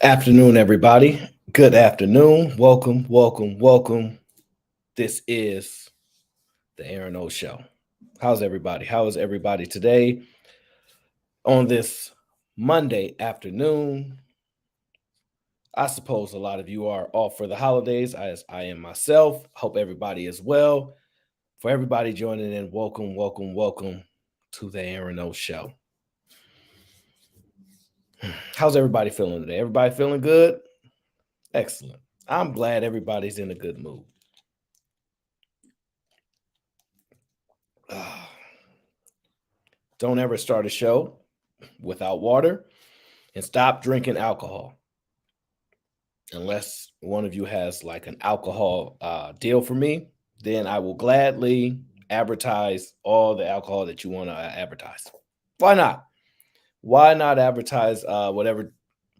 Afternoon, everybody. Good afternoon. Welcome, welcome, welcome. This is the Aaron O Show. How's everybody? How is everybody today on this Monday afternoon? I suppose a lot of you are off for the holidays, as I am myself. Hope everybody is well. For everybody joining in, welcome, welcome, welcome to the Aaron O Show. How's everybody feeling today? Everybody feeling good? Excellent. I'm glad everybody's in a good mood. Don't ever start a show without water and stop drinking alcohol. Unless one of you has like an alcohol deal for me, then I will gladly advertise all the alcohol that you want to advertise. Why not? Why not advertise whatever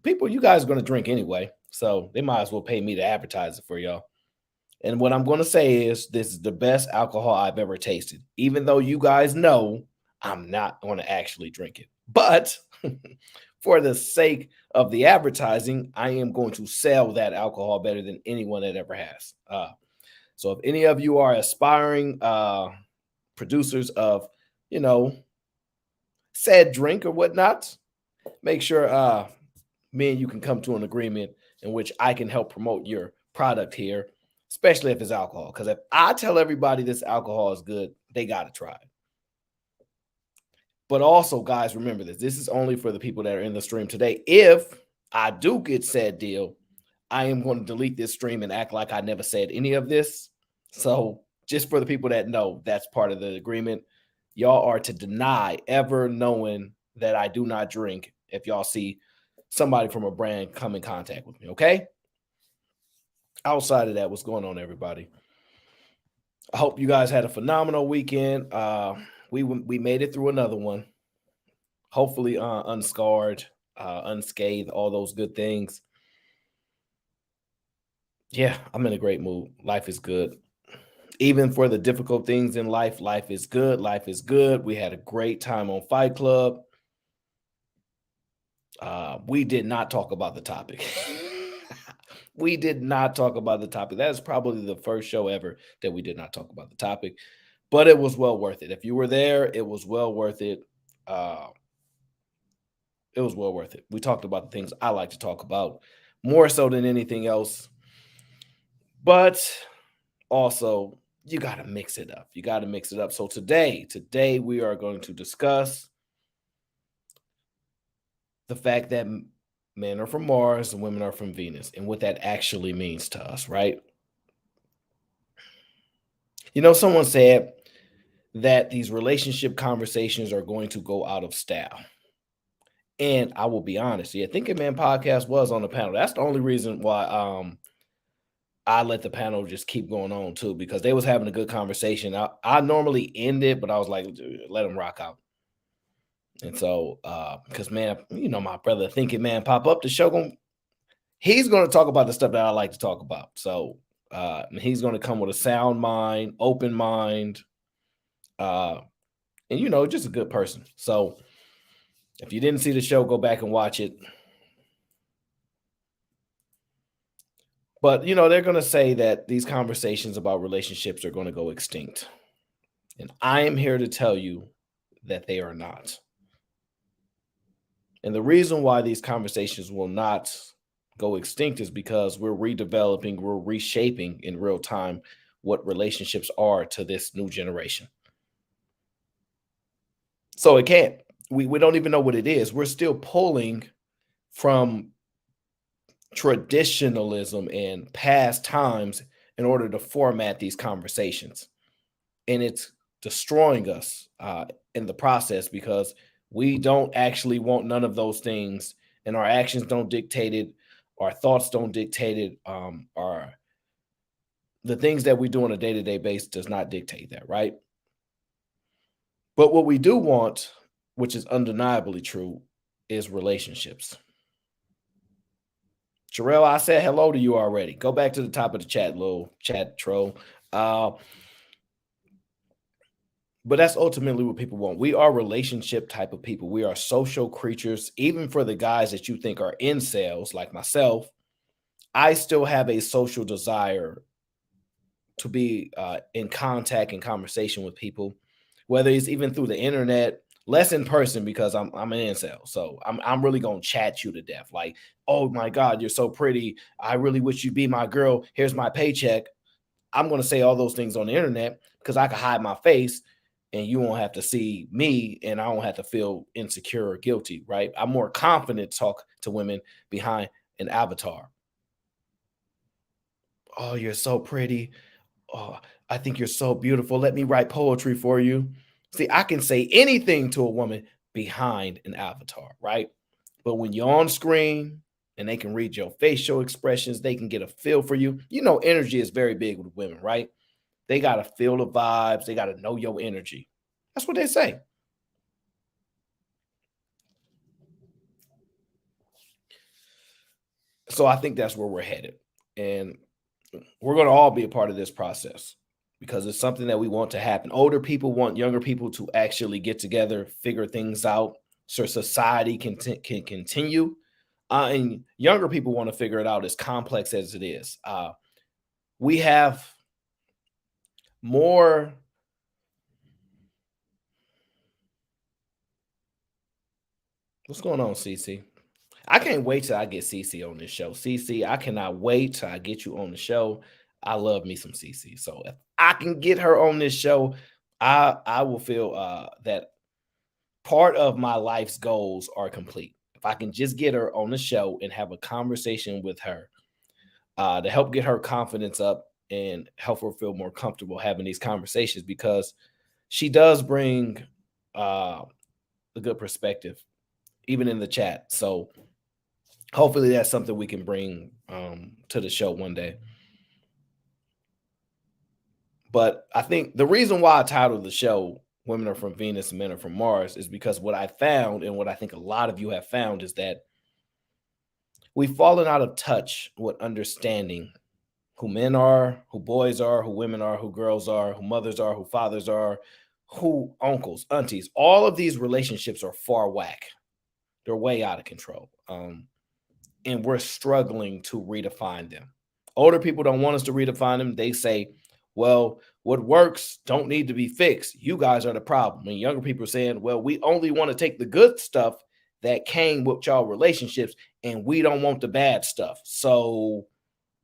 people you guys are going to drink anyway? So they might as well pay me to advertise it for y'all. And what I'm going to say is this is the best alcohol I've ever tasted, even though you guys know I'm not going to actually drink it. But for the sake of the advertising, I am going to sell that alcohol better than anyone that ever has. So if any of you are aspiring producers of, you know, said drink or whatnot, make sure me and you can come to an agreement in which I can help promote your product here, especially if it's alcohol. Because if I tell everybody this alcohol is good, they got to try it. But also, guys, remember this. This is only for the people that are in the stream today. If I do get said deal, I am going to delete this stream and act like I never said any of this. So just for the people that know, that's part of the agreement. Y'all are to deny ever knowing that I do not drink if y'all see somebody from a brand come in contact with me, okay? Outside of that, what's going on, everybody? I hope you guys had a phenomenal weekend. We made it through another one. Hopefully, unscarred, unscathed, all those good things. Yeah, I'm in a great mood. Life is good. Even for the difficult things in life, life is good. Life is good. We had a great time on Fight Club. We did not talk about the topic. We did not talk about the topic. That is probably the first show ever that we did not talk about the topic, but it was well worth it. If you were there, it was well worth it. It was well worth it. We talked about the things I like to talk about more so than anything else. But also, you got to mix it up. You got to mix it up. So today we are going to discuss the fact that men are from Mars and women are from Venus and what that actually means to us, right? You know, someone said that these relationship conversations are going to go out of style. And I will be honest, yeah, Thinking Man podcast was on the panel. That's the only reason why I let the panel just keep going on too, because they was having a good conversation. I normally end it, but I was like, let them rock out. And so, because man, you know, my brother Thinking Man pop up the show, he's going to talk about the stuff that I like to talk about. So he's going to come with a sound mind, open mind, and you know, just a good person. So if you didn't see the show, go back and watch it. But you know, they're going to say that these conversations about relationships are going to go extinct. And I am here to tell you that they are not. And the reason why these conversations will not go extinct is because we're redeveloping, we're reshaping in real time what relationships are to this new generation. So it can't. We don't even know what it is. We're still pulling from traditionalism and past times in order to format these conversations. And it's destroying us in the process because we don't actually want none of those things, and our actions don't dictate it, our thoughts don't dictate it, our the things that we do on a day-to-day basis does not dictate that, right? But what we do want, which is undeniably true, is relationships. Jarrell, I said hello to you already. Go back to the top of the chat, little chat troll. But that's ultimately what people want. We are relationship type of people. We are social creatures. Even for the guys that you think are incels, like myself, I still have a social desire to be in contact and conversation with people, whether it's even through the internet, less in person because I'm an incel. So I'm really gonna chat you to death. Like, oh my God, you're so pretty. I really wish you'd be my girl. Here's my paycheck. I'm gonna say all those things on the internet because I can hide my face and you won't have to see me and I don't have to feel insecure or guilty, right? I'm more confident to talk to women behind an avatar. Oh, you're so pretty. Oh, I think you're so beautiful. Let me write poetry for you. See, I can say anything to a woman behind an avatar, right? But when you're on screen and they can read your facial expressions, they can get a feel for you. You know, energy is very big with women, right? They got to feel the vibes, they got to know your energy. That's what they say. So I think that's where we're headed. And we're going to all be a part of this process because it's something that we want to happen. Older people want younger people to actually get together, figure things out so society can continue. And younger people want to figure it out as complex as it is. We have more. What's going on, CC? I can't wait till I get CC on this show. CC, I cannot wait till I get you on the show. I love me some CC. So if I can get her on this show, I will feel that part of my life's goals are complete. If I can just get her on the show and have a conversation with her to help get her confidence up and help her feel more comfortable having these conversations because she does bring uh, a good perspective, even in the chat. So hopefully that's something we can bring to the show one day. But I think the reason why I titled the show Women Are From Venus and Men Are From Mars is because what I found and what I think a lot of you have found is that we've fallen out of touch with understanding who men are, who boys are, who women are, who girls are, who mothers are, who fathers are, who uncles, aunties. All of these relationships are far whack. They're way out of control. And we're struggling to redefine them. Older people don't want us to redefine them. They say, well, what works don't need to be fixed. You guys are the problem. And younger people are saying, well, we only want to take the good stuff that came with y'all relationships and we don't want the bad stuff. So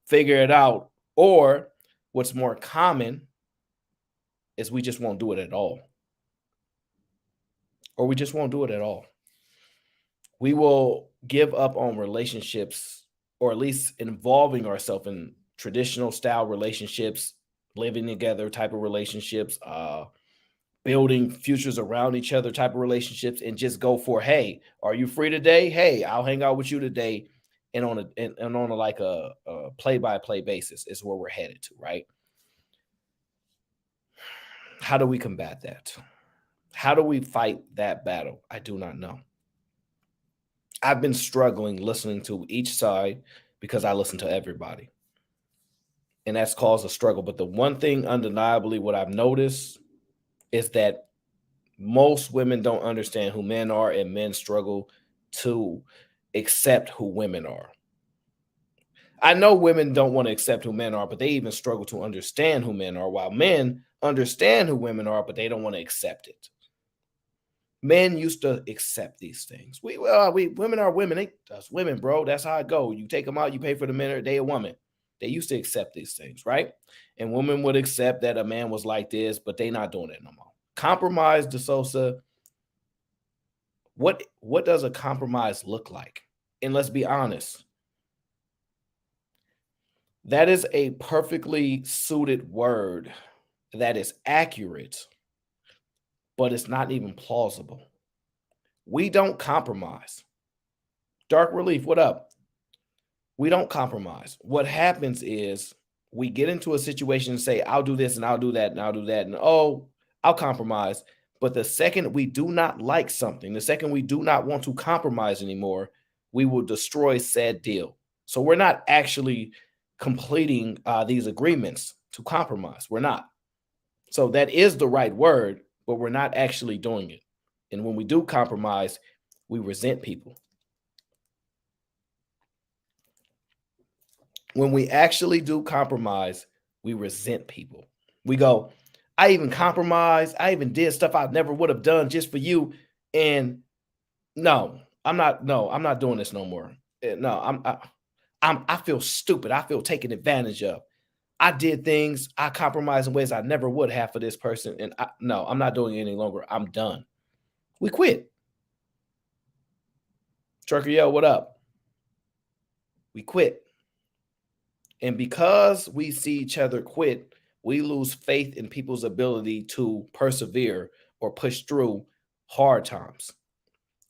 figure it out. Or what's more common is we just won't do it at all. Or we just won't do it at all. We will give up on relationships or at least involving ourselves in traditional style relationships, living together type of relationships, building futures around each other type of relationships, and just go for, hey, are you free today? Hey, I'll hang out with you today, and on a like a play by play basis is where we're headed to, right? How do we combat that? How do we fight that battle? I do not know. I've been struggling listening to each side because I listen to everybody. And that's caused a struggle. But the one thing undeniably, what I've noticed is that most women don't understand who men are, and men struggle to accept who women are. I know women don't want to accept who men are, but they even struggle to understand who men are, while men understand who women are, but they don't want to accept it. Men used to accept these things. We women are women. That's women, bro. That's how it go. You take them out, you pay for the men, they a woman. They used to accept these things, right? And women would accept that a man was like this, but they not doing it no more. Compromise, DeSosa. What does a compromise look like? And let's be honest, that is a perfectly suited word that is accurate, but it's not even plausible. We don't compromise. Dark Relief, what up? We don't compromise. What happens is we get into a situation and say, I'll do this and I'll do that and I'll do that. And oh, I'll compromise. But the second we do not like something, the second we do not want to compromise anymore, we will destroy said deal. So we're not actually completing these agreements to compromise. We're not. So that is the right word, but we're not actually doing it. And when we do compromise, we resent people. When we actually do compromise, we resent people. We go, I even compromised. I even did stuff I never would have done just for you. And no, I'm not. No, I'm not doing this no more. No, I feel stupid. I feel taken advantage of. I did things. I compromised in ways I never would have for this person. And no, I'm not doing it any longer. I'm done. We quit. Trucker, yo, what up? We quit. And because we see each other quit, we lose faith in people's ability to persevere or push through hard times.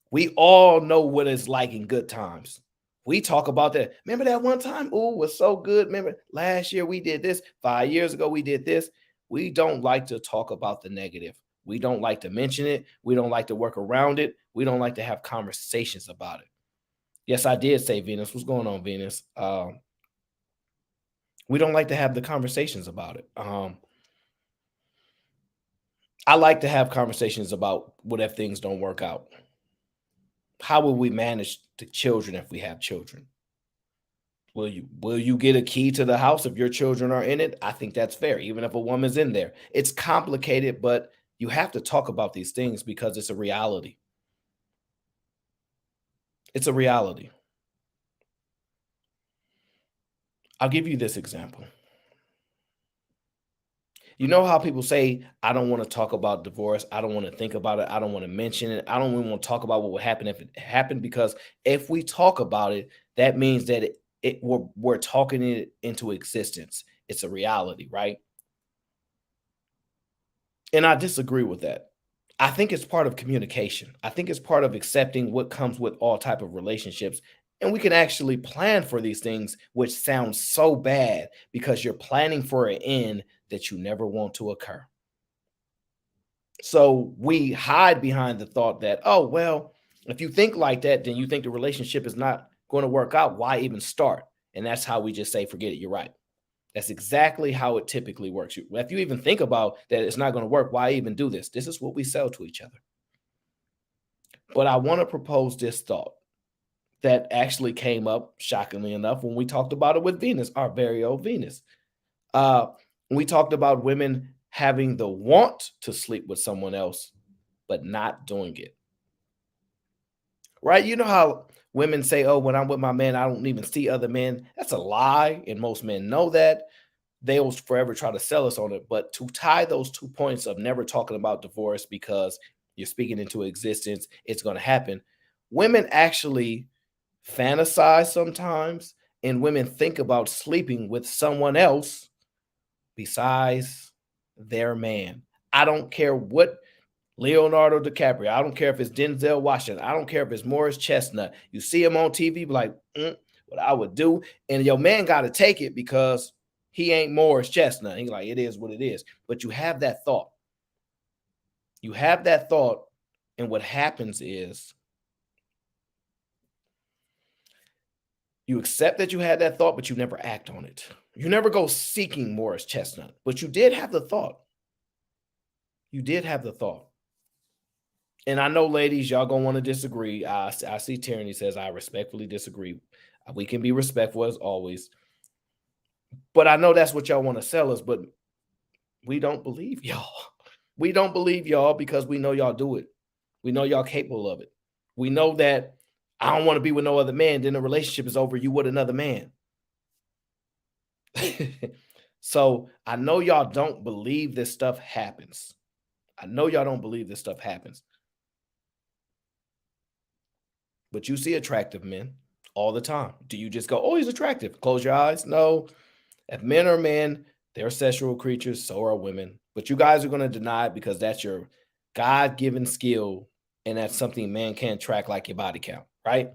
We all know what it's like in good times. We talk about that. Remember that one time? Oh, it was so good. Remember last year we did this. 5 years ago we did this. We don't like to talk about the negative. We don't like to mention it. We don't like to work around it. We don't like to have conversations about it. Yes, I did say Venus. What's going on, Venus? We don't like to have the conversations about it. I like to have conversations about what if things don't work out. How will we manage the children if we have children? Will you get a key to the house if your children are in it? I think that's fair, even if a woman's in there. It's complicated, but you have to talk about these things because it's a reality. It's a reality. I'll give you this example. You know how people say, I don't want to talk about divorce. I don't want to think about it. I don't want to mention it. I don't even want to talk about what would happen if it happened because if we talk about it, that means that we're talking it into existence. It's a reality, right? And I disagree with that. I think it's part of communication. I think it's part of accepting what comes with all type of relationships. And we can actually plan for these things, which sounds so bad because you're planning for an end that you never want to occur. So we hide behind the thought that, oh, well, if you think like that, then you think the relationship is not going to work out. Why even start? And that's how we just say, forget it. You're right. That's exactly how it typically works. If you even think about that it's not going to work, why even do this? This is what we sell to each other. But I want to propose this thought that actually came up, shockingly enough, when we talked about it with Venus, our very own Venus. Uh, we talked about women having the want to sleep with someone else, but not doing it. Right? You know how women say, oh, when I'm with my man, I don't even see other men. That's a lie. And most men know that. They will forever try to sell us on it. But to tie those 2 points of never talking about divorce because you're speaking into existence, it's going to happen. Women actually fantasize sometimes, and women think about sleeping with someone else besides their man. I don't care what Leonardo DiCaprio. I don't care if it's Denzel Washington. I don't care if it's Morris Chestnut. You see him on TV, be like, what I would do. And your man got to take it because he ain't Morris Chestnut. He's like, it is what it is. But you have that thought. You have that thought. And what happens is you accept that you had that thought, but you never act on it. You never go seeking Morris Chestnut, but you did have the thought. You did have the thought. And I know, ladies, y'all gonna want to disagree. I see Tyranny says, I respectfully disagree. We can be respectful as always. But I know that's what y'all want to sell us, but we don't believe y'all. We don't believe y'all because we know y'all do it. We know y'all capable of it. We know that I don't want to be with no other man. Then the relationship is over. You with another man. So I know y'all don't believe this stuff happens. I know y'all don't believe this stuff happens. But you see attractive men all the time. Do you just go, oh, he's attractive? Close your eyes. No. If men are men, they're sexual creatures, so are women. But you guys are going to deny it because that's your God-given skill, and that's something man can't track like your body count, right?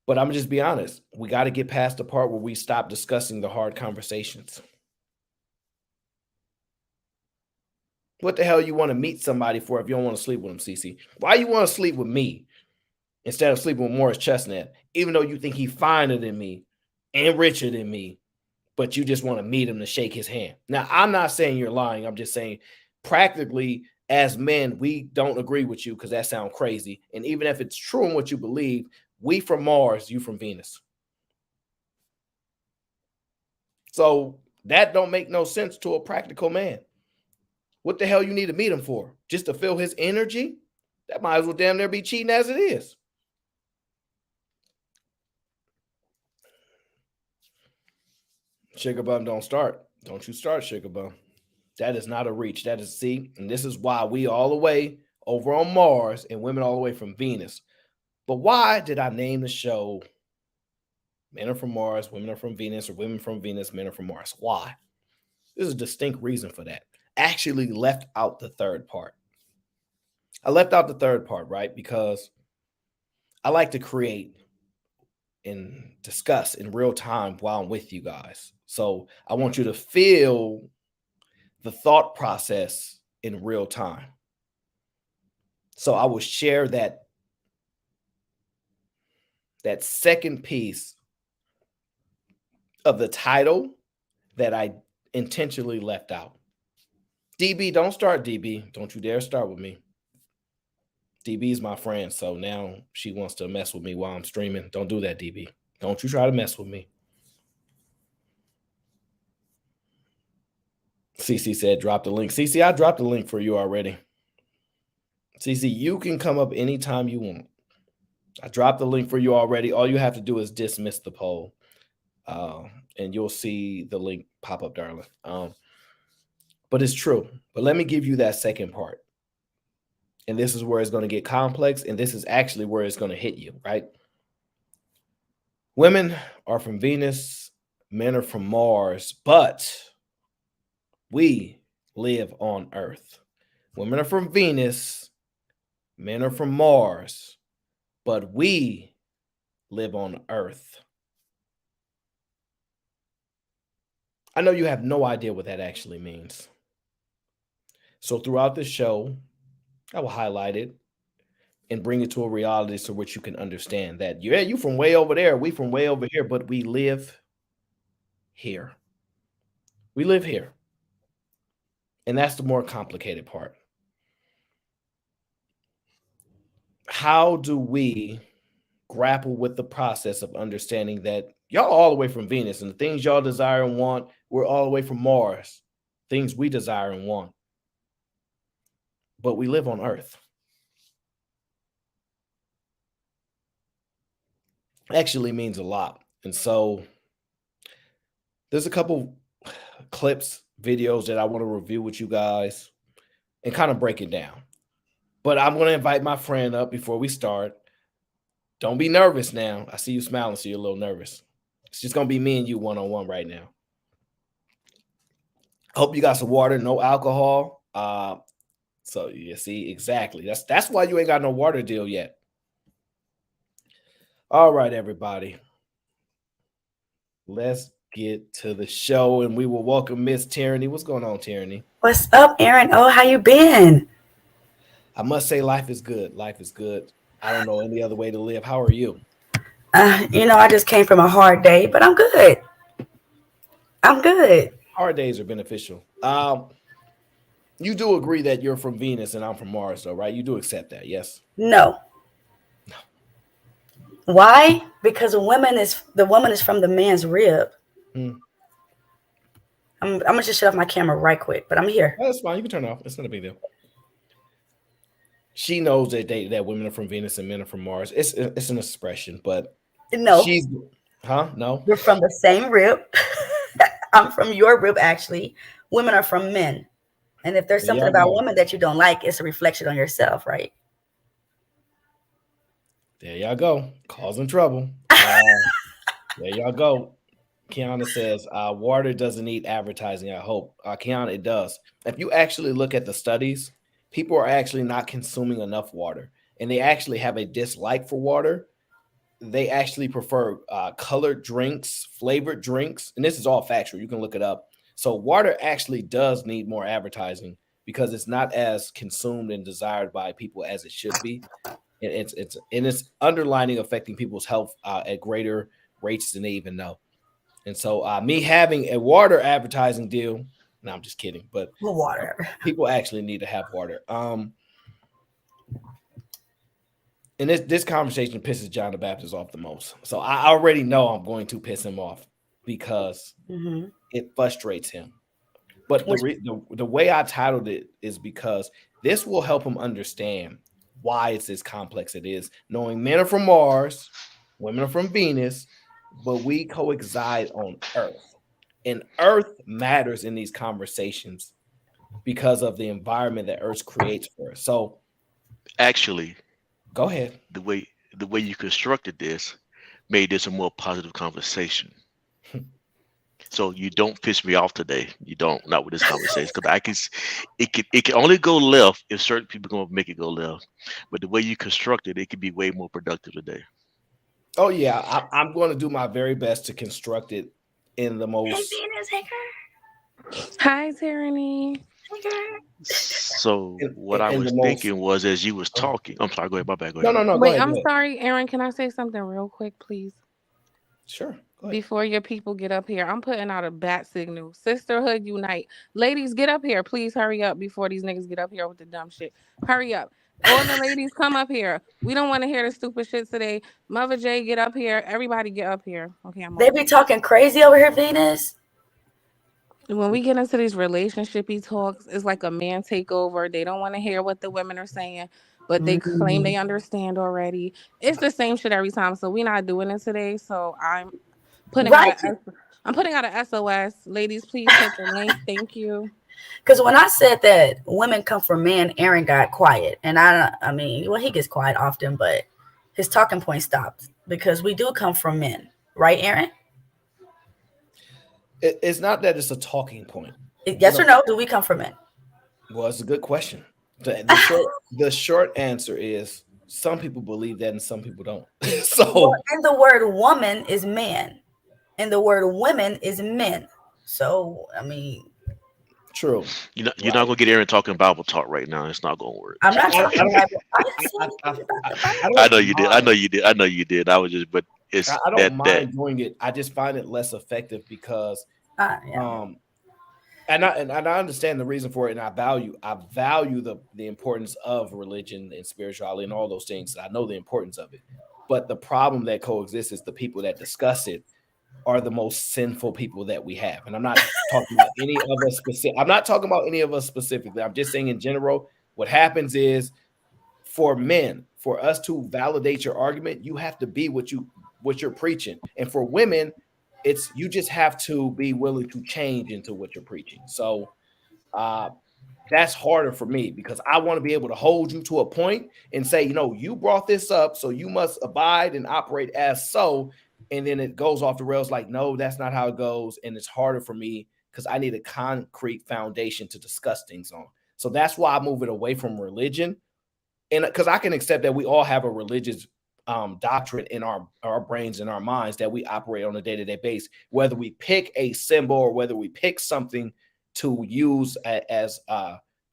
But I'm gonna just be honest. We got to get past the part where we stop discussing the hard conversations. What the hell you want to meet somebody for if you don't want to sleep with them, CC? Why you want to sleep with me instead of sleeping with Morris Chestnut, even though you think he's finer than me and richer than me, but you just want to meet him to shake his hand? Now, I'm not saying you're lying. I'm just saying practically as men, we don't agree with you because that sounds crazy. And even if it's true in what you believe, we from Mars, you from Venus. So that don't make no sense to a practical man. What the hell you need to meet him for? Just to feel his energy? That might as well damn near be cheating as it is. Sugar bum don't start. Don't you start, sugar bum. That is not a reach. That is see, and this is why we all the way over on Mars and women all the way from Venus. But why did I name the show Men Are From Mars, Women Are From Venus, or Women From Venus, Men Are From Mars? Why? There's a distinct reason for that. Actually left out the third part. I left out the third part, right? Because I like to create and discuss in real time while I'm with you guys. So I want you to feel the thought process in real time. So I will share that second piece of the title that I intentionally left out. DB, don't start, DB. Don't you dare start with me. DB is my friend, so now she wants to mess with me while I'm streaming. Don't do that, DB. Don't you try to mess with me. CC said, drop the link. CC, I dropped the link for you already. CC, you can come up anytime you want. I dropped the link for you already. All you have to do is dismiss the poll, and you'll see the link pop up, darling. But it's true. But let me give you that second part. And this is where it's going to get complex, and this is actually where it's going to hit you, right? Women are from Venus, men are from Mars, but we live on Earth. Women are from Venus, men are from Mars, but we live on Earth. I know you have no idea what that actually means. So throughout the show, I will highlight it and bring it to a reality so which you can understand that, yeah, you from way over there, we from way over here, but we live here. We live here. And that's the more complicated part. How do we grapple with the process of understanding that y'all all the way from Venus and the things y'all desire and want, we're all the way from Mars, things we desire and want, but we live on Earth? Actually means a lot. And so there's a couple clips, videos that I want to review with you guys and kind of break it down. But I'm going to invite my friend up before we start. Don't be nervous now. I see you smiling, so you're a little nervous. It's just going to be me and you one-on-one right now. Hope you got some water, no alcohol. So you see, exactly. That's why you ain't got no water deal yet. All right, everybody. Let's get to the show, and we will welcome Miss Tyranny. What's going on, Tyranny? What's up, Aaron? Oh, how you been? I must say, life is good. Life is good. I don't know any other way to live. How are you? I just came from a hard day, but I'm good. I'm good. Hard days are beneficial. You do agree that you're from Venus and I'm from Mars, though, right? You do accept that, yes? No. Why? Because the woman is from the man's rib. Hmm. I'm gonna just shut off my camera right quick, but I'm here. That's fine. You can turn it off. It's not a big deal. She knows that women are from Venus and men are from Mars. It's an expression, but No, she's no. we're from the same rib. I'm from your rib, actually. Women are from men, and if there's There something y'all about go. women that you don't like, it's a reflection on yourself, right? There y'all go. Causing trouble. There y'all go. Kiana says, water doesn't need advertising, I hope. Kiana, it does. If you actually look at the studies, people are actually not consuming enough water, and they actually have a dislike for water. They actually prefer colored drinks, flavored drinks, and this is all factual. You can look it up. So water actually does need more advertising because it's not as consumed and desired by people as it should be. And it's underlining affecting people's health at greater rates than they even know. And so me having a water advertising deal No, I'm just kidding. But uh, Water. people actually need to have water. And this conversation pisses John the Baptist off the most. So I already know I'm going to piss him off because Hmm. it frustrates him. But Which the way I titled it is because this will help him understand why it's as complex it is. Knowing men are from Mars, women are from Venus, but we coexist on Earth. And Earth matters in these conversations because of the environment that Earth creates for us. So Actually, go ahead. the way you constructed this made this a more positive conversation. So you don't piss me off today. You don't, not with this conversation, because it can only go left if certain people gonna make it go left. But the way you construct it, it could be way more productive today. Oh yeah, I'm going to do my very best to construct it in the hey most Venus, hey Hi, Tyranny. girl, hey girl. So what I in was the most. thinking was, as you was Go ahead. talking, I'm sorry, go ahead, my bad, go No, ahead. no, no. Go Wait, ahead. Go I'm ahead. sorry, Aaron. Can I say something real quick, please? Sure. Go ahead. Before your people get up here, I'm putting out a bat signal. Sisterhood unite. Ladies, get up here. Please hurry up before these niggas get up here with the dumb shit. Hurry up. All the ladies come up here. We don't want to hear the stupid shit today. Mother J, get up here. Everybody get up here. Okay, I'm They off be mute. talking crazy over here, Venus. When we get into these relationshipy talks, it's like a man takeover. They don't want to hear what the women are saying, but they claim Mhm. they understand already. It's the same shit every time. So we're not doing it today. So putting out Right? a I'm putting out a SOS. Ladies, please hit the link. Thank you. Because when I said that women come from men, Aaron got quiet, and I mean, well, he gets quiet often, but his talking point stopped because we do come from men, right, Aaron? It's not that it's a talking point. Yes or no? Do we come from men? Well, it's a good question. The short answer is some people believe that and some people don't. Well, So and the word woman is man, and the word women is men. So I mean, true, You're not right? gonna get Aaron talking Bible talk right now. It's not gonna work. I'm not I talking don't, Bible. I didn't say anything about the I I Bible. don't know you did. I know mind. you did. I know you did. I was just, but it's I don't that mind doing it. I just find it less effective because Yeah. um and I understand the reason for it, and I value the importance of religion and spirituality and all those things. I know the importance of it, but the problem that coexists is the people that discuss it are the most sinful people that we have. And I'm not talking about any of us specific. I'm not talking about any of us specifically. I'm just saying in general. What happens is for men, for us to validate your argument, you have to be what you're preaching. And for women, it's you just have to be willing to change into what you're preaching. So uh that's harder for me because I want to be able to hold you to a point and say, you brought this up, so you must abide and operate as so. And then it goes off the rails like, no, that's not how it goes. And it's harder for me because I need a concrete foundation to discuss things on. So that's why I move it away from religion, and because I can accept that we all have a religious doctrine in our brains and our minds that we operate on a day-to-day basis, whether we pick a symbol or whether we pick something to use as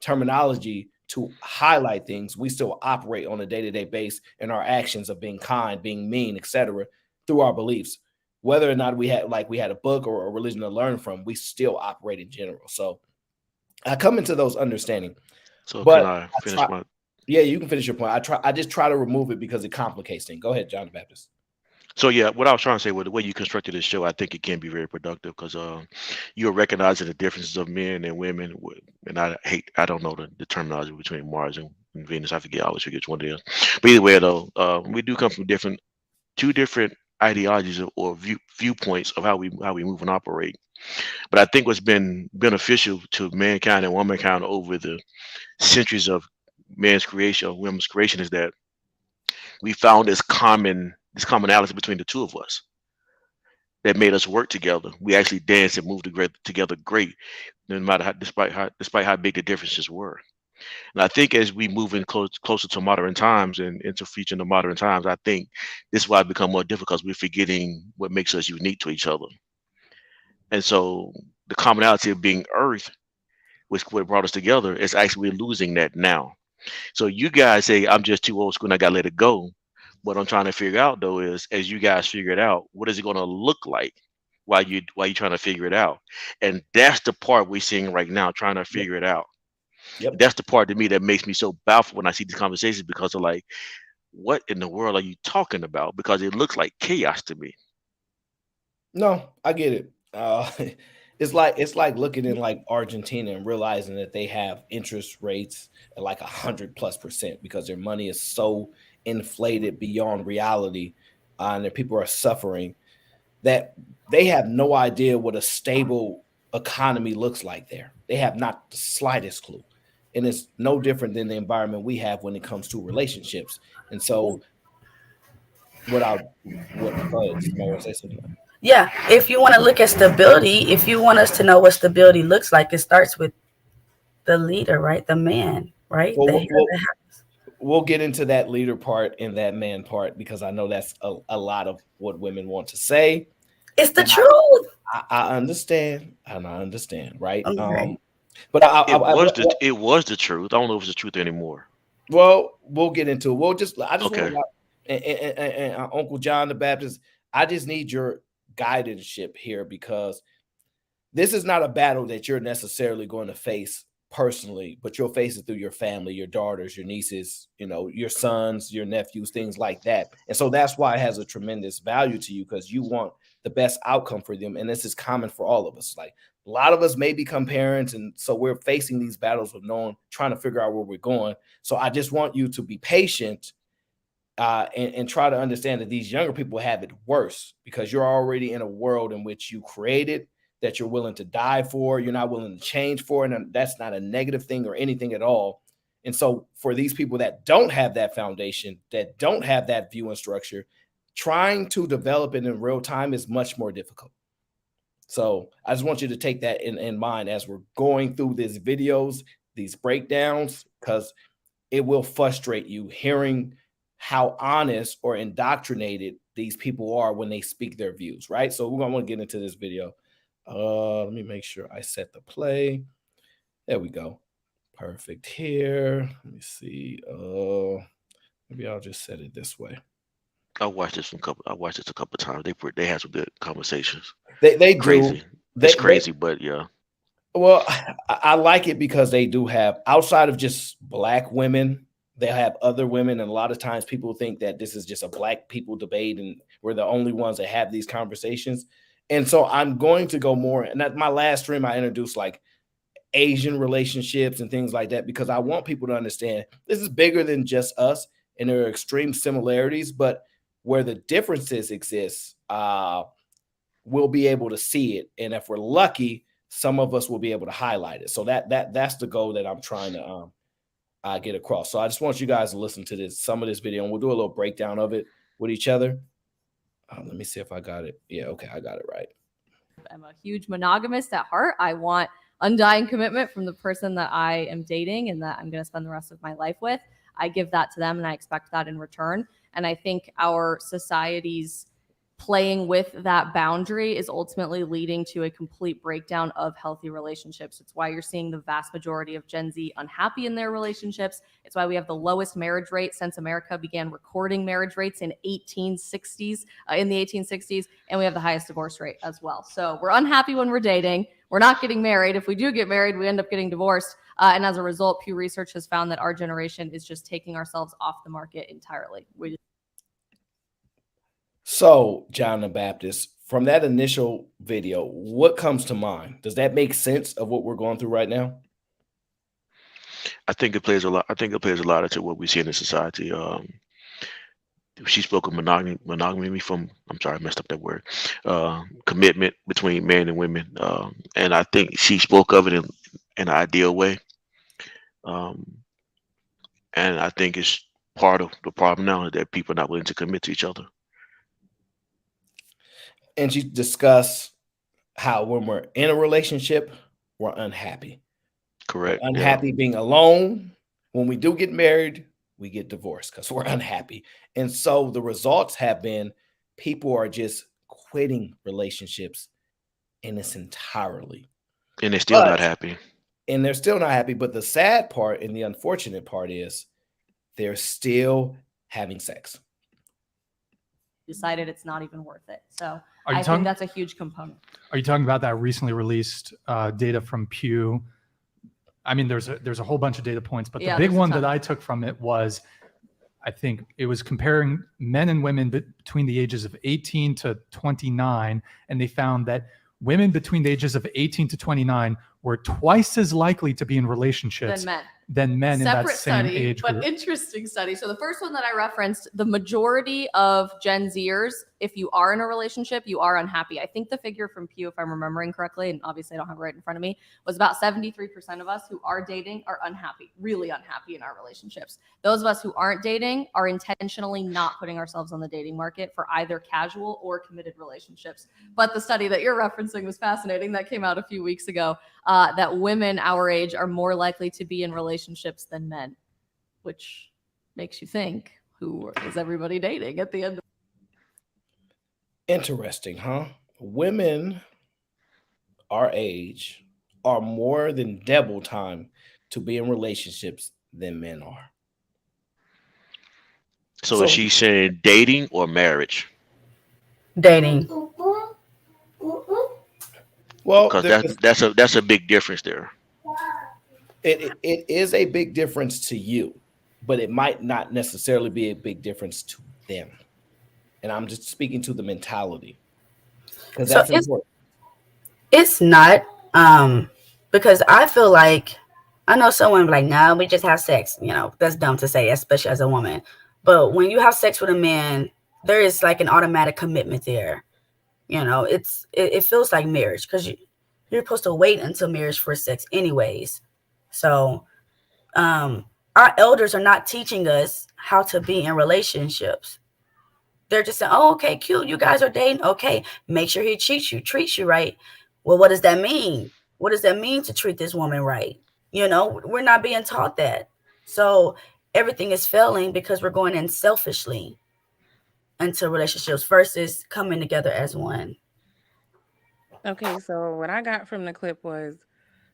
terminology to highlight things, we still operate on a day-to-day basis in our actions of being kind, being mean, etc., through our beliefs. Whether or not we had a book or a religion to learn from, we still operate in general. So I come into those understanding, so can but I I finish try. my Yeah, you can finish your point. I just try to remove it because it complicates things. Go ahead, John the Baptist. So yeah, what I was trying to say, with the way you constructed this show, I think it can be very productive because you're recognizing the differences of men and women. And I don't know the terminology between Mars and Venus. I always forget which one it is. But either way, though, we do come from two different ideologies or viewpoints of how we move and operate. But I think what's been beneficial to mankind and womankind over the centuries of man's creation or women's creation is that we found this commonality between the two of us that made us work together. We actually danced and moved together great, no matter despite how big the differences were. And I think as we move in closer to modern times and into future into modern times, I think this is why it become more difficult. We're forgetting what makes us unique to each other, and so the commonality of being Earth, which what brought us together, is actually we're losing that now. So you guys say I'm just too old school and I gotta let it go. What I'm trying to figure out though is, as you guys figure it out, what is it going to look like while you trying to figure it out. And that's the part we're seeing right now, trying to Yep. figure it out. Yep. That's the part to me that makes me so baffled when I see these conversations, because of like, what in the world are you talking about? Because it looks like chaos to me. No, I get it. It's like looking in like Argentina and realizing that they have interest rates at like 100+% because their money is so inflated beyond reality, and that people are suffering that they have no idea what a stable economy looks like there. They have not the slightest clue. And it's no different than the environment we have when it comes to relationships. And so what I what go ahead, somebody want to say something? Yeah, if you want to look at stability, if you want us to know what stability looks like, it starts with the leader, right? The man, right? Well, The head we'll, of we'll the house. we'll get into that leader part and that man part because I know that's a lot of what women want to say, It's the and truth. I understand, and I understand, right? Okay. But It was the truth. I don't know if it's the truth anymore. well, we'll get into it. I just want Okay. to, and Uncle John the Baptist, I just need your guidance here because this is not a battle that you're necessarily going to face personally, but you'll face it through your family, your daughters, your nieces, your sons, your nephews, things like that. And so that's why it has a tremendous value to you because you want the best outcome for them. And this is common for all of us. Like a lot of us may become parents. And so we're facing these battles with trying to figure out where we're going. So I just want you to be patient and try to understand that these younger people have it worse because you're already in a world in which you created that you're willing to die for, you're not willing to change for, and that's not a negative thing or anything at all. And so for these people that don't have that foundation, that don't have that view and structure, trying to develop it in real time is much more difficult. So I just want you to take that in mind as we're going through these videos, these breakdowns, because it will frustrate you hearing how honest or indoctrinated these people are when they speak their views, right? So we're gonna want to get into this video. Let me make sure I set the play. There we go. Perfect here. Let me see. Maybe I'll just set it this way. I watched this a couple of times. They had some good conversations. They do. Crazy. It's They crazy, but yeah. Well, I like it because they do have outside of just black women, they have other women, and a lot of times people think that this is just a black people debate, and we're the only ones that have these conversations. And so I'm going to go more. And at my last stream, I introduced like Asian relationships and things like that because I want people to understand this is bigger than just us, and there are extreme similarities, but where the differences exist, we'll be able to see it, and if we're lucky, some of us will be able to highlight it. So that's the goal that I'm trying to get across. So I just want you guys to listen to some of this video, and we'll do a little breakdown of it with each other. Let me see if I got it. Yeah, okay, I got it right. I'm a huge monogamist at heart. I want undying commitment from the person that I am dating and that I'm going to spend the rest of my life with. I give that to them and I expect that in return. And I think our society's playing with that boundary is ultimately leading to a complete breakdown of healthy relationships. It's why you're seeing the vast majority of Gen Z unhappy in their relationships. It's why we have the lowest marriage rate since America began recording marriage rates in the 1860s, and we have the highest divorce rate as well. So we're unhappy when we're dating. We're not getting married. If we do get married, we end up getting divorced. And as a result, Pew Research has found that our generation is just taking ourselves off the market entirely. So, John the Baptist, from that initial video, what comes to mind? Does that make sense of what we're going through right now? I think it plays a lot. I think it plays a lot into what we see in the society. She spoke of monogamy from, I'm sorry, I messed up that word, commitment between men and women. And I think she spoke of it in an ideal way. And I think it's part of the problem now that people are not willing to commit to each other. And she discussed how when we're in a relationship, we're unhappy. Correct. We're unhappy being alone. When we do get married, we get divorced because we're unhappy. And so the results have been people are just quitting relationships in its entirely. And they're still not happy. And they're still not happy. But the sad part and the unfortunate part is they're still having sex. decided it's not even worth it. So Are you I talking- think that's a huge component. Are you talking about that recently released data from Pew? I mean, there's a whole bunch of data points, but the Yeah, big there's a one ton. that I took from it was, I think it was comparing men and women between the ages of 18 to 29, and they found that women between the ages of 18 to 29 were twice as likely to be in relationships Than men. in that Separate same study, age but group. interesting study. So the first one that I referenced, the majority of Gen Zers, if you are in a relationship, you are unhappy. I think the figure from Pew, if I'm remembering correctly, and obviously I don't have it right in front of me, was about 73% of us who are dating are unhappy, really unhappy in our relationships. Those of us who aren't dating are intentionally not putting ourselves on the dating market for either casual or committed relationships. But the study that you're referencing was fascinating. That came out a few weeks ago, that women our age are more likely to be in relationships than men, which makes you think, who is everybody dating at the end of Interesting, huh? Women our age are more than double time to be in relationships than men are. So is she saying dating or marriage? Dating. Well, Because that's a big difference there. it is a big difference to you, but it might not necessarily be a big difference to them. And I'm just speaking to the mentality, because So that's important. it's not, because I feel like, I know someone like, no, we just have sex. You know, that's dumb to say, especially as a woman. But when you have sex with a man, there is like an automatic commitment there. You know, it feels like marriage, because you're supposed to wait until marriage for sex anyways. So our elders are not teaching us how to be in relationships. They're just saying, oh, okay, cute, you guys are dating. Okay, make sure he treats you right. Well, what does that mean? What does that mean to treat this woman right? You know, we're not being taught that. So everything is failing because we're going in selfishly into relationships versus coming together as one. Okay, so what I got from the clip was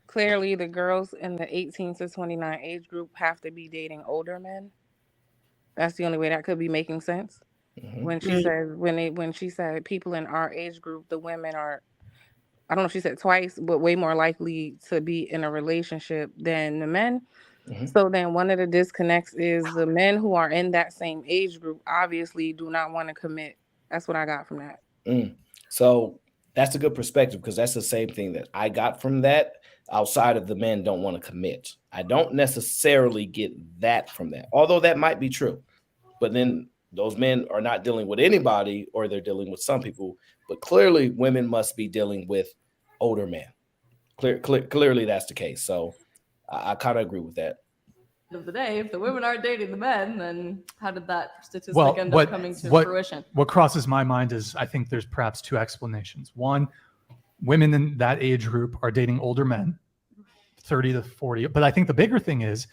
clearly the girls in the 18 to 29 age group have to be dating older men. That's the only way that could be making sense. Mhm. When she said when she said people in our age group, the women are, I don't know if she said twice, but way more likely to be in a relationship than the men. Mhm. So then one of the disconnects is the men who are in that same age group obviously do not want to commit. That's what I got from that. So that's a good perspective, because that's the same thing that I got from that. Outside of the men don't want to commit, I don't necessarily get that from that, although that might be true. But then those men are not dealing with anybody, or they're dealing with some people. But clearly, women must be dealing with older men. Clearly, that's the case. So I kind of agree with that. of the day, if the women aren't dating the men, then how did that statistic Well, end up coming to fruition? What crosses my mind is, I think there's perhaps two explanations. One, women in that age group are dating older men, 30 to 40. But I think the bigger thing is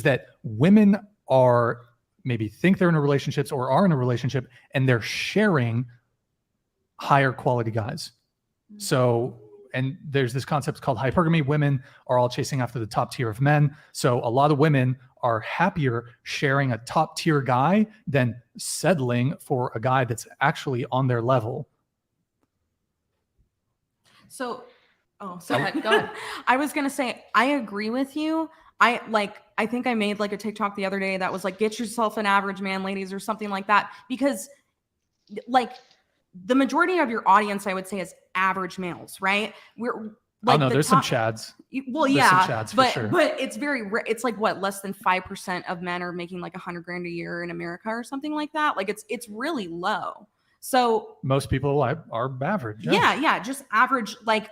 that women are maybe think they're in a relationships or are in a relationship, and they're sharing higher quality guys. So, and there's this concept called hypergamy. Women are all chasing after the top tier of men. So a lot of women are happier sharing a top tier guy than settling for a guy that's actually on their level. So, Go ahead. I was gonna say, I agree with you. I think I made like a TikTok the other day that was like, get yourself an average man, ladies, or something like that. Because like the majority of your audience, I would say, is average males, right? We're like, there's some chads. Well, There's yeah, some chads for but sure. but it's very it's like what, less than 5% of men are making like $100,000 a year in America or something like that. Like it's really low. So Most people are average. yeah, just average. Like,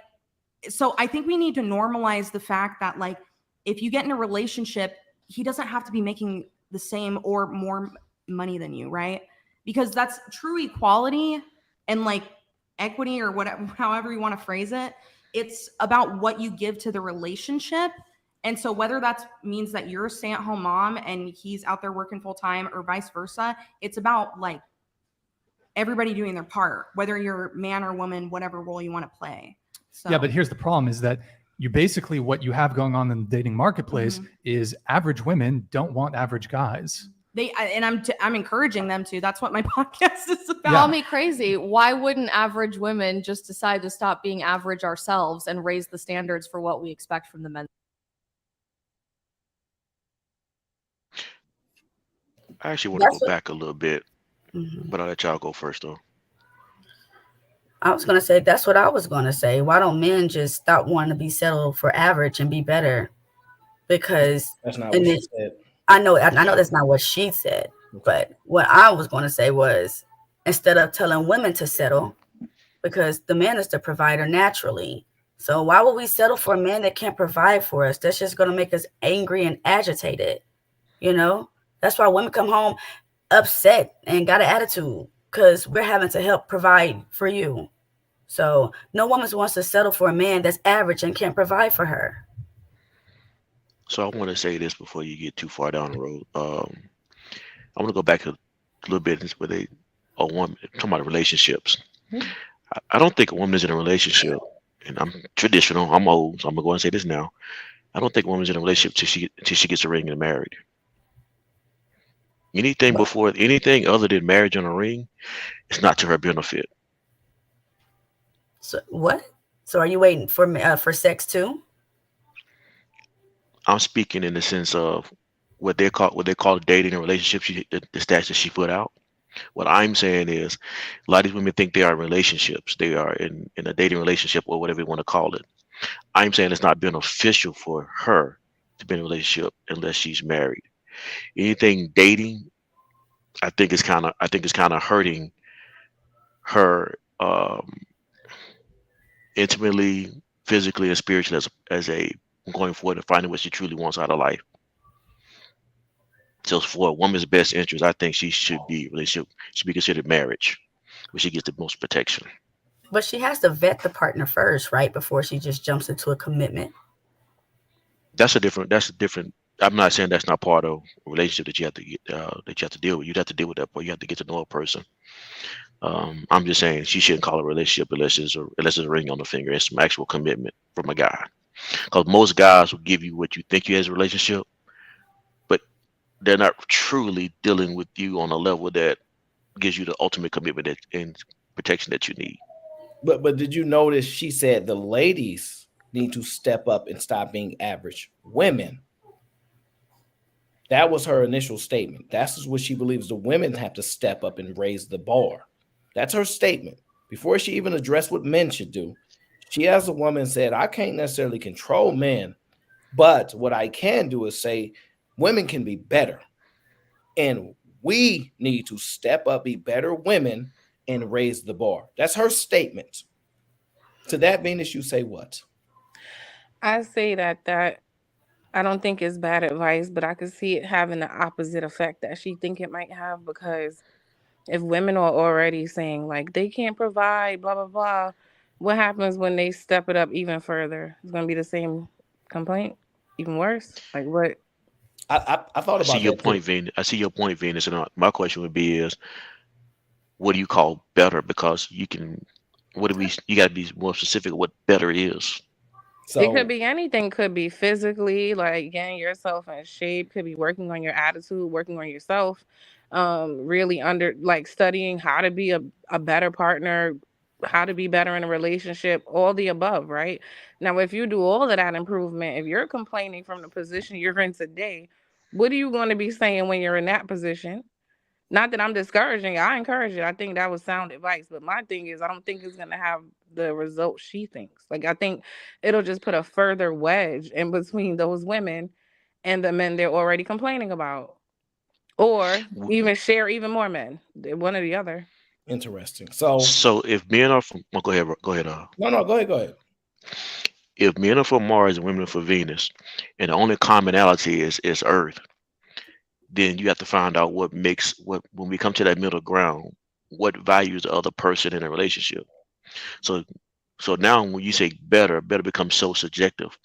so I think we need to normalize the fact that like, if you get in a relationship, he doesn't have to be making the same or more money than you, right? Because that's true equality and like equity, or whatever, however you want to phrase it. It's about what you give to the relationship. And so whether that means that you're a stay-at-home mom and he's out there working full time, or vice versa, it's about like everybody doing their part, whether you're man or woman, whatever role you want to play. So. Yeah, but here's the problem is that you basically, what you have going on in the dating marketplace is average women don't want average guys. I'm encouraging them to. That's what my podcast is about. Call me crazy. Why wouldn't average women just decide to stop being average ourselves and raise the standards for what we expect from the men? I actually want to That's go what. back a little bit, Mhm. but I'll let y'all go first though. I was gonna say that's what I was gonna say. Why don't men just stop wanting to be settled for average and be better? Because That's not and what then she said. I know that's not what she said, Okay. but what I was gonna say was instead of telling women to settle, because the man is the provider naturally. So why would we settle for a man that can't provide for us? That's just gonna make us angry and agitated. You know, that's why women come home upset and got an attitude because we're having to help provide for you. So no woman wants to settle for a man that's average and can't provide for her. So I want to say this before you get too far down the road. I want to go back a little bit with a woman talking about relationships. Mhm. I don't think a woman is in a relationship, and I'm traditional. I'm old, so I'm gonna go and say this now. I don't think a woman's in a relationship till she gets a ring and married. Anything But before anything other than marriage and a ring, it's not to her benefit. so what? So are you waiting for sex too? I'm speaking in the sense of what they call dating and relationships. The stats that she put out. What I'm saying is, a lot of these women think they are in relationships. They are in a dating relationship or whatever you want to call it. I'm saying it's not beneficial for her to be in a relationship unless she's married. Anything dating, I think it's kind of hurting her intimately, physically, and spiritually as a going forward and finding what she truly wants out of life. So for a woman's best interest, I think she should be relationship should be considered marriage, where she gets the most protection. But she has to vet the partner first, right? Before she just jumps into a commitment. That's a different. I'm not saying that's not part of a relationship that you have to deal with. You'd have to deal with that part. You have to get to know a person. I'm just saying she shouldn't call it a relationship unless it's a ring on the finger and some actual commitment from a guy. Because most guys will give you what you think you has a relationship, but they're not truly dealing with you on a level that gives you the ultimate commitment and protection that you need. But did you notice she said the ladies need to step up and stop being average women? That was her initial statement. That's what she believes the women have to step up and raise the bar. That's her statement. Before she even addressed what men should do, she, as a woman, said, I can't necessarily control men, but what I can do is say women can be better. And we need to step up, be better women, and raise the bar. That's her statement. To that, Venus, you say what? I say that I don't think it's bad advice, but I could see it having the opposite effect that she think it might have because if women are already saying like they can't provide, blah blah blah, what happens when they step it up even further? It's gonna be the same complaint, even worse. Like what? I thought I see about your that too. point, Venus. I see your point, Venus. And my question would be is, what do you call better? Because you can, what do we? You got to be more specific of what better is. It could So be anything. Could be physically, like getting yourself in shape. Could be working on your attitude, working on yourself. Really under like studying how to be a better partner, how to be better in a relationship. All the above, right? Now, if you do all of that improvement, if you're complaining from the position you're in today, what are you going to be saying when you're in that position? Not that I'm discouraging it, I encourage it. I think that was sound advice. But my thing is, I don't think it's gonna have the result she thinks. Like I think it'll just put a further wedge in between those women and the men they're already complaining about. Or W- even share even more men. One or the other. interesting. So So if men are from, well, go ahead, go ahead. no, go ahead, go ahead. If men are for Mars and women are for Venus, and the only commonality is Earth, then you have to find out what makes what when we come to that middle ground, what values the other person in a relationship. So so now when you say better, better becomes so subjective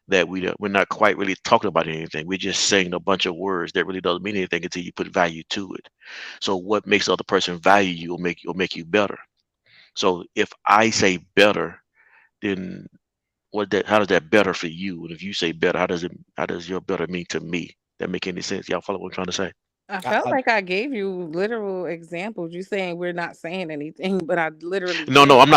that we're not quite really talking about anything. We're just saying a bunch of words that really doesn't mean anything until you put value to it. So what makes the other person value you will make you better. So if I say better, then how does that better for you? And if you say better, how does your better mean to me? That make any sense? Y'all follow what I'm trying to say? I felt like I gave you literal examples. You saying we're not saying anything, but I literally No, did. no, I'm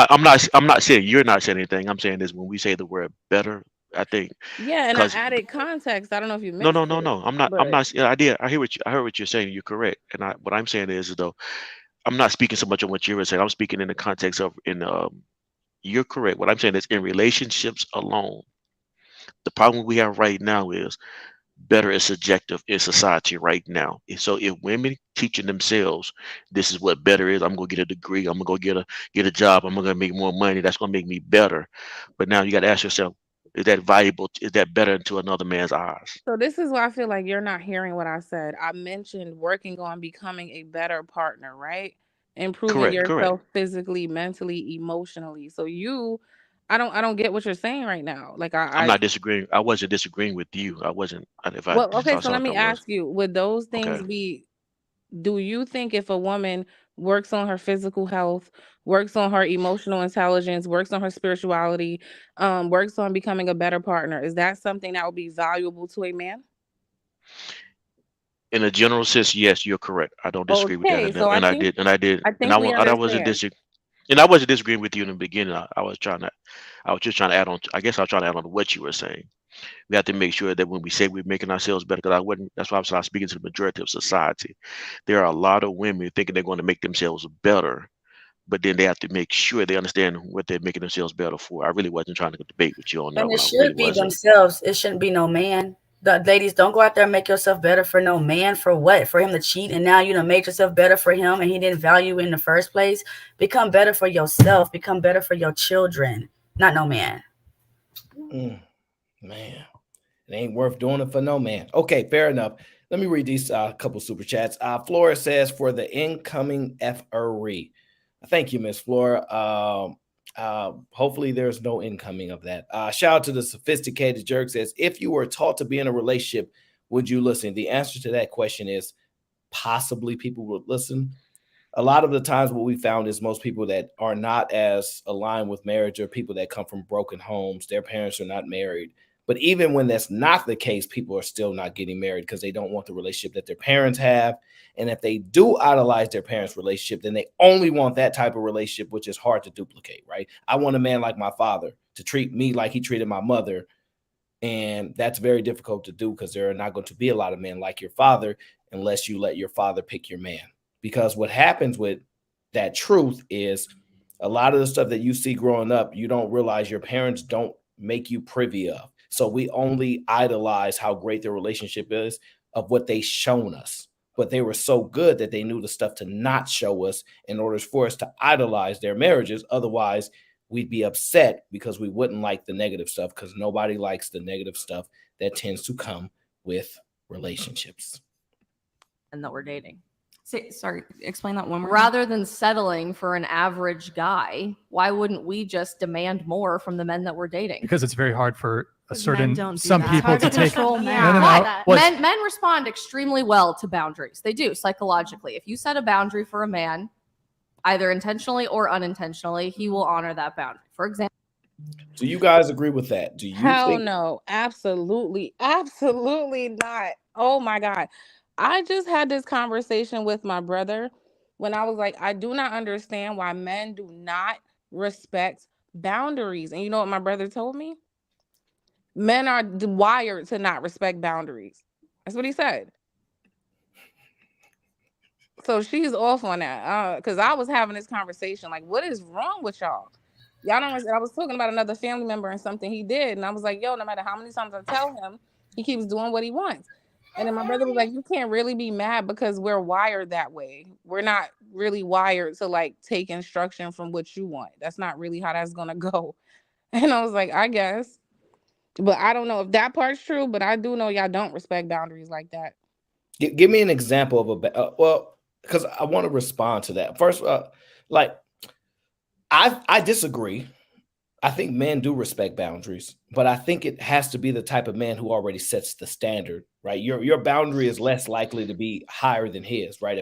not saying you're not saying anything. I'm saying this when we say the word better, I think Yeah, and I because added context. I don't know if you no, missed no, no, it, no. I'm not. I'm but not. Yeah, I did. I heard what you're saying. You're correct. And what I'm saying is though, I'm not speaking so much on what you were saying. I'm speaking in the context of You're correct. What I'm saying is in relationships alone, the problem we have right now is better is subjective in society right now. And so if women teaching themselves this is what better is, I'm gonna get a degree, I'm gonna go get a job, I'm gonna make more money, that's gonna make me better. But now you gotta ask yourself, is that valuable? Is that better to another man's eyes? so this is why I feel like you're not hearing what I said. I mentioned working on becoming a better partner, right? Improving Correct, correct. yourself physically, mentally, emotionally. So I don't get what you're saying right now. Like I'm I not disagreeing. I wasn't disagreeing with you. I wasn't. If I well, okay, thought so sounded let like I me was. ask you, would those things Okay. be do you think if a woman works on her physical health, works on her emotional intelligence, works on her spirituality, works on becoming a better partner, is that something that would be valuable to a man? In a general sense, yes, you're correct. I don't disagree with that. Okay, And, so and I did, and I did, I and think we I wasn't understand. disagreeing. And I wasn't disagreeing with you in the beginning. I was just trying to add on. I guess I was trying to add on to what you were saying. We have to make sure that when we say we're making ourselves better, because I wouldn't. That's why I'm speaking to the majority of society. There are a lot of women thinking they're going to make themselves better, but then they have to make sure they understand what they're making themselves better for. I really wasn't trying to debate with you on that And it one. I really should be wasn't. themselves. It shouldn't be no man. The ladies, don't go out there and make yourself better for no man. For what? For him to cheat, and now you done made yourself better for him, and he didn't value you in the first place. Become better for yourself. Become better for your children. Not no man. Man, it ain't worth doing it for no man. Okay, fair enough. Let me read these couple super chats. Flora says for the incoming FRE. Thank you, Miss Flora. Hopefully there's no incoming of that. Shout out to the sophisticated jerk says, if you were taught to be in a relationship, would you listen? The answer to that question is possibly people would listen. A lot of the times what we found is most people that are not as aligned with marriage are people that come from broken homes. Their parents are not married. But even when that's not the case, people are still not getting married because they don't want the relationship that their parents have. And if they do idolize their parents' relationship, then they only want that type of relationship, which is hard to duplicate, right? I want a man like my father to treat me like he treated my mother. And that's very difficult to do because there are not going to be a lot of men like your father unless you let your father pick your man. Because what happens with that truth is a lot of the stuff that you see growing up, you don't realize your parents don't make you privy of. So we only idolize how great their relationship is of what they shown us. But they were so good that they knew the stuff to not show us in order for us to idolize their marriages. Otherwise, we'd be upset because we wouldn't like the negative stuff because nobody likes the negative stuff that tends to come with relationships. And that we're dating. Sorry, explain that one more. Rather than settling for an average guy, why wouldn't we just demand more from the men that we're dating? Because it's very hard for don't do some that. people It's to hard to take. control men. No, no, no. What- Men respond extremely well to boundaries. They do psychologically. If you set a boundary for a man, either intentionally or unintentionally, he will honor that boundary. For example, Do you guys agree with that? Do you Hell think no, absolutely, absolutely not. Oh my God. I just had this conversation with my brother when I was like, I do not understand why men do not respect boundaries. And you know what my brother told me? Men are wired to not respect boundaries. That's what he said. So she's off on that. Because I was having this conversation, like, what is wrong with y'all? Y'all don't. I was talking about another family member and something he did, and I was like, yo, no matter how many times I tell him, he keeps doing what he wants. And then my brother was like, you can't really be mad because we're wired that way. We're not really wired to like take instruction from what you want. That's not really how that's gonna go. And I was like, I guess. But I don't know if that part's true, but I do know y'all don't respect boundaries like that. give me an example of well, because I want to respond to that. First, like I disagree. I think men do respect boundaries, but I think it has to be the type of man who already sets the standard, right? Your boundary is less likely to be higher than his, right?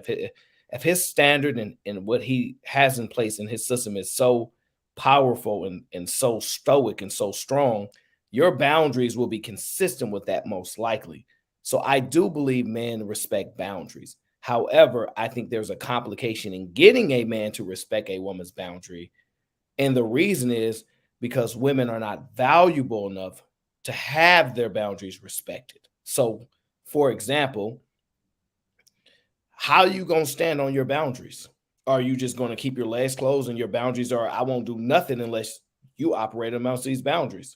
If his standard and what he has in place in his system is so powerful and so stoic and so strong, your boundaries will be consistent with that most likely. So I do believe men respect boundaries. However, I think there's a complication in getting a man to respect a woman's boundary. And the reason is because women are not valuable enough to have their boundaries respected. So, for example, how are you going to stand on your boundaries? Are you just going to keep your legs closed and your boundaries are, I won't do nothing unless you operate amongst these boundaries?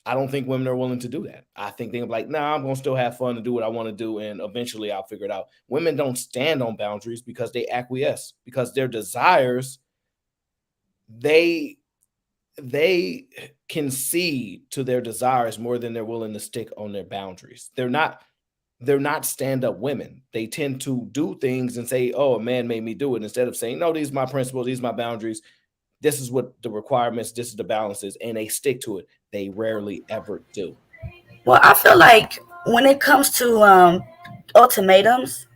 I don't think women are willing to do that. I think they're like, nah, I'm going to still have fun and do what I want to do. And eventually I'll figure it out. Women don't stand on boundaries because they acquiesce, because their desires, they concede to their desires more than they're willing to stick on their boundaries. They're not stand-up women. They tend to do things and say, oh, a man made me do it, instead of saying, no, these are my principles, these are my boundaries, this is what the requirements, this is the balances, and they stick to it. They rarely ever do. Well, I feel like when it comes to ultimatums,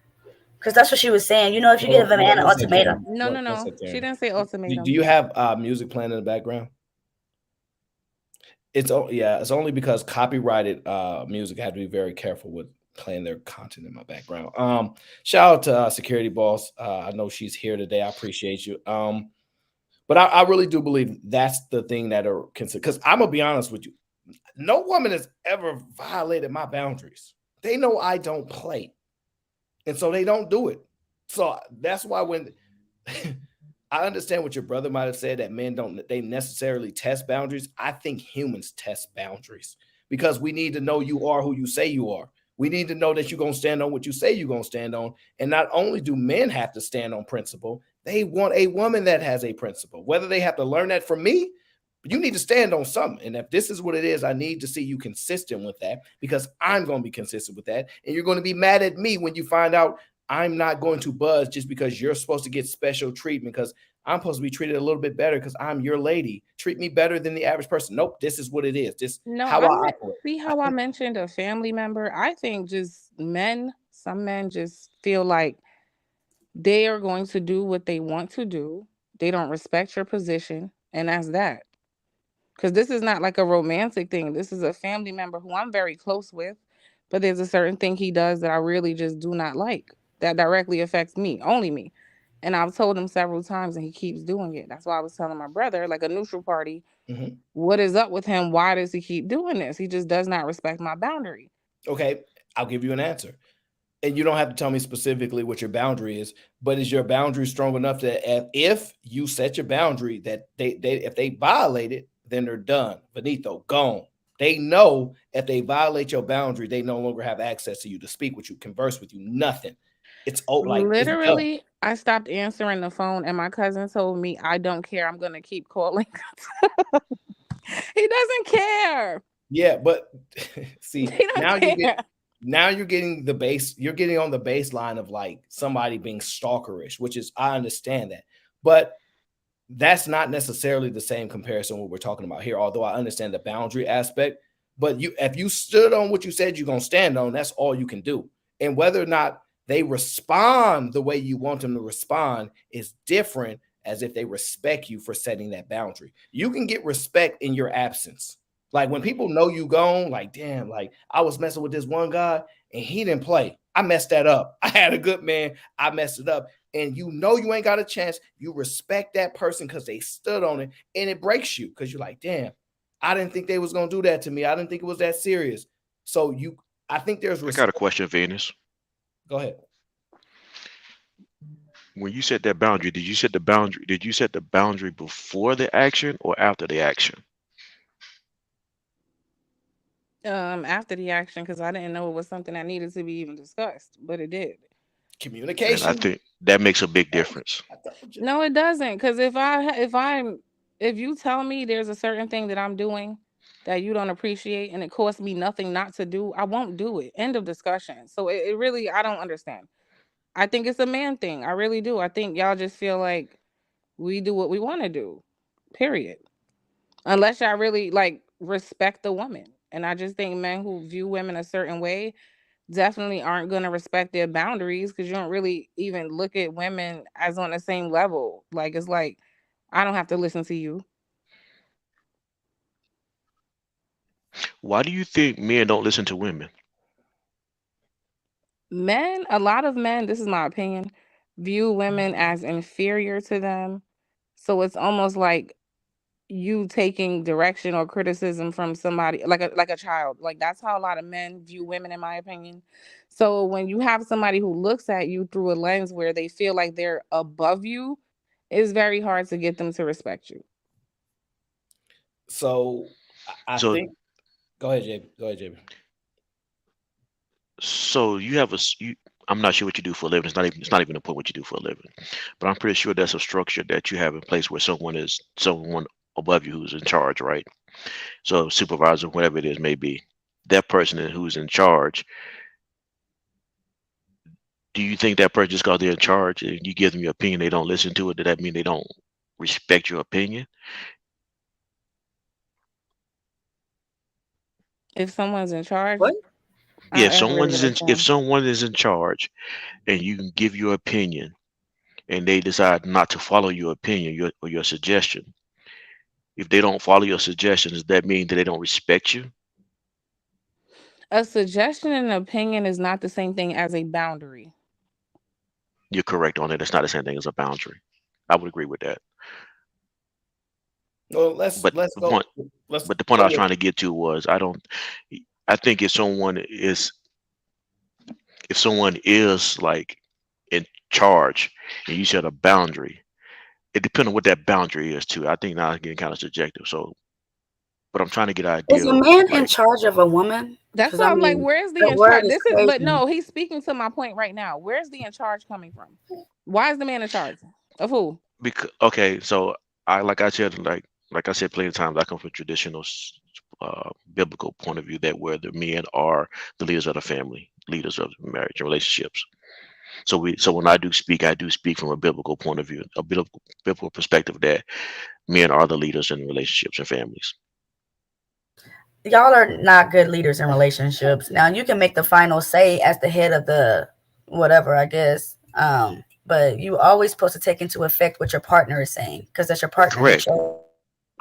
because that's what she was saying. You know, if you give a man an One second, ultimatum, Karen. No, no, One no. second, She Karen. didn't say Do ultimatum. you have music playing in the background? It's only because copyrighted music. I have to be very careful with playing their content in my background. Shout out to Security Boss. I know she's here today. I appreciate you. But I really do believe that's the thing that are considered. Because I'm gonna be honest with you, no woman has ever violated my boundaries. They know I don't play, and so they don't do it. So that's why when I understand what your brother might have said, that men don't they necessarily test boundaries. I think humans test boundaries because we need to know you are who you say you are. We need to know that you're gonna stand on what you say you're gonna stand on. And not only do men have to stand on principle, they want a woman that has a principle. Whether they have to learn that from me, you need to stand on something. And if this is what it is, I need to see you consistent with that, because I'm going to be consistent with that. And you're going to be mad at me when you find out I'm not going to buzz just because you're supposed to get special treatment, because I'm supposed to be treated a little bit better because I'm your lady. Treat me better than the average person. Nope, this is what it is. This No, how I operate. see how I mentioned a family member. I think just some men just feel like they are going to do what they want to do. They don't respect your position, and that's that. Because this is not like a romantic thing. This is a family member who I'm very close with, but there's a certain thing he does that I really just do not like, that directly affects me, only me. And I've told him several times, and he keeps doing it. That's why I was telling my brother, like a neutral party, Mhm. what is up with him? Why does he keep doing this? He just does not respect my boundary. Okay, I'll give you an answer. And you don't have to tell me specifically what your boundary is, but is your boundary strong enough that if you set your boundary, that they if they violate it, then they're done. Benito, gone. They know if they violate your boundary, they no longer have access to you, to speak with you, converse with you, nothing. It's done. Literally, I stopped answering the phone, and my cousin told me, I don't care. I'm going to keep calling. He doesn't care. Yeah, but He see, don't care. now you're getting you're getting on the baseline of like somebody being stalkerish, which is, I understand that. But that's not necessarily the same comparison what we're talking about here, although I understand the boundary aspect. But if you stood on what you said you're gonna stand on, that's all you can do. And whether or not they respond the way you want them to respond is different, as if they respect you for setting that boundary. You can get respect in your absence. Like when people know you gone, like, damn, like I was messing with this one guy and he didn't play. I messed that up. I had a good man. I messed it up. And you know you ain't got a chance. You respect that person because they stood on it, and it breaks you because you're like, damn, I didn't think they was gonna do that to me. I didn't think it was that serious. So I think there's I got a respect. question, Venus. Go ahead. When you set that boundary, did you set the boundary? Did you set the boundary before the action or after the action? After the action, because I didn't know it was something that needed to be even discussed, but it did. And I Communication. think that makes a big difference. I told you. No, it doesn't. Because if you tell me there's a certain thing that I'm doing that you don't appreciate and it costs me nothing not to do, I won't do it. End of discussion. So it really, I don't understand. I think it's a man thing. I really do. I think y'all just feel like we do what we want to do. Period. Unless y'all really like respect the woman. And I just think men who view women a certain way definitely aren't going to respect their boundaries, because you don't really even look at women as on the same level. Like, it's like, I don't have to listen to you. Why do you think men don't listen to women? Men, a lot of men, this is my opinion, view women as inferior to them. So it's almost like you taking direction or criticism from somebody like a child. Like that's how a lot of men view women, in my opinion. So when you have somebody who looks at you through a lens where they feel like they're above you, it's very hard to get them to respect you. So I So think. Go ahead, JB. Go ahead, JB. so you have I'm not sure what you do for a living. It's not even a point what you do for a living, but I'm pretty sure that's a structure that you have in place where someone above you who's in charge, right? So supervisor, whatever it is may be, that person who's in charge. Do you think that person just because they're in charge and you give them your opinion, they don't listen to it? Does that mean they don't respect your opinion? If someone's in charge, What? Yeah, I don't really if understand. someone is in charge and you can give your opinion and they decide not to follow your opinion, or your suggestion, if they don't follow your suggestion, does that mean that they don't respect you? A suggestion and an opinion is not the same thing as a boundary. You're correct on it. It's not the same thing as a boundary. I would agree with that. Well, But let's the go. point, Let's but the point I go was with. trying to get to was I think if someone is like in charge and you set a boundary, it depends on what that boundary is too. I think now it's getting kind of subjective. So, but I'm trying to get an Is idea a of man in like, charge of a woman? That's Because why I I'm like, mean, where's the the in word charge? is This is, but crazy. no, he's speaking to my point right now. Where's the in charge coming from? Why is the man in charge? Of who? because okay, so like I said plenty of times, I come from traditional biblical point of view that where the men are the leaders of the family, leaders of marriage and relationships. So when I do speak from a biblical point of view, a biblical perspective that men are the leaders in relationships and families. Y'all are not good leaders in relationships. Now you can make the final say as the head of the whatever, I guess. But you always supposed to take into effect what your partner is saying because that's your partner who Correct. chose you.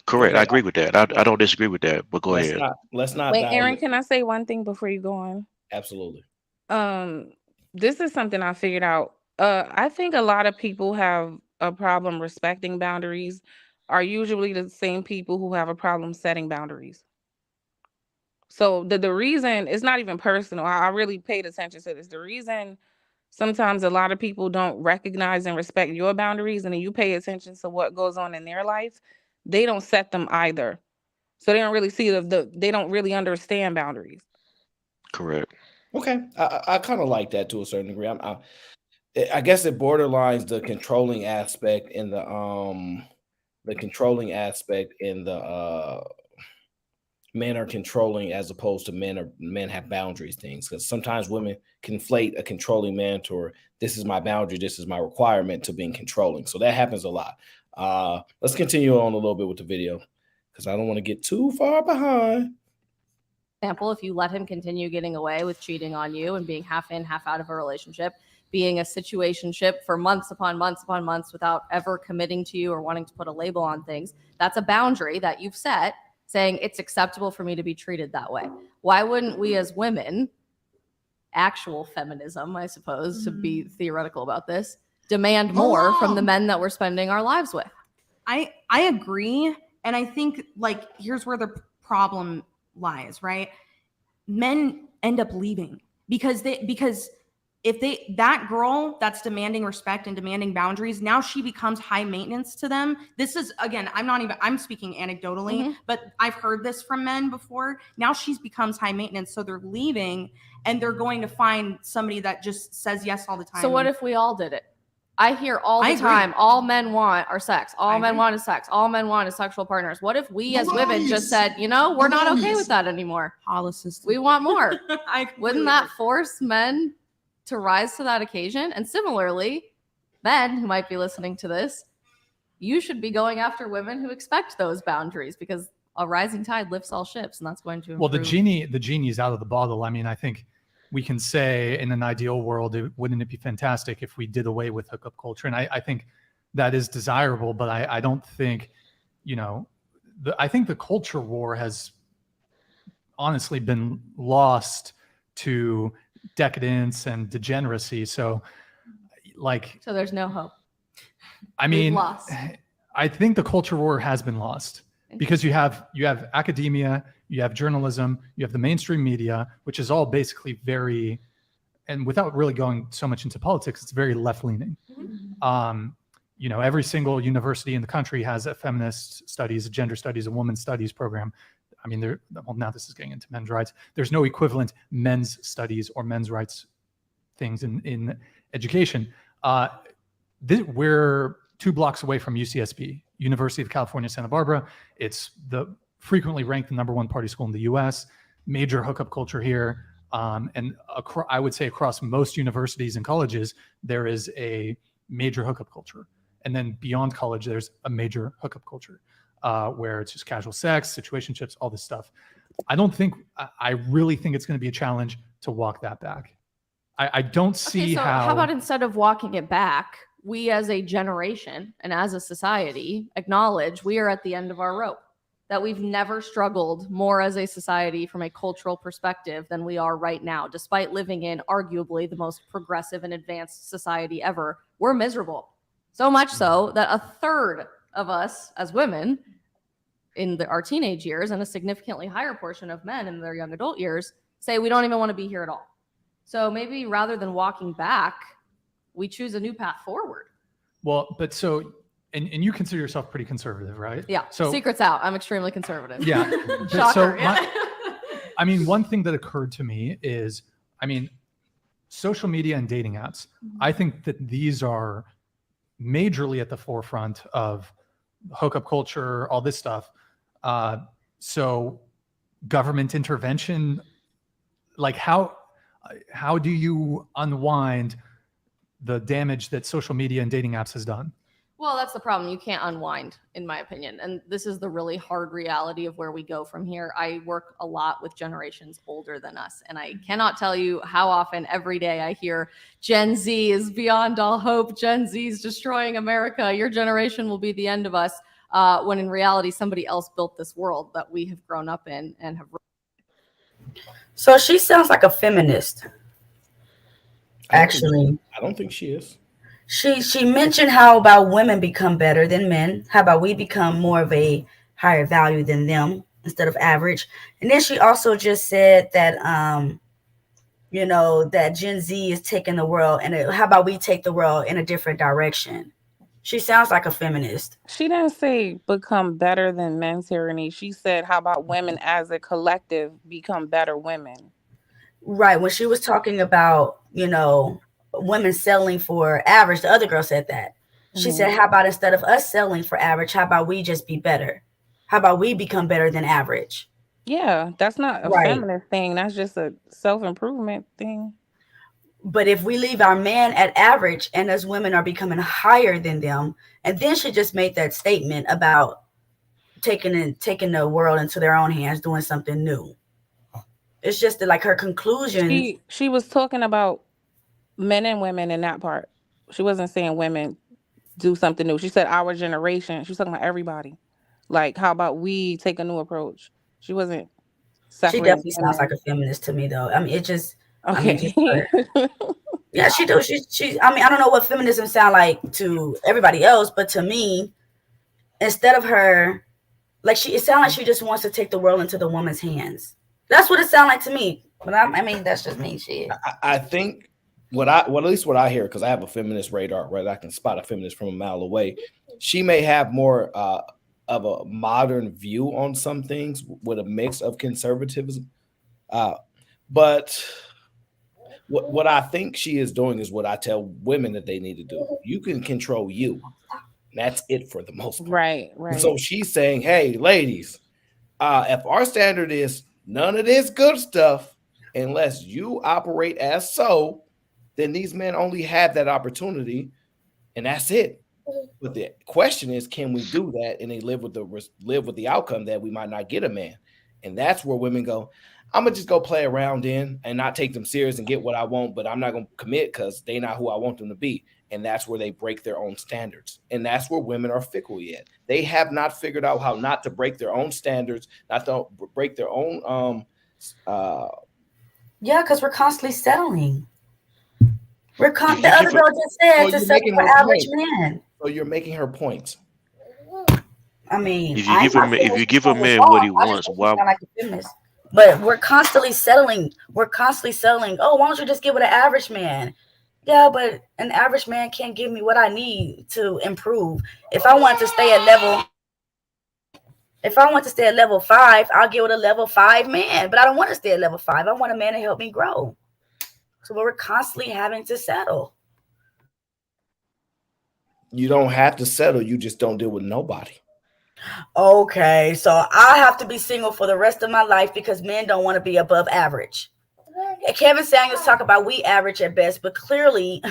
Correct. I Okay. agree with that. I don't disagree with that. But go ahead. Let's not Wait, dive Aaron, in. can I say one thing before you go on? Absolutely. Um, this is something I figured out. I think a lot of people have a problem respecting boundaries are usually the same people who have a problem setting boundaries. So the reason it's not even personal. I really paid attention to this. The reason sometimes a lot of people don't recognize and respect your boundaries, and then you pay attention to what goes on in their life, they don't set them either. So they don't really see they don't really understand boundaries. Correct. Okay. I kind of like that to a certain degree. I guess it borderlines the controlling aspect in the men are controlling as opposed to men have boundaries things, because sometimes women conflate a controlling man to this is my boundary, this is my requirement, to being controlling. So that happens a lot. Let's continue on a little bit with the video because I don't want to get too far behind. Example, if you let him continue getting away with cheating on you and being half in, half out of a relationship, being a situationship for months upon months upon months without ever committing to you or wanting to put a label on things, that's a boundary that you've set, saying it's acceptable for me to be treated that way. Why wouldn't we as women, actual feminism, I suppose, to be theoretical about this, demand more from the men that we're spending our lives with? I agree, and I think like here's where the problem lies, right? Men end up leaving because if that girl that's demanding respect and demanding boundaries, now she becomes high maintenance to them. This is, again, I'm speaking anecdotally, but I've heard this from men before. Now she's becomes high maintenance, so they're leaving and they're going to find somebody that just says yes all the time. So what if we all did it? I hear all the time, all men want are sex. All men want is sex. All men want is sexual partners. What if we as women just said, we're not okay with that anymore. We want more. Wouldn't that force men to rise to that occasion? And similarly, men who might be listening to this, you should be going after women who expect those boundaries, because a rising tide lifts all ships, and that's going to improve. Well, the genie's out of the bottle. I mean, I think we can say in an ideal world, wouldn't it be fantastic if we did away with hookup culture? And I think that is desirable, but I don't think, I think the culture war has honestly been lost to decadence and degeneracy. So like, So there's no hope. I We've mean, lost. I think the culture war has been lost because you have academia, you have journalism, you have the mainstream media, which is all basically very, and without really going so much into politics, it's very left leaning. You know, every single university in the country has a feminist studies, a gender studies, a women's studies program. I mean, well, now this is getting into men's rights. There's no equivalent men's studies or men's rights things in education. We're 2 blocks away from UCSB, University of California, Santa Barbara. It's the frequently ranked the #1 party school in the US, major hookup culture here. And I would say across most universities and colleges, there is a major hookup culture. And then beyond college, there's a major hookup culture where it's just casual sex, situationships, all this stuff. I really think it's going to be a challenge to walk that back. I don't see how about instead of walking it back, we as a generation and as a society acknowledge we are at the end of our rope, that we've never struggled more as a society from a cultural perspective than we are right now, despite living in arguably the most progressive and advanced society ever. We're miserable. So much so that a third of us as women in our teenage years and a significantly higher portion of men in their young adult years say we don't even want to be here at all. So maybe rather than walking back, we choose a new path forward. Well, but so, and you consider yourself pretty conservative, right? Yeah. So secret's out. I'm extremely conservative. Yeah. Shocker. So Yeah. I mean, one thing that occurred to me is, I mean, social media and dating apps. I think that these are majorly at the forefront of hookup culture, all this stuff. So government intervention, like how do you unwind the damage that social media and dating apps has done? Well, that's the problem. You can't unwind, in my opinion. And this is the really hard reality of where we go from here. I work a lot with generations older than us, and I cannot tell you how often every day I hear Gen Z is beyond all hope. Gen Z is destroying America. Your generation will be the end of us. When in reality, somebody else built this world that we have grown up in and have. So she sounds like a feminist. Actually, I don't think she is. She mentioned how about women become better than men. How about we become more of a higher value than them instead of average. And then she also just said that that Gen Z is taking the world, and how about we take the world in a different direction. She sounds like a feminist. She didn't say become better than men, tyranny. She said, how about women as a collective become better women? Right. When she was talking about, women selling for average, the other girl said that. She said, how about instead of us selling for average, how about we just be better? How about we become better than average? Yeah, that's not a feminist thing. That's just a self-improvement thing. But if we leave our men at average and as women are becoming higher than them, and then she just made that statement about taking the world into their own hands, doing something new. It's just that, like, her conclusion. She was talking about men and women in that part. She wasn't saying women do something new. She said our generation. She was talking about everybody. Like, how about we take a new approach? She wasn't separating. She definitely sounds like a feminist to me, though. I mean, it just. Okay. Yeah, she do. She. I mean, I don't know what feminism sound like to everybody else, but to me, instead of her, like it sounds like she just wants to take the world into the woman's hands. That's what it sounds like to me. But I mean, that's just me. Shit. I think at least what I hear, because I have a feminist radar, right? I can spot a feminist from a mile away. She may have more of a modern view on some things with a mix of conservatism. But what I think she is doing is what I tell women that they need to do. You can control you. That's it for the most part. Right. So she's saying, hey, ladies, if our standard is none of this good stuff, unless you operate as so, then these men only have that opportunity, and that's it. But the question is, can we do that and they live with the outcome that we might not get a man? And that's where women go, I'm gonna just go play around in and not take them serious and get what I want, but I'm not gonna commit because they're not who I want them to be. And that's where they break their own standards. And that's where women are fickle yet. They have not figured out how not to break their own standards, not to break their own Yeah, because we're constantly settling. The If you other give a girl just said So to you're settle making for her average point. men. So you're making her point. I mean, if you I'm give a not ma- saying if you she's give a saying it's man what wrong. he I just wants, think she why sound like a feminist. But we're constantly settling. We're constantly settling. Oh, why don't you just get with an average man? Yeah, but an average man can't give me what I need to improve. If I want to stay at level, if I want to stay at level 5, I'll get with a level 5 man. But I don't want to stay at level 5. I want a man to help me grow. So we're constantly having to settle. You don't have to settle. You just don't deal with nobody. Okay, so I have to be single for the rest of my life because men don't want to be above average. Kevin Samuels talk about we average at best, but clearly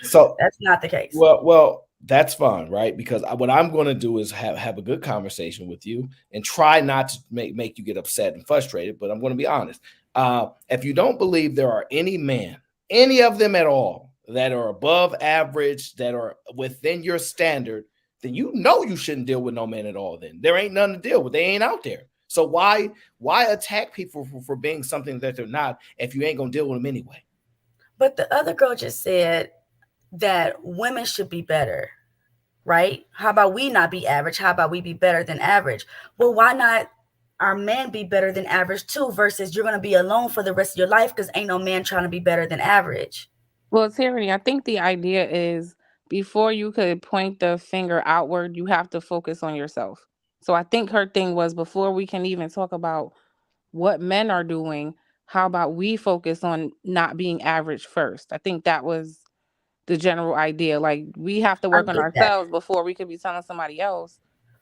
So that's not the case. well, that's fine, right? Because what I'm going to do is have a good conversation with you and try not to make you get upset and frustrated. But I'm going to be honest. If you don't believe there are any men, any of them at all, that are above average, that are within your standard, then you know you shouldn't deal with no men at all. Then there ain't nothing to deal with. They ain't out there. So why attack people for being something that they're not if you ain't gonna deal with them anyway? But the other girl just said that women should be better, right? How about we not be average? How about we be better than average? Well, why not our men be better than average too? Versus you're gonna be alone for the rest of your life because ain't no man trying to be better than average. Well, Terry, I think the idea is before you could point the finger outward, you have to focus on yourself. So I think her thing was before we can even talk about what men are doing, how about we focus on not being average first? I think that was the general idea. Like we have to I work on get that. ourselves before we could be telling somebody else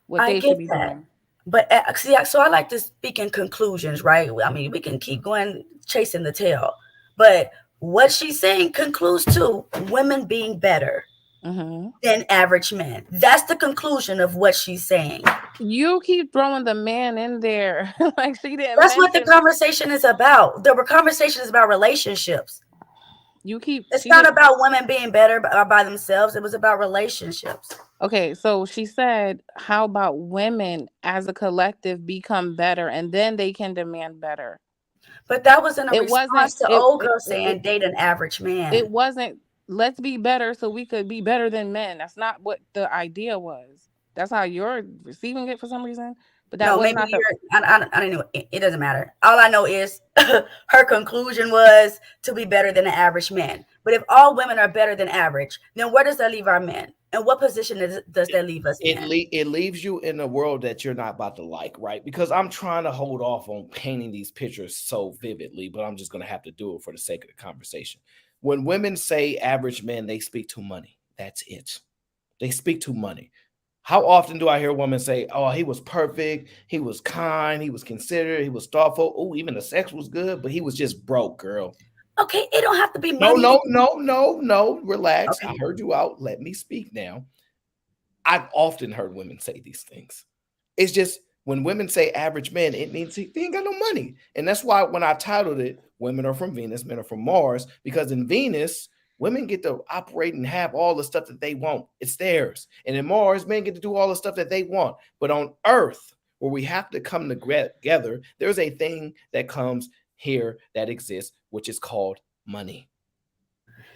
what I they get should be that. doing. But see, so I like to speak in conclusions, right? I mean, we can keep going chasing the tail, but what she's saying concludes to women being better Hmm. than average men. That's the conclusion of what she's saying. You keep throwing the man in there like she didn't That's what the mention. conversation is about. The conversation is about relationships. You keep It's she not didn't. about women being better by themselves. It was about relationships. Okay, so she said, how about women as a collective become better and then they can demand better? But that was in a It wasn't response to it old it girl it, it, saying date an average it man. wasn't let's be better so we could be better than men. That's not what the idea was. That's how you're receiving it for some reason, but that No, was maybe not the. I don't know. It doesn't matter. All I know is her conclusion was to be better than the average man. But if all women are better than average, then where does that leave our men? And what position does that leave us in? It leaves you in a world that you're not about to like, right? Because I'm trying to hold off on painting these pictures so vividly, but I'm just going to have to do it for the sake of the conversation. When women say average men, they speak to money. That's it. They speak to money. How often do I hear women say, "Oh, he was perfect. He was kind. He was considerate. He was thoughtful. Oh, even the sex was good, but he was just broke, girl." Okay, it don't have to be No, money. no, no, no, no. Relax. I Okay, heard you out. Let me speak now. I've often heard women say these things. It's just when women say average men, it means they ain't got no money. And that's why when I titled it, Women Are From Venus, Men Are From Mars, because in Venus, women get to operate and have all the stuff that they want. It's theirs. And in Mars, men get to do all the stuff that they want. But on Earth, where we have to come together, there's a thing that comes here that exists, which is called money.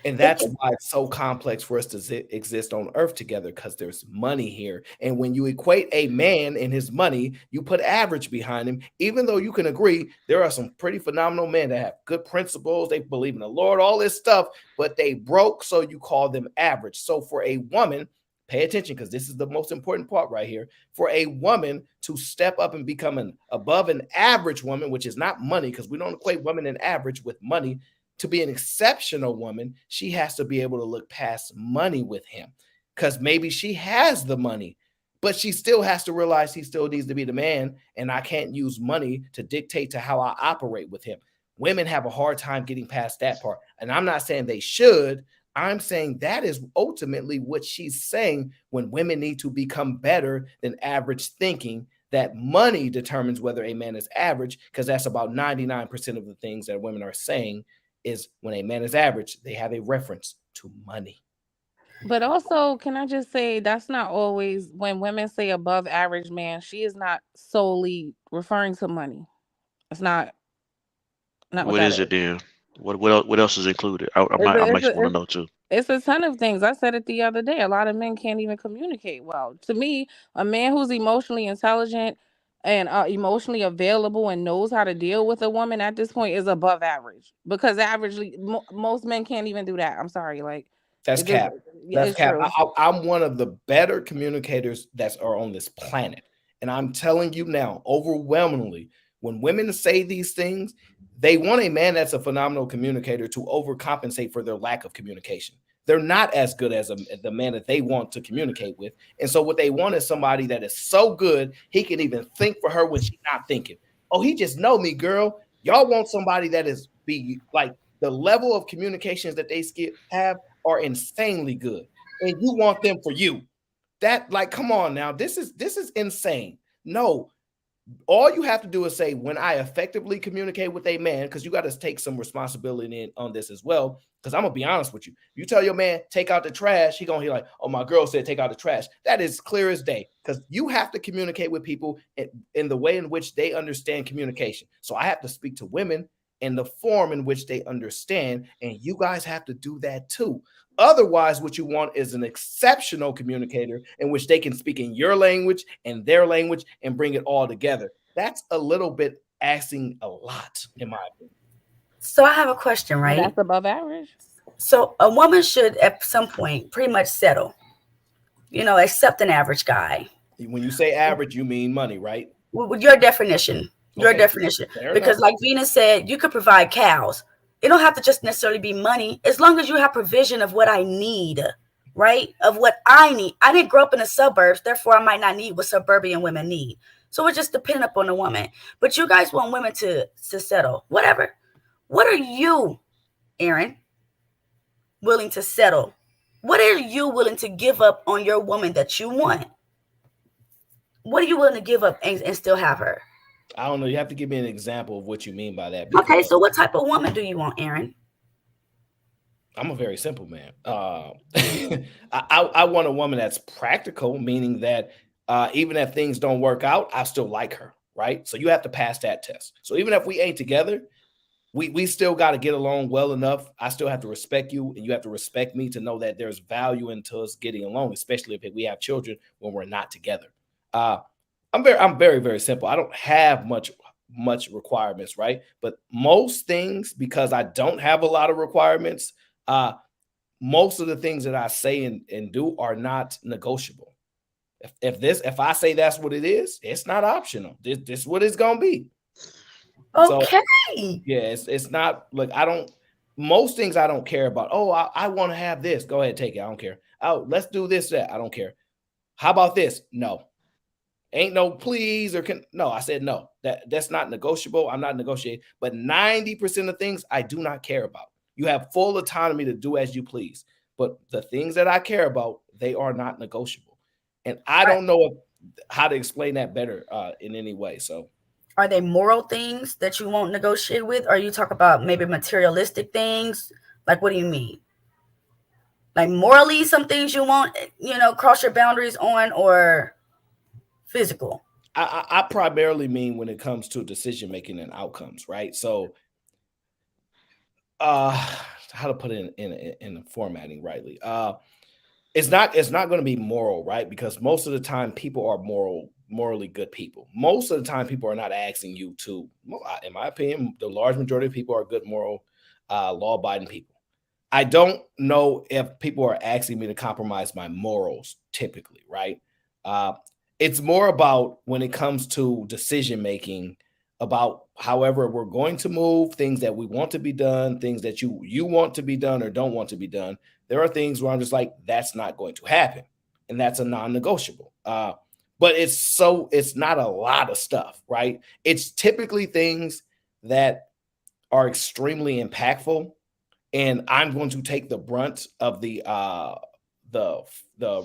And it that's can, why it's so complex for us to exist on earth together because there's money here. And when you equate a man and his money, you put average behind him, even though you can agree there are some pretty phenomenal men that have good principles, they believe in the Lord, all this stuff, but they broke, so you call them average. So for a woman, pay attention because this is the most important part right here. For a woman to step up and become an above an average woman, which is not money, because we don't equate women and average with money, to be an exceptional woman, she has to be able to look past money with him because maybe she has the money, but she still has to realize he still needs to be the man. And I can't use money to dictate to how I operate with him. Women have a hard time getting past that part. And I'm not saying they should. I'm saying that is ultimately what she's saying when women need to become better than average thinking that money determines whether a man is average, because that's about 99% of the things that women are saying is when a man is average, they have a reference to money. But also, can I just say that's not always when women say above average man, she is not solely referring to money. It's not what what that is it is. then? What else is included? I It's might a, I it's might a, want to it's, know too. it's a ton of things. I said it the other day. A lot of men can't even communicate well. To me, a man who's emotionally intelligent and emotionally available and knows how to deal with a woman at this point is above average. Because averagely, most men can't even do that. I'm sorry, like That's it just cap. yeah, That's it's cap. true. I'm one of the better communicators that are on this planet. And I'm telling you now, overwhelmingly, when women say these things, they want a man that's a phenomenal communicator to overcompensate for their lack of communication. They're not as good as the man that they want to communicate with. And so what they want is somebody that is so good, he can even think for her when she's not thinking. Oh, he just know me, girl. Y'all want somebody that is be like the level of communications that they have are insanely good, and you want them for you. That, like, come on now, this is insane. No, all you have to do is say, when I effectively communicate with a man, because you got to take some responsibility on this as well. Because I'm gonna be honest with you, you tell your man take out the trash, he gonna hear like, oh, my girl said take out the trash. That is clear as day, because you have to communicate with people in the way in which they understand communication. So I have to speak to women in the form in which they understand, and you guys have to do that too. Otherwise, what you want is an exceptional communicator in which they can speak in your language and their language and bring it all together. That's a little bit asking a lot, in my opinion. So I have a question, And right? that's above average. So a woman should at some point pretty much settle, accept an average guy. When you say average, you mean money, right? With your definition, Okay, fair enough. because like Venus said, you could provide cows. It don't have to just necessarily be money, as long as you have provision of what I need, right? Of what I need. I didn't grow up in the suburbs, therefore I might not need what suburban women need. So it just depends upon the woman. But you guys want women to settle, whatever. What are you, Aaron, willing to settle? What are you willing to give up on your woman that you want? What are you willing to give up and still have her? I don't know. You have to give me an example of what you mean by that, Okay, because so what type of woman do you want, Aaron? I'm a very simple man. I want a woman that's practical, meaning that even if things don't work out, I still like her, right? So you have to pass that test. So even if we ain't together, we still got to get along well enough. I still have to respect you, and you have to respect me to know that there's value into us getting along, especially if we have children when we're not together. Uh, I'm very, very simple. I don't have much requirements, right? But most things, because I don't have a lot of requirements, uh, most of the things that I say and do are not negotiable. If I say that's what it is, it's not optional. This is what it's gonna be. So Okay. yeah, it's not like I don't most things I don't care about. Oh, I want to have this. Go ahead, take it. I don't care. Oh, let's do this, that. I don't care. How about this? No. Ain't no please or can no. I said no. That's not negotiable. I'm not negotiating. But 90% of things I do not care about. You have full autonomy to do as you please. But the things that I care about, they are not negotiable. And I don't know how to explain that better in any way. So Are they moral things that you won't negotiate with? Or you talk about maybe materialistic things? Like, what do you mean? Like morally, some things you won't, cross your boundaries on, or physical? I primarily mean when it comes to decision making and outcomes, right? So how to put it in the formatting rightly. It's not going to be moral, right? Because most of the time people are morally good people. Most of the time people are not asking you to, in my opinion, the large majority of people are good moral law-abiding people. I don't know if people are asking me to compromise my morals typically, right? It's more about when it comes to decision making about however we're going to move, things that we want to be done, things that you want to be done or don't want to be done. There are things where I'm just like, that's not going to happen. And that's a non-negotiable. But it's not a lot of stuff, right? It's typically things that are extremely impactful, and I'm going to take the brunt of the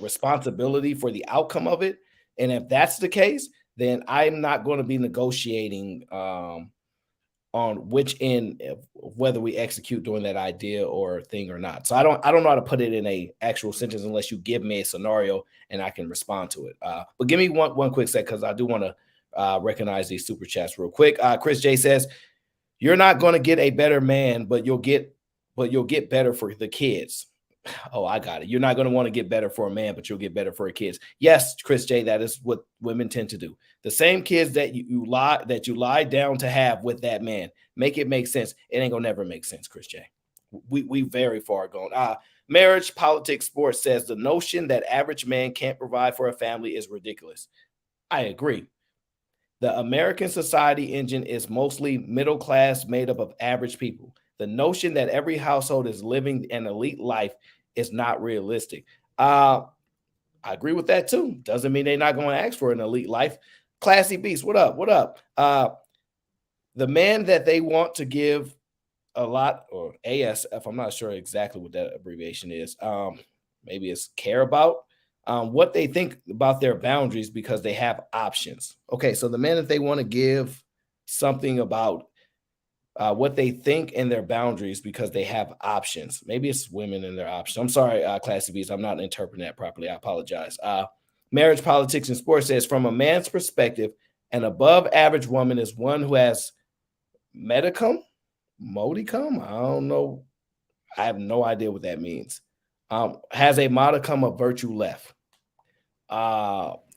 responsibility for the outcome of it. And if that's the case, then I'm not going to be negotiating on which end, whether we execute during that idea or thing or not. So I don't know how to put it in a actual sentence unless you give me a scenario and I can respond to it. But give me one quick sec, because I do want to recognize these super chats real quick. Chris J says, You're not going to get a better man, but you'll get better for the kids. Oh, I got it. You're not going to want to get better for a man, but you'll get better for your kids. Yes, Chris J, that is what women tend to do. The same kids that you lie down to have with that man, make it make sense. It ain't gonna never make sense, Chris J. We very far gone. Marriage, politics, sports says the notion that average man can't provide for a family is ridiculous. I agree. The American society engine is mostly middle class, made up of average people. The notion that every household is living an elite life is not realistic. I agree with that too. Doesn't mean they're not going to ask for an elite life. Classy Beast, what up? What up? The man that they want to give a lot, or ASF, I'm not sure exactly what that abbreviation is. Maybe it's care about what they think about their boundaries because they have options. Okay, so the man that they want to give something about what they think and their boundaries because they have options. Maybe it's women and their options. I'm sorry, Classy Beast. I'm not interpreting that properly. I apologize. Marriage, politics, and sports says from a man's perspective, an above average woman is one who has modicum. I don't know. I have no idea what that means. Has a modicum of virtue left.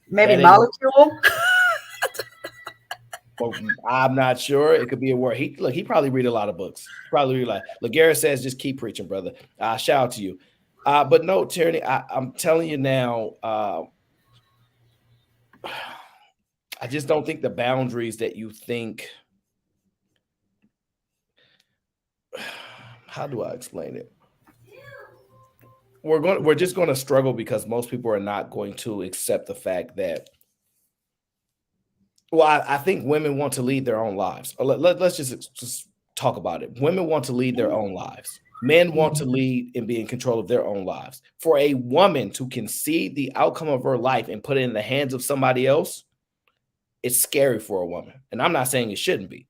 Maybe molecule. I'm not sure. It could be a word. He probably read a lot of books. Probably read like Laguerre says, just keep preaching, brother. Shout out to you. But no, Tyranny, I'm telling you now, I just don't think the boundaries that you think. How do I explain it? We're just going to struggle because most people are not going to accept the fact that. Well, I think women want to lead their own lives. Let's just talk about it. Women want to lead their own lives. Men want to lead and be in control of their own lives. For a woman to concede the outcome of her life and put it in the hands of somebody else, it's scary for a woman. And I'm not saying it shouldn't be.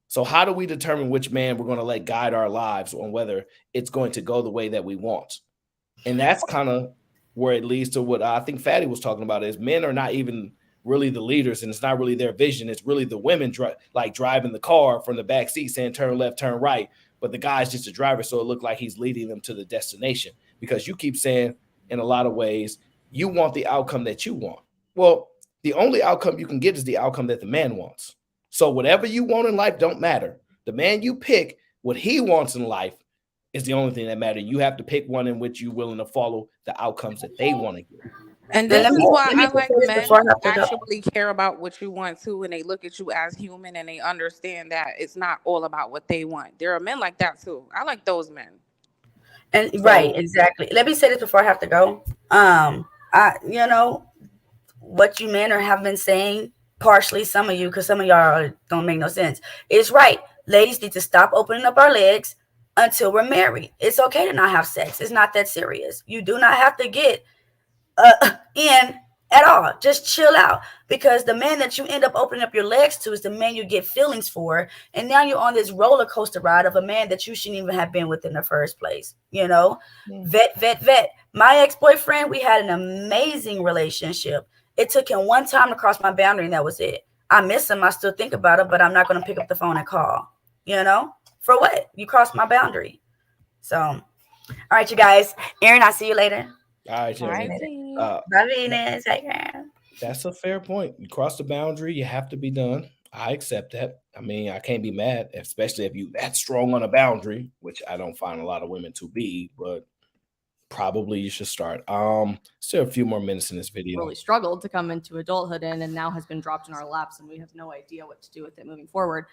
So how do we determine which man we're going to let guide our lives on whether it's going to go the way that we want? And that's kind of where it leads to what I think Fatty was talking about is men are not even really the leaders, and it's not really their vision. It's really the women driving the car from the back seat saying turn left, turn right, but the guy's just a driver, so it looked like he's leading them to the destination because you keep saying in a lot of ways you want the outcome that you want. Well, the only outcome you can get is the outcome that the man wants. So whatever you want in life don't matter. The man you pick, what he wants in life is the only thing that matters. You have to pick one in which you're willing to follow the outcomes that they want to get. And this is why I like men actually care about what you want too, and they look at you as human and they understand that it's not all about what they want. There are men like that too. I like those men. And right, exactly. Let me say this before I have to go. What you men have been saying, partially some of you, because some of y'all don't make no sense. It's right. Ladies need to stop opening up our legs until we're married. It's okay to not have sex. It's not that serious. You do not have to get in at all. Just chill out, because the man that you end up opening up your legs to is the man you get feelings for, and now you're on this roller coaster ride of a man that you shouldn't even have been with in the first place. Vet. My ex-boyfriend, we had an amazing relationship. It took him one time to cross my boundary, and that was it. I miss him. I still think about it, but I'm not going to pick up the phone and call. For what? You crossed my boundary. So, all right, you guys. Aaron, I'll see you later. All right, Bye, Venus. That's a fair point. You cross the boundary, you have to be done. I accept that. I mean, I can't be mad, especially if you that strong on a boundary, which I don't find a lot of women to be, but probably you should start. Still a few more minutes in this video. Really struggled to come into adulthood and now has been dropped in our laps, and we have no idea what to do with it moving forward.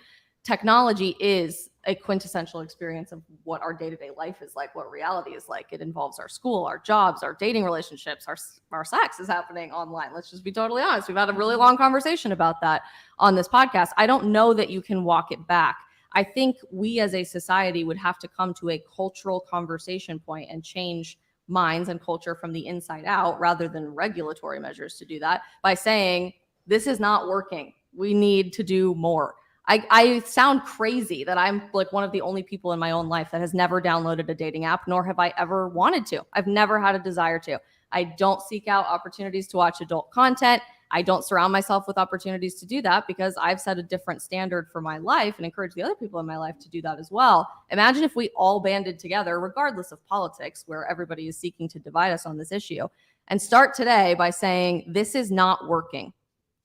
Technology is a quintessential experience of what our day-to-day life is like, what reality is like. It involves our school, our jobs, our dating relationships, our sex is happening online. Let's just be totally honest. We've had a really long conversation about that on this podcast. I don't know that you can walk it back. I think we as a society would have to come to a cultural conversation point and change minds and culture from the inside out rather than regulatory measures to do that by saying, this is not working. We need to do more. I sound crazy that I'm like one of the only people in my own life that has never downloaded a dating app, nor have I ever wanted to. I've never had a desire to. I don't seek out opportunities to watch adult content. I don't surround myself with opportunities to do that because I've set a different standard for my life and encourage the other people in my life to do that as well. Imagine if we all banded together, regardless of politics, where everybody is seeking to divide us on this issue, and start today by saying, this is not working.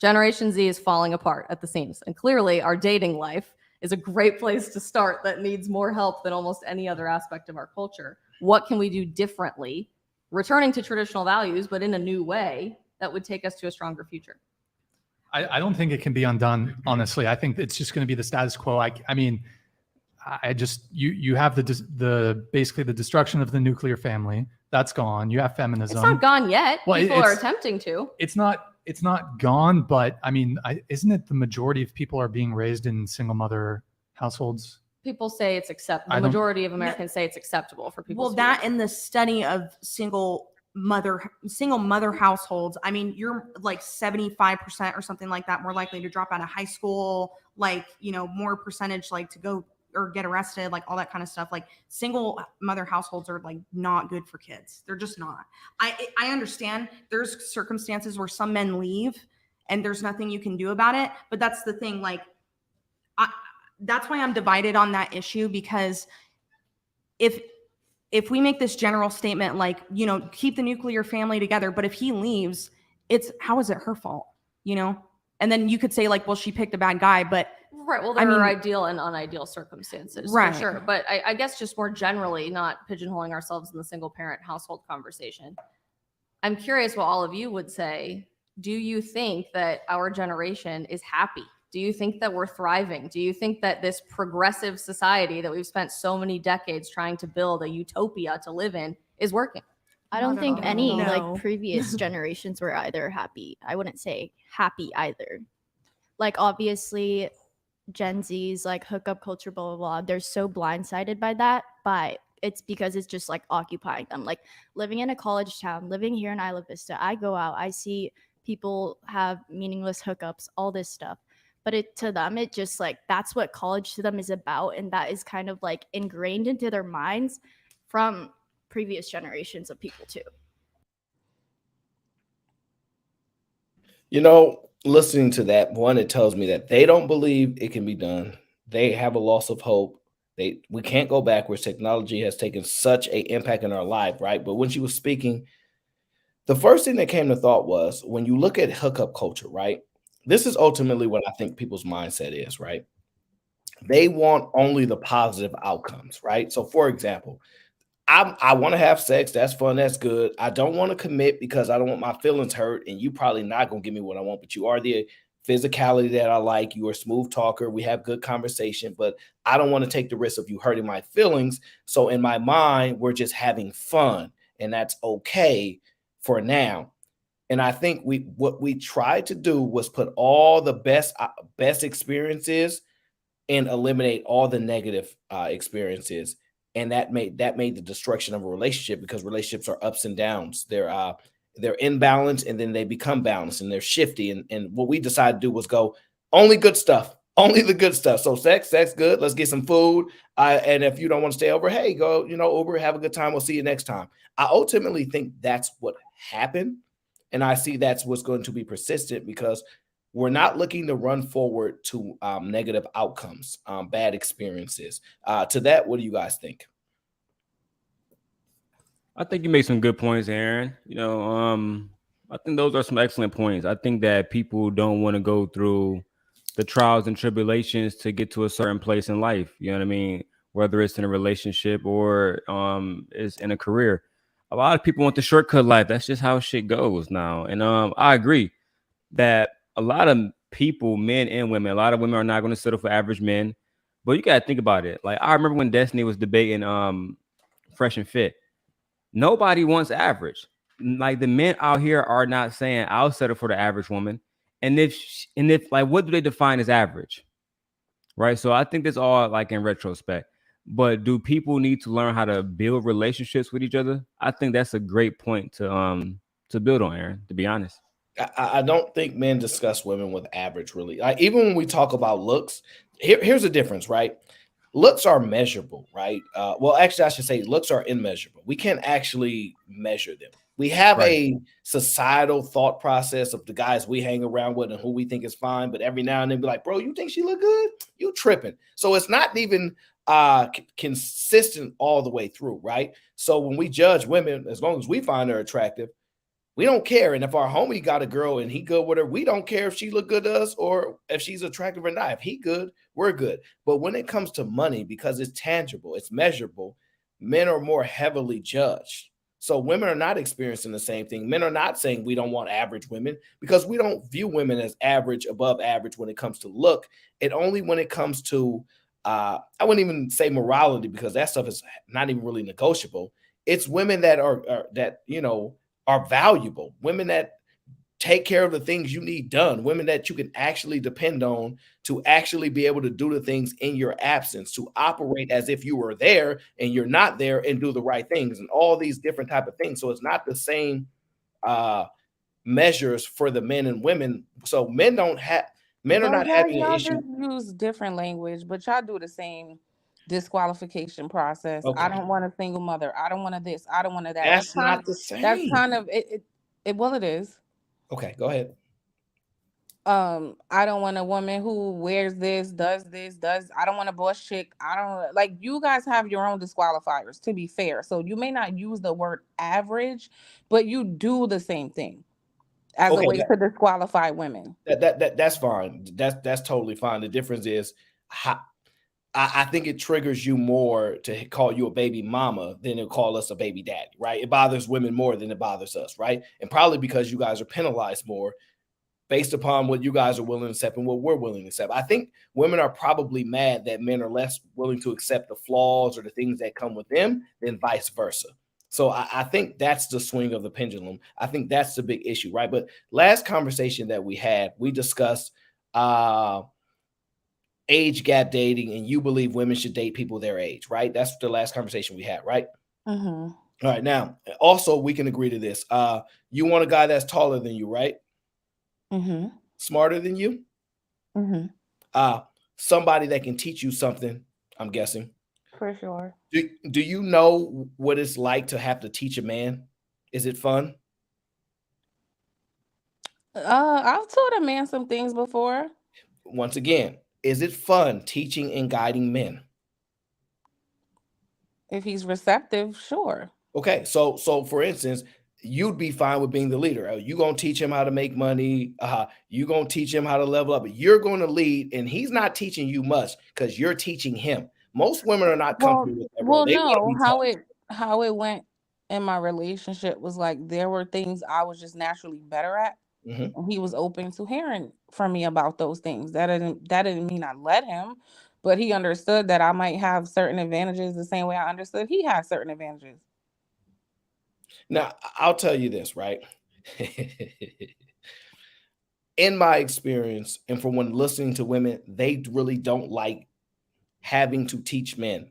Generation Z is falling apart at the seams. And clearly our dating life is a great place to start that needs more help than almost any other aspect of our culture. What can we do differently, returning to traditional values, but in a new way that would take us to a stronger future? I don't think it can be undone, honestly. I think it's just going to be the status quo. I mean, I just, you have the basically the destruction of the nuclear family. That's gone. You have feminism. It's not gone yet. Well, People are attempting to. It's not gone, but I mean, isn't it the majority of people are being raised in single mother households? People say it's acceptable. The majority of Americans say it's acceptable for people. Well, that in the study of single mother households, I mean, you're like 75% or something like that more likely to drop out of high school, like, you know, more percentage like to go or get arrested, like all that kind of stuff. Like single mother households are like not good for kids. They're just not. I understand there's circumstances where some men leave and there's nothing you can do about it, but that's the thing. Like, that's why I'm divided on that issue, because if we make this general statement, like, you know, keep the nuclear family together, but if he leaves, how is it her fault, you know? And then you could say like, well, she picked a bad guy, but right. Well, there are ideal and unideal circumstances, right, for sure. But I guess just more generally, not pigeonholing ourselves in the single parent household conversation, I'm curious what all of you would say. Do you think that our generation is happy? Do you think that we're thriving? Do you think that this progressive society that we've spent so many decades trying to build a utopia to live in is working? I don't think any like previous generations were either happy. I wouldn't say happy either. Like obviously Gen Z's like hookup culture, blah, blah, blah. They're so blindsided by that, but it's because it's just like occupying them. Like living in a college town, living here in Isla Vista, I go out, I see people have meaningless hookups, all this stuff. But to them, it just like, that's what college to them is about. And that is kind of like ingrained into their minds from previous generations of people too. You know, listening to that one, it tells me that they don't believe it can be done. They have a loss of hope. We can't go backwards. Technology has taken such an impact in our life, right? But when she was speaking, the first thing that came to thought was, when you look at hookup culture, right? This is ultimately what I think people's mindset is, right? They want only the positive outcomes, right? So for example, I want to have sex. That's fun. That's good. I don't want to commit because I don't want my feelings hurt. And you probably not going to give me what I want, but you are the physicality that I like. You are a smooth talker. We have good conversation, but I don't want to take the risk of you hurting my feelings. So in my mind, we're just having fun, and that's okay for now. And I think what we tried to do was put all the best experiences and eliminate all the negative experiences. And that made the destruction of a relationship, because relationships are ups and downs. They're imbalanced, and then they become balanced, and they're shifty. And what we decided to do was go only good stuff, only the good stuff. So sex good. Let's get some food. And if you don't want to stay over, hey, go, Uber, have a good time. We'll see you next time. I ultimately think that's what happened. And I see that's what's going to be persistent, because we're not looking to run forward to negative outcomes, bad experiences. To that, what do you guys think? I think you made some good points, Aaron. I think those are some excellent points. I think that people don't want to go through the trials and tribulations to get to a certain place in life. You know what I mean? Whether it's in a relationship or is in a career. A lot of people want the shortcut life. That's just how shit goes now. And I agree that a lot of people, men and women, a lot of women are not going to settle for average men. But you got to think about it. Like, I remember when Destiny was debating Fresh and Fit. Nobody wants average. Like, the men out here are not saying, I'll settle for the average woman. And if like, what do they define as average? Right. So I think that's all like in retrospect. But do people need to learn how to build relationships with each other? I think that's a great point to build on, Aaron, to be honest. I don't think men discuss women with average, really. Even when we talk about looks, here's the difference, right? looks are measurable, right? Well, actually, I should say looks are immeasurable. We can't actually measure them. We have a societal thought process of the guys we hang around with and who we think is fine, but every now and then be like, bro, you think she look good? You tripping. So it's not even consistent all the way through, right? So when we judge women, as long as we find her attractive, we don't care. And if our homie got a girl and he good with her, we don't care if she look good to us or if she's attractive or not. If he good, we're good. But when it comes to money, because it's tangible, it's measurable, men are more heavily judged. So women are not experiencing the same thing. Men are not saying we don't want average women because we don't view women as average, above average when it comes to look. It only when it comes to, I wouldn't even say morality because that stuff is not even really negotiable. It's women that are valuable, women that take care of the things you need done, women that you can actually depend on to actually be able to do the things in your absence, to operate as if you were there and you're not there and do the right things and all these different type of things. So it's not the same measures for the men and women. So men are not having an y'all issue. just use different language, but y'all do the same disqualification process. Okay. I don't want a single mother. I don't want to this. I don't want to that. That's not the same. That's kind of it. Well, it is. Okay, go ahead. I don't want a woman who wears this, does this, I don't want a boss chick. I don't like, you guys have your own disqualifiers, to be fair. So you may not use the word average, but you do the same thing as a way to disqualify women. That's fine. That's totally fine. The difference is I think it triggers you more to call you a baby mama than to call us a baby daddy, right? It bothers women more than it bothers us, right? And probably because you guys are penalized more based upon what you guys are willing to accept and what we're willing to accept. I think women are probably mad that men are less willing to accept the flaws or the things that come with them than vice versa. So I think that's the swing of the pendulum. I think that's the big issue, right? But last conversation that we had, we discussed age gap dating, and you believe women should date people their age, right? That's the last conversation we had, right? Mm-hmm. All right. Now, also, we can agree to this. You want a guy that's taller than you, right? Mm-hmm. Smarter than you? Mm-hmm. Somebody that can teach you something, I'm guessing. For sure. Do you know what it's like to have to teach a man? Is it fun? I've taught a man some things before. Once again, is it fun teaching and guiding men? If he's receptive, sure. Okay, so for instance, you'd be fine with being the leader. You're going to teach him how to make money. You're going to teach him how to level up. You're going to lead, and he's not teaching you much because you're teaching him. Most women are not comfortable with that role. Well, no, how it went in my relationship was like there were things I was just naturally better at. Mm-hmm. And he was open to hearing from me about those things. That didn't mean I let him, but he understood that I might have certain advantages the same way I understood he had certain advantages. Now, I'll tell you this, right? In my experience, and from when listening to women, they really don't like having to teach men.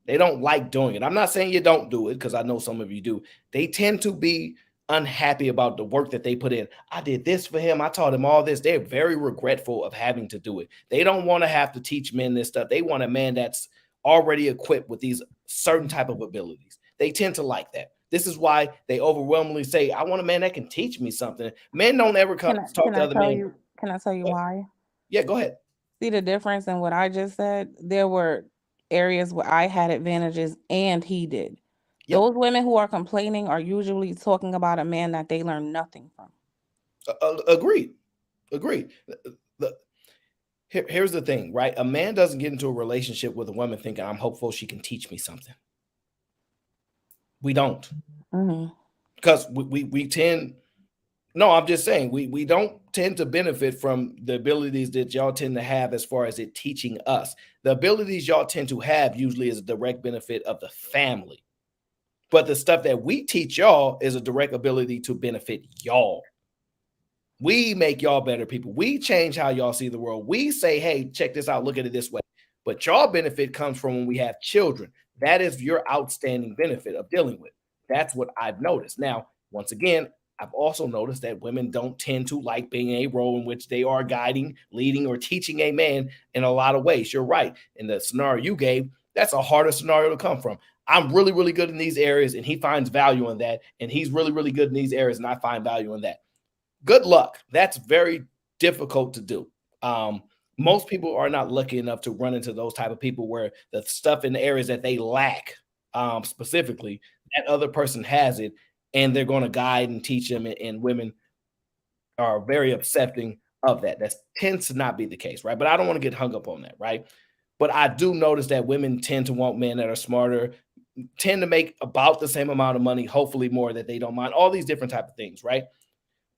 They don't like doing it. I'm not saying you don't do it because I know some of you do. They tend to be unhappy about the work that they put in. I did this for him. I taught him all this. They're very regretful of having to do it. They don't want to have to teach men this stuff. They want a man that's already equipped with these certain type of abilities. They tend to like that. This is why they overwhelmingly say, I want a man that can teach me something. Men don't ever talk to other men. Can I tell you why? Yeah, go ahead. See the difference in what I just said? There were areas where I had advantages and he did. Yep. Those women who are complaining are usually talking about a man that they learned nothing from. Agreed. Here's the thing, right? A man doesn't get into a relationship with a woman thinking, I'm hopeful she can teach me something. We don't. Because we tend, no, I'm just saying, we don't tend to benefit from the abilities that y'all tend to have as far as it teaching us. The abilities y'all tend to have usually is a direct benefit of the family. But the stuff that we teach y'all is a direct ability to benefit y'all. We make y'all better people. We change how y'all see the world. We say, hey, check this out. Look at it this way. But y'all benefit comes from when we have children. That is your outstanding benefit of dealing with. That's what I've noticed. Now, once again, I've also noticed that women don't tend to like being in a role in which they are guiding, leading, or teaching a man in a lot of ways. You're right. In the scenario you gave, that's a harder scenario to come from. I'm really, really good in these areas, and he finds value in that. And he's really, really good in these areas, and I find value in that. Good luck. That's very difficult to do. Most people are not lucky enough to run into those type of people where the stuff in the areas that they lack specifically, that other person has it, and they're going to guide and teach them. And women are very accepting of that. That tends to not be the case, right? But I don't want to get hung up on that, right? But I do notice that women tend to want men that are smarter, tend to make about the same amount of money, hopefully more, that they don't mind, all these different type of things, right?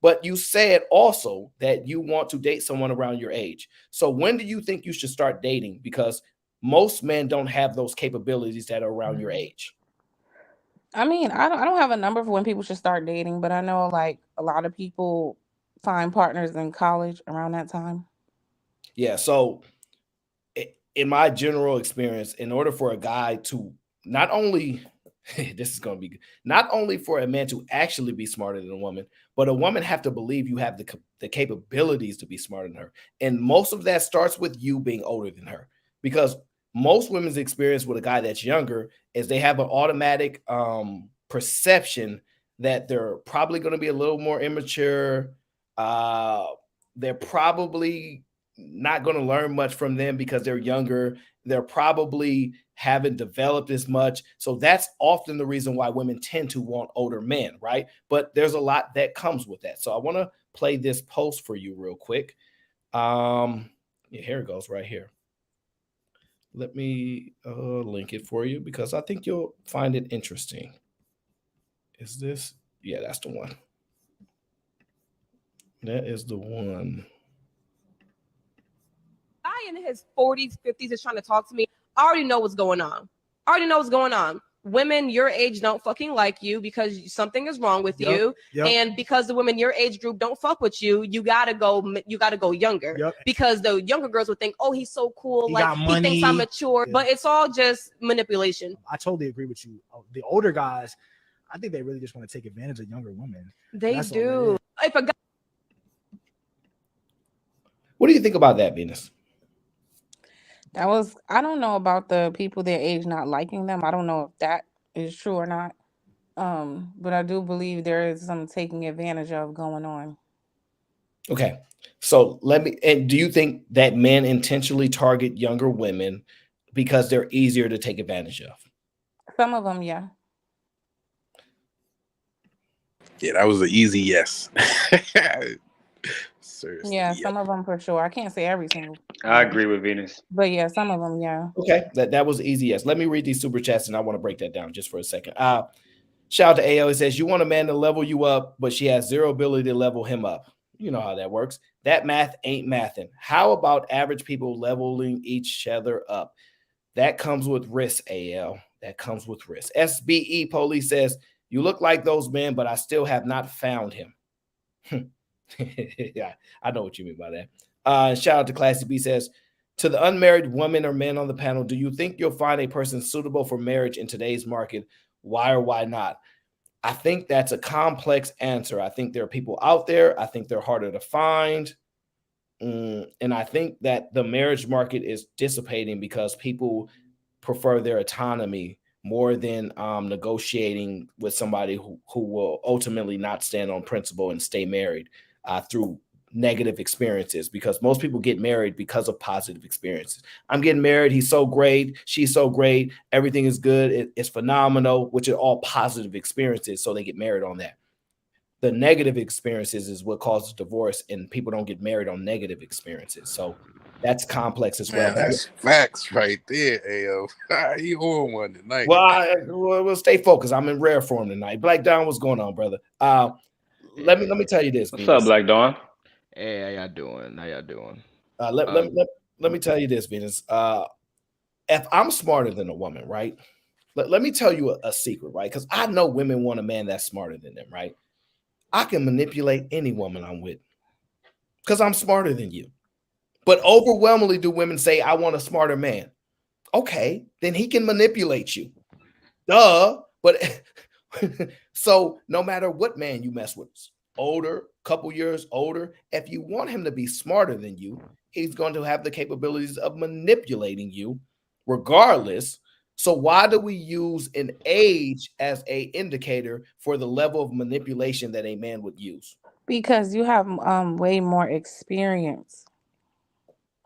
But you said also that you want to date someone around your age. So when do you think you should start dating? Because most men don't have those capabilities that are around your age. I mean, I don't have a number for when people should start dating, but I know like a lot of people find partners in college around that time. Yeah. So in my general experience, in order for a guy to not only this is going to be good, not only for a man to actually be smarter than a woman, but a woman have to believe you have the capabilities to be smarter than her. And most of that starts with you being older than her, because most women's experience with a guy that's younger is they have an automatic perception that they're probably going to be a little more immature. They're probably not going to learn much from them because they're younger. They're probably haven't developed as much. So that's often the reason why women tend to want older men, right? But there's a lot that comes with that. So I want to play this post for you real quick. Yeah, here it goes right here. Let me link it for you because I think you'll find it interesting. Is this? Yeah, that's the one. That is the one. Guy in his 40s, 50s is trying to talk to me. I already know what's going on. I already know what's going on. Women your age don't fucking like you because something is wrong with you. And because the women your age group don't fuck with you, you gotta go younger. Because the younger girls would think, oh, he's so cool, He like got he money. thinks I'm mature. But it's all just manipulation. I totally agree with you. The older guys, I think they really just want to take advantage of younger women. They do. If a guy What do you think about that, Venus? I don't know about the people their age not liking them. I don't know if that is true or not. But I do believe there is some taking advantage of going on. Okay. So and do you think that men intentionally target younger women because they're easier to take advantage of? Some of them, yeah. Yeah, that was an easy yes. Seriously, yeah, some of them for sure. I can't say every single. I agree with Venus. But yeah, some of them, yeah. Okay, that was easy. Yes. Let me read these super chats, and I want to break that down just for a second. Shout out to AO. It says, you want a man to level you up, but she has zero ability to level him up. You know how that works. That math ain't mathing. How about average people leveling each other up? That comes with risk, AL. That comes with risk. SBE Police says, you look like those men, but I still have not found him. Yeah, I know what you mean by that. Shout out to Classy B says, to the unmarried woman or man on the panel, do you think you'll find a person suitable for marriage in today's market? Why or why not? I think that's a complex answer. I think there are people out there. I think they're harder to find. And I think that the marriage market is dissipating because people prefer their autonomy more than negotiating with somebody who will ultimately not stand on principle and stay married through negative experiences, because most people get married because of positive experiences. I'm getting married. He's so great. She's so great. Everything is good. It's phenomenal, which are all positive experiences. So they get married on that. The negative experiences is what causes divorce, and people don't get married on negative experiences. So that's complex as well. Man, that's facts right there, AO. You on one tonight. Well, we'll stay focused. I'm in rare form tonight. Black Dawn, what's going on, brother? Let me tell you this. What's up, Black Dawn? Hey, how y'all doing? Let me tell you this, Venus. If I'm smarter than a woman, right? Let me tell you a secret, right? Because I know women want a man that's smarter than them, right? I can manipulate any woman I'm with because I'm smarter than you. But overwhelmingly do women say, I want a smarter man. Okay, then he can manipulate you. Duh. But so no matter what man you mess with, older, couple years older, if you want him to be smarter than you, he's going to have the capabilities of manipulating you regardless. So why do we use an age as a indicator for the level of manipulation that a man would use? Because you have way more experience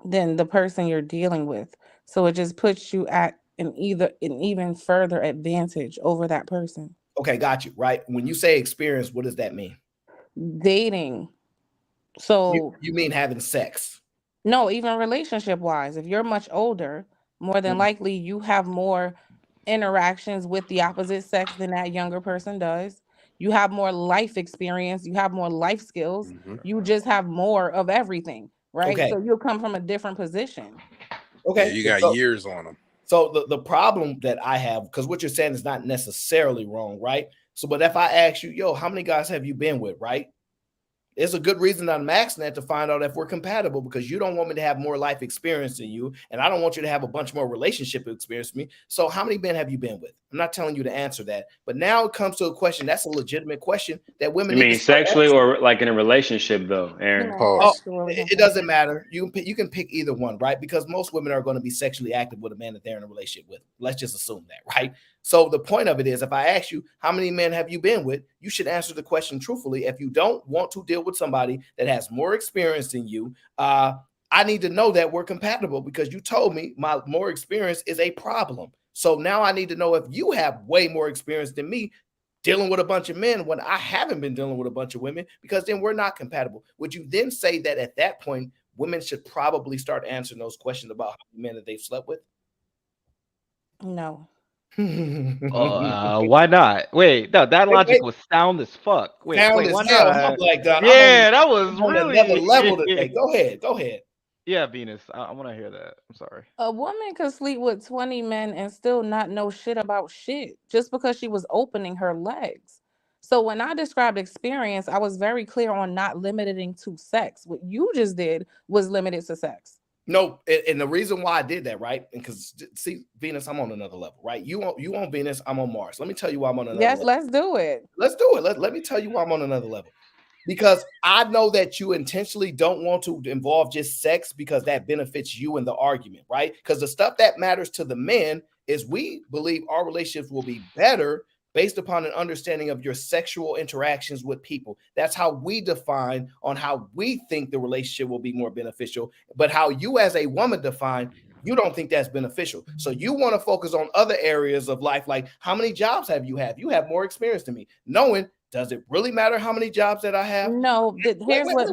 than the person you're dealing with. So it just puts you at an even further advantage over that person. Okay, got you. Right. When you say experience, what does that mean? Dating. So you mean having sex? No, even relationship wise. If you're much older, more than likely you have more interactions with the opposite sex than that younger person does. You have more life experience, you have more life skills, you just have more of everything, right? Okay. So you'll come from a different position. Okay. Yeah, you got years on them. So the problem that I have, because what you're saying is not necessarily wrong, right? So, but if I ask you, yo, how many guys have you been with, right? It's a good reason I'm asking that to find out if we're compatible, because you don't want me to have more life experience than you, and I don't want you to have a bunch more relationship experience than me. So how many men have you been with? I'm not telling you to answer that, but now it comes to a question that's a legitimate question that women. You mean sexually or like in a relationship though, Aaron? Oh, it doesn't matter. You can pick either one, right? Because most women are going to be sexually active with a man that they're in a relationship with. Let's just assume that, right? So the point of it is, if I ask you how many men have you been with, you should answer the question truthfully. If you don't want to deal with somebody that has more experience than you, I need to know that we're compatible, because you told me my more experience is a problem. So now I need to know if you have way more experience than me dealing with a bunch of men when I haven't been dealing with a bunch of women, because then we're not compatible. Would you then say that at that point, women should probably start answering those questions about how many men that they've slept with? No. Why not? Wait, no, that logic was sound as fuck. Wait, Sound why as hell. not? I'm like, God, Yeah, that was I'm on really another level today. Go ahead. Yeah, Venus, I want to hear that. I'm sorry. A woman could sleep with 20 men and still not know shit about shit just because she was opening her legs. So when I described experience, I was very clear on not limiting to sex. What you just did was limited to sex. No, and the reason why I did that, right? Because see, Venus, I'm on another level, right? You on Venus, I'm on Mars. Let me tell you why I'm on another level. Let's do it. Let's do it. Let me tell you why I'm on another level. Because I know that you intentionally don't want to involve just sex because that benefits you in the argument, right? Because the stuff that matters to the men is we believe our relationships will be better based upon an understanding of your sexual interactions with people. That's how we define on how we think the relationship will be more beneficial. But how you as a woman define, you don't think that's beneficial. So you want to focus on other areas of life, like how many jobs have you had? You have more experience than me. Knowing, does it really matter how many jobs that I have? No, here's what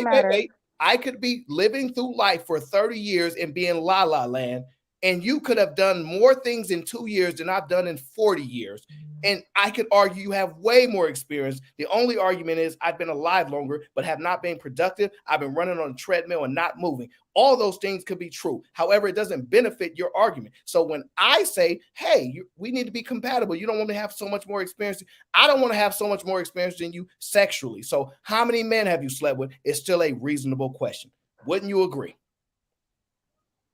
matters. I could be living through life for 30 years and be in la la land, and you could have done more things in 2 years than I've done in 40 years. And I could argue you have way more experience. The only argument is I've been alive longer, but have not been productive. I've been running on a treadmill and not moving. All those things could be true. However, it doesn't benefit your argument. So when I say, hey, we need to be compatible, you don't want to have so much more experience. I don't want to have so much more experience than you sexually. So how many men have you slept with? It's still a reasonable question. Wouldn't you agree?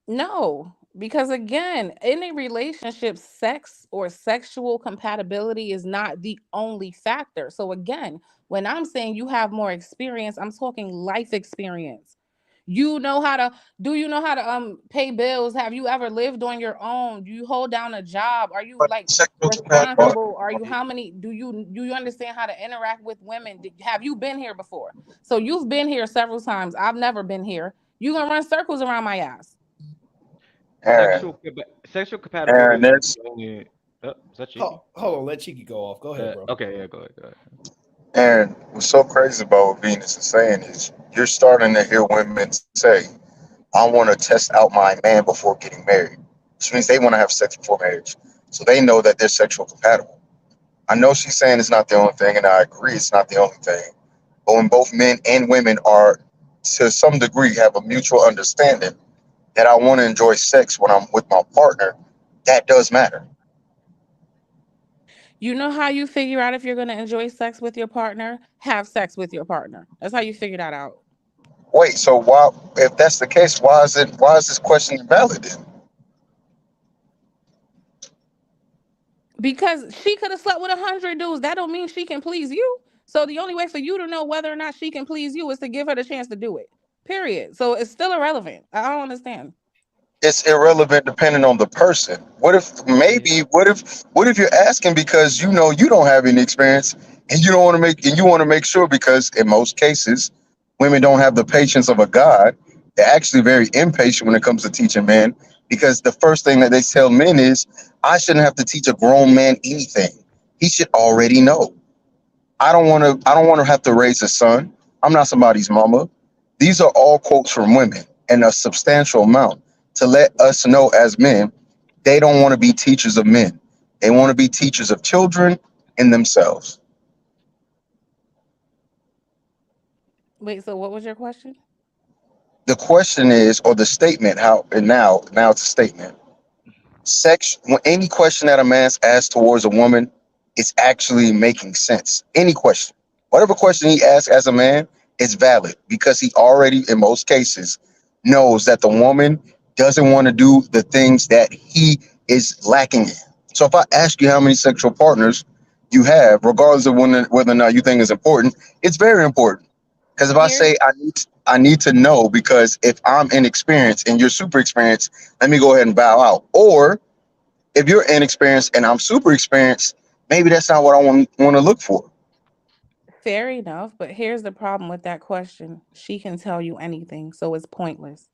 No, because again, in a relationship, sex or sexual compatibility is not the only factor. So again, when I'm saying you have more experience, I'm talking life experience. You know how to pay bills? Have you ever lived on your own? Do you hold down a job? Are you like responsible? Are you do you understand how to interact with women? Have you been here before? So you've been here several times. I've never been here. You're gonna run circles around my ass. Sexual compatibility. Is that Cheeky? Hold on, let Cheeky go off. Go ahead, bro. Okay, yeah, go ahead. And what's so crazy about what Venus is saying is you're starting to hear women say, I want to test out my man before getting married, which means they want to have sex before marriage. So they know that they're sexual compatible. I know she's saying it's not the only thing, and I agree it's not the only thing. But when both men and women are, to some degree, have a mutual understanding that I want to enjoy sex when I'm with my partner, that does matter. You know how you figure out if you're going to enjoy sex with your partner? Have sex with your partner. That's how you figure that out. Wait, so why, if that's the case, why is this question valid then? Because she could have slept with 100 dudes. That don't mean she can please you. So the only way for you to know whether or not she can please you is to give her the chance to do it. Period. So it's still irrelevant. I don't understand. It's irrelevant depending on the person. What if you're asking because you know you don't have any experience and you don't want to make sure, because in most cases women don't have the patience of a god. They're actually very impatient when it comes to teaching men, because the first thing that they tell men is, I shouldn't have to teach a grown man anything. He should already know. I don't want to have to raise a son. I'm not somebody's mama. These are all quotes from women, and a substantial amount, to let us know as men they don't want to be teachers of men. They want to be teachers of children and themselves. Wait, so what was your question? The question is, or the statement, how, and now it's a statement. Any question that a man's asked towards a woman, it's actually making sense. Any question, whatever question he asks as a man, is valid, because he already, in most cases, knows that the woman doesn't want to do the things that he is lacking in. So if I ask you how many sexual partners you have, regardless of whether or not you think it's important, it's very important. Because if I say I need to know, because if I'm inexperienced and you're super experienced, let me go ahead and bow out. Or if you're inexperienced and I'm super experienced, maybe that's not what I want to look for. Fair enough, but here's the problem with that question. She can tell you anything, so it's pointless.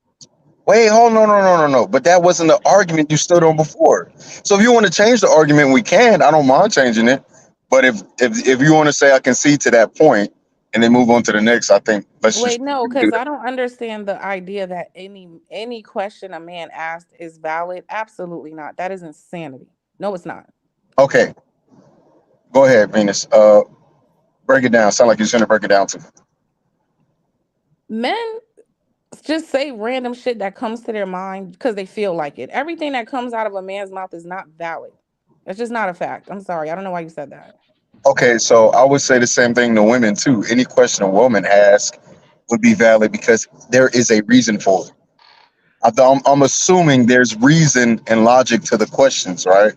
Wait, hold on, no. But that wasn't the argument you stood on before. So if you want to change the argument, we can. I don't mind changing it. But if you want to say I concede to that point and then move on to the next, I think Wait, no, because I don't understand the idea that any question a man asked is valid. Absolutely not. That is insanity. No, it's not. Okay, go ahead, Venus. Break it down. Sound like you're going to break it down to me. Men just say random shit that comes to their mind because they feel like it. Everything that comes out of a man's mouth is not valid. It's just not a fact. I'm sorry. I don't know why you said that. Okay, so I would say the same thing to women too. Any question a woman asks would be valid because there is a reason for it. I'm assuming there's reason and logic to the questions, right?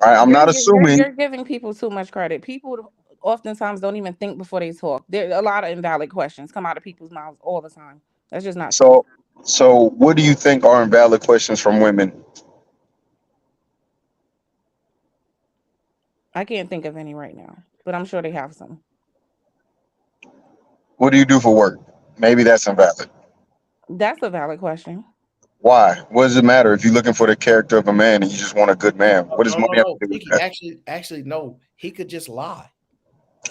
I'm not assuming. You're giving people too much credit. People oftentimes don't even think before they talk. There a lot of invalid questions come out of people's mouths all the time. That's just not true. So what do you think are invalid questions from women? I can't think of any right now, but I'm sure they have some. What do you do for work? Maybe that's invalid. That's a valid question. Why? What does it matter if you're looking for the character of a man and you just want a good man? What does money have to do with that? Actually, no. He could just lie.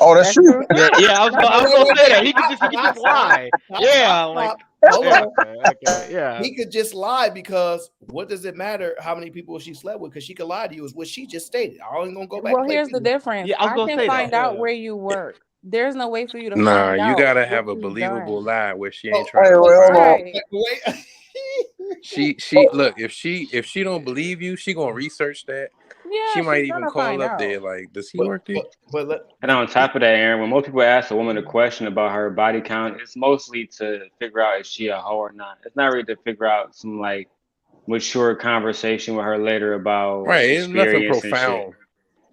Oh, that's true. Yeah, I was gonna say that. He could just lie. Yeah, like hold on. Okay, yeah. He could just lie, because what does it matter how many people she slept with? Because she could lie to you, is what she just stated. I ain't gonna go back. Well, here's the difference. Yeah, I was gonna can say find that. out where you work. There's no way for you to Nah, find out. you gotta what have a you've believable done. lie where she ain't trying to lie. Wait. She look, if she don't believe you, she gonna research that. Yeah, she might she's even gonna call find up out. there like, does he work there? And on top of that, Aaron, when most people ask a woman a question about her body count, it's mostly to figure out if she a hoe or not. It's not really to figure out some like mature conversation with her later about Right, it's nothing experience and shit. profound.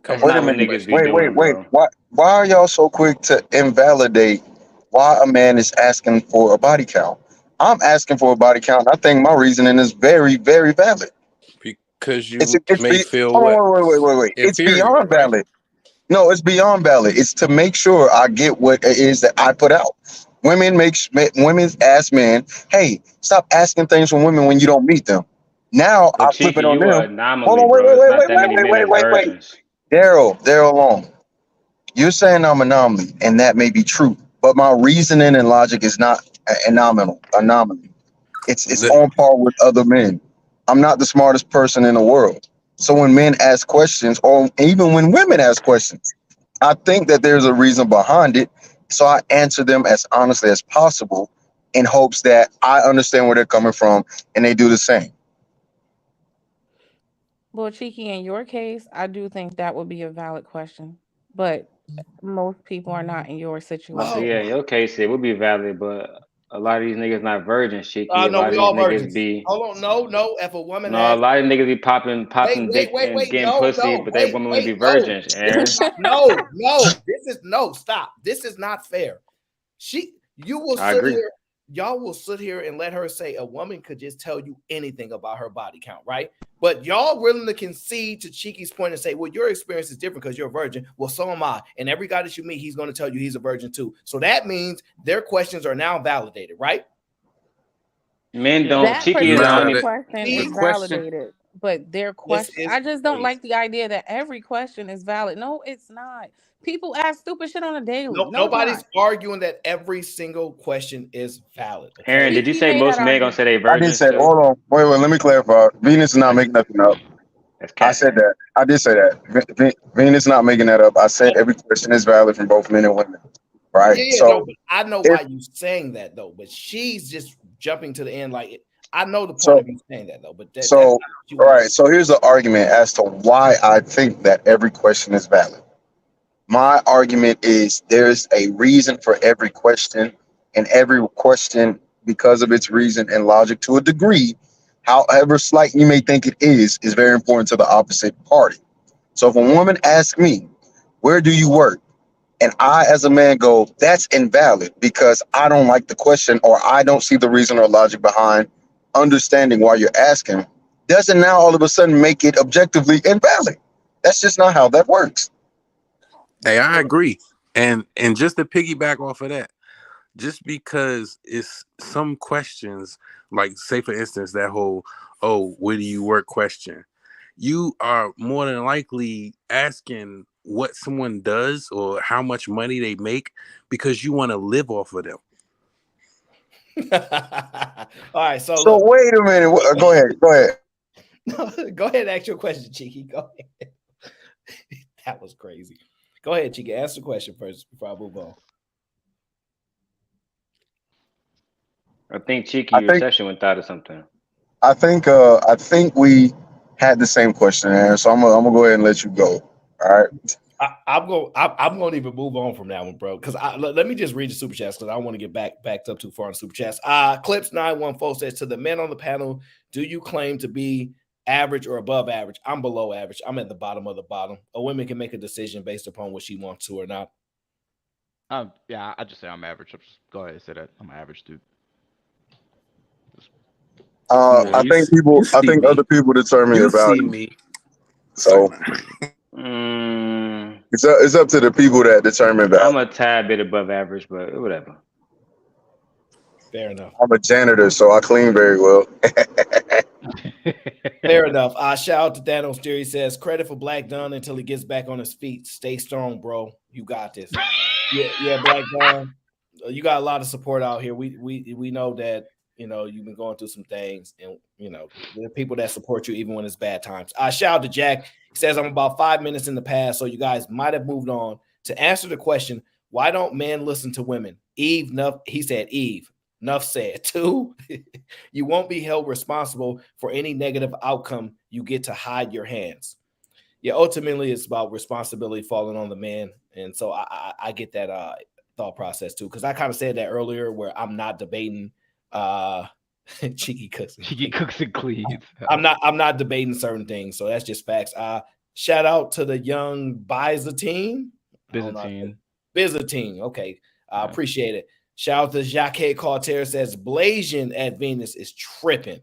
That's not what niggas be doing, Wait. bro. Why are y'all so quick to invalidate why a man is asking for a body count? I'm asking for a body count. I think my reasoning is very, very valid. Because you may feel Wait. It's inferior, beyond right? valid. No, it's beyond valid. It's to make sure I get what it is that I put out. Women ask men, hey, stop asking things from women when you don't meet them. Now But I flip Cheeky, it on you a them. Hold anomaly, on, bro. There's not that many men that's wait. virgins. Daryl long. You're saying I'm an anomaly, and that may be true, but my reasoning and logic is not anomaly. It's on par with other men. I'm not the smartest person in the world. So when men ask questions, or even when women ask questions, I think that there's a reason behind it. So I answer them as honestly as possible in hopes that I understand where they're coming from and they do the same. Well, Cheeky, in your case, I do think that would be a valid question, but most people are not in your situation. So yeah, in your case it would be valid, but a lot of these niggas not virgins, Cheeky. A No, lot we of all these niggas virgins. be Hold on, no. If a woman a asks, lot of niggas be popping dick and getting pussy, but they women would be virgins, Aaron. No. Stop. This is not fair. You will I sit agree. here. Y'all will sit here and let her say a woman could just tell you anything about her body count, right? But y'all willing to concede to Cheeky's point and say, well, your experience is different because you're a virgin. Well, so am I. And every guy that you meet, he's going to tell you he's a virgin too. So that means their questions are now validated, right? Men don't. That Cheeky is the particular only. question is validated, but their question, I just don't like the idea that every question is valid. No, it's not. People ask stupid shit on a daily. No, Nobody's arguing that every single question is valid. Okay? Aaron, did you say most men gonna say they I did virgins say, too? hold on, wait, let me clarify. Venus is not making nothing up. I said that. I did say that. Venus is not making that up. I said every question is valid from both men and women, right? Yeah, So no, but I know why you're saying that though. But she's just jumping to the end like it. I know the point of you saying that though. But that's not what you all want. right. So here's the argument as to why I think that every question is valid. My argument is there's a reason for every question, and every question, because of its reason and logic to a degree, however slight you may think it is very important to the opposite party. So if a woman asks me, where do you work? And I, as a man, go, that's invalid because I don't like the question or I don't see the reason or logic behind understanding why you're asking, doesn't now all of a sudden make it objectively invalid. That's just not how that works. Hey, I agree. And just to piggyback off of that, just because it's some questions, like say for instance, that whole, oh, where do you work question, you are more than likely asking what someone does or how much money they make because you want to live off of them. All right, so look. Wait a minute. Go ahead. Go ahead and ask your question, Cheeky. Go ahead. That was crazy. Go ahead, Cheeky. Ask the question first before I move on. I think Cheeky, your session went out or something. I think we had the same question, Aaron. So I'm gonna go ahead and let you go. All right. I'm going to even move on from that one, bro. Because let me just read the super chats because I don't want to get backed up too far on super chats. Clips 914 says, to the men on the panel, do you claim to be average or above average? I'm below average. I'm at the bottom of the bottom. A woman can make a decision based upon what she wants to or not. Yeah, I just say I'm average. Just go ahead and say that I'm an average dude. I think other people determine your value. So it's up to the people that determine value. I'm a tad bit above average, but whatever. Fair enough. I'm a janitor, so I clean very well. Fair enough. Shout out to Thanos Theory says, credit for Black Dunn until he gets back on his feet. Stay strong, bro. You got this. Yeah, Black Dunn. You got a lot of support out here. We know that, you know, you've been going through some things, and you know, there are people that support you even when it's bad times. Shout out to Jack. He says, I'm about 5 minutes in the past, so you guys might have moved on. To answer the question, why don't men listen to women? He said Eve. Nuff said, 2, you won't be held responsible for any negative outcome. You get to hide your hands. Yeah, ultimately, it's about responsibility falling on the man. And so I get that thought process too, because I kind of said that earlier where I'm not debating cheeky cooks and cleans. I'm not debating certain things. So that's just facts. Shout out to the young Byzantine. Byzantine. Okay. I appreciate it. Shout out to Jacques Carter says Blasian at Venus is tripping.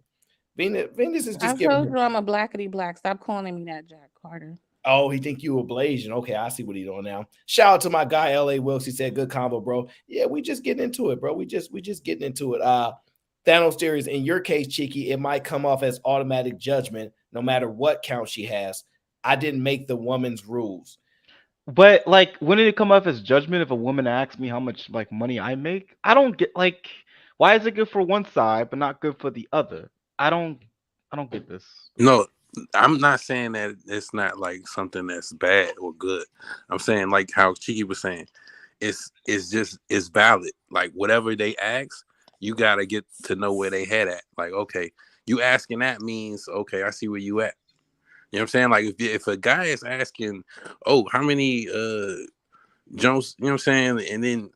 Venus is just I told you I'm a blackity black. Stop calling me that, Jack Carter. Oh, he think you a Blasian. Okay, I see what he's doing now. Shout out to my guy LA Wilkes. He said good combo, bro. Yeah, we just getting into it, bro. We just getting into it. Thanos theories, in your case, Cheeky, it might come off as automatic judgment no matter what count she has. I didn't make the woman's rules. But like, wouldn't it come off as judgment if a woman asks me how much like money I make? I don't get, like, why is it good for one side but not good for the other? I don't get this. No, I'm not saying that it's not like something that's bad or good. I'm saying like how Cheeky was saying, it's valid. Like whatever they ask, you gotta get to know where they head at. Like, okay, you asking that means okay, I see where you at. You know what I'm saying? Like if a guy is asking, oh, how many Jones, you know what I'm saying? And then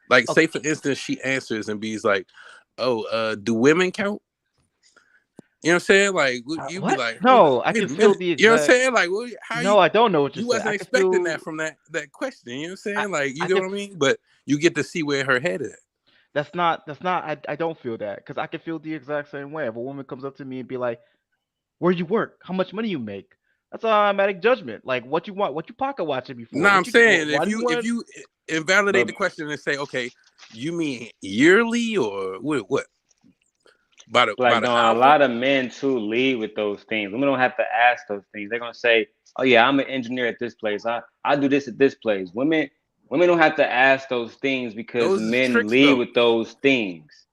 like say for instance, she answers and be's like, oh, do women count? You know what I'm saying? Like you'd be What? like, hold No, up, I wait a can feel minute. the You know what I'm exact. saying? Like, well, how No, I don't know what you you're saying. wasn't I can expecting feel. that from that question. You know what I'm saying? I, Like, you I get can. what I mean? But you get to see where her head is. That's not. That's not. I don't feel that because I can feel the exact same way. If a woman comes up to me and be like, "Where you work? How much money you make?" That's an automatic judgment. Like, what you want? What you pocket watching No, before? I'm What you? saying Why do you if want? you invalidate But the question and say, okay, you mean yearly or what? By Black the Dawn, a hour? lot of men too lead with those things. Women don't have to ask those things. They're gonna say, "Oh yeah, I'm an engineer at this place. I do this at this place." Women don't have to ask those things because Those is men tricks lead though. with those things.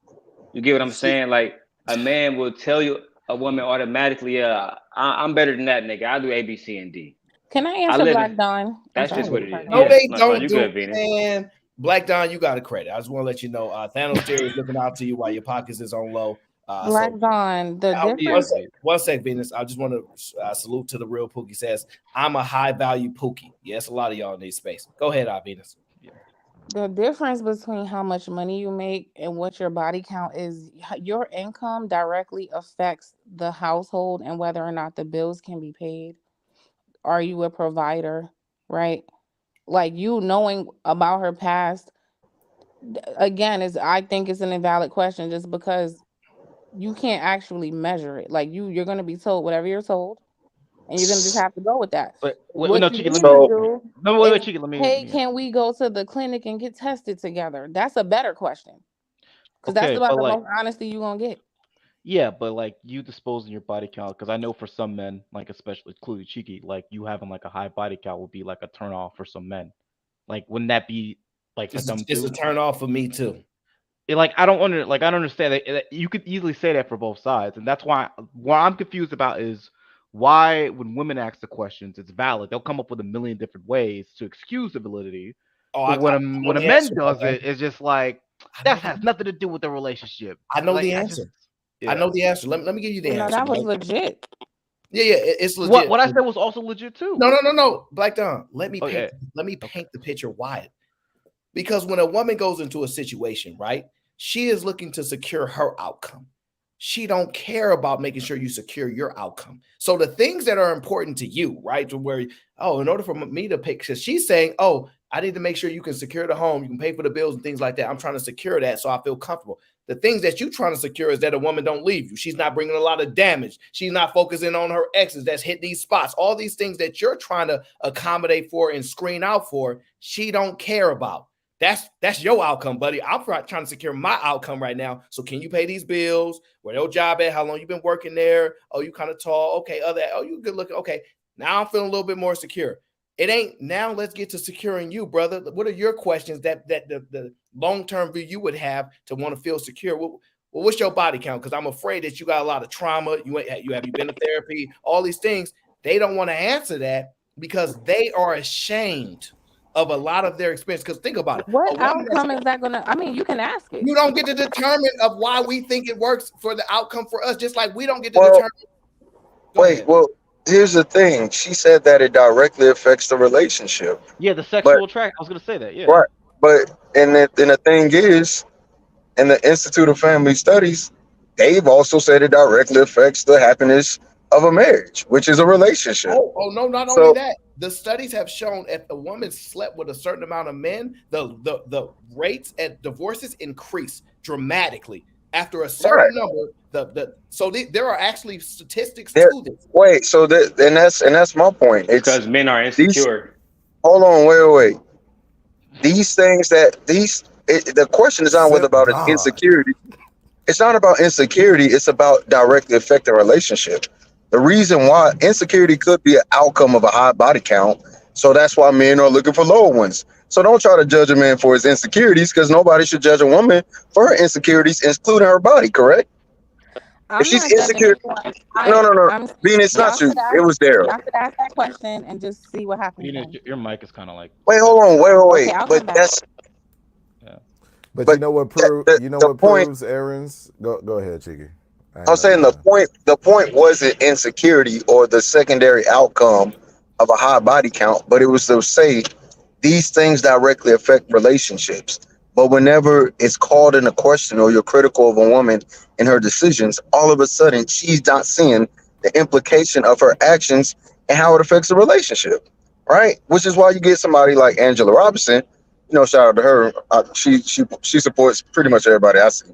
You get what I'm See, saying? Like a man will tell you a woman automatically, I'm better than that nigga. I do A, B, C, and D. Can I I answer live in Black Dawn? I'm that's sorry, I just what beg it your is. pardon. No, Yeah. they No, don't you do good, Venus. it, man. Black Don, you got a credit. I just want to let you know, Thanos Theory is looking out to you while your pockets is on low. Black Dawn, the One difference. sec, one sec, Venus. I just want to salute to the real Pookie says, I'm a high value Pookie. Yes, a lot of y'all need space. Go ahead, Venus. The difference between how much money you make and what your body count is, your income directly affects the household and whether or not the bills can be paid. Are you a provider? Right? Like you knowing about her past, again, is I think it's an invalid question just because you can't actually measure it. Like you're gonna be told whatever you're told, and you're gonna just have to go with that. But wait, What no, you Chicken. need Let me. to So do No, wait, is, Chicken. Let hey, me. can we go to the clinic and get tested together? That's a better question. Because that's Okay, about but the like, most honesty you're gonna get. yeah, but like you disposing your body count, because I know for some men, like especially including Cheeky, like you having like a high body count would be like a turn off for some men. Like, wouldn't that be like a dumb It's a too? turn off for me too. Like I don't understand that you could easily say that for both sides, and that's why what I'm confused about is why when women ask the questions, it's valid. They'll come up with a million different ways to excuse the validity, Oh, but I know when a the man answer. does it, it's just like that has nothing to do with the relationship. I know Like the I answer. just I yeah. know the answer. Let me give you the You know, answer. that was Right? legit. Yeah, it's What legit. I said was also legit too. No. Black Don, let me Oh paint yeah. Okay. the picture wide. Because when a woman goes into a situation, right, she is looking to secure her outcome. She don't care about making sure you secure your outcome. So the things that are important to you, right, to where, oh, in order for me to pick, because she's saying, oh, I need to make sure you can secure the home, you can pay for the bills and things like that. I'm trying to secure that so I feel comfortable. The things that you're trying to secure is that a woman don't leave you. She's not bringing a lot of damage. She's not focusing on her exes that's hit these spots. All these things that you're trying to accommodate for and screen out for, she don't care about. That's your outcome, buddy. I'm trying to secure my outcome right now. So can you pay these bills? Where your job at? How long you been working there? Oh, you kind of tall. Okay, oh, you good looking. Okay, now I'm feeling a little bit more secure. It ain't now. Let's get to securing you, brother. What are your questions that the long term view you would have to want to feel secure? Well, what's your body count? Because I'm afraid that you got a lot of trauma. You been to therapy? All these things. They don't want to answer that because they are ashamed of a lot of their experience. Because think about it. What outcome is that gonna? I mean, you can ask it. You don't get to determine of why we think it works for the outcome for us, just like we don't get to well, determine. wait, well, here's the thing. She said that it directly affects the relationship. Yeah, the But sexual attract. I was gonna say that. Yeah. right, but and the thing is, in the Institute of Family Studies, they've also said it directly affects the happiness of a marriage, which is a relationship. Oh no, not only So that, the studies have shown if a woman slept with a certain amount of men, the rates at divorces increase dramatically. After a certain number, there are actually statistics there, to this. wait, so that and that's my point. It's Because men are these. insecure. Hold on, wait. These things the question is not whether Except about God. insecurity. It's not about insecurity. It's about directly affecting a relationship. The reason why insecurity could be an outcome of a high body count. So that's why men are looking for lower ones. So don't try to judge a man for his insecurities because nobody should judge a woman for her insecurities, including her body, correct? If I'm she's not judging insecure, anyone. no. I'm Venus, y'all not you. should It ask was Daryl. y'all should ask that question and just see what happens Venus, then. your mic is kind of like. Wait, hold on. Okay, Wait. I'll But come back. that's But but you know what the point. proves Aaron's? Go ahead, Chicky. I I'm know you saying got. the point wasn't insecurity or the secondary outcome of a high body count, but it was to say these things directly affect relationships. But whenever it's called into question or you're critical of a woman and her decisions, all of a sudden she's not seeing the implication of her actions and how it affects the relationship, right? Which is why you get somebody like Angela Robinson. Shout out to her. She supports pretty much everybody I see.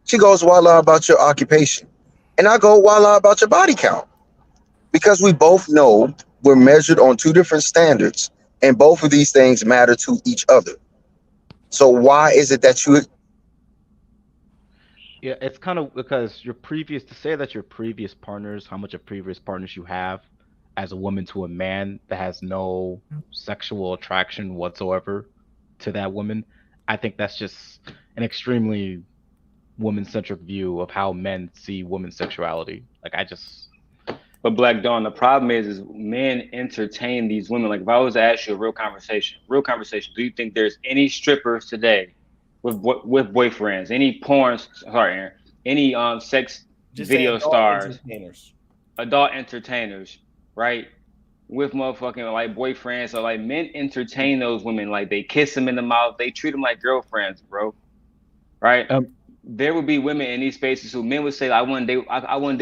She goes, "Voila about your occupation," and I go, "Voila about your body count," because we both know we're measured on two different standards, and both of these things matter to each other. So why is it that you Yeah, it's kind of because your previous to say that your previous partners, how much of previous partners you have as a woman to a man that has no sexual attraction whatsoever to that woman, I think that's just an extremely woman-centric view of how men see women's sexuality. Like I just But Black Dawn, the problem is men entertain these women. Like if I was to ask you a real conversation, do you think there's any strippers today with boyfriends, any porn, sorry, Aaron, any sex Just say video adult stars, entertainers. adult entertainers, right? With motherfucking like boyfriends, or like men entertain those women, like they kiss them in the mouth, they treat them like girlfriends, bro, right? There would be women in these spaces who men would say, I wouldn't deal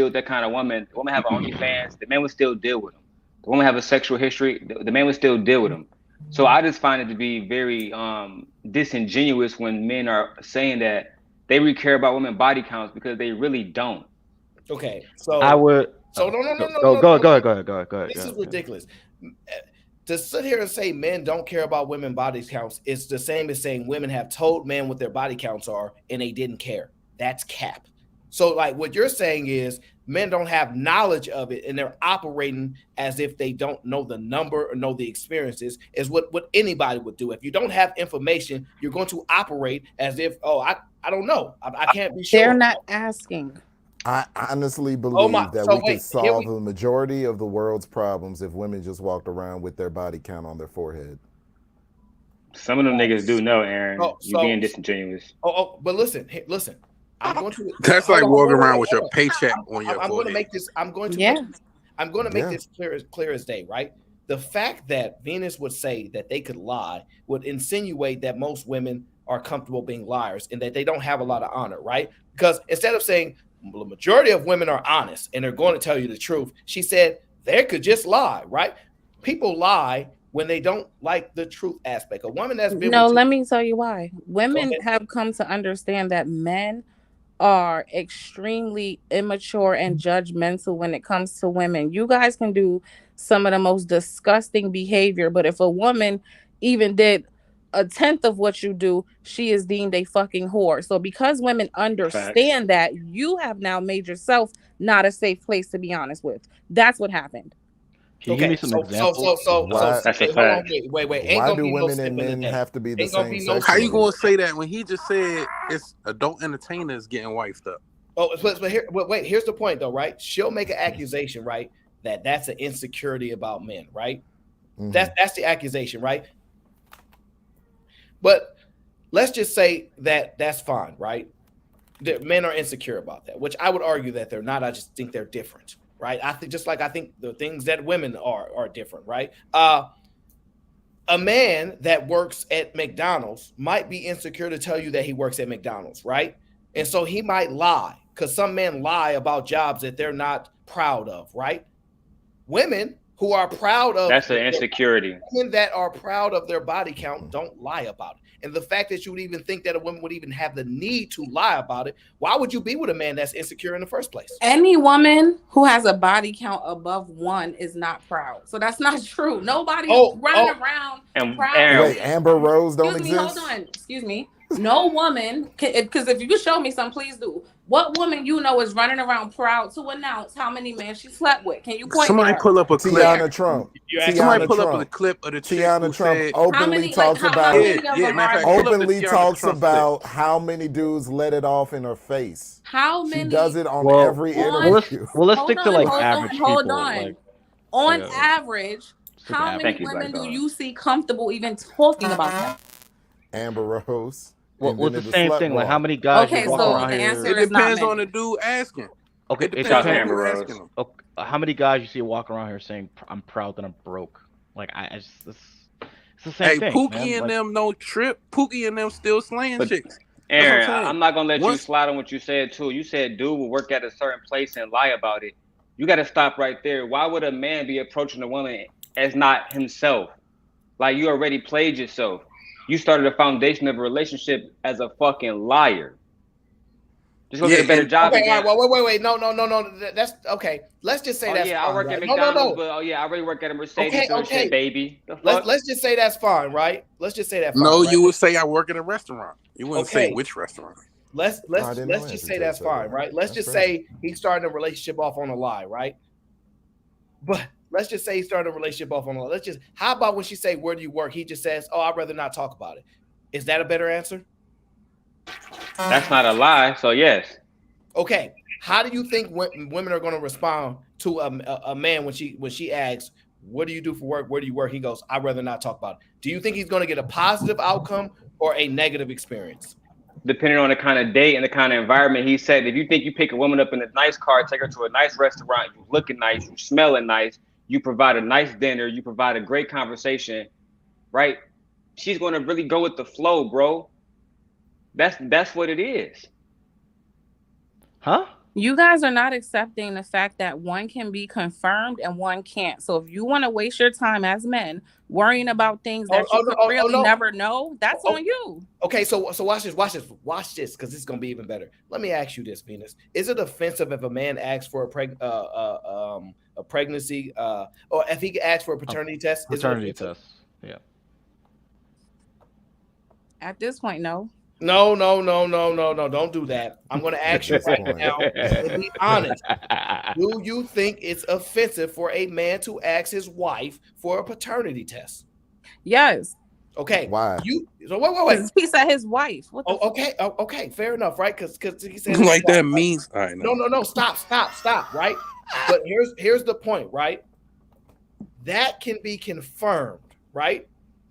with that kind of woman. The woman have an OnlyFans, the man would still deal with them. The woman have a sexual history, the man would still deal with them. So I just find it to be very disingenuous when men are saying that they really care about women body counts, because they really don't. Okay, so I would. So no. Go ahead. This is ridiculous. To sit here and say men don't care about women body counts is the same as saying women have told men what their body counts are and they didn't care. That's cap. So like what you're saying is men don't have knowledge of it and they're operating as if they don't know the number or know the experiences, is what anybody would do. If you don't have information, you're going to operate as if, I don't know. I can't be sure. They're not asking. I honestly believe that we could solve the majority of the world's problems if women just walked around with their body count on their forehead. Some of them niggas do know, Aaron. You're being disingenuous. But listen. I'm going to. That's like walking around with your paycheck on your I'm going to make this. I'm going to make this clear as day. Right. The fact that Venus would say that they could lie would insinuate that most women are comfortable being liars and that they don't have a lot of honor. Right. Because instead of saying the majority of women are honest and they're going to tell you the truth, she said they could just lie. Right. People lie when they don't like the truth aspect. A woman that's been let me tell you why. Women have come to understand that men are extremely immature and judgmental when it comes to women. You guys can do some of the most disgusting behavior, but if a woman even did a tenth of what you do, she is deemed a fucking whore. So because women understand that, you have now made yourself not a safe place to be honest with. That's what happened. Can you give me some examples? That's a fact. Wait. Why do women and men have to be the same sex? How you gonna say that when he just said it's adult entertainers getting wifed up? But here's the point though, right? She'll make an accusation, right? That's an insecurity about men, right? Mm-hmm. That's the accusation, right? But let's just say that's fine, right? The men are insecure about that, which I would argue that they're not. I just think they're different. Right. I think the things that women are different. Right. A man that works at McDonald's might be insecure to tell you that he works at McDonald's. Right. And so he might lie, because some men lie about jobs that they're not proud of. Right. Women who are proud of that's an insecurity. Women that are proud of their body count don't lie about it. And the fact that you would even think that a woman would even have the need to lie about it, why would you be with a man that's insecure in the first place? Any woman who has a body count above 1 is not proud. So that's not true. Nobody's running around proud. Wait, Amber Rose don't exist? Hold on. Excuse me. No woman, because if you could show me some, please do. What woman is running around proud to announce how many men she slept with? Can you point? Somebody pull up a clip. Tiana Trump. Somebody pull up a clip of the Tiana Trump openly talks about how many dudes let it off in her face. How many? She does it on every interview. Let's stick to average people. Hold on. On average, how many women do you see comfortable even talking about that? Amber Rose. Well, it's the same thing. Like, how many guys you walk around here? It depends on the dude asking. Okay, it's Amber Rose. Okay, how many guys you see walk around here saying, "I'm proud that I'm broke"? Like, It's the same Hey, thing. Pookie man. and Like, them no trip. Pookie and them still slaying But chicks. Aaron, I'm not gonna let you slide on what you said too. You said dude will work at a certain place and lie about it. You got to stop right there. Why would a man be approaching a woman as not himself? Like you already played yourself. You started the foundation of a relationship as a fucking liar. Just go get a better job. Okay, again. all right, wait. No. That's okay. Let's just say that's yeah, fine. I work at right? McDonald's, but I already work at a Mercedes dealership, baby. The fuck? Let's just say that's fine, right? Let's just say that. Fine, No, right? you would say I work at a restaurant. You wouldn't say which restaurant. Let's just say that's fine, right? Let's just say he's starting a relationship off on a lie, right? But let's just say he's starting a relationship off on a lie. How about when she say, "Where do you work?" He just says, "Oh, I'd rather not talk about it." Is that a better answer? That's not a lie. So yes. Okay. How do you think women are going to respond to a man when she asks, "What do you do for work? Where do you work?" He goes, "I'd rather not talk about it." Do you think he's going to get a positive outcome or a negative experience? Depending on the kind of date and the kind of environment, he said, if you think you pick a woman up in a nice car, take her to a nice restaurant, you looking nice, you smelling nice, you provide a nice dinner, you provide a great conversation, right? She's going to really go with the flow, bro. That's what it is. Huh? You guys are not accepting the fact that one can be confirmed and one can't. So if you want to waste your time as men worrying about things that you could really never know, that's on you. Okay, so watch this, because this is gonna be even better. Let me ask you this, Venus: is it offensive if a man asks for a pregnancy, or if he asks for a paternity test? Paternity test, yeah. At this point, no. No, don't do that. I'm going to ask you right now and be honest. Do you think it's offensive for a man to ask his wife for a paternity test? Yes. Okay. Why? So wait. He said his wife. Okay, fair enough, right? Because he said like that means. All right, no. Stop, right? But here's the point, right? That can be confirmed, right?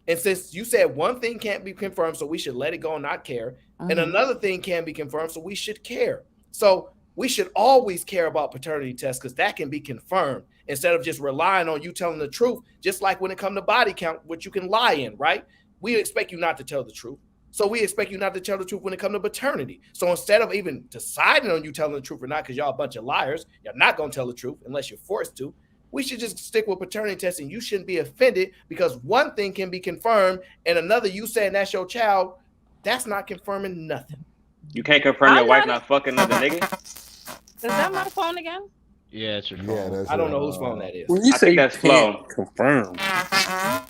And since you said one thing can't be confirmed, so we should let it go and not care, and another thing can be confirmed, so we should care. So we should always care about paternity tests because that can be confirmed instead of just relying on you telling the truth. Just like when it comes to body count, which you can lie in, right? We expect you not to tell the truth. So we expect you not to tell the truth when it comes to paternity. So instead of even deciding on you telling the truth or not, because y'all a bunch of liars, you're not going to tell the truth unless you're forced to. We should just stick with paternity testing. You shouldn't be offended because one thing can be confirmed and another, you saying that's your child, that's not confirming nothing. You can't confirm your wife not fucking another nigga? Is that my phone again? Yeah, it's your phone. I don't know whose phone that is. When you I say think that's Flo. confirm. Yeah,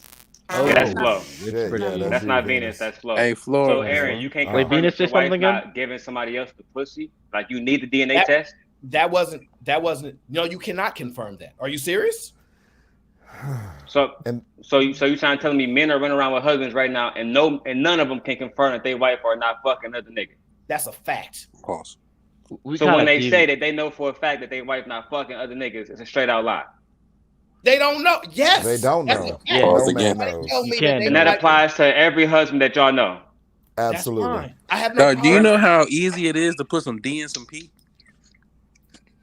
that's Flo. That's not Venus. That's Flo. Hey, Flo. So Aaron, you can't confirm Venus your say wife something again? not giving somebody else the pussy? Like you need the DNA test? That wasn't. No, you cannot confirm that. Are you serious? So you trying to tell me men are running around with husbands right now and none of them can confirm that they wife are not fucking another nigga? That's a fact. Pause. So when they say that they know for a fact that they wife not fucking other niggas, it's a straight out lie. They don't know. Yes, they don't know. Yeah. No man knows. And that applies to every husband that y'all know. Absolutely. I have no. Do you know how easy it is to put some D in some P?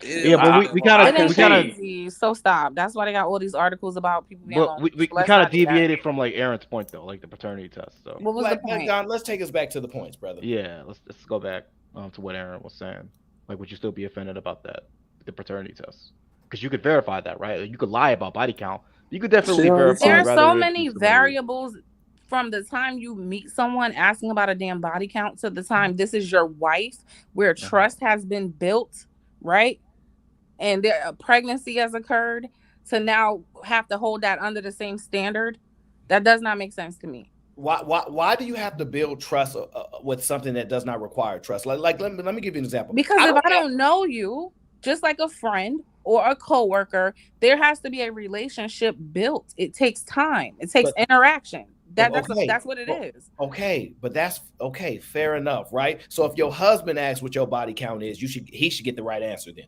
Yeah, but we gotta. So stop. That's why they got all these articles about people being But we kind of deviated from like Aaron's point though, like the paternity test. So what was the point? Don, let's take us back to the points, brother. Yeah, let's go back to what Aaron was saying. Like, would you still be offended about that, the paternity test? Because you could verify that, right? You could lie about body count. You could definitely verify. There are so many variables from the time you meet someone asking about a damn body count to the time this is your wife, where trust has been built, right? And a pregnancy has occurred, to now have to hold that under the same standard. That does not make sense to me. Why do you have to build trust with something that does not require trust? Like let me give you an example. Because if I don't know you, just like a friend or a coworker, there has to be a relationship built. It takes time. It takes interaction. That's what it is. Okay, but that's okay. Fair enough, right? So if your husband asks what your body count is, he should get the right answer then.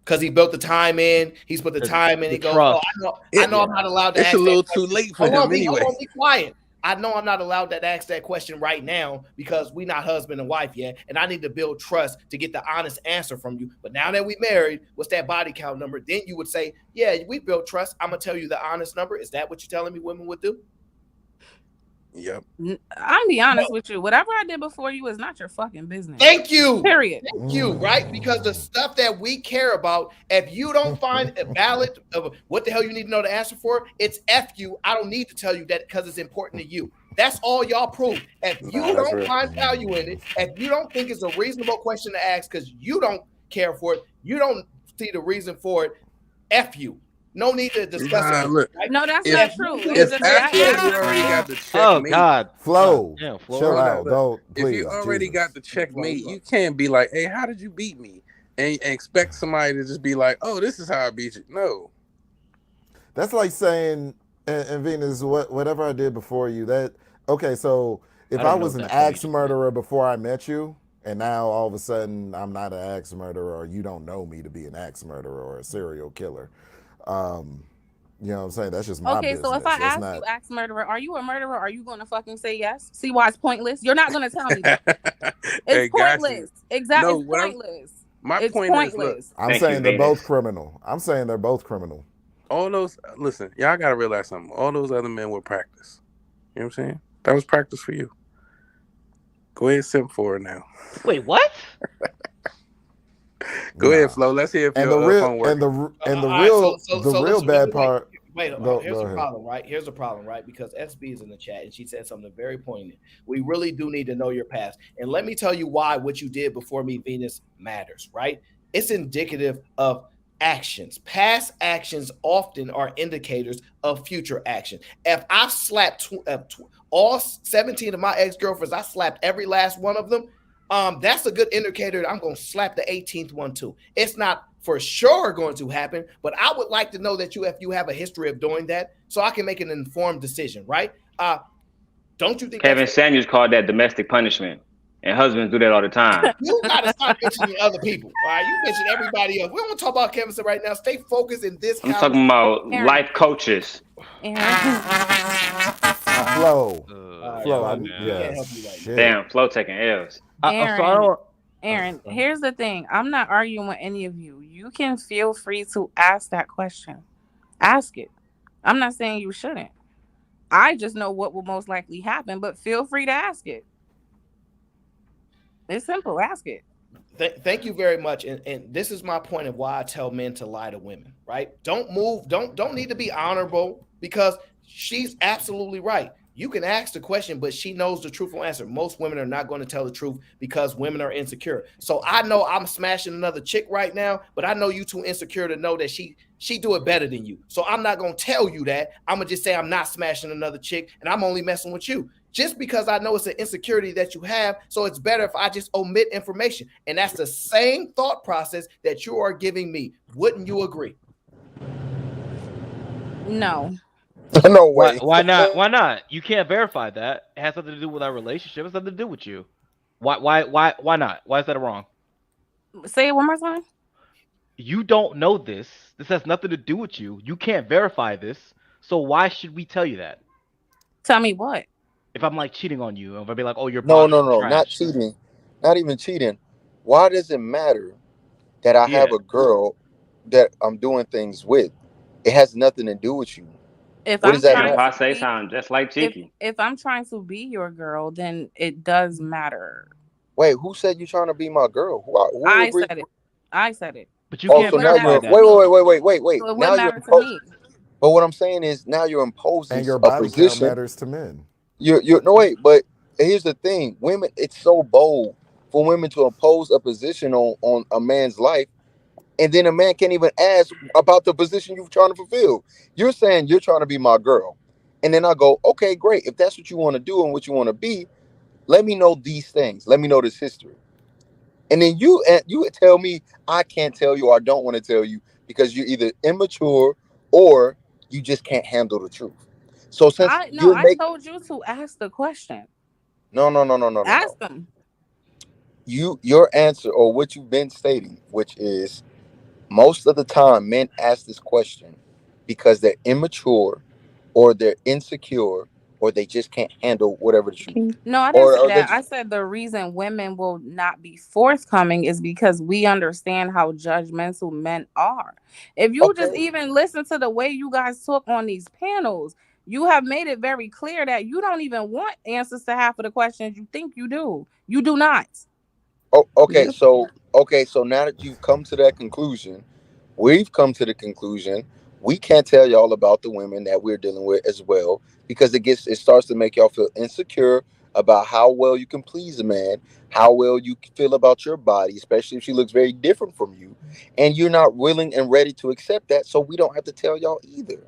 Because he built the time in, put the time in. He goes, "Oh, I know, I'm not allowed to." It's a little too late for him anyway. Be quiet. I know I'm not allowed to ask that question right now because we're not husband and wife yet, and I need to build trust to get the honest answer from you. But now that we married, what's that body count number? Then you would say, yeah, we built trust. I'm gonna tell you the honest number. Is that what you're telling me women would do? Yep. I'm be honest with you. Whatever I did before you is not your fucking business. Thank you. Period. Thank you. Right? Because the stuff that we care about, if you don't find a valid of what the hell you need to know the answer for, it's F you. I don't need to tell you that because it's important to you. That's all y'all prove. If you don't find value in it, if you don't think it's a reasonable question to ask because you don't care for it, you don't see the reason for it, F you. No need to discuss it. Look, Right? No, that's not true. If after you already got the checkmate, Oh God, Flo, yeah, Flo. chill out. Don't if please. you already Jesus. got the checkmate, you can't be like, "Hey, how did you beat me?" and expect somebody to just be like, "Oh, this is how I beat you." No, That's like saying, and Venus, whatever I did before you. That okay? So if I was an axe murderer before I met you, and now all of a sudden I'm not an axe murderer, or you don't know me to be an axe murderer or a serial killer. You know what I'm saying? That's just my business. So if I ask you, axe murderer, are you a murderer? Are you going to fucking say yes? See why it's pointless? You're not going to tell me that. It's pointless. Exactly. No, it's pointless. My it's point pointless. is, look, I'm saying they're both criminal. I'm saying they're both criminal. all those, listen, y'all got to realize something. All those other men were practice. You know what I'm saying? That was practice for you. Go ahead, simp for it now. Wait, what? Go ahead, Flo. Let's hear if And your the real phone works. and the So real listen, bad part. Wait, Go here's the ahead. problem, right? Here's the problem, right? Because SB is in the chat and she said something very poignant. We really do need to know your past. And let me tell you why what you did before me, Venus, matters, right? It's indicative of actions. Past actions often are indicators of future action. If I've slapped all 17 of my ex-girlfriends, I slapped every last one of them. That's a good indicator that I'm going to slap the 18th one too. It's not for sure going to happen, but I would like to know that if you have a history of doing that, so I can make an informed decision, right? Don't you think Kevin Samuels called that domestic punishment, and husbands do that all the time. You gotta stop mentioning other people? All right, you mentioned everybody else. We don't want to talk about Kevin right now. Stay focused in this. I'm talking about life coaches. Flo. Damn, Flo taking L's. Aaron, here's the thing. I'm not arguing with any of you. You can feel free to ask that question. Ask it. I'm not saying you shouldn't. I just know what will most likely happen, but feel free to ask it. It's simple. Ask it. Thank you very much. And this is my point of why I tell men to lie to women, right? Don't move. Don't need to be honorable because she's absolutely right. You can ask the question, but she knows the truthful answer. Most women are not going to tell the truth because women are insecure. So I know I'm smashing another chick right now, but I know you too insecure to know that she do it better than you. So I'm not going to tell you that. I'm going to just say I'm not smashing another chick and I'm only messing with you. Just because I know it's an insecurity that you have, so it's better if I just omit information. And that's the same thought process that you are giving me. Wouldn't you agree? No. No way. Why not? Why not? You can't verify that. It has something to do with our relationship. It's nothing to do with you. Why not? Why is that wrong? Say it one more time. You don't know this. This has nothing to do with you. You can't verify this. So why should we tell you that? Tell me what? If I'm like cheating on you, if I be like, oh, you're No, trash. not cheating, not even cheating. Why does it matter that I have a girl that I'm doing things with? It has nothing to do with you. If what I'm does that trying matter? to Say something just like Cheeky. If I'm trying to be your girl, then it does matter. Wait, who said you're trying to be my girl? Who I said it. I said it. But you can't so now you're wait. So it now wouldn't you're matter to me. But what I'm saying is now you're imposing And your a body count position. matters to men. You're no wait, but here's the thing: women. It's so bold for women to impose a position on a man's life, and then a man can't even ask about the position you're trying to fulfill. You're saying you're trying to be my girl, and then I go, okay, great. If that's what you want to do and what you want to be, let me know these things. Let me know this history. And then you would tell me I can't tell you or I don't want to tell you because you're either immature or you just can't handle the truth. So since I told you to ask the question. No. Ask them. Your answer or what you've been stating, which is most of the time men ask this question because they're immature or they're insecure or they just can't handle whatever the truth. No, I didn't say Or they that. I said the reason women will not be forthcoming is because we understand how judgmental men are. If you just okay. even listen to the way you guys talk on these panels, you have made it very clear that you don't even want answers to half of the questions you think you do. You do not. Oh, okay, so now that you've come to that conclusion, we've come to the conclusion we can't tell y'all about the women that we're dealing with as well, because it starts to make y'all feel insecure about how well you can please a man, how well you feel about your body, especially if she looks very different from you, and you're not willing and ready to accept that, so we don't have to tell y'all either.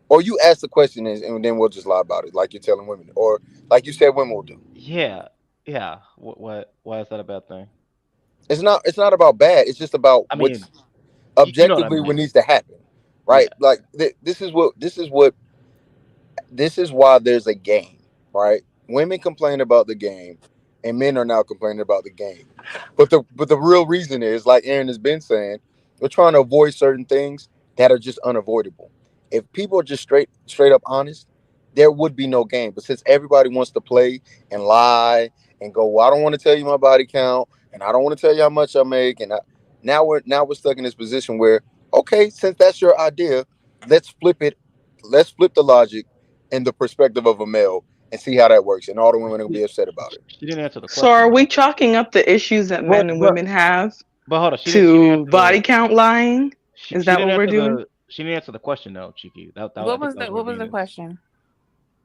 Or you ask the question and then we'll just lie about it, like you're telling women, or like you said women will do. Yeah, yeah. Why is that a bad thing? It's not about bad. It's just about I what's mean, you know what I objectively what mean. needs to happen, Yeah. right? Like this is why there's a game, right? Women complain about the game, and men are now complaining about the game. But the real reason is, like Aaron has been saying, we're trying to avoid certain things that are just unavoidable. If people are just straight up honest, there would be no game. But since everybody wants to play and lie and go, well, I don't want to tell you my body count, and I don't want to tell you how much I make, now we're stuck in this position where, okay, since that's your idea, let's flip it, let's flip the logic in the perspective of a male and see how that works, and all the women will be upset about it. She didn't answer the So are question we though. chalking up the issues that But men and but women have but hold on. She didn't to answer body the count lying? Is she that didn't what we're answer doing? the question though, Cheeky. I What think was that was the for what was the Venus. question?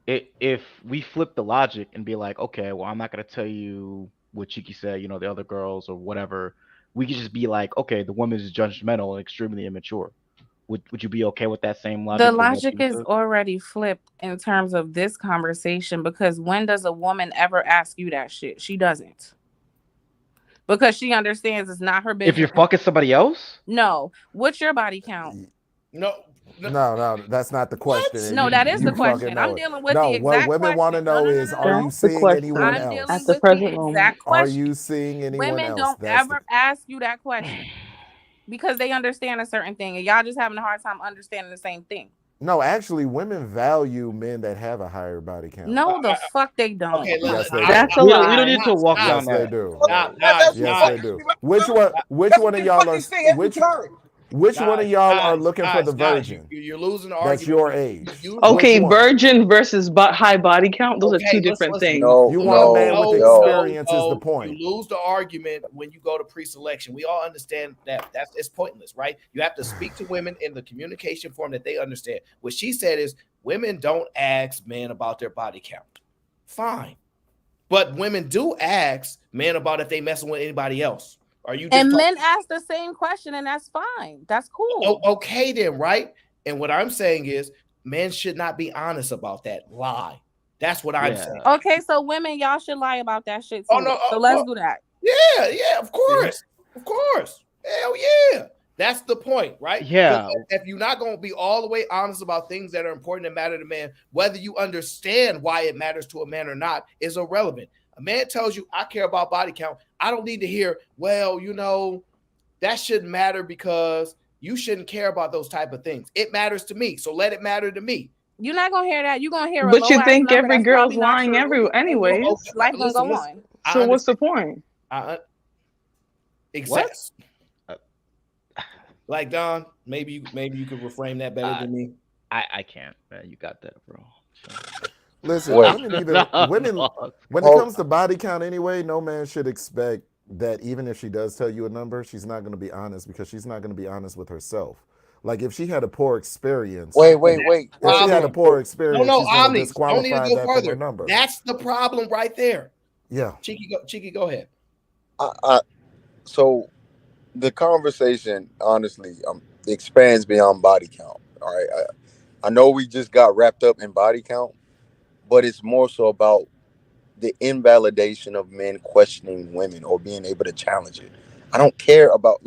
If we flip the logic and be like, okay, well, I'm not gonna tell you what Cheeky said, the other girls or whatever, we could just be like, okay, the woman is judgmental and extremely immature. Would you be okay with that same The logic for what logic Cheeky is said? already flipped in terms of this conversation because when does a woman ever ask you that shit? She doesn't. Because she understands it's not her If you're business. fucking somebody else? No. What's your body count? No. No, that's not the question. And No, that is the you fucking question. know I'm it. dealing with No, the what exact women want to question. No, know no, no, is, no, are no. you That's the seeing question anyone I'm else? dealing at the with the present moment. exact Are you question. seeing anyone Women else? don't That's the ever ask you that question because they understand a certain thing and y'all just having a hard time understanding the same thing. No, actually, women value men that have a higher body count. No, the fuck they don't. Okay, Yes, they do. That's a We don't lie. need to walk down Yes, they that. do. Yes, Nah. they do. Which one of y'all are which one of y'all are looking for the Guys, virgin? you're losing the That's argument. your age. You, Which Okay, one? virgin versus high body count. Those are okay, two different listen. things. No, You want a no, man with no. experience is the point. You lose the argument when you go to pre-selection. We all understand that it's pointless, right? You have to speak to women in the communication form that they understand. What she said is women don't ask men about their body count. Fine. But women do ask men about if they messing with anybody else. Are you just And men ask the same question, and that's fine. That's cool. okay then, right? And what I'm saying is men should not be honest about that lie. That's what I'm saying. Okay, so women, y'all should lie about that shit too. Oh no, So let's do that. Yeah, of course. Of course. Hell yeah. That's the point, right? Yeah. If you're not going to be all the way honest about things that are important and matter to man, whether you understand why it matters to a man or not is irrelevant. A man tells you, I care about body count. I don't need to hear, well, that shouldn't matter because you shouldn't care about those type of things. It matters to me. So let it matter to me. You're not gonna hear that. You're gonna hear a But low you ass think number every that's girl's probably not lying true. anyways. Life gonna go on. So what's the point? Exactly. Like Don, maybe you could reframe that better than me. I can't, man. You got that, bro. Listen, women when it comes to body count anyway, no man should expect that even if she does tell you a number, she's not going to be honest because she's not going to be honest with herself. Like if she had a poor experience. Wait. If she had a poor experience, no, she's going to Omni, don't need disqualify to go that from her further. number. That's the problem right there. Yeah. Cheeky, go ahead. So the conversation, honestly, expands beyond body count. All right. I know we just got wrapped up in body count, but it's more so about the invalidation of men questioning women or being able to challenge it. I don't care about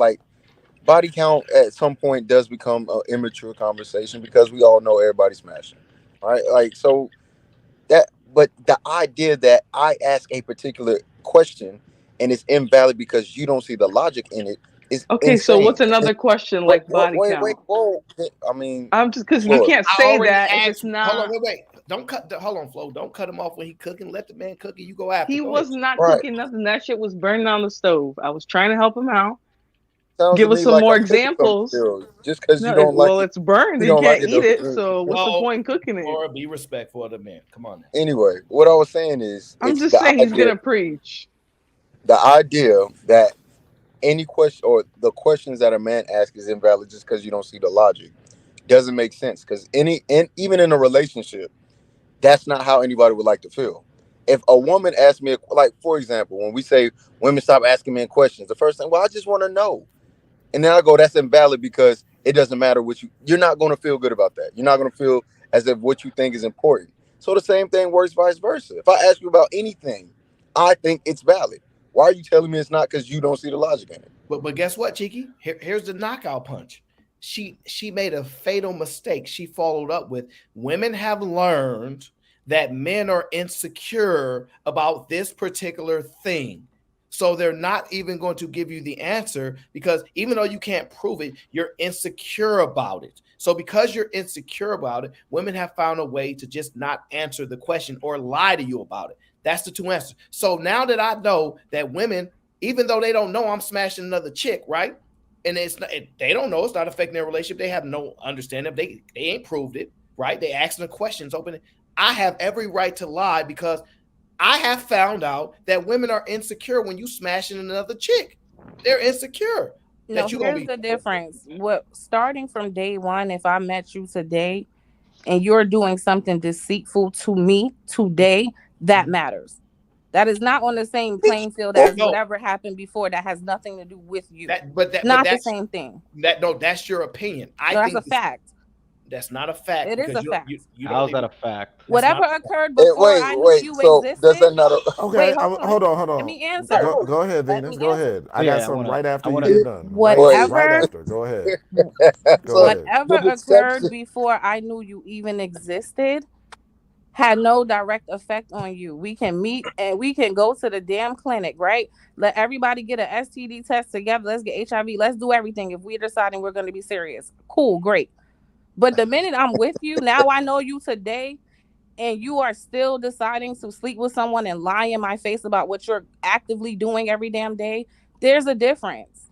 body count at some point does become an immature conversation because we all know everybody's smashing. Right? But the idea that I ask a particular question and it's invalid because you don't see the logic in it is Okay, insane. so what's another question like body count? Whoa. I mean, I'm just because you Floyd. can't I say already that if asked it's you. not. Hold on, wait. Don't cut. Hold on, Flo. Don't cut him off when he cooking. Let the man cook and you go after. He Go was ahead. not Right. cooking nothing. That shit was burning on the stove. I was trying to help him out. Sounds Give to us me some like more I'm cooking something examples. still. Just because you No, don't like well, it, it's burned. you You don't like can't it. eat it. So what's the Flo, point in cooking it? Laura, be respectful of the man. Come on now. Anyway, what I was saying is, I'm it's just saying he's gonna preach. the idea that any question or the questions that a man asks is invalid just because you don't see the logic doesn't make sense. Because even in a relationship, that's not how anybody would like to feel. If a woman asks me, like for example, when we say women stop asking men questions, the first thing, well, I just want to know. And then I go, that's invalid because it doesn't matter what you're not going to feel good about that. You're not going to feel as if what you think is important. So the same thing works vice versa. If I ask you about anything, I think it's valid. Why are you telling me it's not? Because you don't see the logic in it. But guess what, Cheeky? Here's the knockout punch. She made a fatal mistake. She followed up with women have learned that men are insecure about this particular thing. So they're not even going to give you the answer because even though you can't prove it, you're insecure about it. So because you're insecure about it, women have found a way to just not answer the question or lie to you about it. That's the two answers. So now that I know that women, even though they don't know I'm smashing another chick, right? And they don't know it's not affecting their relationship. They have no understanding. They ain't proved it, right? They asking the questions open. I have every right to lie because I have found out that women are insecure when you smashing another chick. They're insecure. No, here's the difference. What starting from day one, if I met you today and you're doing something deceitful to me today, that matters. That is not on the same playing field as whatever happened before. That has nothing to do with you. Not the same thing. That's your opinion. That's a fact. That's not a fact. It is a fact. You How's that a fact? Whatever occurred before I knew you So existed. does that not? Okay, Wait, hold on. Let me answer. Go ahead, Venus. Go ahead. I got something right after you wanna- get done. Whatever. Right after. Go ahead. Whatever occurred before I knew you even existed had no direct effect on you. We can meet and we can go to the damn clinic, right? Let everybody get an STD test together. Let's get HIV. Let's do everything. If we're deciding we're going to be serious, cool, great. But the minute I'm with you, now I know you today, and you are still deciding to sleep with someone and lie in my face about what you're actively doing every damn day, there's a difference.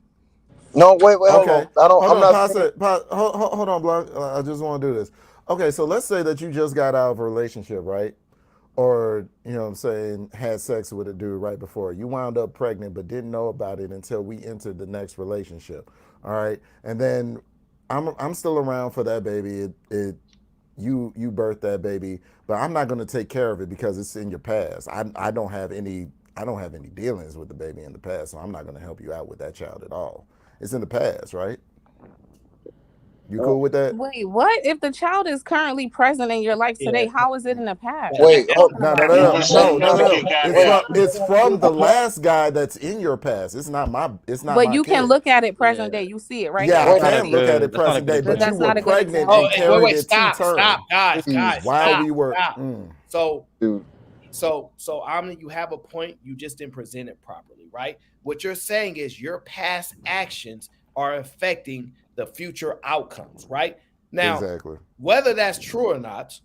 No, wait, hold on. I'm not pause saying- it. Hold on, Blanc. I just want to do this. Okay, so let's say that you just got out of a relationship, right? Or, you know what I'm saying, had sex with a dude right before. You wound up pregnant but didn't know about it until we entered the next relationship. All right? And then I'm still around for that baby. You birthed that baby, but I'm not going to take care of it because it's in your past. I don't have any dealings with the baby in the past, so I'm not going to help you out with that child at all. It's in the past, right? You cool with that? Wait, what? If the child is currently present in your life today, how is it in the past? Wait, No. It's from the last guy that's in your past. It's not my. It's not. But my you can kid. look at it present day. You see it right Yeah, now. I can look at it present day, but you were pregnant and carried it to term. Guys, while stop, we were. stop. Mm. So Omni, you have a point. You just didn't present it properly, right? What you're saying is your past actions are affecting the future outcomes, right? Now, exactly. Whether that's true or not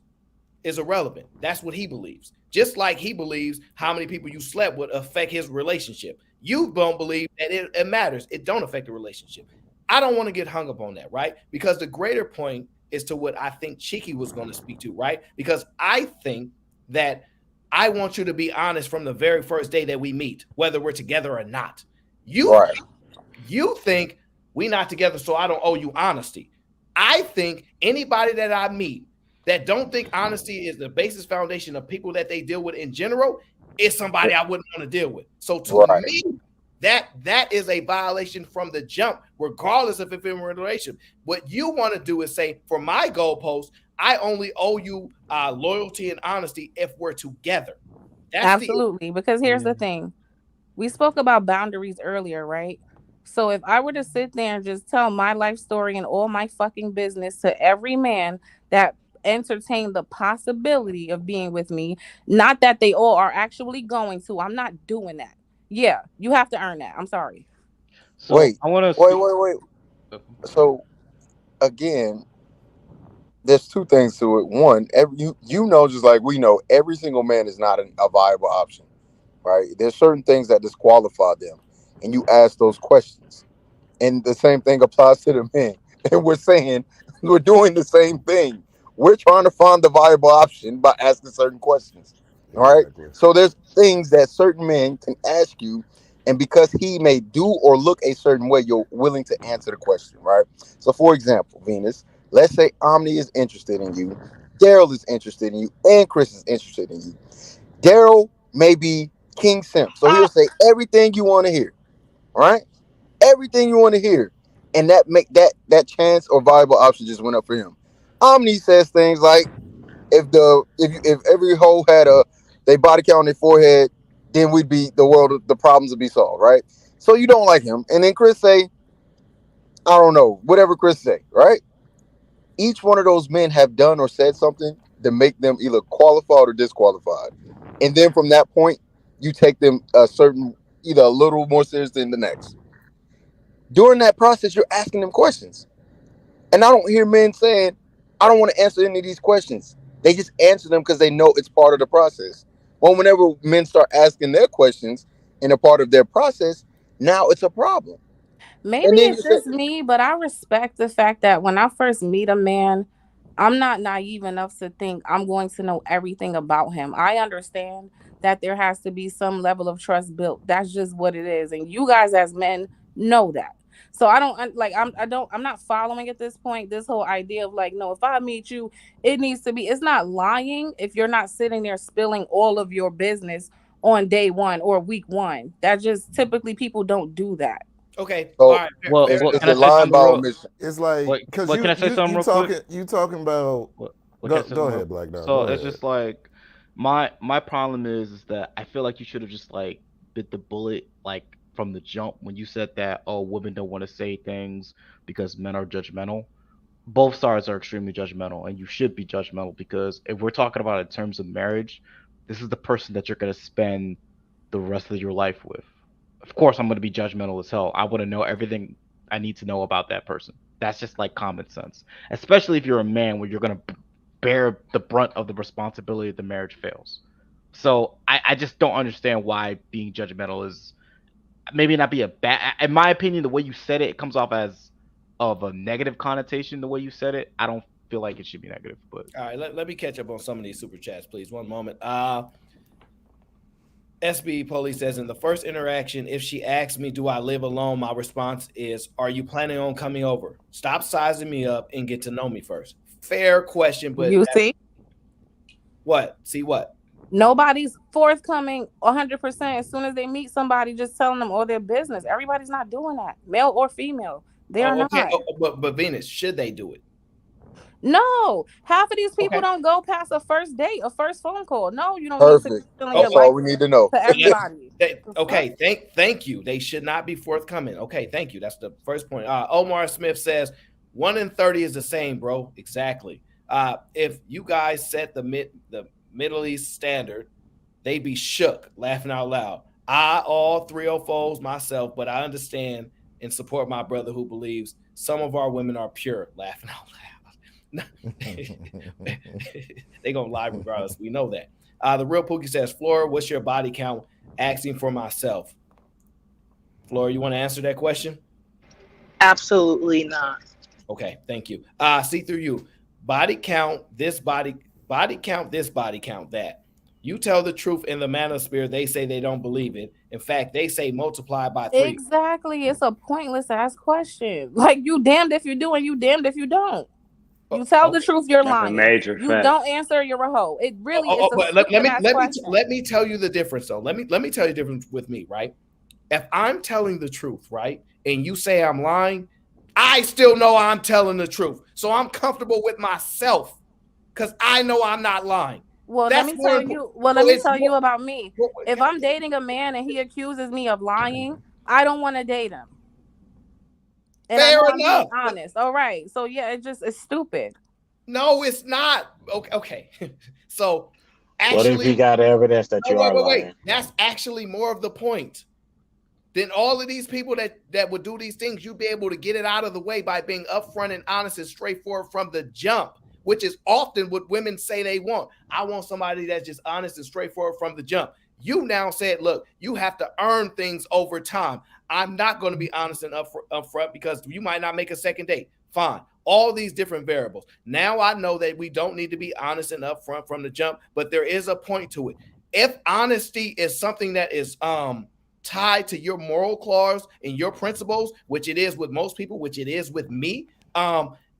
is irrelevant. That's what he believes. Just like he believes how many people you slept would affect his relationship. You don't believe that it matters. It don't affect the relationship. I don't want to get hung up on that, right? Because the greater point is to what I think Cheeky was going to speak to, right? Because I think that I want you to be honest from the very first day that we meet, whether we're together or not. You think we not together, so I don't owe you honesty. I think anybody that I meet that don't think honesty is the basis foundation of people that they deal with in general is somebody I wouldn't want to deal with. So to me, that is a violation from the jump, regardless of if in a relationship. What you want to do is say, for my goalpost, I only owe you loyalty and honesty if we're together. Absolutely, because here's the thing. We spoke about boundaries earlier, right? So if I were to sit there and just tell my life story and all my fucking business to every man that entertained the possibility of being with me, not that they all are actually going to, I'm not doing that. Yeah, you have to earn that. I'm sorry. So wait. So again, there's two things to it. One, you know, just like we know, every single man is not a viable option, right? There's certain things that disqualify them, and you ask those questions. And the same thing applies to the men. And we're saying we're doing the same thing. We're trying to find the viable option by asking certain questions. All right. Exactly. So there's things that certain men can ask you, and because he may do or look a certain way, you're willing to answer the question, right? So, for example, Venus, let's say Omni is interested in you, Daryl is interested in you, and Chris is interested in you. Daryl may be King Simp, so he'll say everything you want to hear, all right? Everything you want to hear, and that make that chance or viable option just went up for him. Omni says things like, if every hoe had they body count on their forehead, then we'd be the problems would be solved, right? So you don't like him, and then Chris say, I don't know, whatever Chris say, right? Each one of those men have done or said something to make them either qualified or disqualified, and then from that point, you take them a certain either a little more serious than the next. During that process, you're asking them questions. And I don't hear men saying, I don't want to answer any of these questions. They just answer them because they know it's part of the process. Well, whenever men start asking their questions and a part of their process, now it's a problem. Maybe And then you it's say, just me, but I respect the fact that when I first meet a man, I'm not naive enough to think I'm going to know everything about him. I understand that there has to be some level of trust built. That's just what it is. And you guys as men know that. So I don't like I'm not following at this point this whole idea of like, no, if I meet you, it needs to be, it's not lying if you're not sitting there spilling all of your business on day one or week one. That just typically people don't do that. Okay. All so right. Well, it's, Fair well, it's enough. can a I say line something by real? omission. It's like Wait, because wait, can I say something you real quick? talking about. Can I say Go something real? ahead, Black Dog. So Go it's ahead. just like my problem is that I feel like you should have just like bit the bullet like from the jump when you said that, oh, women don't want to say things because men are judgmental. Both sides are extremely judgmental, and you should be judgmental because if we're talking about in terms of marriage, this is the person that you're gonna spend the rest of your life with. Of course, I'm gonna be judgmental as hell. I want to know everything I need to know about that person. That's just like common sense, especially if you're a man where you're gonna bear the brunt of the responsibility if the marriage fails. So I just don't understand why being judgmental is maybe not be a bad. In my opinion, the way you said it, it comes off as of a negative connotation. The way you said it, I don't feel like it should be negative. But All right, let me catch up on some of these super chats, please. One moment. SB Police says in the first interaction, if she asks me, do I live alone? My response is, are you planning on coming over? Stop sizing me up and get to know me first. Fair question, but You see? What? See what? Nobody's forthcoming 100% as soon as they meet somebody, just telling them all their business. Everybody's not doing that, male or female. They are Oh, okay. not. But Venus, should they do it? No, half of these people Okay. don't go past a first date, a first phone call. No, you don't need to Perfect. fill Oh, your That's all life we need to know. to everybody. Okay, thank you. They should not be forthcoming. Okay, thank you. That's the first point. Omar Smith says 1 in 30 is the same, bro. Exactly. If you guys set the Middle East standard, they'd be shook, laughing out loud. I all 304s myself, but I understand and support my brother who believes some of our women are pure, laughing out loud. They gonna lie regardless. We know that. The real Pookie says, Flora, what's your body count? Asking for myself. Flora, you want to answer that question? Absolutely not. Okay, thank you. See through you. Body count, this body count, this body count, that. You tell the truth in the manosphere, they say they don't believe it. In fact, they say multiply by 3. Exactly. It's a pointless ass question. Like, you damned if you do and you damned if you don't. You tell the truth, you're That's a lying. major You fact. don't answer, you're a hoe. It really is a But stupid ass question. let me tell you the difference though. Let me tell you the difference with me, right? If I'm telling the truth, right, and you say I'm lying, I still know I'm telling the truth. So I'm comfortable with myself because I know I'm not lying. Well, That's let me more tell important. you. Well, So let me it's tell you more, about me. If I'm dating a man and he accuses me of lying, I don't want to date him. And I fair know I'm being enough. honest. All right. So yeah, it's stupid. No, it's not. Okay. So What if actually, he got evidence that no, you are wait. lying? That's actually more of the point. Then all of these people that would do these things, you'd be able to get it out of the way by being upfront and honest and straightforward from the jump. which is often what women say they want. I want somebody that's just honest and straightforward from the jump. You now said, look, you have to earn things over time. I'm not going to be honest and upfront because you might not make a second date. Fine. All these different variables. Now I know that we don't need to be honest and upfront from the jump, but there is a point to it. If honesty is something that is tied to your moral clause and your principles, which it is with most people, which it is with me,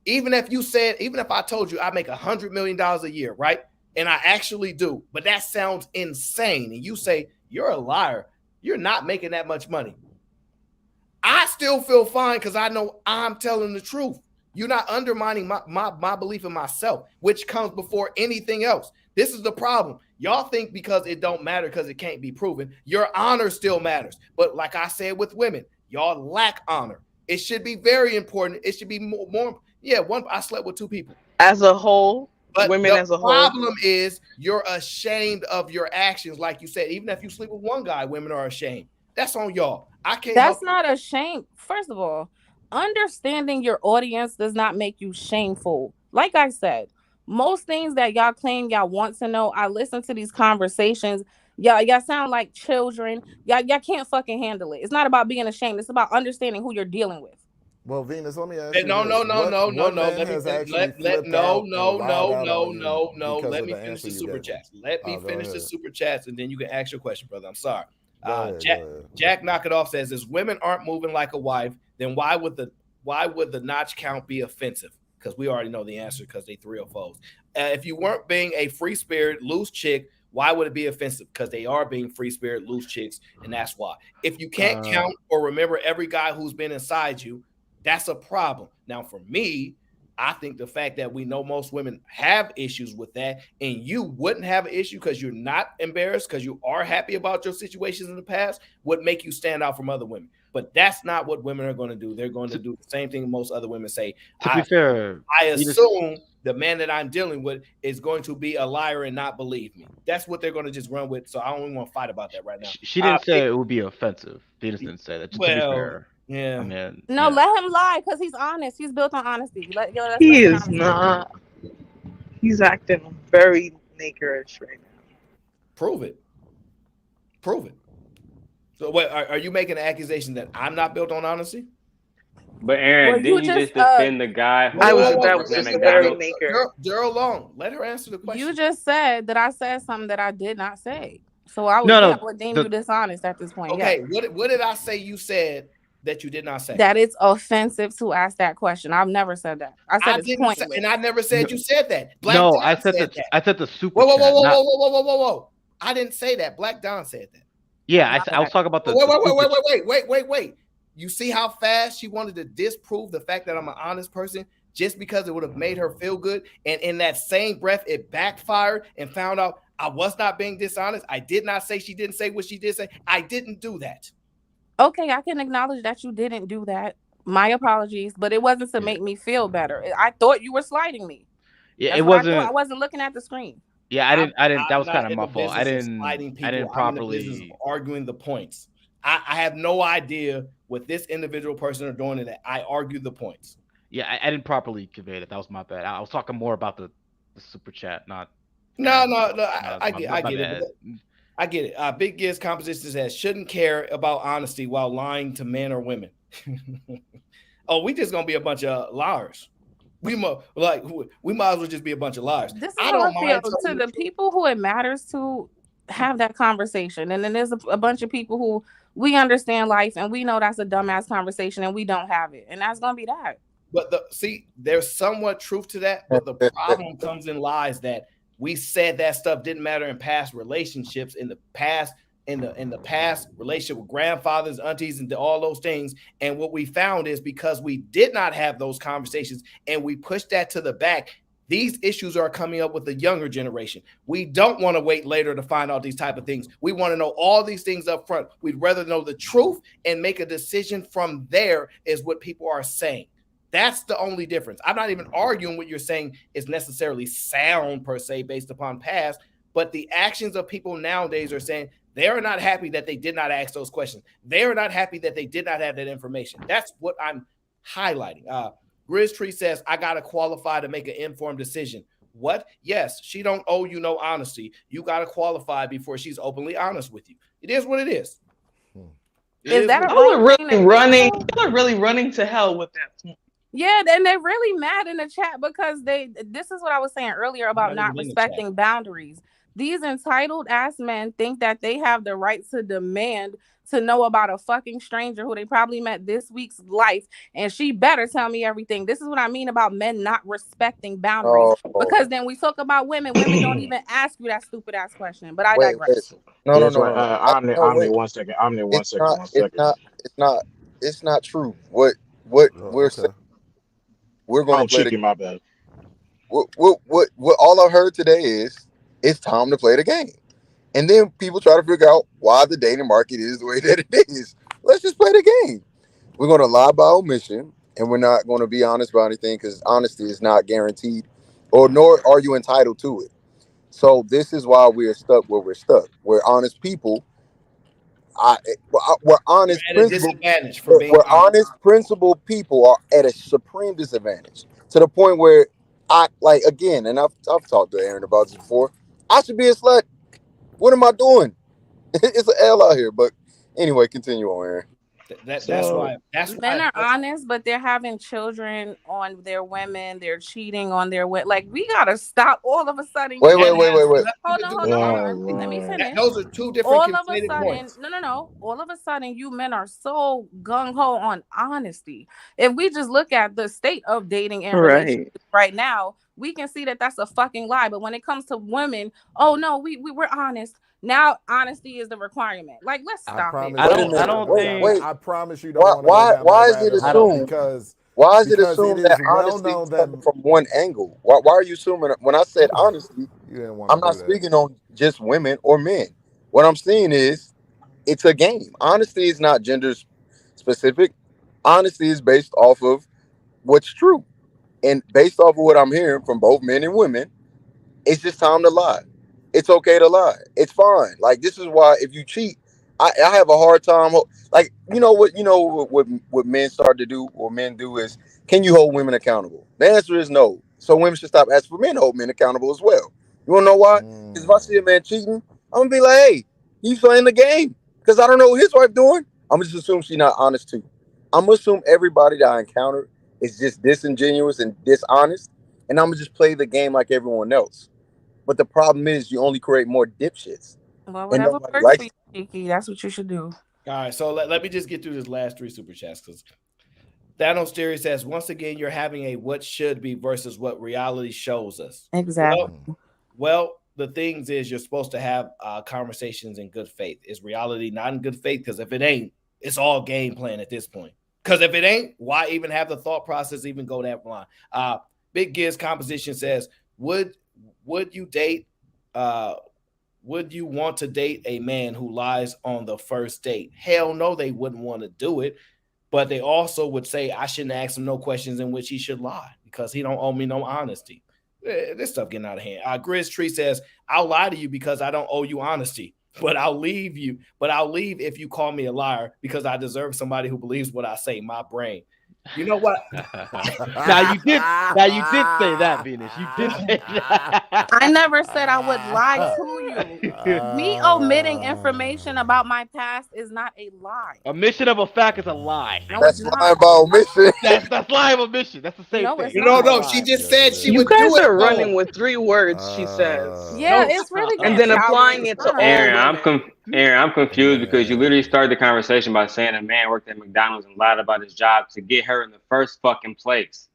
even if I told you I make $100 million a year, right? And I actually do, but that sounds insane. And you say, you're a liar. You're not making that much money. I still feel fine because I know I'm telling the truth. You're not undermining my belief in myself, which comes before anything else. This is the problem. Y'all think because it don't matter because it can't be proven, your honor still matters. But like I said with women, y'all lack honor. It should be very important. It should be more. Yeah, I slept with 2 people. As a whole, but women as a whole. The problem is you're ashamed of your actions. Like you said, even if you sleep with one guy, women are ashamed. That's on y'all. I can't. That's not a shame. First of all, understanding your audience does not make you shameful. Like I said, most things that y'all claim y'all want to know, I listen to these conversations. Y'all sound like children. Y'all can't fucking handle it. It's not about being ashamed. It's about understanding who you're dealing with. Well, Venus, let me ask you. No. Let me finish the super chats. Let me finish the super chats, and then you can ask your question, brother. I'm sorry. Jack Knock It Off says, if women aren't moving like a wife, then why would the notch count be offensive? Because we already know the answer because they 304s. If you weren't being a free spirit, loose chick, why would it be offensive? Because they are being free spirit, loose chicks, and that's why. If you can't count or remember every guy who's been inside you, that's a problem. Now, for me, I think the fact that we know most women have issues with that, and you wouldn't have an issue because you're not embarrassed, because you are happy about your situations in the past, would make you stand out from other women. But that's not what women are going to do. They're going to do the same thing most other women say. To be fair, I assume the man that I'm dealing with is going to be a liar and not believe me. That's what they're going to just run with. So I don't even want to fight about that right now. She didn't say it would be offensive. Venus didn't say that. Just to be fair. Yeah. I mean, no, let him lie because he's honest. He's built on honesty. He is not. He's acting very niggerish right now. Prove it. So wait, are you making an accusation that I'm not built on honesty? But Aaron, didn't you just defend the guy who was just very Daryl Long. Let her answer the question. You just said that I said something that I did not say. So I would deem you dishonest at this point. Okay, what did I say you said that you did not say? That it's offensive to ask that question. I've never said that. I said it's pointless. And I never said you said that. I said the super chat. Whoa. I didn't say that. Black Don said that. Yeah, I was talking about the wait. You see how fast she wanted to disprove the fact that I'm an honest person just because it would have made her feel good. And in that same breath, it backfired and found out I was not being dishonest. I did not say she didn't say what she did say. I didn't do that. Okay, I can acknowledge that you didn't do that. My apologies, but it wasn't to make me feel better. I thought you were sliding me. Yeah, That's it wasn't. I wasn't looking at the screen. Yeah, I didn't. That was kind of my fault. I didn't properly. I'm in the business of arguing the points. I have no idea what this individual person are doing in that. I argue the points. Yeah, I didn't properly convey it. That was my bad. I was talking more about the super chat, not. No. I get it. I get it. Big Giz Composition says shouldn't care about honesty while lying to men or women. Oh, we just gonna be a bunch of liars. We might as well just be a bunch of liars. This is how I feel to the people who it matters to have that conversation, and then there's a bunch of people who we understand life and we know that's a dumbass conversation and we don't have it, and that's gonna be that. But there's somewhat truth to that, but the problem comes in lies that we said that stuff didn't matter in past relationships, in the past relationship with grandfathers, aunties, and all those things. And what we found is because we did not have those conversations and we pushed that to the back, these issues are coming up with the younger generation. We don't want to wait later to find out these type of things. We want to know all these things up front. We'd rather know the truth and make a decision from there, is what people are saying. That's the only difference. I'm not even arguing what you're saying is necessarily sound per se based upon past, but the actions of people nowadays are saying they are not happy that they did not ask those questions. They are not happy that they did not have that information. That's what I'm highlighting. Grizz Tree says, I gotta qualify to make an informed decision. What? Yes, she don't owe you no honesty. You gotta qualify before she's openly honest with you. It is what it is. Is that a Y'all are wrong thing really to running. do? Y'all are really running to hell with that. Yeah, and they're really mad in the chat because this is what I was saying earlier about not respecting boundaries. These entitled ass men think that they have the right to demand to know about a fucking stranger who they probably met this week's life, and she better tell me everything. This is what I mean about men not respecting boundaries. Because then we talk about women don't even ask you that stupid ass question. But I digress. No, no, That's no, right. no, no. Omni, Wait. 1 second. Omni, one It's second. not. 1 It's second. not. It's not. It's not true. What we're Okay. saying. We're going to play Cheeky, the. my bad. What? All I heard today is it's time to play the game, and then people try to figure out why the dating market is the way that it is. Let's just play the game. We're going to lie by omission, and we're not going to be honest about anything because honesty is not guaranteed, or nor are you entitled to it. So this is why we're stuck where we're stuck. We're honest people. We're honest You're at a principle. disadvantage for being We're honest. honest principled people are at a supreme disadvantage to the point where I like again, and I've talked to Aaron about this before. I should be a slut. What am I doing? It's an L out here. But anyway, continue on, Aaron. That's why. Men are honest, but they're having children on their women. They're cheating on their women. Like, we gotta stop all of a sudden. Wait. Hold on. Let me finish. Those are two different All of a conflated sudden, points. no. All of a sudden, you men are so gung ho on honesty. If we just look at the state of dating and relationships right now, we can see that that's a fucking lie. But when it comes to women, oh no, we're honest. Now honesty is the requirement. Like, let's stop it. I don't think. Wait. I promise you don't want to go down Why that is it rabbit hole assumed? because Why is it because assumed it that is well honesty known is that coming from one angle? Why are you assuming when I said honesty, you didn't want I'm to not do that. speaking on just women or men. What I'm saying is it's a game. Honesty is not gender specific. Honesty is based off of what's true. And based off of what I'm hearing from both men and women, it's just time to lie. It's okay to lie. It's fine. Like this is why if you cheat, I have a hard time. Like what men start to do or men do is, can you hold women accountable? The answer is no. So women should stop asking for men to hold men accountable as well. You wanna know why? Because if I see a man cheating, I'm gonna be like, hey, he's playing the game. Because I don't know what his wife doing. I'm just assume she's not honest too. I'm gonna assume everybody that I encounter is just disingenuous and dishonest, and I'm gonna just play the game like everyone else. But the problem is, you only create more dipshits, Well, and whatever nobody works likes for you, it. Kiki, that's what you should do. All right, so let me just get through this last three super chats because Thanos Theory says, once again, you're having a what should be versus what reality shows us. Exactly. Well, the things is you're supposed to have conversations in good faith. Is reality not in good faith? Because if it ain't, it's all game plan at this point. Because if it ain't, why even have the thought process even go that line? Big Giz Composition says, would you date would you want to date a man who lies on the first date? Hell no, they wouldn't want to do it. But they also would say, I shouldn't ask him no questions in which he should lie because he don't owe me no honesty. This stuff getting out of hand. Grizz Tree says, I'll lie to you because I don't owe you honesty, but I'll leave you. But I'll leave if you call me a liar because I deserve somebody who believes what I say, my brain. You know what? Now you did say that, Venus. You did say that. I never said I would lie to you. Me omitting information about my past is not a lie. Omission of a fact is a lie. No, That's it's lying not. by omission. That's lying of omission. That's the same No, thing. it's No, not. she just said she You would do guys it. are running with 3 words, she says. Yeah, it's really and getting then applying childish. it to all Aaron, women. Aaron, I'm confused because you literally started the conversation by saying a man worked at McDonald's and lied about his job to get her in the first fucking place.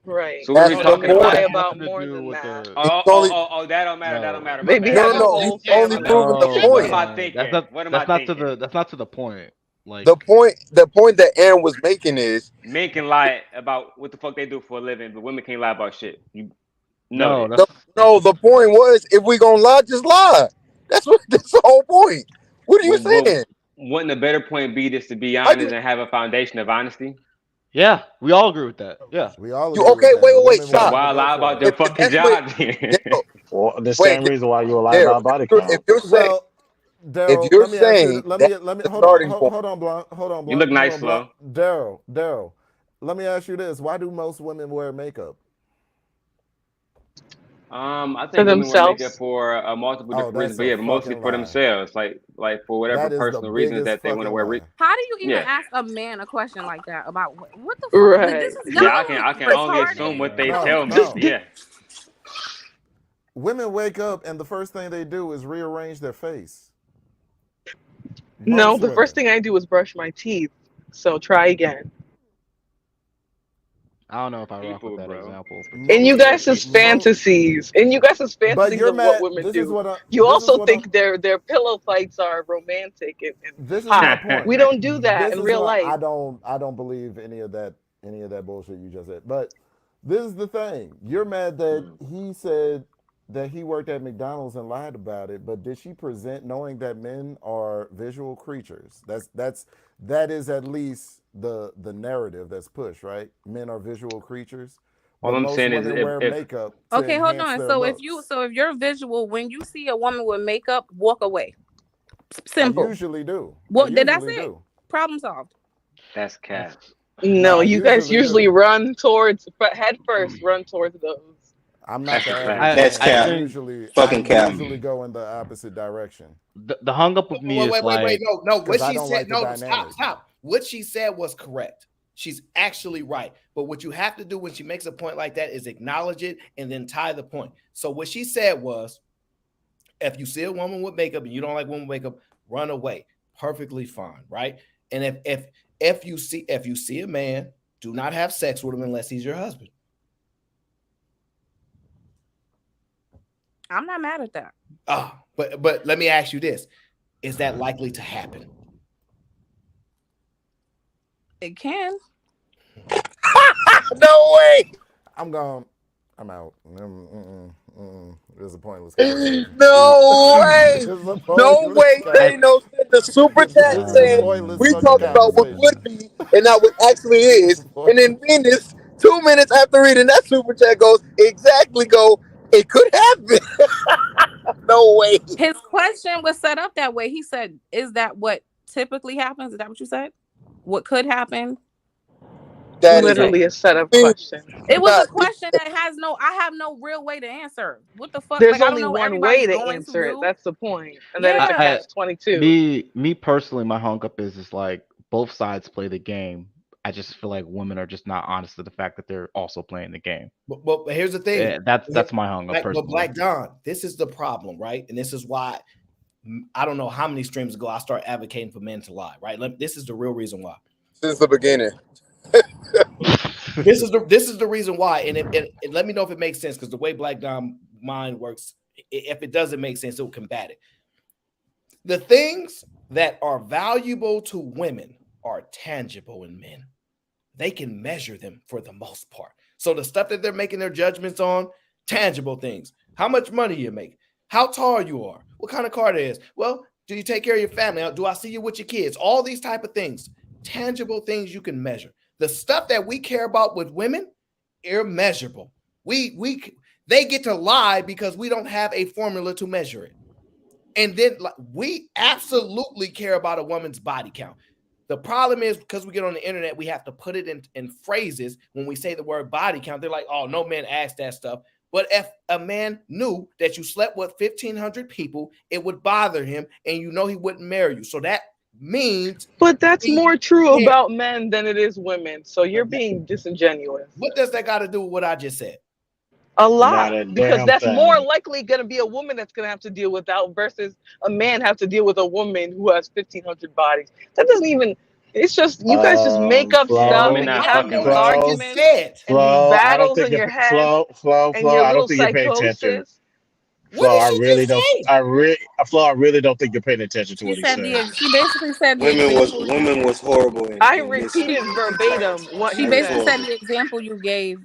Right. So what are we That's talking the about? Lie point. about more than that. Oh, that don't matter. That don't matter. My Maybe bad. has a No, whole he's only family. proving the What point. am I thinking? What am I thinking? That's not to the point. Like The point that Aaron was making is Men can lie about what the fuck they do for a living, but women can't lie about shit. You know no, that. the point was if we gonna lie, just lie. That's the whole point. What are you saying? Wouldn't a better point be just to be Are honest you and have a foundation of honesty? yeah, we all agree with that. Yeah, we all you agree okay? with that, but Wait, women stop. want Why to go lie about further. their fucking That's job? Daryl, Well, the wait, same reason why you lie Daryl, about body count. if you're saying Well, if Daryl, you're let me ask you. saying Let that's me the hold on, starting point. hold on, Blunt. You look nice, Blunt. Flo. Daryl. let me ask you this: why do most women wear makeup? I For think women wear makeup themselves. for multiple Oh, different reasons, that's but a yeah, but mostly fucking for lie. themselves, like for whatever That is the personal reasons biggest that they want to fucking wear. lie. How do you even Yeah, ask a man a question like that about what the fuck? This Right. is yeah. y'all I can only assume what retarded. they No, tell me. no. Yeah, Women wake up and the first thing they do is rearrange their face. No, Most the first women. thing I do is brush my teeth. So try again. I don't know if I rock with people, that bro. example In you Most, Yeah, guys' people. fantasies, in you guys' but fantasies you're of what mad. women This is do, what I. you This is also what I'm. think their pillow fights are romantic and This is my hot. point. We don't do that This in is real why life. I don't believe any of that bullshit you just said. But this is the thing. You're mad that he said that he worked at McDonald's and lied about it, but did she present knowing that men are visual creatures? That is at least the narrative that's pushed, right? Men are visual creatures. All But I'm most saying is women wear if makeup to Okay, hold enhance on. their looks. So if you're visual, when you see a woman with makeup, walk away. I Simple. usually do. Well, that's it. Do. Problem solved. that's cat. No, No, I you guys usually do. run towards, but head first, run towards those. I'm not That's the a average fact. That's man. I cap. think I Fucking cap. usually go in the opposite direction the hung up with me Wait, is wait, wait, wait. like No. What because I she don't said, like the no, stop, dynamic. stop. What she said was correct. She's actually right. But what you have to do when she makes a point like that is acknowledge it and then tie the point. So what she said was, if you see a woman with makeup and you don't like women with makeup, run away. Perfectly fine, right? And if you see a man, do not have sex with him unless he's your husband. I'm not mad at that. But let me ask you this: is that likely to happen? It can. No way. I'm gone. I'm out. There's a pointless conversation. No way. This is a No pointless way. Dano sent the super This chat is a saying pointless we fucking talking about what conversation. would be and not what actually is. And then Venus, 2 minutes after reading that super chat goes, it could happen. No way. His question was set up that way. He said, "Is that what typically happens?" Is that what you said? What could happen? That is Literally a setup question. It was a question that I have no real way to answer. What the fuck? There's Like, I don't only know what one way everybody's to going to answer it. do. That's the point. And then Yeah. it's a catch 22. me personally, my hung up is like both sides play the game. I just feel like women are just not honest to the fact that they're also playing the game. But here's the thing. That's my hung up But personally. Black Don, this is the problem, right? And this is why I don't know how many streams ago I started advocating for men to lie, right? This is the real reason why. Since the beginning. This is the reason why, and let me know if it makes sense, because the way Black Dom mind works, if it doesn't make sense, it'll combat it. The things that are valuable to women are tangible in men. They can measure them for the most part. So the stuff that they're making their judgments on, tangible things. How much money you make, how tall you are, what kind of car it is. Well, do you take care of your family? Do I see you with your kids? All these type of things, tangible things you can measure. The stuff that we care about with women, immeasurable. They get to lie because we don't have a formula to measure it. And then we absolutely care about a woman's body count. The problem is, because we get on the internet, we have to put it in phrases. When we say the word body count, they're like, oh, no man asked that stuff. But if a man knew that you slept with 1,500 people, it would bother him, and you know he wouldn't marry you. So that means. But that's more true about men than it is women. So you're being disingenuous. What does that got to do with what I just said? A lot, Not a because damn that's thing. more likely going to be a woman that's going to have to deal with that versus a man have to deal with a woman who has 1,500 bodies. That doesn't even. It's just you guys just make up stuff and you have these arguments and these battles in your head and your I little don't think you're paying attention. psychosis. Flo, I really don't think you're paying attention to She what he's said saying. she basically said the Women was horrible. I repeated verbatim what She he basically said. said the example you gave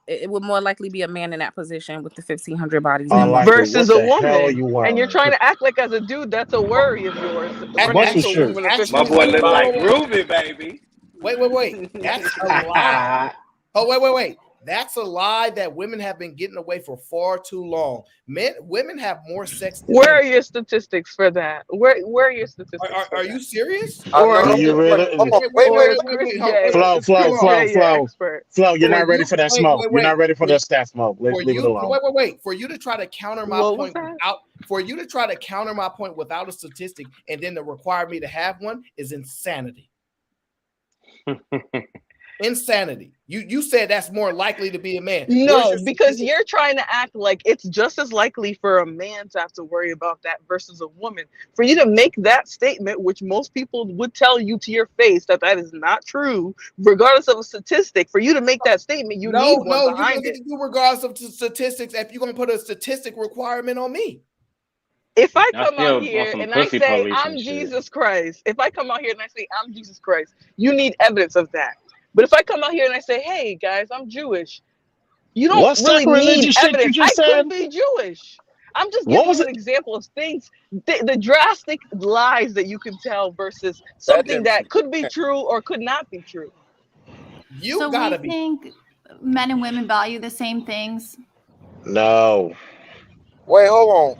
it would more likely be a man in that position with the 1,500 bodies versus a woman, and you're trying to act like as a dude that's a worry of yours. Running into a woman with 1,500 bodies. Groovy, baby. Wait. That's a lie. Oh, wait. That's a lie that women have been getting away for far too long. Women have more sex. Where are your statistics for that? Where are your statistics? Are you serious? Or Are you really? Flo, you're not ready for that smoke. You're not ready for that stat smoke. Let's leave it alone. Wait. For you to try to counter my point without a statistic and then to require me to have one is insanity. Insanity. You said that's more likely to be a man. No, because you're trying to act like it's just as likely for a man to have to worry about that versus a woman. For you to make that statement, which most people would tell you to your face that is not true, regardless of a statistic, for you to make that statement, you need one behind it. Regardless of statistics, if you're gonna put a statistic requirement on me. If I come out here and I say I'm Jesus Christ, if I come out here and I say I'm Jesus Christ, you need evidence of that. But if I come out here and I say, hey guys, I'm Jewish, you don't really need evidence. I could be Jewish. I'm just giving you an example of things, the drastic lies that you can tell versus something that could be true or could not be true. You gotta be. Think men and women value the same things? No. Wait, hold on.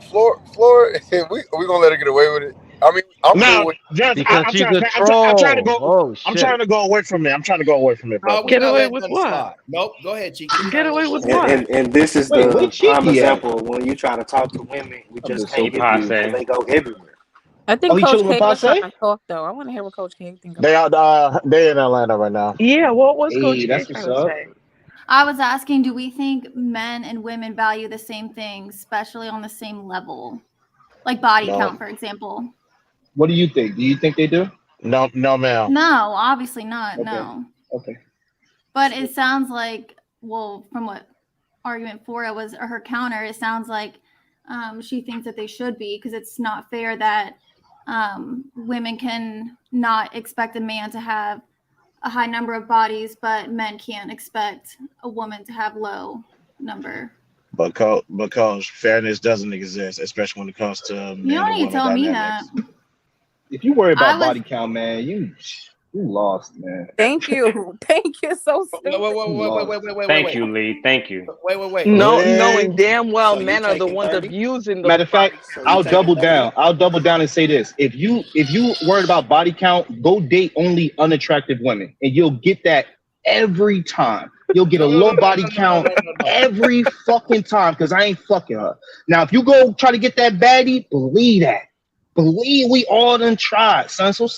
Floor, we gonna let her get away with it? I mean, I'm cool with I'm trying to go away from it. I'm trying to go away from it, bro. Get away with what? Nope. Go ahead, Cheeky. Get away with what? And this is the prime example when you try to talk to women, we just can't get you. They go everywhere. I think Coach K was trying to talk though. I want to hear what Coach K thinks. They are they're in Atlanta right now. Yeah, what was Coach K trying to say? I was asking, do we think men and women value the same things, especially on the same level? Like body count, for example. What do you think? Do you think they do? No, ma'am. No, obviously not. Okay. No. Okay. But it sounds like, well, from what argument for it was, or her counter, it sounds like she thinks that they should be, because it's not fair that women can not expect a man to have a high number of bodies, but men can't expect a woman to have low number. Because fairness doesn't exist, especially when it comes to men. You don't need to tell me that. If you worry about body count, man, you lost, man. Thank you. Thank you. So stupid. Wait. Thank you, Lee. Thank you. Wait. Knowing damn well men are the ones abusing the Matter of fact, I'll double down. I'll double down and say this. If you worried about body count, go date only unattractive women, and you'll get that every time. You'll get a low body count every fucking time, because I ain't fucking her. Now, if you go try to get that baddie, believe that. Believe we all done tried, son. So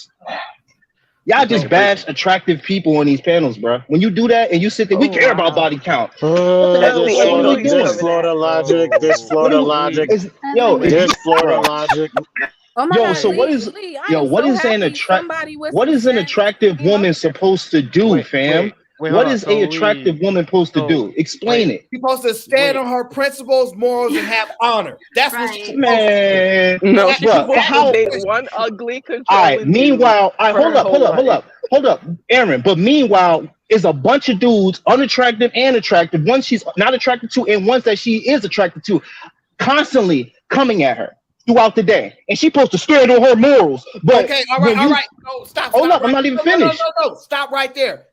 y'all just bash attractive people on these panels, bro. When you do that and you sit there, we care about body count. This Florida logic. This Florida logic. This Florida logic. Oh my Yo, God, so Lee, what is Lee, what is an attractive woman supposed to do, fam? What is an attractive woman supposed to do? Explain it. She's supposed to stand on her principles, morals, and have honor. That's what she's supposed Man, to do. No, she's supposed to date one ugly controlling. All right. Meanwhile, hold up, Aaron. But meanwhile, is a bunch of dudes, unattractive and attractive, ones she's not attracted to and ones that she is attracted to, constantly coming at her throughout the day, and she's supposed to stand on her morals. But okay, all right. No, stop. Hold up, right. I'm not even finished. No. Stop right there.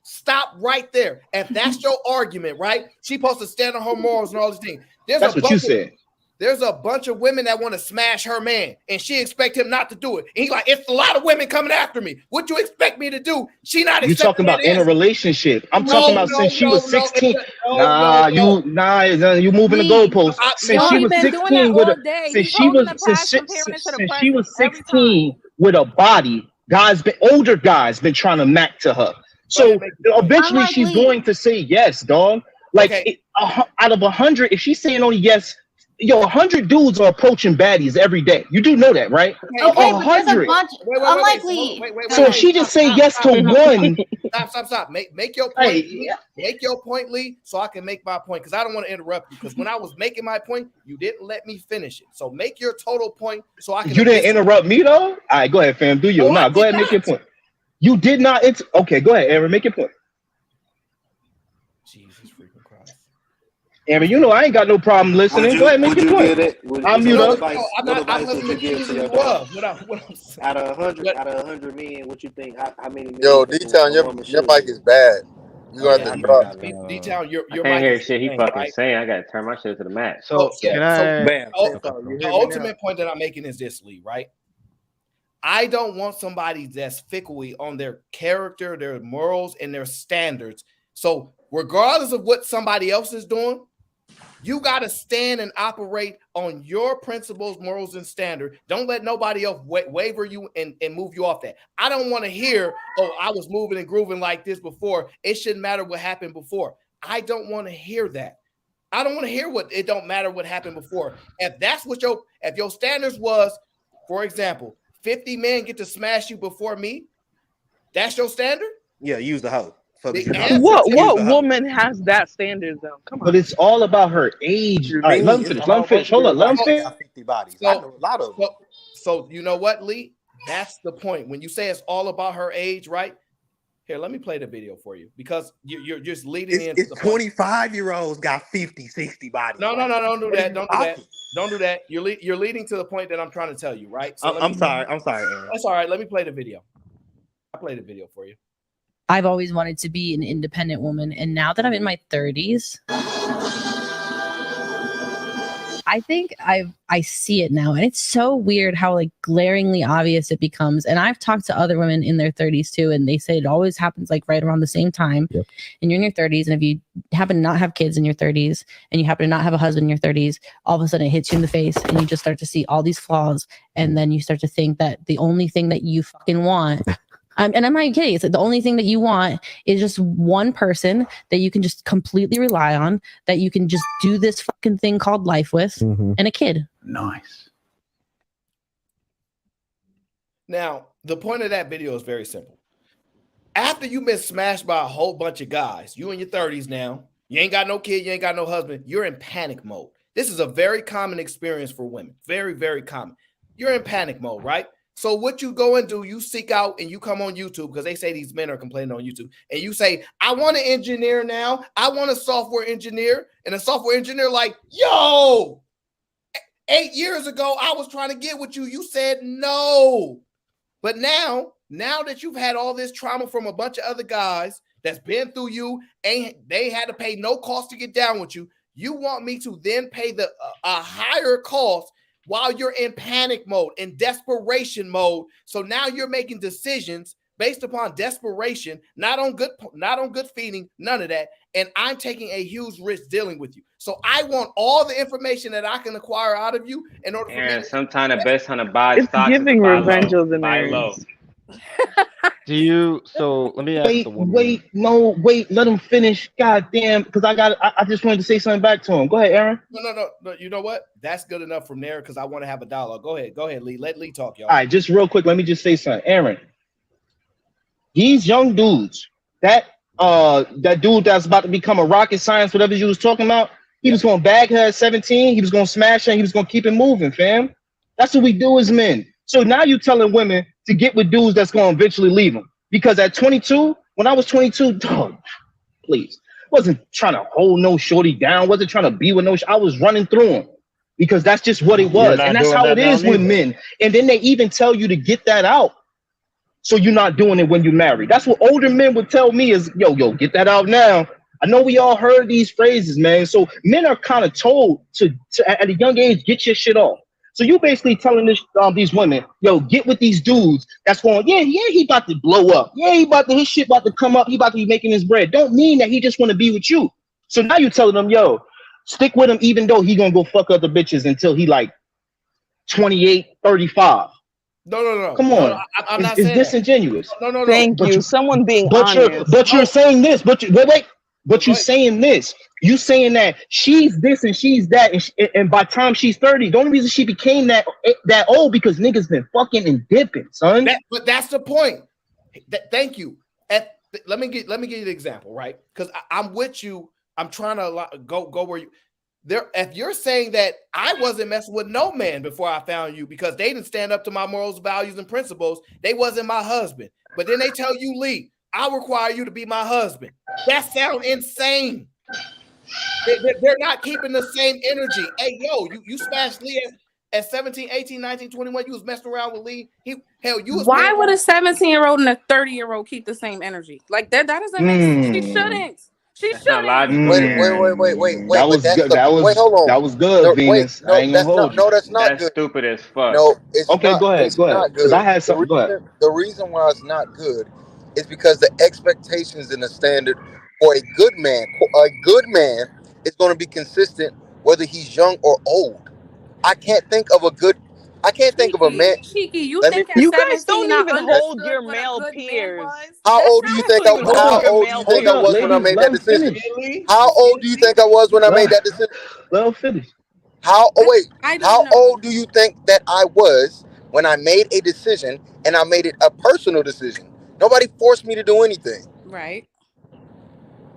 If that's your argument, right? She's supposed to stand on her morals and all these things. That's what you said. There's a bunch of women that want to smash her man, and she expect him not to do it. And he's like, it's a lot of women coming after me. What you expect me to do? She not. You talking about in a relationship? I'm talking about since she was 16. You moving the goalposts. Since she was 16 with a, since she was 16 with a body, older guys been trying to mac to her. So eventually she's going to say yes, dog. Like out of 100, if she's saying only yes. 100 dudes are approaching baddies every day. You do know that, right? Okay, 100. Unlikely. So if she just say yes to one. Stop. Make your point. Make your point, Lee, so I can make my point, because I don't want to interrupt you. Because when I was making my point, you didn't let me finish it. So make your total point so I can. You didn't interrupt me though. All right, go ahead, fam. Do you? No, go ahead, make your point. You did not. It's okay. Go ahead, Aaron. Make your point. Aaron, you know I ain't got no problem listening. Go ahead, make your point. I'm mute up. I'm listening to you. Out of 100 men, what you think? How many? Yo, D-Town, your mic is bad. You got to drop. D-Town, your I can't mic hear is shit he insane, fucking right? saying. I gotta turn my shit to the max. So can I? Bam. The You hear me ultimate point that I'm making is this, Lee, right? I don't want somebody that's fickle on their character, their morals, and their standards. So regardless of what somebody else is doing, you got to stand and operate on your principles, morals, and standard. Don't let nobody else waver you and move you off that. I don't want to hear, oh, I was moving and grooving like this before. It shouldn't matter what happened before. I don't want to hear that. I don't want to hear it don't matter what happened before. If that's what if your standards was, for example, 50 men get to smash you before me, that's your standard? Yeah, use the hoe. What woman has that standard though? Come on. But it's all about her age. All right, let him finish. Let him finish. Hold on. Let him finish. 50 bodies. I know a lot of them. So you know what, Lee? That's the point. When you say it's all about her age, right? Here, let me play the video for you because you're just leading in. It's 25-year-olds got 50, 60 bodies. No, don't do that. Don't do that. Don't do that. You're leading to the point that I'm trying to tell you, right? So I'm sorry, Aaron. That's all right. Let me play the video. I'll play the video for you. I've always wanted to be an independent woman, and now that I'm in my 30s, I think I see it now, and it's so weird how like glaringly obvious it becomes. And I've talked to other women in their 30s too, and they say it always happens like right around the same time. Yep. And you're in your 30s, and if you happen to not have kids in your 30s, and you happen to not have a husband in your 30s, all of a sudden it hits you in the face, and you just start to see all these flaws, and then you start to think that the only thing that you fucking want. And I'm not even kidding. It's like the only thing that you want is just one person that you can just completely rely on, that you can just do this fucking thing called life with, and a kid. Nice. Now, the point of that video is very simple. After you've been smashed by a whole bunch of guys, you in your 30s now, you ain't got no kid, you ain't got no husband, you're in panic mode. This is a very common experience for women. Very, very common. You're in panic mode, right? So what you go and do, you seek out and you come on YouTube because they say these men are complaining on YouTube. And you say, I want an engineer now. I want a software engineer. And a software engineer like, yo, 8 years ago, I was trying to get with you. You said no. But now that you've had all this trauma from a bunch of other guys that's been through you, and they had to pay no cost to get down with you, you want me to then pay a higher cost while you're in panic mode, in desperation mode. So now you're making decisions based upon desperation, not on good feeding, none of that. And I'm taking a huge risk dealing with you. So I want all the information that I can acquire out of you in order for me. Sometimes the best time to buy It's stocks giving is to buy revenge low. of the Buy nerds. low. Do you? So let me ask the woman. Wait, let him finish. God damn, because I just wanted to say something back to him. Go ahead, Aaron. No. You know what? That's good enough from there because I want to have a dialogue. Go ahead, Lee. Let Lee talk, y'all. All right, just real quick, let me just say something. Aaron, these young dudes, that dude that's about to become a rocket science, whatever you was talking about, he was going to bag her at 17, he was going to smash her, and he was going to keep it moving, fam. That's what we do as men. So now you're telling women to get with dudes that's going to eventually leave them. Because at 22, when I was 22, dog, please, wasn't trying to hold no shorty down, wasn't trying to be with no, I was running through them. Because that's just what it was. And that's how it is with men. And then they even tell you to get that out. So you're not doing it when you're married. That's what older men would tell me is, yo, get that out now. I know we all heard these phrases, man. So men are kind of told to at a young age, get your shit off. So you basically telling these women, yo, get with these dudes that's going, yeah, he about to blow up. Yeah, his shit about to come up. He about to be making his bread. Don't mean that he just want to be with you. So now you're telling them, yo, stick with him even though he gonna go fuck other bitches until he like 28, 35. No. Come on. No, I'm not saying it's disingenuous. No. Thank you. Someone being honest. You're saying this, but you're saying this. You saying that she's this and she's that, and by the time she's 30, the only reason she became that old because niggas been fucking and dipping, son. But that's the point. Thank you. Let me give you the example, right? Because I'm with you. I'm trying to go where you there. If you're saying that I wasn't messing with no man before I found you because they didn't stand up to my morals, values, and principles, they wasn't my husband. But then they tell you, Lee, I require you to be my husband. That sounds insane. They're not keeping the same energy. Hey, yo, you smashed Leah At 17, 18, 19, 21, you was messing around with Lee. You was Why paying would a for 17-year-old and a 30-year-old keep the same energy? Like that doesn't make sense. She shouldn't. She That's not shouldn't. logical, Aaron. That But was that's good. the That was wait. Hold on. that was good, No, wait. Venus. I No, ain't gonna that's hold not. you. No, that's not That's good. stupid as fuck. No, it's Okay, not. go ahead. It's Go ahead. not Because I good. had something. Go ahead. The reason why it's not good is because the expectations and the standard for a good man is going to be consistent whether he's young or old. I can't think of a good. I can't think of a man. Cheeky, you Let me. think at You guys 17 don't I even Let, hold understood your what a male good man peers. was? how That's old do you not think Don't even I? hold How your old do male you think Hold I up, was when I peers. ladies. made Let that him decision? finish. How old do you think I was when I made Let, that decision? let him finish. How? Oh wait. I don't How know. old do you think that I was when I made a decision and I made it a personal decision? Nobody forced me to do anything. Right.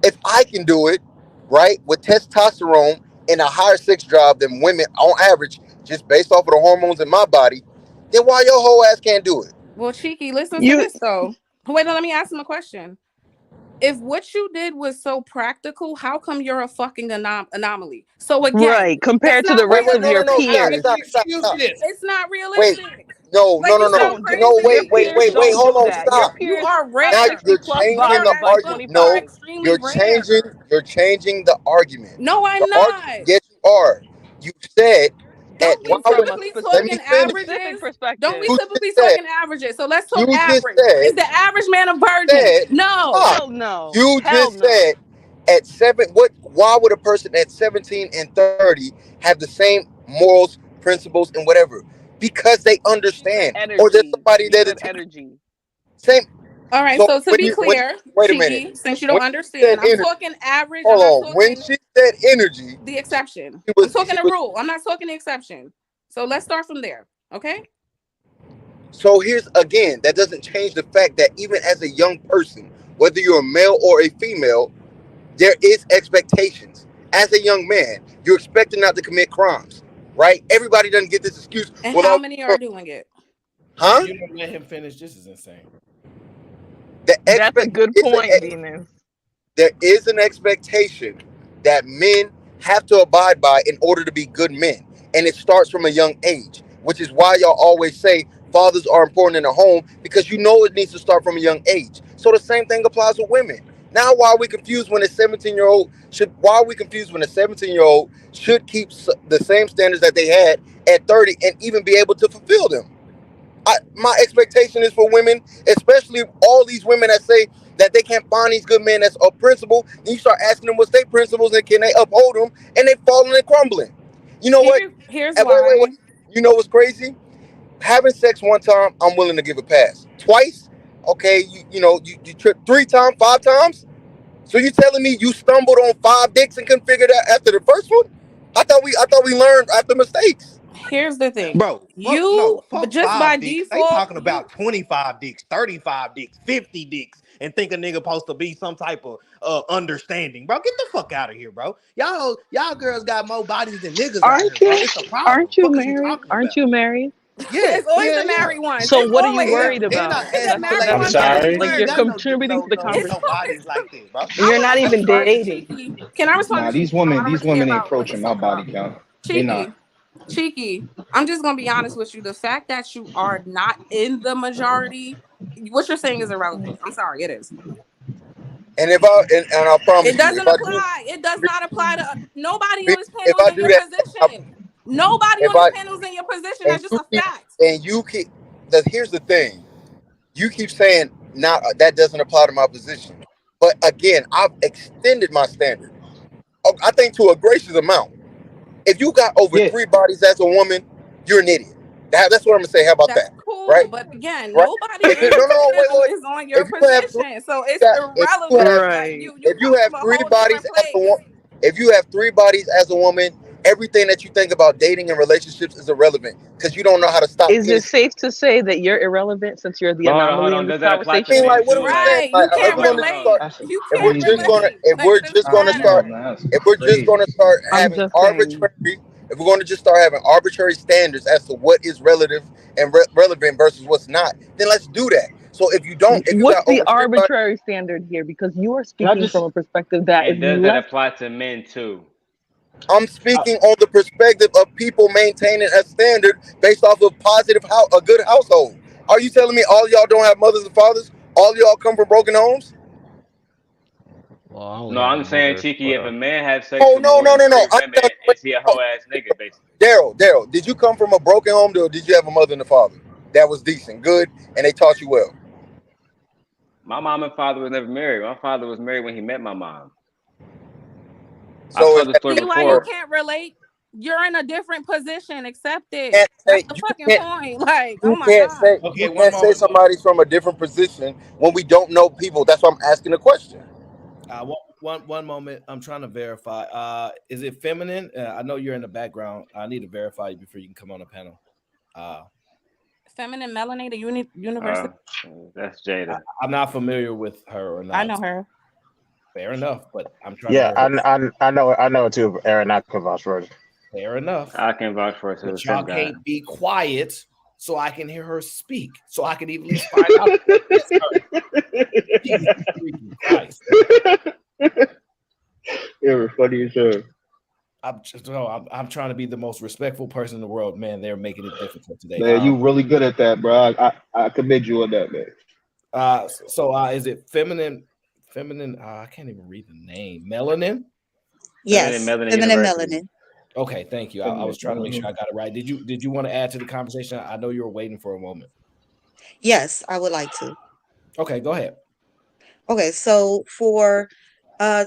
If I can do it, right, with testosterone and a higher sex drive than women on average, just based off of the hormones in my body, then why your whole ass can't do it? Well, Cheeky, listen to You this though. Wait, let me ask him a question. If what you did was so practical, how come you're a fucking anomaly? So again, right that's compared to not the rest of No, your no, no. Stop, peers. stop, stop, stop. Excuses. it's not Wait. realistic. No, Like no, no, you They no. sound don't do No, your crazy. peers wait. don't Hold do on. that. Your Stop. You peers are have Now rare. 60 you're plus You changing are bodies the by as fuck. argument. You are No, 25. extremely rare. you're changing the argument. No, The I'm argument, not. yes, you are. You said at Don't we why From would a typically let talk me in finish. specific averages? Don't we perspective. You typically just talk said. in averages? So let's talk You just average. said. Is the average man a virgin? Said. No. Stop. Hell no. You Hell just no. said at seven. What? Why would a person at 17 and 30 have the same morals, principles, and whatever? Because they You said understand, or there's energy. somebody You there said to teach. energy. Same. All right. So So to when be you clear, wait a minute. Cheeky, since you When don't she said understand, I'm energy, talking average. I'm not hold on. When talking she said energy, the exception. I'm she talking the was. rule. I'm not talking the exception. So let's start from there. Okay. So here's again, that doesn't change the fact that even as a young person, whether you're a male or a female, there is expectations. As a young man, you're expected not to commit crimes, right? Everybody doesn't get this excuse. And Well, how many are doing it? huh? You don't let him finish. This is insane. The That's a expect good it's point, Venus. there is an expectation that men have to abide by in order to be good men, and it starts from a young age, which is why y'all always say fathers are important in the home because you know it needs to start from a young age. So the same thing applies with women. Now, why are we confused when a 17-year-old should? Why are we confused when a 17-year-old should keep the same standards that they had at 30 and even be able to fulfill them? My expectation is for women, especially all these women that say that they can't find these good men that's a principle. Then you start asking them what's their principles and can they uphold them, and they falling and crumbling. You know what? Here's And wait. why. You know what's crazy? Having sex one time, I'm willing to give a pass. Twice, okay, you tripped 3 times, 5 times. So you telling me you stumbled on 5 dicks and couldn't figure that after the first one? I thought we learned after mistakes. Here's the thing. Bro, But fuck just by 5 dicks. They default, talking about 25 dicks, 35 dicks, 50 dicks, and think a nigga supposed to be some type of understanding. Bro, get the fuck out of here, bro. Y'all girls got more bodies than niggas out here, Aren't bro. you? It's a problem. Aren't you Fuck is you married? talking Aren't about? you married? Yeah, it's always yeah, the yeah. married ones. So It's what are you always worried them. about? It's the And married I I'm ain't ones that got be sorry. Like ain't you're got flirting. contributing to the no conversation. bodies like that, bro. You're I not want to even respond to dating. Cheeky. Can I respond Nah, to Cheeky? I want to these really hear women ain't about what he's approaching my talking body about. count. They not. Cheeky. I'm just gonna be honest with you. The fact that you are not in the majority, what you're saying is irrelevant. I'm sorry, it is. And I It promise you, doesn't apply. It does not apply to nobody on this if panel is I in do your that, position. Nobody if on this I panel is in your position. and That's just you a keep fact. here's the thing. You keep saying not that doesn't apply to my position, but again, I've extended my standard. I think to a gracious amount. If you got over Yeah, 3 bodies as a woman, you're an idiot. That's what I'm gonna say. How about That's that? cool. Right? But again, Right? nobody If you in no this no no panel wait. is on your If you have three, position. So it's if you irrelevant. have Like Right. you if you come have from a three whole bodies different as a place. woman, if you have 3 bodies as a woman, everything that you think about dating and relationships is irrelevant because you don't know how to stop Is it innocent. safe to say that you're irrelevant since you're the But hold anomaly in on. this Does that apply to I mean, conversation? men like, what are too? we Like, saying? Right. Like, You if can't we're hold on, gonna hold on. relate. start, You if we're can't that's just gonna, relate. if Like we're it doesn't just gonna nah, start, matter. man, that's if we're just crazy. gonna start I'm having just saying. arbitrary, if we're gonna just start having arbitrary standards as to what is relative and relevant versus what's not, then let's do that. So if you What's got the over 3 bodies, arbitrary standard here? Because you are Can I speaking from just a perspective that is And does that less. apply to men too? I'm speaking on the perspective of people maintaining a standard based off of a good household. Are you telling me all y'all don't have mothers and fathers? All y'all come from broken homes? Well, I only No, have I'm a saying, mother, Cheeky, but if a man have sex Oh with no, more no, than no, no. three women, is he a hoe ass nigga, basically? Daryl, did you come from a broken home or did you have a mother and a father that was decent, good, and they taught you well? My mom and father was never married. My father was married when he met my mom. I've So told is the that story See why you before. can't relate? You're in a different position. Accept it. can't That's say the you fucking can't point. Like, oh you my can't god. say Okay, you one can't say moment. somebody's from a different position when we don't know people. That's why I'm asking the question. One moment. I'm trying to verify. Is it feminine? I know you're in the background. I need to verify you before you can come on the panel. Uh, Feminine melanated university. Uh, that's Jada. I'm not familiar with her or I not. know her. Fair enough, but I'm trying to Yeah, verify. I know it too. Aaron, I can vouch for it. Fair enough. I can vouch for it too. But y'all Sis got it. can't be quiet so I can hear her speak, so I can at least find out if it's her. Jesus freaking Christ! You're funny as hell. I'm trying to be the most respectful person in the world, man. They're making it difficult today. Man, you really good at that, bro. I commend you on that, man. Is it feminine? Feminine. I can't even read the name. Melanin. Feminine Yes, Melanin feminine University. melanin. Okay, thank you. I was trying to make sure I got it right. Did you want to add to the conversation? I know you were waiting for a moment. Yes, I would like to. Okay, go ahead. Okay, so for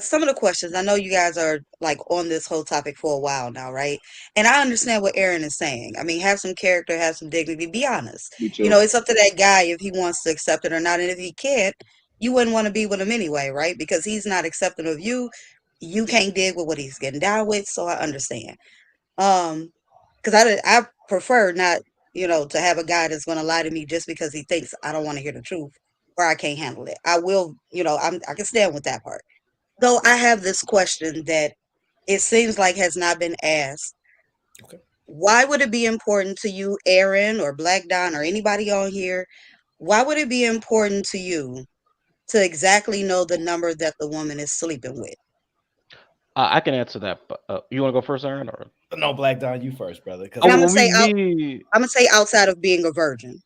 some of the questions, I know you guys are like on this whole topic for a while now, right? And I understand what Aaron is saying. I mean, have some character, have some dignity, be honest. Me You too. know, it's up to that guy if he wants to accept it or not. And if he can't, you wouldn't want to be with him anyway, right? Because he's not accepting of you. You can't dig with what he's getting down with, so I understand. Because I prefer not, to have a guy that's going to lie to me just because he thinks I don't want to hear the truth or I can't handle it. I will, I can stand with that part. Though I have this question that it seems like has not been asked. Okay. Why would it be important to you, Aaron or Black Don or anybody on here? Why would it be important to you to exactly know the number that the woman is sleeping with? I can answer that. But you want to go first, Aaron? Or No, Black Don, you first, brother. Because And oh, I'm well, gonna say out. me, I'm gonna say outside of being a virgin.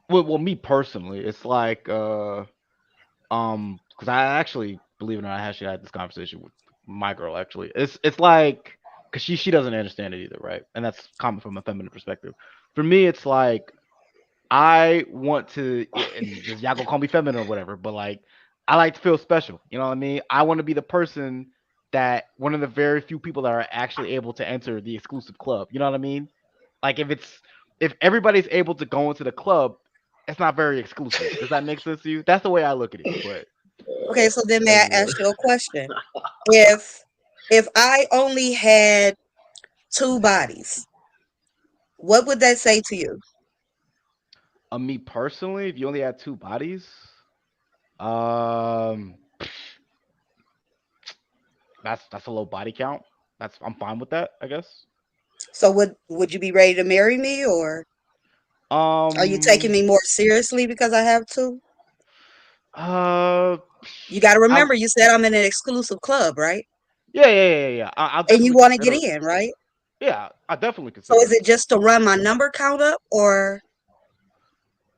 well, me personally, it's like because I actually believe it or not, I actually had this conversation with my girl. Actually, it's like because she doesn't understand it either, right? And that's common from a feminine perspective. For me, it's like I want to, and y'all gonna call me feminine or whatever, but like I like to feel special. You know what I mean? I want to be the person that one of the very few people that are actually able to enter the exclusive club. You know what I mean? Like if everybody's able to go into the club, it's not very exclusive. Does that make sense to you? That's the way I look at it. But Okay, so then may I ask you a question? If I only had two bodies, what would that say to you? me personally, if you only had two bodies, um, that's a low body count. I'm fine with that, I guess. So would you be ready to marry me, or are you taking Um, me more seriously because I have two? uh, You got to I remember, you said I'm in an exclusive club, right? yeah. I'll And you definitely want to get consider it. in, right? Yeah, I definitely So consider is it. it just to run my number count up, or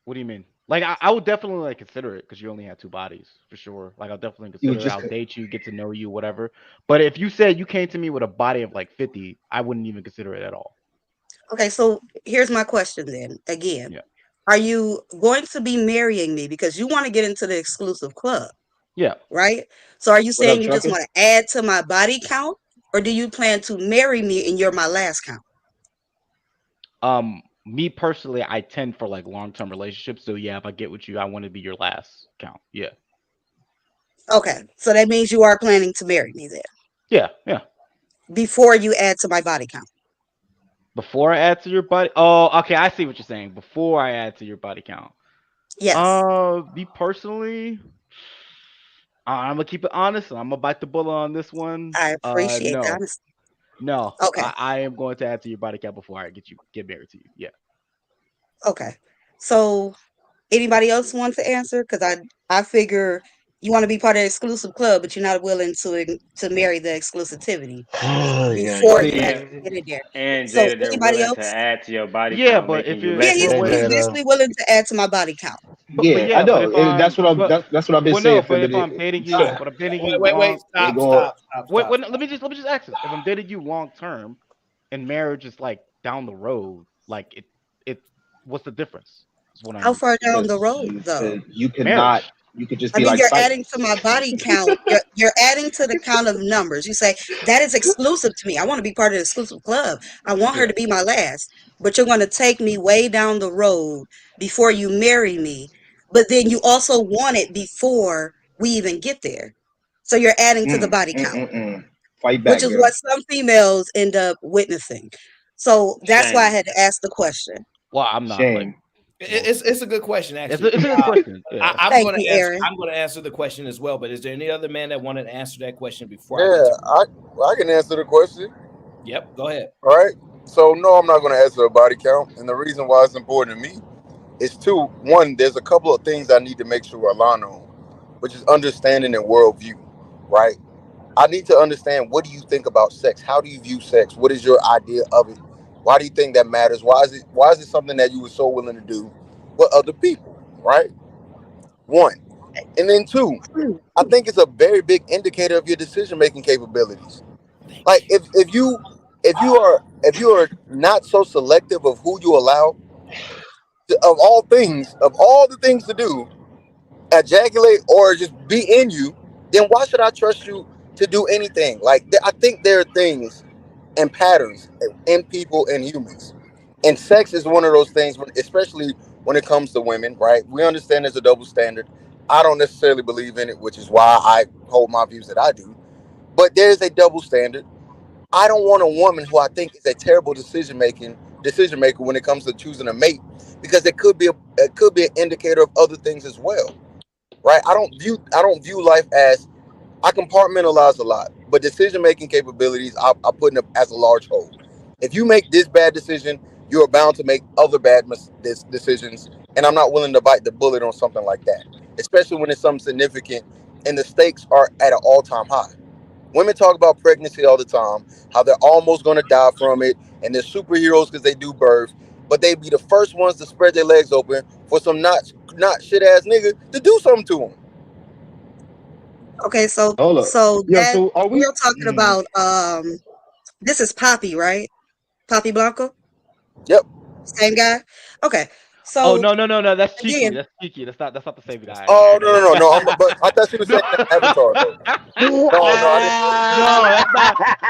What do you mean? Like I would definitely like consider it because you only have two bodies for sure. Like I'll definitely You was consider it. just I'll date you, get to know you, whatever. But if you said you came to me with a body of like 50, I wouldn't even consider it at all. okay? So here's my question then. Again, Yeah. are you going to be marrying me because you want to get into the exclusive club, Yeah. right? So are you what up, saying you just Chucky? want to add to my body count, or do you plan to marry me and you're my last count? Me personally, I tend for like long-term relationships. So yeah, if I get with you, I want to be your last count. Yeah. Okay, so that means you are planning to marry me then Yeah. before you add to my body count. Before I add to your body. Oh, okay. I see what you're saying. Before I add to your body count. Yes, Me personally, I'm gonna keep it honest. And I'm gonna bite the bullet on this one. I appreciate the No, honesty. no. Okay, I am going to add to your body count before I get married to you. Yeah. okay. So anybody else want to answer? Because I figure You want to be part of the exclusive club, but you're not willing to marry the exclusivity before you actually get in there. And So Jada, they're anybody willing to else? add to your body Yeah, count, but making if you you're Yeah, less he's than he's them. basically willing to add to my body count. but Yeah, I yeah, but know. if And I'm that's what I've been well, saying no, for but the if I'm dating you, but I'm dating you Wait, long. they stop, going. stop, stop, Wait, stop, wait, stop. let me just ask this: if I'm dating you long term, and marriage is like down the road, like it, what's the difference? Is what How I'm far down the Because road though? you cannot. marriage. You could just I be mean, like you're fight. adding to my body count. You're adding to the count of numbers. You say that is exclusive to me. I want to be part of the exclusive club. I want her Yeah. to be my last. But you're going to take me way down the road before you marry me. But then you also want it before we even get there. So you're adding to the body count, Fight which back, is girl. what some females end up witnessing. So that's why I Shame. had to ask the question. Well, I'm not like. Shame. Well, It's a good question, it's actually. a good question. Yeah. I'm Thank going you, to answer. Aaron. I'm going to answer the question as well. But is there any other man that wanted to answer that question before I get Yeah, to? I can answer the question. Yep, go ahead. All right. So no, I'm not going to answer a body count, and the reason why it's important to me is two. One, there's a couple of things I need to make sure I align on, which is understanding and worldview. Right. I need to understand, what do you think about sex? How do you view sex? What is your idea of it? Why do you think that matters? Why is it something that you were so willing to do with other people? Right? One. And then two, I think it's a very big indicator of your decision making capabilities. Like if you are not so selective of who you allow of all the things to do, ejaculate or just be in you, then why should I trust you to do anything? Like I think there are things and patterns in people and humans, and sex is one of those things. Especially when it comes to women, right? We understand there's a double standard. I don't necessarily believe in it, which is why I hold my views that I do. But there's a double standard. I don't want a woman who I think is a terrible decision maker when it comes to choosing a mate, because it could be an indicator of other things as well, right? I don't view life as, I compartmentalize a lot, but decision making capabilities I put in as a large whole. If you make this bad decision, you are bound to make other decisions, and I'm not willing to bite the bullet on something like that, especially when it's something significant and the stakes are at an all time high. Women talk about pregnancy all the time, how they're almost going to die from it, and they're superheroes because they do birth, but they be the first ones to spread their legs open for some not shit ass nigga to do something to them. Okay, so Hold up. so Yo, that so are we? we're talking about this is Poppy, right? Poppy Blanco, Yep. same guy. Okay, Oh so no, that's cheeky. again, That's cheeky. That's not the same guy. I'm Oh, kidding. no. But I thought you were saying that Avatar though. No, I didn't. No,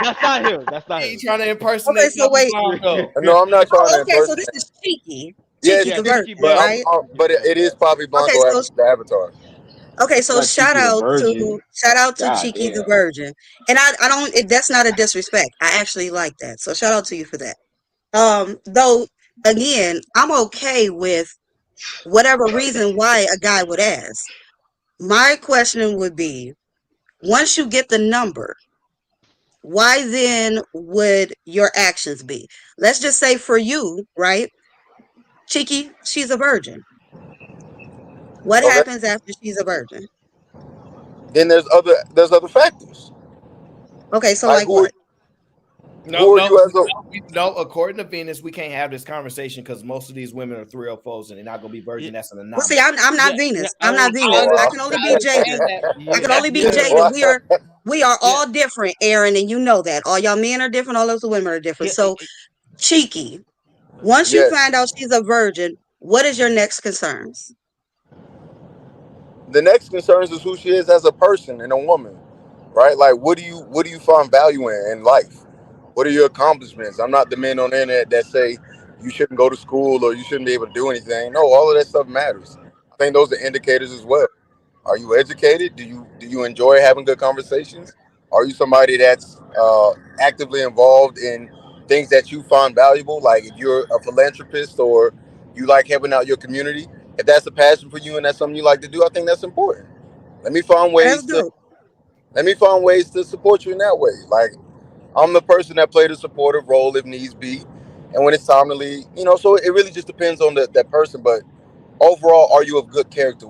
that's not him. That's not He him. trying to okay, impersonate so Papa wait. Blanco. No, I'm not trying Oh, to okay, so this impersonate. is Cheeky, Yeah, Cheeky it's Yeah, the cheeky, Virgin, cheeky but Virgin. right? but Yeah. it is Bobby Okay, Blanco, so the Avatar. Not shout Cheeky the out Virgin. to God Cheeky the damn. Virgin, and I don't. That's not a disrespect. I actually like that. So shout out to you for that. Though again, I'm okay with whatever reason why a guy would ask. My question would be, once you get the number, why then would your actions be? Let's just say for you, right? Cheeky, she's a virgin. What Okay. happens after she's a virgin? Then there's other factors. Okay, so Like like what? No, who are no, you as a no. According to Venus, we can't have this conversation because most of these women are 304s and they're not going to be Yeah, virgin. That's an Well, see, anomaly. I'm not yeah, Venus. I'm I, not I, Venus. Oh I wow. can only I be Jada. understand that. I yeah, can only be That's good. Jada. Wow. We are yeah, all different, Aaron, and you know that. All y'all men are different. All those women are different. yeah, So cheeky. Once you Yes. find out she's a virgin, what is your next concerns? The next concerns is who she is as a person and a woman, right? Like what do you find value in life? What are your accomplishments? I'm not the men on the internet that say you shouldn't go to school or you shouldn't be able to do anything. No, all of that stuff matters. I think those are indicators as well. Are you educated? Do you enjoy having good conversations? Are you somebody that's actively involved in things that you find valuable? Like if you're a philanthropist or you like helping out your community, if that's a passion for you and that's something you like to do, I think that's important. Let me find Yeah, that's ways to dope. support you in that way. Like I'm the person that played a supportive role if needs be, and when it's time to leave, So it really just depends on that person. But overall, are you of good character?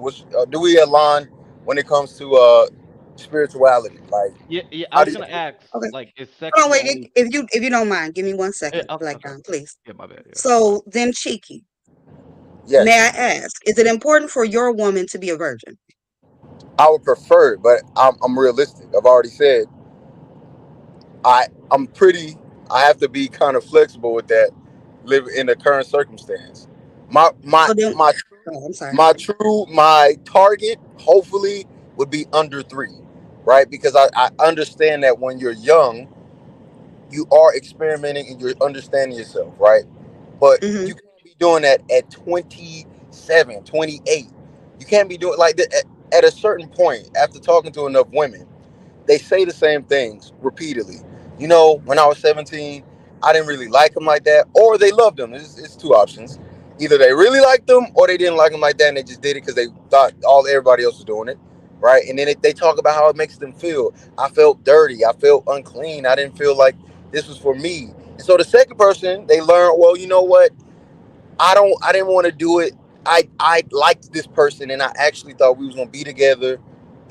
Do we align when it comes to spirituality? Like, Yeah, I how was do you gonna ask, Okay. like, is sex Hold on, the wait. only? If you don't mind, give me 1 second, Okay, Black okay. Dom, please. Yeah, my bad. Yeah. So then, Cheeky, may I Yes, ask, is it important for your woman to be a virgin? I would prefer it, but I'm realistic. I've already said I'm pretty. I have to be kind of flexible with that. Live in the current circumstance. My my So then, my oh, I'm sorry. my target hopefully would be under 3, right? Because I understand that when you're young, you are experimenting and you're understanding yourself, right? But Hmm. you can't be doing that at 27, 28. You can't be doing like that at a certain point after talking to enough women. They say the same things repeatedly. You know, when I was 17, I didn't really like them like that, or they loved them. It's 2 options. Either they really liked them, or they didn't like them like that, and they just did it because they thought everybody else was doing it, right? And then they talk about how it makes them feel. I felt dirty. I felt unclean. I didn't feel like this was for me. And so the second person, they learn, well, you know what? I didn't want to do it. I liked this person and I actually thought we was gonna be together.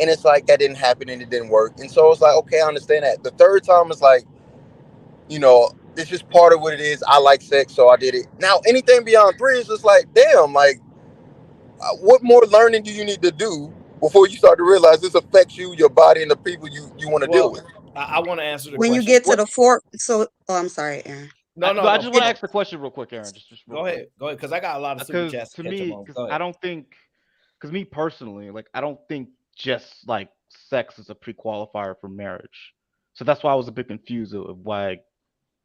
And it's like that didn't happen and it didn't work. And so it's like, okay, I understand that. The third time it's like, it's just part of what it is. I like sex, so I did it. Now anything beyond 3 is just like, damn, like what more learning do you need to do before you start to realize this affects you, your body, and the people you want to deal Well, with? I want to answer the When you question. get to What? the fourth, so oh, I'm sorry, Aaron. No, no, No, I no. just want to ask the question real quick, Aaron. Just real Go quick. ahead, because I got a lot of super Because chats to to catch up me, on. because Go I ahead. don't think, because me personally, like, I don't think just like sex is a pre-qualifier for marriage. So that's why I was a bit confused of why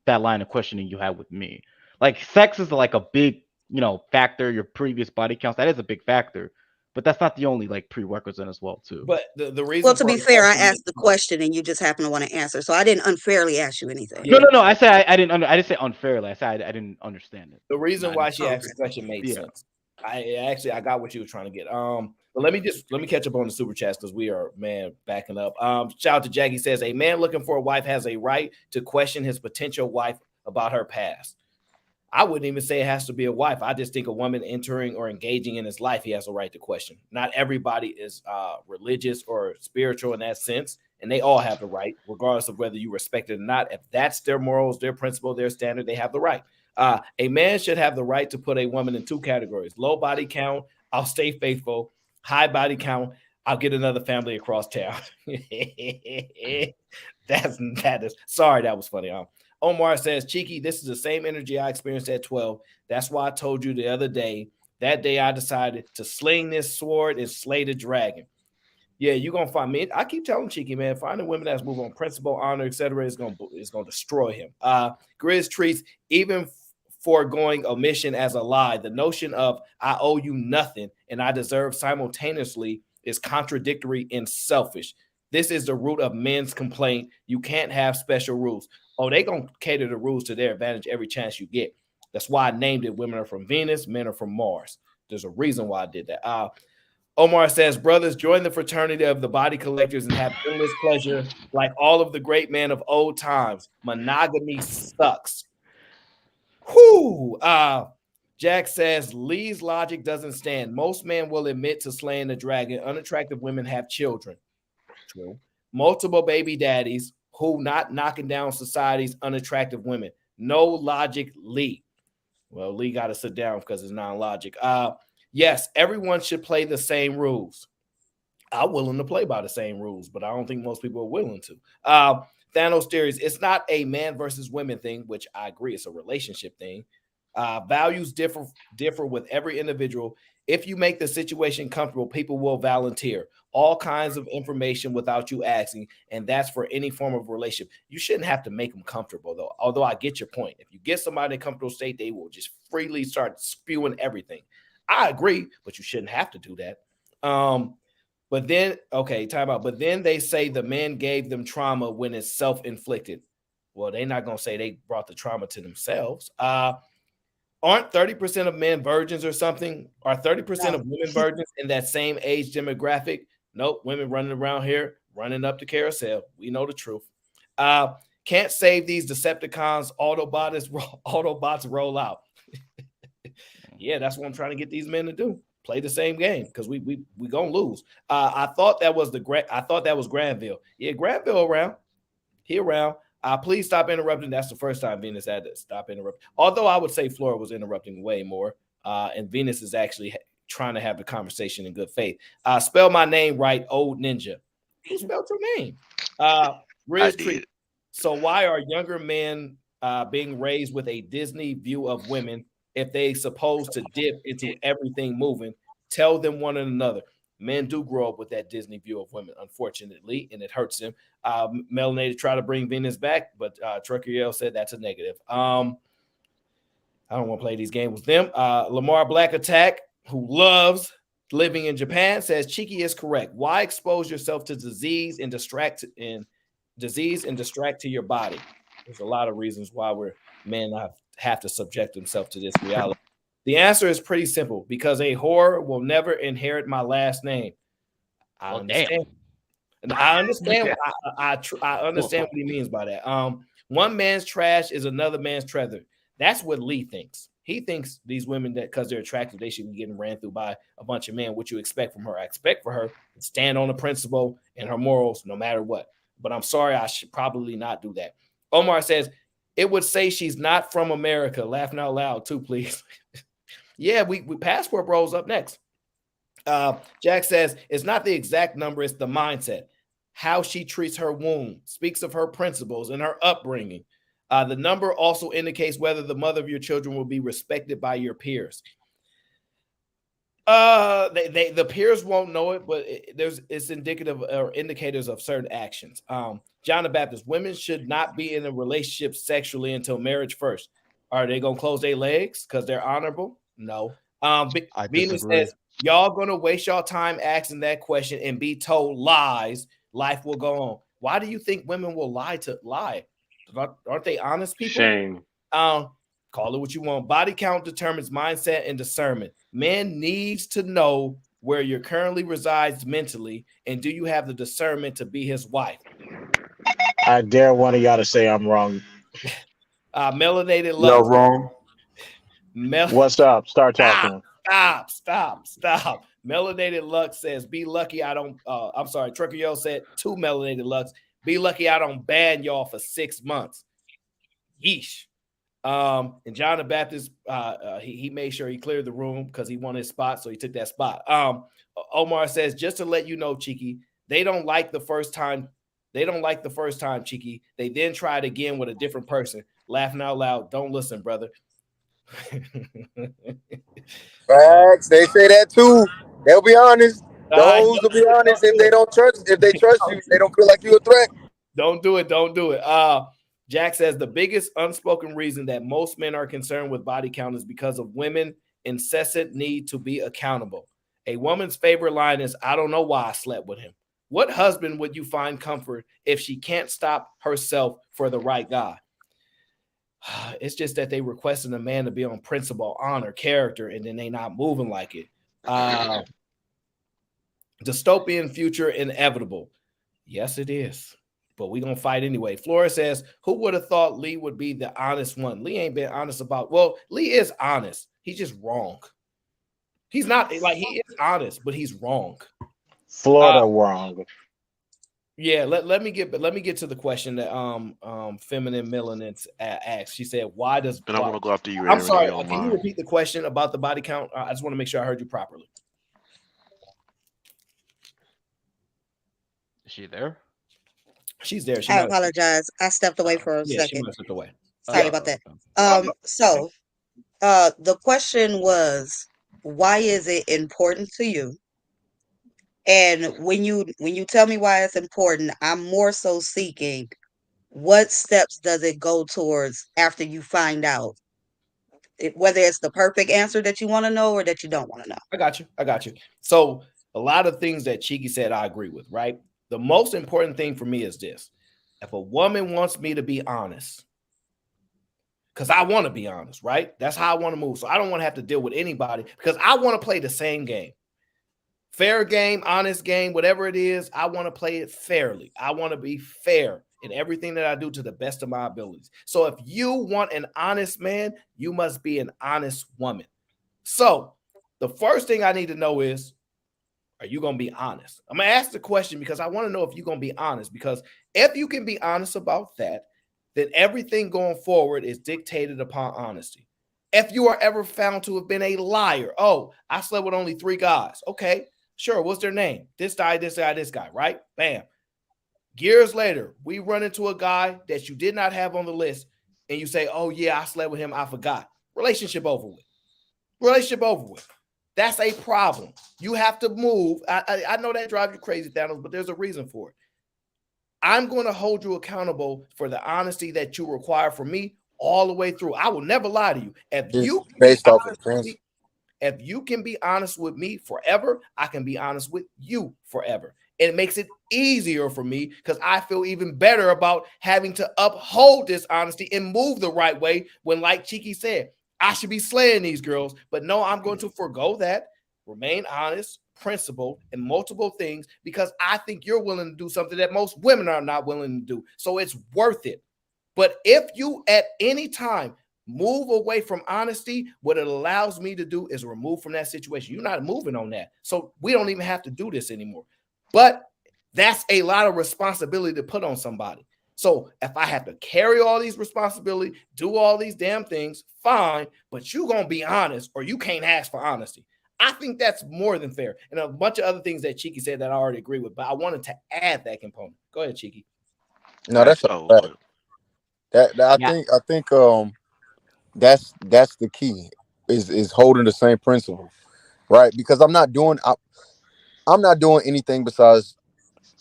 that line of questioning you had with me. Like, sex is like a big, factor. Your previous body counts, that is a big factor, but that's not the only like prerequisite as well too. But the Well, reason to for be the fair, I question asked the question and you just happen to want to answer, so I didn't unfairly ask you anything. No, yeah, no, no. I said I didn't. I didn't say unfairly. I said I didn't understand it. the reason No, I why didn't she say asked Okay. the question made yeah. sense. I got what you were trying to get. But let me catch up on the super chats because we are backing up. Shout out to Jackie says a man looking for a wife has a right to question his potential wife about her past. I wouldn't even say it has to be a wife. I just think a woman entering or engaging in his life, he has a right to question. Not everybody is religious or spiritual in that sense, and they all have the right, regardless of whether you respect it or not. If that's their morals, their principle, their standard, they have the right. A man should have the right to put a woman in 2 categories: low body count, I'll stay faithful; high body count, I'll get another family across town. That is sorry, that was funny. Omar says, Cheeky, this is the same energy I experienced at 12. That's why I told you the other day. That day I decided to sling this sword and slay the dragon. Yeah, you're gonna find me. I keep telling Cheeky, man, finding women that's move on principle, honor, etc. is gonna destroy him. Grizz treats even foregoing omission as a lie. The notion of I owe you nothing and I deserve simultaneously is contradictory and selfish. This is the root of men's complaint. You can't have special rules. Oh, they gonna cater the rules to their advantage every chance you get. That's why I named it Women Are From Venus, Men Are From Mars. There's a reason why I did that. Omar says, brothers, join the fraternity of the body collectors and have endless pleasure like all of the great men of old times. Monogamy sucks. Whoo! Jack says, Lee's logic doesn't stand. Most men will admit to slaying the dragon. Unattractive women have children. True. Multiple baby daddies who not knocking down society's unattractive women. No logic, Lee. Well, Lee got to sit down because it's non-logic. Yes, everyone should play the same rules. I'm willing to play by the same rules, but I don't think most people are willing to. Thanos theories, it's not a man versus women thing, which I agree, it's a relationship thing. Values differ with every individual. If you make the situation comfortable, people will volunteer all kinds of information without you asking, and that's for any form of relationship. You shouldn't have to make them comfortable, though. Although I get your point. If you get somebody in a comfortable state, they will just freely start spewing everything. I agree, but you shouldn't have to do that. But then, okay, time out. But then they say the man gave them trauma when it's self-inflicted. Well, they're not gonna say they brought the trauma to themselves. Aren't 30% of men virgins or something? Are 30% No. of women virgins in that same age demographic? Nope, women running around here, running up the carousel. We know the truth. Can't save these Decepticons. Autobots roll out. Yeah, that's what I'm trying to get these men to do. play the same game because we gonna lose. I thought that was Granville. Yeah, Granville around. He around. Please stop interrupting. That's the first time Venus had to stop interrupting. Although I would say Flora was interrupting way more. And Venus is actually trying to have the conversation in good faith. Spell my name right, old ninja. Who spelled your name? Riz Tree. So why are younger men being raised with a Disney view of women if they supposed to dip into everything moving? Tell them one another. Men do grow up with that Disney view of women, unfortunately, and it hurts them. Melanated try to bring Venus back, but Trucker Yell said that's a negative. I don't want to play these games with them. Lamar Black Attack, who loves living in Japan, says Cheeky is correct. Why expose yourself to disease and distract to your body? There's a lot of reasons why men have to subject themselves to this reality. The answer is pretty simple, because a whore will never inherit my last name. I understand. And I understand. I understand what he means by that. One man's trash is another man's treasure. That's what Lee thinks. He thinks these women, that because they're attractive, they should be getting ran through by a bunch of men. What you expect from her? I expect for her to stand on the principle and her morals no matter what. But I'm sorry, I should probably not do that. Omar says, it would say she's not from America. Laughing out loud too, please. Yeah, we passport bros up next. Jack says, it's not the exact number, it's the mindset. How she treats her womb speaks of her principles and her upbringing. The number also indicates whether the mother of your children will be respected by your peers. The peers won't know it, but it's indicative or indicators of certain actions. John the Baptist, women should not be in a relationship sexually until marriage first. Are they gonna close their legs because they're honorable? No. Venus says, y'all gonna waste y'all time asking that question and be told lies. Life will go on. Why do you think women will lie? Aren't they honest people? Shame. Call it what you want. Body count determines mindset and discernment. Man needs to know where you currently resides mentally, and do you have the discernment to be his wife? I dare one of y'all to say I'm wrong. Melanated Lux. You're wrong. What's up? Start talking. Stop. Melanated Lux says, be lucky I don't, I'm sorry, Trucker Yo said to Melanated Lux, be lucky I don't ban y'all for 6 months. Yeesh. And John the Baptist, he made sure he cleared the room because he wanted his spot, so he took that spot. Omar says, just to let you know, Cheeky, they don't like the first time, Cheeky. They then tried again with a different person. Laughing out loud. Don't listen, brother. Facts. They say that too. They'll be honest. The hoes will be honest if they trust you. They don't feel like you're a threat. Don't do it. Jack says the biggest unspoken reason that most men are concerned with body count is because of women incessant need to be accountable. A woman's favorite line is, I don't know why I slept with him. What husband would you find comfort if she can't stop herself for the right guy? It's just that they requesting a man to be on principle, honor, character, and then they not moving like it. Dystopian future inevitable. Yes, it is. But we're going to fight anyway. Flora says, who would have thought Lee would be the honest one? Lee ain't been honest about, well, Lee is honest. He's just wrong. He's not, like, he is honest, but he's wrong. Florida wrong. Yeah, let me get to the question that Feminine Melanin asked. She said, why does... And I want to go after you, I'm sorry, can you repeat the question about the body count? I just want to make sure I heard you properly. Is she there? She's there. I apologize. I stepped away for a second. She might have stepped away. Sorry about that. So the question was, why is it important to you? And when you tell me why it's important, I'm more so seeking what steps does it go towards after you find out, whether it's the perfect answer that you want to know or that you don't want to know. I got you. So a lot of things that Cheeky said, I agree with, right? The most important thing for me is this. If a woman wants me to be honest, because I want to be honest, right? That's how I want to move. So I don't want to have to deal with anybody because I want to play the same game. Fair game, honest game, whatever it is, I want to play it fairly. I want to be fair in everything that I do to the best of my abilities. So if you want an honest man, you must be an honest woman. So The first thing I need to know is, are you going to be honest? I'm going to ask the question because I want to know if you're going to be honest. Because if you can be honest about that, then everything going forward is dictated upon honesty. If you are ever found to have been a liar, oh, I slept with only 3 guys. Okay, sure. What's their name? This guy, this guy, this guy, right? Bam. Years later, we run into a guy that you did not have on the list, and you say, oh, yeah, I slept with him. I forgot. Relationship over with. Relationship over with. That's a problem. You have to move. I know that drives you crazy, Thanos, but there's a reason for it. I'm going to hold you accountable for the honesty that you require from me all the way through. I will never lie to you. If you can be honest with me forever, I can be honest with you forever. It makes it easier for me because I feel even better about having to uphold this honesty and move the right way when, like Cheeky said, I should be slaying these girls. But no, I'm going to forego that, remain honest, principled, and multiple things because I think you're willing to do something that most women are not willing to do. So it's worth it. But if you at any time move away from honesty, what it allows me to do is remove from that situation. You're not moving on that. So we don't even have to do this anymore. But that's a lot of responsibility to put on somebody. So if I have to carry all these responsibilities, do all these damn things, fine, but you're going to be honest or you can't ask for honesty. I think that's more than fair. And a bunch of other things that Cheeky said that I already agree with, but I wanted to add that component. Go ahead, Cheeky. No, that's a fact. I think that's the key is holding the same principle, right? Because I'm not doing anything besides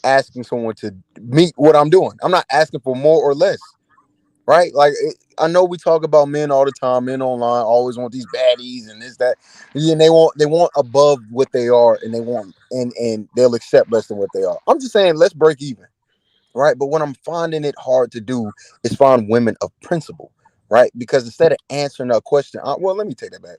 asking someone to meet what I'm doing. I'm not asking for more or less, right? Like I know we talk about men all the time. Men online always want these baddies and this that, and they want above what they are, and they want and they'll accept less than what they are. I'm just saying, let's break even, right? But what I'm finding it hard to do is find women of principle, right? Because instead of answering a question, well, let me take that back.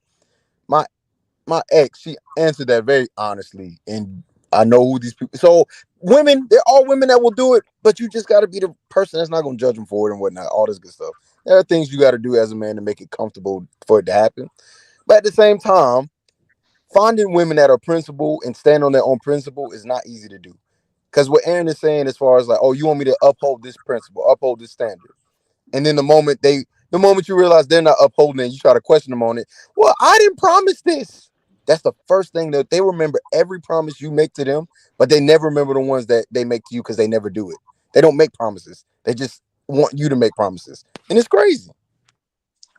My ex, she answered that very honestly, and I know who these people. So women, there are women that will do it, but you just got to be the person that's not going to judge them for it and whatnot. All this good stuff. There are things you got to do as a man to make it comfortable for it to happen. But at the same time, finding women that are principled and stand on their own principle is not easy to do. Because what Aaron is saying, as far as like, oh, you want me to uphold this principle, uphold this standard, and then the moment you realize they're not upholding it, you try to question them on it. Well, I didn't promise this. That's the first thing that they remember every promise you make to them, but they never remember the ones that they make to you because they never do it. They don't make promises. They just want you to make promises. And it's crazy.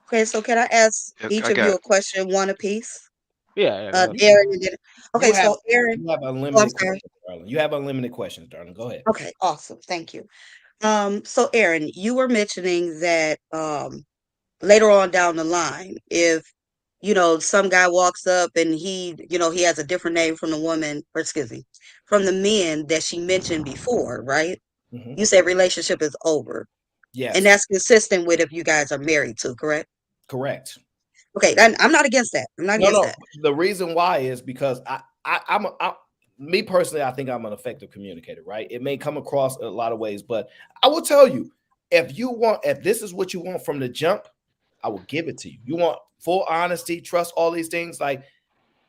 Okay, so can I ask each I of you got a question, one apiece? Yeah. Aaron, and then, okay, You have, so Aaron, you have oh, I'm unlimited sorry. questions, darling. You have unlimited questions, darling. Go ahead. Okay, awesome. Thank you. So Aaron, you were mentioning that later on down the line, if some guy walks up and he has a different name from the woman, or excuse me, from the men that she mentioned before, right? Mhm. You said relationship is over. Yes. And that's consistent with if you guys are married too, correct? Correct. Okay, I'm not against that. I'm not against that. The reason why is because me personally, I think I'm an effective communicator, right? It may come across a lot of ways, but I will tell you, if this is what you want from the jump, I will give it to you. You want full honesty, trust, all these things, like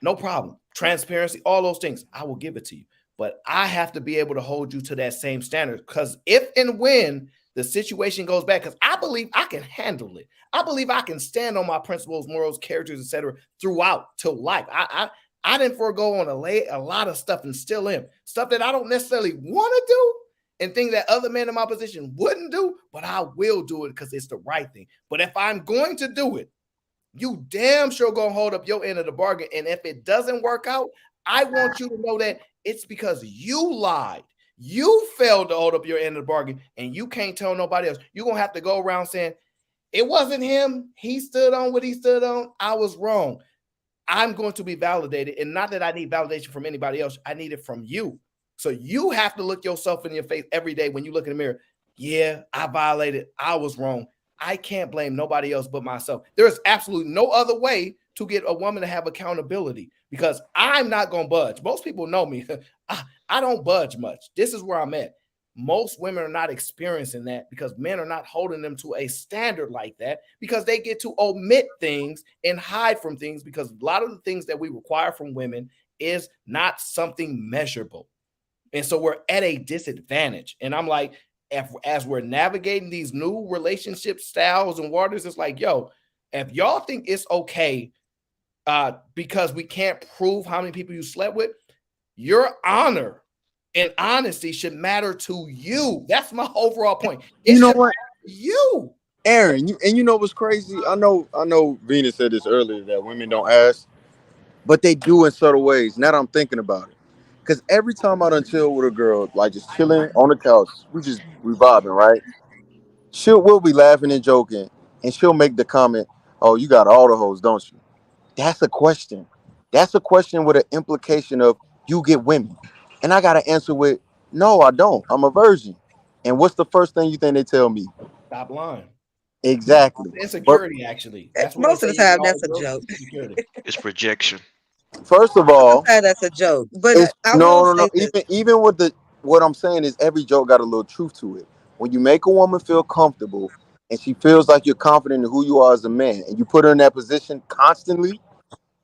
no problem. Transparency, all those things, I will give it to you. But I have to be able to hold you to that same standard because if and when the situation goes bad, because I believe I can handle it. I believe I can stand on my principles, morals, characters, etc. throughout till life. I didn't forego on a lot of stuff and still am. Stuff that I don't necessarily want to do and things that other men in my position wouldn't do, but I will do it because it's the right thing. But if I'm going to do it, you damn sure gonna hold up your end of the bargain. And if it doesn't work out, I want you to know that it's because you lied. You failed to hold up your end of the bargain, and you can't tell nobody else. You're gonna have to go around saying, it wasn't him. He stood on what he stood on. I was wrong. I'm going to be validated. And not that I need validation from anybody else. I need it from you. So you have to look yourself in your face every day when you look in the mirror. Yeah, I violated. I was wrong. I can't blame nobody else but myself. There's absolutely no other way to get a woman to have accountability because I'm not going to budge. Most people know me. I don't budge much. This is where I'm at. most women are not experiencing that because men are not holding them to a standard like that, because they get to omit things and hide from things, because a lot of the things that we require from women is not something measurable. And so we're at a disadvantage. And I'm like, as we're navigating these new relationship styles and waters, it's like, yo, if y'all think it's okay because we can't prove how many people you slept with, your honor and honesty should matter to you. That's my overall point. It You know should what, matter to you. Aaron? You know what's crazy? I know. Venus said this earlier that women don't ask, but they do in subtle ways. Now that I'm thinking about it, because every time I done chill with a girl, like just chilling on the couch, we vibing, right? We'll be laughing and joking, and she'll make the comment, "Oh, you got all the hoes, don't you?" That's a question. That's a question with an implication of you get women. And I got to answer with, no, I don't. I'm a virgin. And what's the first thing you think they tell me? Stop lying. Exactly. But Insecurity, actually. That's what they Most of say. the You get time, all that's the a girls joke. with insecurity. It's projection. first of Most of all, the time, that's a joke. But it's I will no. say this. Even with what I'm saying is every joke got a little truth to it. When you make a woman feel comfortable and she feels like you're confident in who you are as a man, and you put her in that position constantly,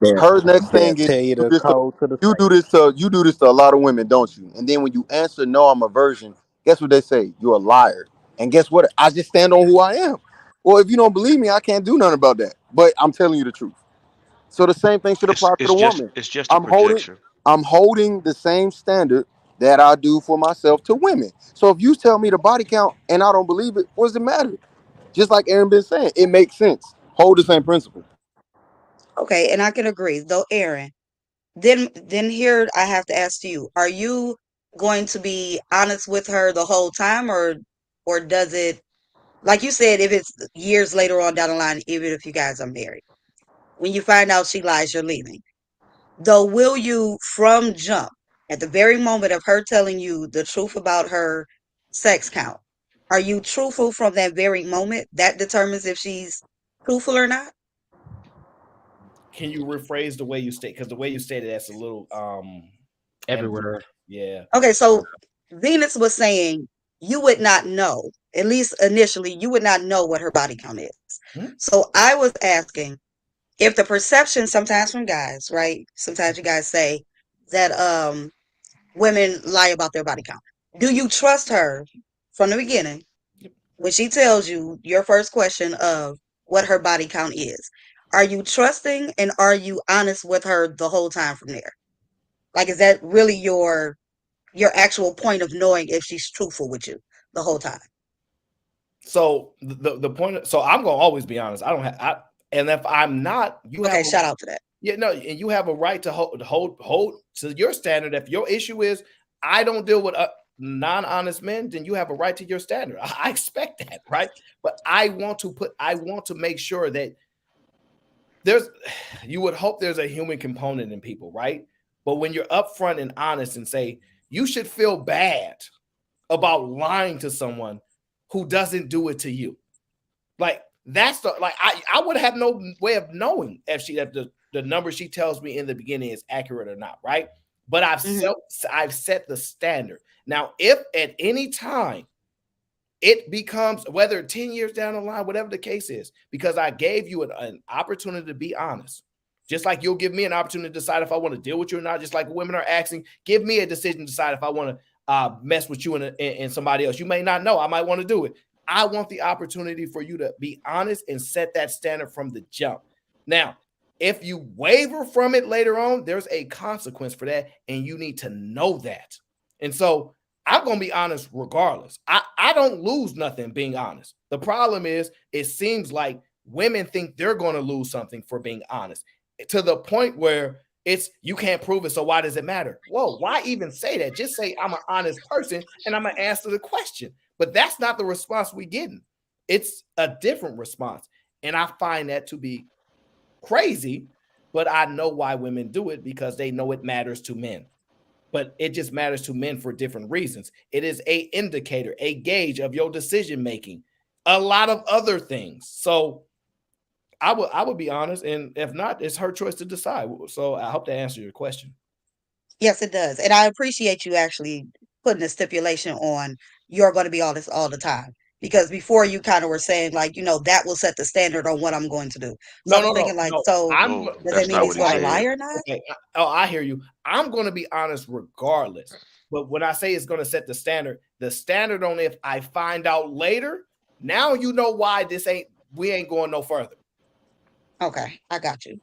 her next They'll thing is tell you you the do this to, code to the you do this to a lot of women, don't you? And then when you answer no, I'm a virgin, guess what they say? You're a liar. And guess what? I just stand on who I am. Well, if you don't believe me, I can't do nothing about that. But I'm telling you the truth. So the same thing should It's apply to it's the just woman. it's just a I'm holding projection. I'm holding the same standard that I do for myself to women. So if you tell me the body count and I don't believe it, what does it matter? Just like Aaron been saying, it makes sense. Hold the same principle. Okay, and I can agree. Though, Aaron, then here I have to ask you: are you going to be honest with her the whole time, or does it, like you said, if it's years later on down the line, even if you guys are married, when you find out she lies, you're leaving? Though, will you from jump at the very moment of her telling you the truth about her sex count? Are you truthful from that very moment? That determines if she's truthful or not. Can you rephrase the way you state? Because the way you stated that's a little Everywhere. ambiguous. Yeah. Okay, so Venus was saying you would not know, at least initially, you would not know what her body count is. Hmm? So I was asking if the perception sometimes from guys, right? Sometimes you guys say that women lie about their body count. Do you trust her from the beginning when she tells you your first question of what her body count is? Are you trusting and are you honest with her the whole time from there? Like, is that really your actual point of knowing if she's truthful with you the whole time? So the point. So I'm gonna always be honest. I don't have. And if I'm not, you have Okay, a shout out to that. yeah, no, and you have a right to hold to your standard. If your issue is I don't deal with non-honest men, then you have a right to your standard. I expect that, right? But I want to make sure that there's you would hope there's a human component in people, right? But when you're upfront and honest and say you should feel bad about lying to someone who doesn't do it to you. Like that's the like I would have no way of knowing if the number she tells me in the beginning is accurate or not, right? But I've set the standard. Now, if at any time it becomes whether 10 years down the line, whatever the case is, because I gave you an opportunity to be honest. Just like you'll give me an opportunity to decide if I want to deal with you or not. Just like women are asking, give me a decision to decide if I want to mess with you and somebody else. You may not know. I might want to do it. I want the opportunity for you to be honest and set that standard from the jump. Now, if you waver from it later on, there's a consequence for that, and you need to know that. And so I'm going to be honest regardless. I don't lose nothing being honest. The problem is it seems like women think they're going to lose something for being honest to the point where it's you can't prove it. So why does it matter? Whoa, why even say that? Just say I'm an honest person and I'm going to answer the question. But that's not the response we're getting. It's a different response. And I find that to be crazy, but I know why women do it because they know it matters to men. But it just matters to men for different reasons. It is a indicator, a gauge of your decision making, a lot of other things. So I would be honest, and if not, it's her choice to decide. So I hope that answers your question. Yes, it does. And I appreciate you actually putting a stipulation on you're going to be all this all the time. Because before you kind of were saying like, that will set the standard on what I'm going to do. So I'm thinking like, so does that mean he's going to lie or not? Okay. I hear you. I'm going to be honest regardless. But when I say it's going to set the standard on if I find out later, now you know why we ain't going no further. Okay, I got you.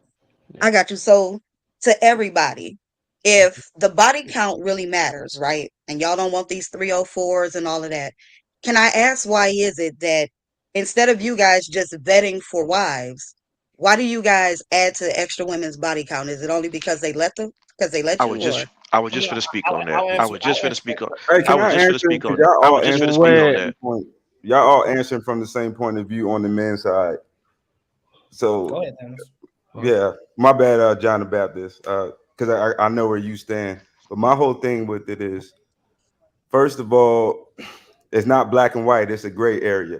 I got you. So to everybody, if the body count really matters, right? And y'all don't want these 304s and all of that, can I ask why is it that instead of you guys just vetting for wives, why do you guys add to extra women's body count? Is it only because they let you, or? I was just going to speak on that. I was just going to speak on. Hey, can I was just answer? going to speak on. Y'all I all was just answer going to speak on from that. point. Y'all all answering from the same point of view on the men's side. So go ahead, Thanos. Yeah, my bad, John the Baptist, because I know where you stand. But my whole thing with it is, first of all, it's not black and white. It's a gray area.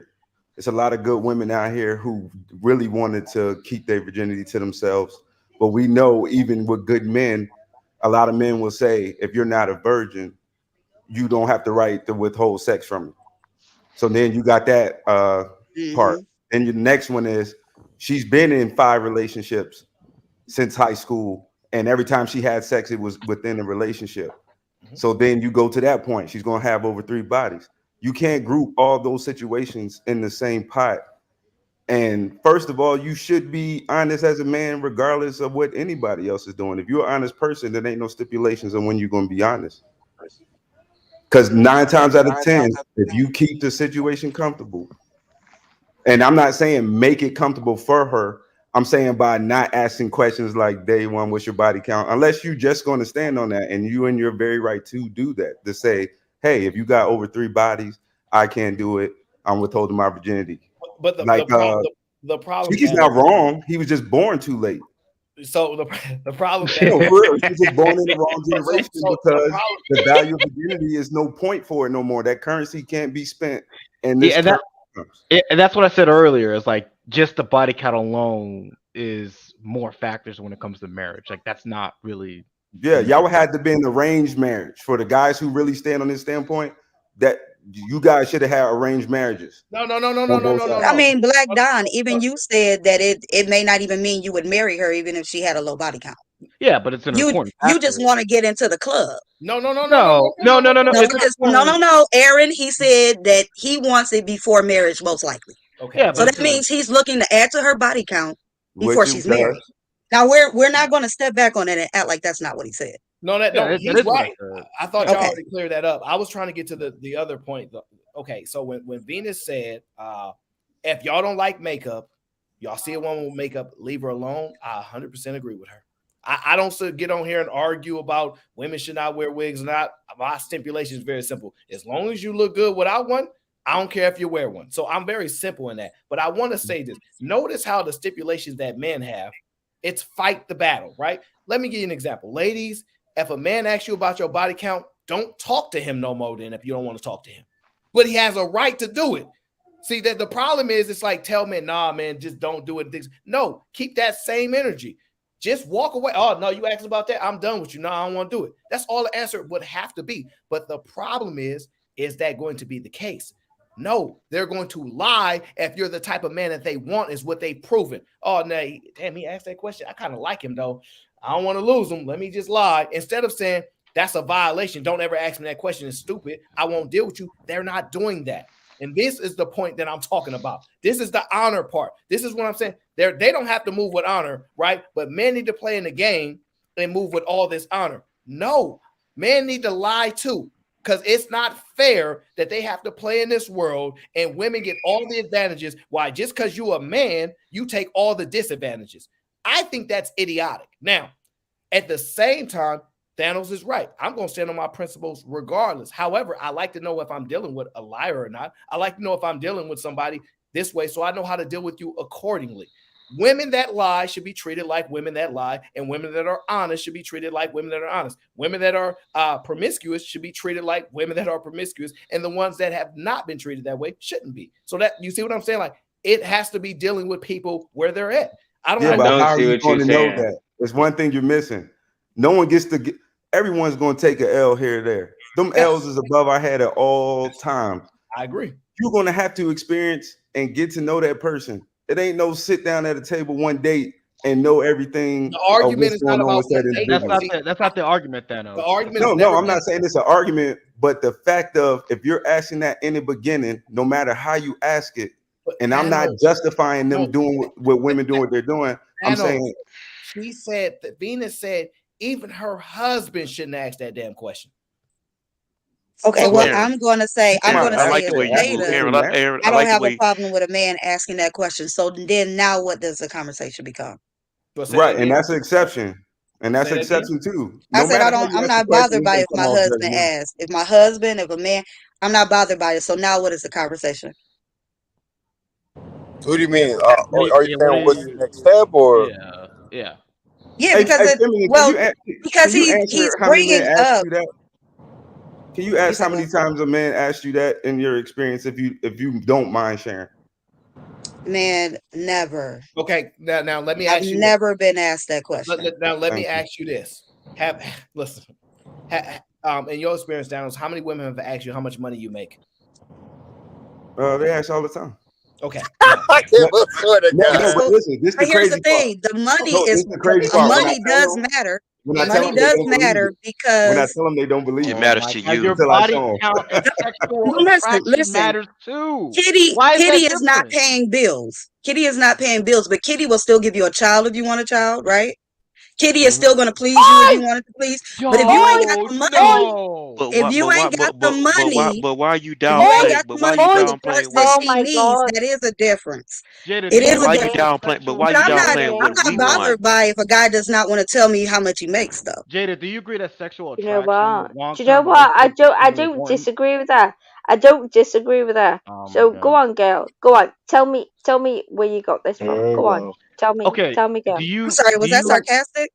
It's a lot of good women out here who really wanted to keep their virginity to themselves. But we know even with good men, a lot of men will say, if you're not a virgin, you don't have the right to withhold sex from me. So then you got that part. And your next one is she's been in 5 relationships since high school, and every time she had sex, it was within a relationship. So then you go to that point, she's going to have over 3 bodies. You can't group all those situations in the same pot. And first of all, you should be honest as a man, regardless of what anybody else is doing. If you're an honest person, there ain't no stipulations on when you're going to be honest. Because 9 times out of 10, if you keep the situation comfortable, and I'm not saying make it comfortable for her, I'm saying by not asking questions like day one, what's your body count? Unless you're just going to stand on that, and you in your very right to do that, to say, hey, if you got over 3 bodies, I can't do it. I'm withholding my virginity. But the problem, He's not wrong. He was just born too late. So the problem, no, for real, he's just born in the wrong generation because the value of virginity is no point for it no more. That currency can't be spent. And this and that's what I said earlier. Is like just the body count alone is more factors when it comes to marriage. Like that's not really. Yeah, y'all had to be in arranged marriage for the guys who really stand on this standpoint. That you guys should have had arranged marriages. No. I mean, Black Don, even you said that it may not even mean you would marry her even if she had a low body count. Yeah, but it's an important factor. You just want to get into the club. No. No. Aaron, he said that he wants it before marriage, most likely. Okay. Yeah, so that means he's looking to add to her body count before she's married. Now we're not going to step back on it and act like that's not what he said. No, he's right. I thought y'all already cleared that up. I was trying to get to the other point. Okay, so when Venus said, if y'all don't like makeup, y'all see a woman with makeup, leave her alone. I 100% agree with her. I don't get on here and argue about women should not wear wigs or not. My stipulation is very simple. As long as you look good without one, I don't care if you wear one. So I'm very simple in that. But I want to say this. Notice how the stipulations that men have, it's fight the battle, right? Let me give you an example. Ladies, if a man asks you about your body count, don't talk to him no more than if you don't want to talk to him. But he has a right to do it. See, that the problem is it's like tell men, nah, man, just don't do it. No, keep that same energy. Just walk away. Oh, no, you asked about that. I'm done with you. No, I don't want to do it. That's all the answer would have to be. But the problem is that going to be the case? No, they're going to lie if you're the type of man that they want is what they've proven. Oh, no, damn, he asked that question. I kind of like him, though. I don't want to lose him. Let me just lie. Instead of saying, that's a violation. Don't ever ask me that question. It's stupid. I won't deal with you. They're not doing that. And this is the point that I'm talking about. This is the honor part. This is what I'm saying. They don't have to move with honor, right? But men need to play in the game and move with all this honor. No, men need to lie too, because it's not fair that they have to play in this world and women get all the advantages. Why? Just because you're a man, you take all the disadvantages. I think that's idiotic. Now, at the same time, Thanos is right. I'm going to stand on my principles regardless. However, I like to know if I'm dealing with a liar or not. I like to know if I'm dealing with somebody this way so I know how to deal with you accordingly. Women that lie should be treated like women that lie, and women that are honest should be treated like women that are honest. Women that are promiscuous should be treated like women that are promiscuous, and the ones that have not been treated that way shouldn't be. So that you see what I'm saying? Like it has to be dealing with people where they're at. I don't but how are you going to know that? There's one thing you're missing. No one gets to get. Everyone's going to take an L here or there. Them L's is above our head at all times. I agree. You're gonna have to experience and get to know that person. It ain't no sit down at a table one date and know everything The of argument what's is not going on about with that one date. individual. That's not the argument, The Thanos. argument No, has never I'm been. not saying it's an argument, but the fact of if you're asking that in the beginning, no matter how you ask it, and I'm not Thanos, justifying them no, doing what women doing what they're doing. I'm Thanos, saying she said that Venus said even her husband shouldn't ask that damn question. Okay, So well, Aaron, I'm going to say Aaron, I as like the way you Jada, Aaron, Aaron, I I don't like the have a way problem with a man asking that question. So then now what does the conversation become? But say that right, and again. that's an exception. And that's Say an that again. exception too. I No said matter how you I'm ask the not question, bothered it's by gonna if come my off husband judgmental. asks. If my husband, if a man, I'm not bothered by it. So now what is the conversation? What do you mean? What Are you yeah, saying what's the next step or? yeah, yeah. Yeah, Hey, because hey, it Emily, well can because you he's answer how many men bringing asked up. you that? Can you You ask said how many what? times a man asked you that in your experience if you don't mind sharing? Man, never. Okay, now let me I've ask you this. never been asked that question. Let me Thank you. ask you this. Listen. In your experience, Daniels, how many women have asked you how much money you make? They ask all the time. Okay. I can't swear to No, God. but listen, this is But the here's the crazy part. thing: the money No, this is is the crazy the part. money does matter. When The I tell money them, they does don't believe matter it. When I because tell them, they don't believe it it. matters to Your you. Until I body show them. count and sexual no, attraction listen. matters too. Kitty Why is that is not different? paying bills. Kitty is not paying bills, but Kitty will still give you a child if you want a child, right? Kitty is still going to please you if you wanted to please. But if you ain't got Yo, the money, no. But if why? you But why? ain't got the money, But why are you if you ain't downplaying? got the But why are money you for the downplaying parts that what? she needs, that is a difference. Jada, It do But is you a why you difference. downplaying? But why But you I'm downplaying what not we want? bothered by if a guy does not want to tell me how much he makes, though. Jada, do you agree that sexual You know attraction, what? long Do you know term what? relationship is I extremely don't important? disagree with that. I don't disagree with that. Oh my So go god. on, girl. Go on. Tell me where you got this from. Here we Go on. go. Okay, Tell me, do girl. I'm you sorry, do was that you sarcastic?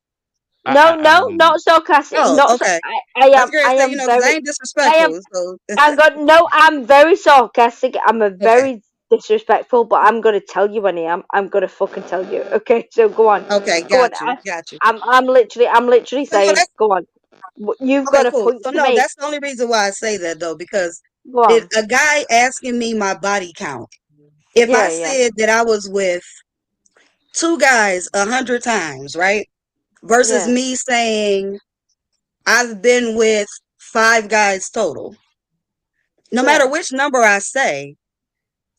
No, um not sarcastic. Oh, Not so. okay. I I was am. going I to say, am because I very. ain't I am. disrespectful. So, I'm going. No, I'm very sarcastic. I'm a okay. very disrespectful, but I'm gonna tell you when I am. I'm gonna fucking tell you. Okay, so go on. Okay, Go on. got you. Got you. I'm literally So, no, saying, that's go on. You've okay, got a cool. point So, to no, make. that's the only reason why I say that, though, because Go on. a guy asking me my body count, if I Yeah. said that I was with 2 guys 100 times, right? Versus Yeah. me saying I've been with 5 guys total. No matter Yeah. which number I say,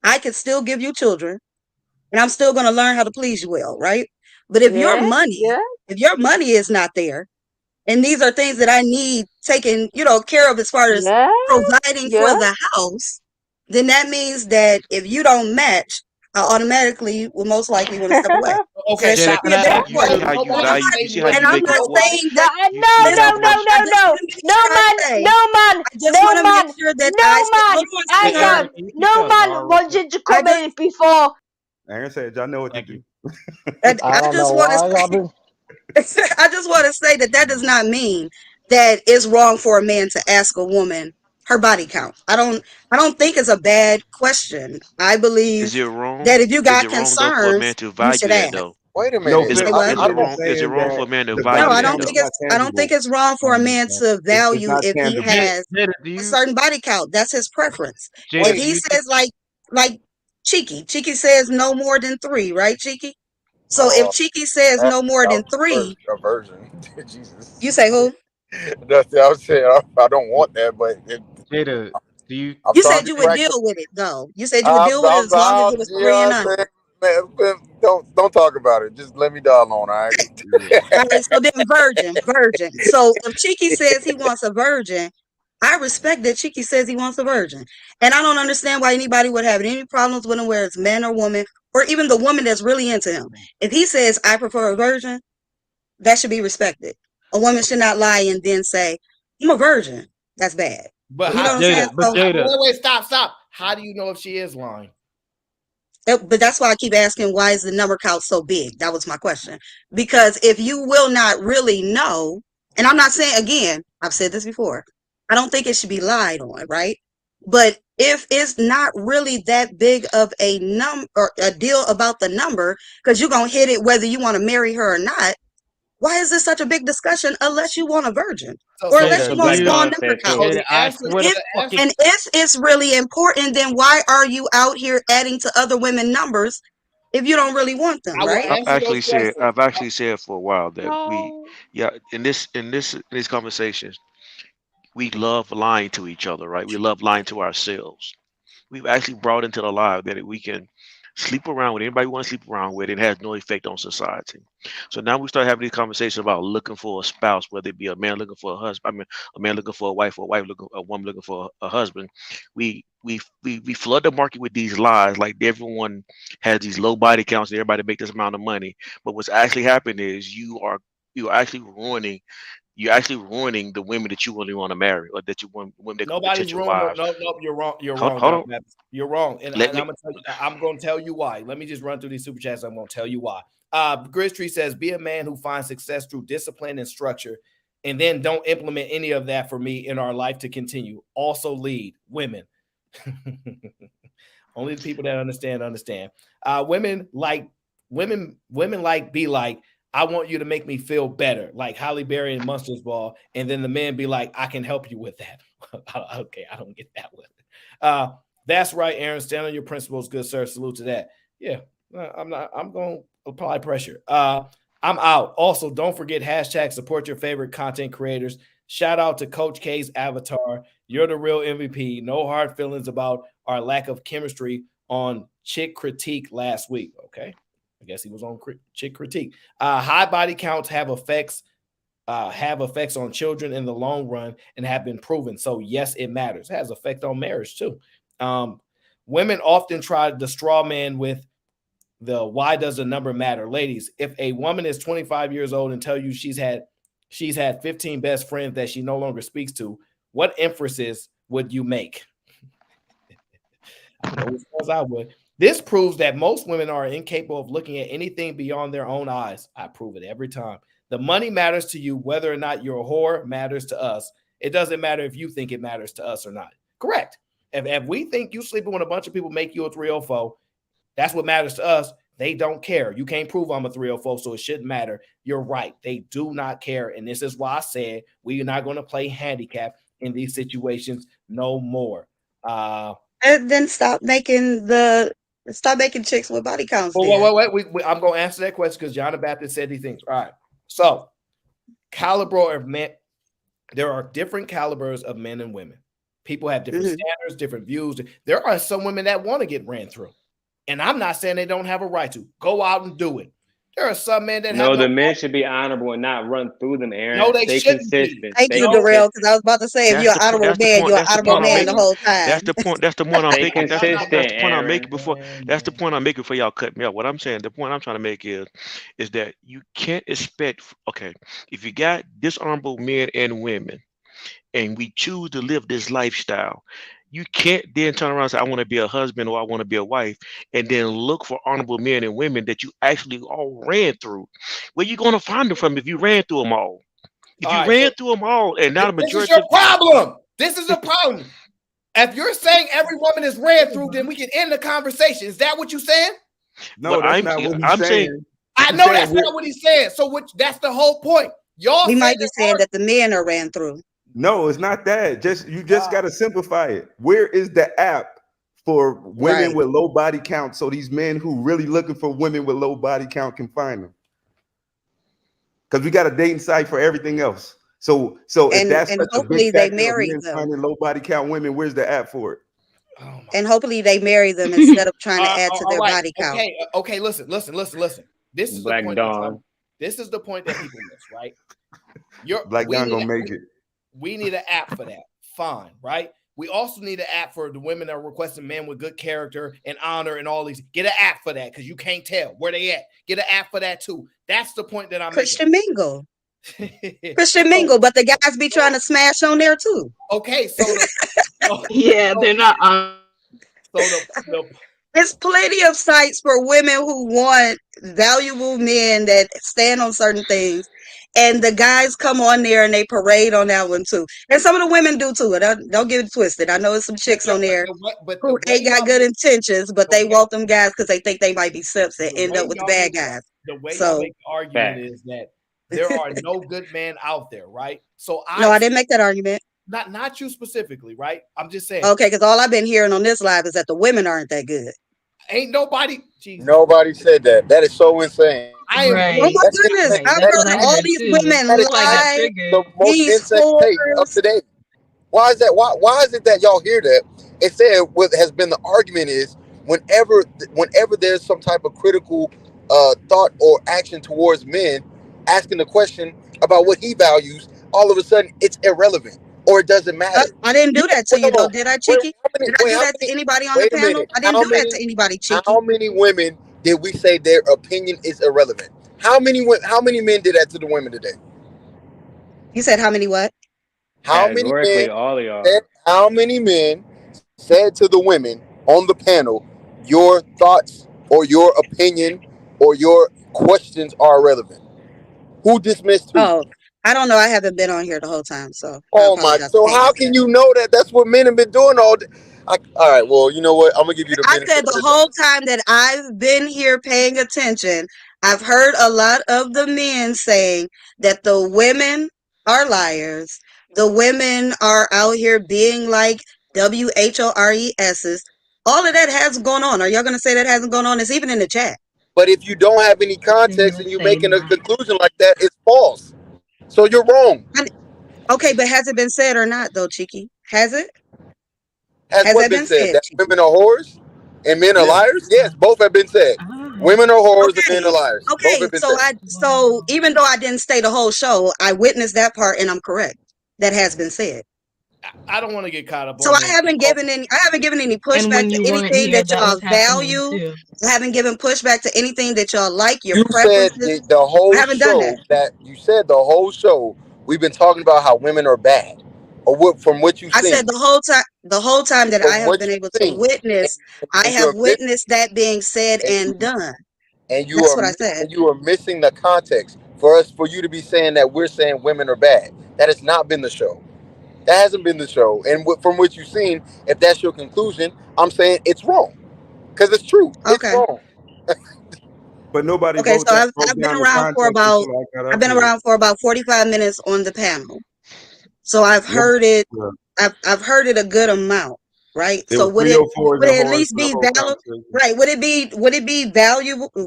I could still give you children and I'm still going to learn how to please you well, right? But Yeah. Yeah. if your money is not there, and these are things that I need taken, care of as far as Yeah. providing for Yeah. the house, then that means that if you don't match, I automatically will most likely want to step away. So Okay, that Jada, shouldn't stop. be can a I damn You, ask you you a see question. how question? you Nobody value. say You see you how And you can't. I'm make not it. Nobody. saying No, that. You no, see how no, Listen, no, much. no, I just no, want to make no, sure I man, say, no, man, I just no, want to make man, sure that no, hold man. on a Hey Hang second. Aaron, on, can you keep no, that man bar real quick? wanted to I come just, in before. Aaron said, y'all know what to Thank you. do. I I don't just know want to why y'all say, been. I just want to say that does not mean that it's wrong for a man to ask a woman her body count. I don't think it's a bad question. I believe Is it wrong? that if you Is got it wrong though for a man concerns, to you should value that ask. though? Wait a No, minute. Is You it say Philly, what? is it Philly is wrong? Is it saying wrong for that a man to the No, value I that don't value think is though? not I don't think tangible. it's wrong for Oh a my man god. to It's value not if he tangible. has Jada, do a you certain body count. That's his preference. Jada, If do Wait. he you think says like Cheeky says no more than 3, right, Cheeky? So if Oh, Cheeky says that, no more that than was 3, a version. Jesus. you say who? That's I was saying. I don't want that, but Jada, do you I'm You trying said to you be would deal practical. with it though. You said you would deal with it as long as it was You 3 know and what I'm under. saying? Man, don't talk about it. Just let me die alone. All right. yeah. All right, so then virgin. So if Cheeky says he wants a virgin, I respect that Cheeky says he wants a virgin. And I don't understand why anybody would have any problems with him, whether it's man or woman, or even the woman that's really into him. If he says, I prefer a virgin, that should be respected. A woman should not lie and then say, I'm a virgin. That's bad. But You know how? what I'm saying? But So, Jada, Wait, stop. How do you know if she is lying? but that's why I keep asking, why is the number count so big? That was my question. Because if you will not really know, and I'm not saying, again, I've said this before, I don't think it should be lied on, right? But if it's not really that big of a or a deal about the number, because you're going to hit it whether you want to marry her or not, Why is this such a big discussion unless you want a virgin? So, Or so unless That's you what want Black small Dog number said too. counts. the answer, And if, the answer, and if it's really important, then why are you out here adding to other women numbers if you don't really want them, I will right? answer those questions. I've actually said for a while that No. in these conversations, we love lying to each other, right? We love lying to ourselves. We've actually brought into the lie that we can sleep around with anybody we want to sleep around with. It has no effect on society. So now we start having these conversations about looking for a spouse, whether it be a man looking for a husband, I mean, a man looking for a wife, or a wife looking, a woman looking for a husband. We flood the market with these lies, like everyone has these low body counts and everybody make this amount of money. But what's actually happening is you're actually ruining the women that you really want to marry, or that you want women that could be Nobody's potential ruined. No, wives. no, you're wrong. You're Hold, wrong, hold John on. Baptist. You're wrong. And Let I'm me gonna tell you. I'm gonna tell you why. Let me just run through these super chats. I'm gonna tell you why. Grizztree says, "Be a man who finds success through discipline and structure, and then don't implement any of that for me in our life to continue. Also, lead women." Only the people that understand. Women like be like, I want you to make me feel better, like Halle Berry and Monsters Ball, and then the men be like, I can help you with that. Okay, I don't get that one. That's right, Aaron. Stand on your principles, good sir. Salute to that. Yeah, I'm not. I'm going to apply pressure. I'm out. Also, don't forget hashtag support your favorite content creators. Shout out to Coach K's avatar. You're the real MVP. No hard feelings about our lack of chemistry on Chick Critique last week. Okay. I guess he was on Chick Critique. High body counts have effects on children in the long run and have been proven. So yes, it matters. It has effect on marriage too. Women often try the straw man with the why does the number matter? Ladies, if a woman is 25 years old and tell you she's had 15 best friends that she no longer speaks to, what inferences would you make? I know which ones I would. This proves that most women are incapable of looking at anything beyond their own eyes. I prove it every time. The money matters to you, whether or not you're a whore matters to us. It doesn't matter if you think it matters to us or not. Correct. If we think you sleeping with a bunch of people make you a 304, that's what matters to us. They don't care. You can't prove I'm a 304, so it shouldn't matter. You're right. They do not care. And this is why I said we are not going to play handicap in these situations no more. And then stop making chicks with body counts. Wait. I'm going to answer that question because John the Baptist said these things. All right. So, caliber of men, there are different calibers of men and women. People have different standards, different views. There are some women that want to get ran through. And I'm not saying they don't have a right to. Go out and do it. There are some men that have the men should be honorable and not run through them, Aaron. No, they Stay shouldn't consistent. be. Thank you, Darrell, because I was about to say, if you're an honorable man, you're an honorable man the whole time. That's the point. That's the point I'm making. That's the point I'm making before. That's the point I'm making before y'all cut me off. What I'm saying, the point I'm trying to make is that you can't expect. Okay, if you got dishonorable men and women, and we choose to live this lifestyle, you can't then turn around and say, I want to be a husband or I want to be a wife, and then look for honorable men and women that you actually all ran through. Where you going to find them from if you ran through them all? If you ran through them all, and now the majority. This is your problem. This is a problem. If you're saying every woman is ran through, then we can end the conversation. Is that what you're saying? No, that's not what he's saying. I know that's not what he's saying. So that's the whole point. We might be saying that the men are ran through. No, it's not that. You just got to simplify it. Where is the app for women with low body count so these men who really looking for women with low body count can find them? Because we got a dating site for everything else. So if that's such a big factor of men finding low body count women, where's the app for it? And hopefully they marry them instead of trying to add to their body count. Okay, listen. This is Black the point. Dawn. This is the point that people miss, right? Black Dawn gonna make it. We need an app for that. Fine, right? We also need an app for the women that are requesting men with good character and honor and all these. Get an app for that because you can't tell where they at. Get an app for that too. That's the point that I'm Christian making. Mingle. Christian Mingle, but the guys be trying to smash on there too. Okay, so they're not. There's plenty of sites for women who want valuable men that stand on certain things. And the guys come on there and they parade on that one too. And some of the women do too. Don't get it twisted. I know there's some chicks on there who ain't got good intentions, but they want them guys because they think they might be simps and end up with the bad guys. The way y'all make the argument is that there are no good men out there, right? So No, I didn't make that argument. Not you specifically, right? I'm just saying. Okay, because all I've been hearing on this live is that the women aren't that good. Ain't nobody. Jesus. Nobody said that. That is so insane. I am. Oh my That's goodness! insane. I've heard all these women That is lie. the most These insane take up whores. to date. Why is that? Why is it that y'all hear that? It said what has been the argument is whenever there's some type of critical thought or action towards men, asking the question about what he values, all of a sudden it's irrelevant or it doesn't matter. I didn't do that to Wait, you hold though, on. did I, Cheeky? Did I do How that to many? anybody on the Wait a panel? minute. I didn't do that to anybody, Cheeky. How many women did we say their opinion is irrelevant? How many men did that to the women today? You said how many what? How many men Categorically, all of y'all. said, how many men said to the women on the panel, your thoughts or your opinion or your questions are irrelevant? Who dismissed who? Oh, I don't know. I haven't been on here the whole time, so I Oh my! apologize. So I can't how answer can that. you know that? That's what men have been doing all day. All right. Well, you know what? I'm gonna give you the I benefit said of the the whole doubt. time that I've been here paying attention, I've heard a lot of the men saying that the women are liars. The women are out here being like WHORESs. All of that has gone on. Are y'all going to say that hasn't gone on? It's even in the chat. But if you don't have any context and you're making a conclusion like that, it's false. So you're wrong. Okay, but has it been said or not, though, Cheeky? Has it? Has Has what that been been said? said, That Cheeky? women are whores and men are Yeah. liars? Yes, both have been said. Women are whores and men are Okay. liars. Both Okay. have been said. So even though I didn't stay the whole show, I witnessed that part and I'm correct. That has been said. I don't want to get caught up So on I this. haven't given any And pushback when to you weren't anything here, that that y'all was happening value. too. I haven't given pushback to anything that y'all like, your You said preferences. the I whole haven't done that. show we've been talking about how women are bad. Or what from what you've I said seen. the whole time that From I have what been able you've to seen. witness, I And have you're missing witnessed that being said and and done. you That's are what I said. and you are missing the context for you to be saying that we're saying women are bad. That has not been the show. That hasn't been the show. And from what you've seen, if that's your conclusion, I'm saying it's wrong. Because it's true. It's Okay. wrong. But nobody Okay, so broke I've been down the around for context about until I got I've up been here. around for about 45 minutes on the panel. So I've Yeah. heard it Yeah. I've heard it a good amount, right? It So was 304s would and it at horns least for the be whole valid? conversation. Right. Would it be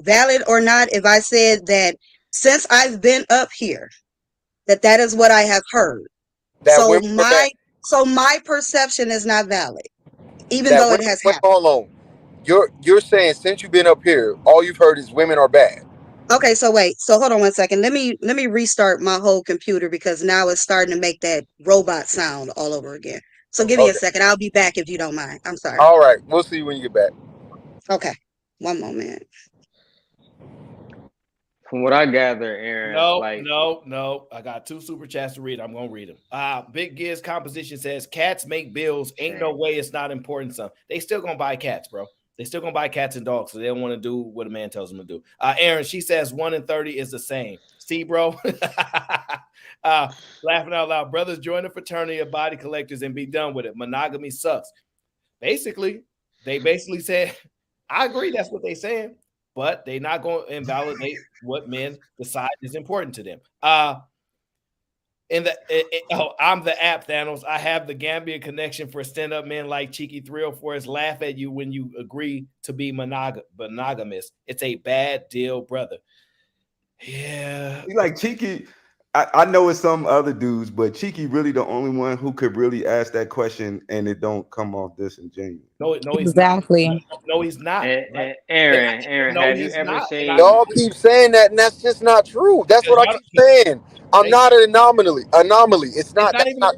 valid or not if I said that since I've been up here that is what I have heard. That women are bad. So my perception is not valid, even That though it women has wait, happened. hold on. You're saying since you've been up here, all you've heard is women are bad. Okay, so wait. So hold on one second. Let me restart my whole computer because now it's starting to make that robot sound all over again. So give me a Okay. second. I'll be back if you don't mind. I'm sorry. All right. We'll see you when you get back. Okay. One moment. From what I gather, Aaron, No. I got 2 super chats to read. I'm gonna read them. Big Giz composition says cats make bills. Ain't no way it's not important. Son, they still gonna buy cats, bro. They still gonna buy cats and dogs, so they don't want to do what a man tells them to do. Aaron, she says 1 in 30 is the same. See, bro. Laughing out loud. Brothers, join the fraternity of body collectors and be done with it. Monogamy sucks. They basically said, I agree. That's what they saying. But they're not going to invalidate what men decide is important to them. I'm the app, Thanos. I have the Gambia connection for stand-up men like Cheeky 304s laugh at you when you agree to be monogamous. It's a bad deal, brother. Yeah. Like Cheeky, I know it's some other dudes, but Cheeky really the only one who could really ask that question and it don't come off disingenuous. No, he's exactly. not. No, he's not. Right? Aaron, No, have you he's ever not. seen? Y'all keep saying that, and that's just not true. That's what I keep saying. I'm not an anomaly. It's not. That's not.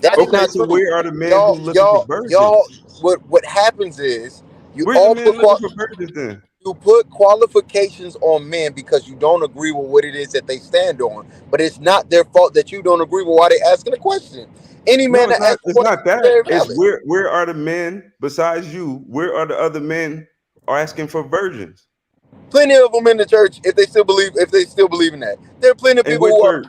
That is Okay, not so true. where are the men who looking for virgins? What happens is you Where's the all men looking for virgins then? you put qualifications on men because you don't agree with what it is that they stand on. But it's not their fault that you don't agree with why they asking the question. Any No, man it's that not. asks a It's question not is that. very It's valid. where are the men besides you? Where are the other men are asking for virgins? Plenty of them in the church if they still believe in that. There are plenty of And people what who are church?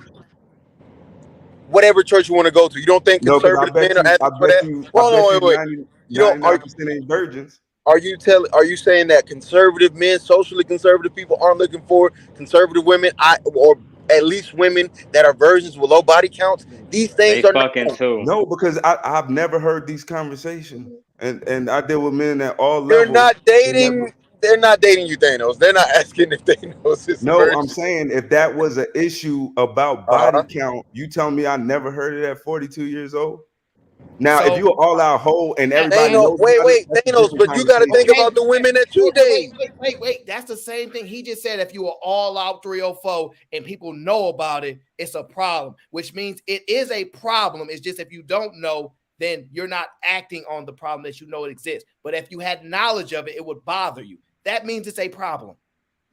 whatever church you want to go to. You don't think No, because conservative men are I asking for bet that? you, I Well, hold bet on, you wait. You don't 99% ain't virgins. are you saying that conservative men, socially conservative people aren't looking for conservative women or at least women that are virgins with low body counts, these They things are fucking known. too. No, because I've never heard these conversations, and I deal with men at all They're levels. not They never. dating. They're not dating you, Thanos. They're not asking if Thanos is a No, I'm virgin. saying if that was an issue about body Uh-huh. count, you tell me I never heard it at 42 years old. Now, if So you're all out whole and everybody Thanos, knows about it, wait, that's a Thanos, different but you got to think conversation. about the women that you date. wait. That's the same thing he just said. If you are all out 304 and people know about it, it's a problem, which means it is a problem. It's just if you don't know, then you're not acting on the problem that you know it exists. But if you had knowledge of it, it would bother you. That means it's a problem.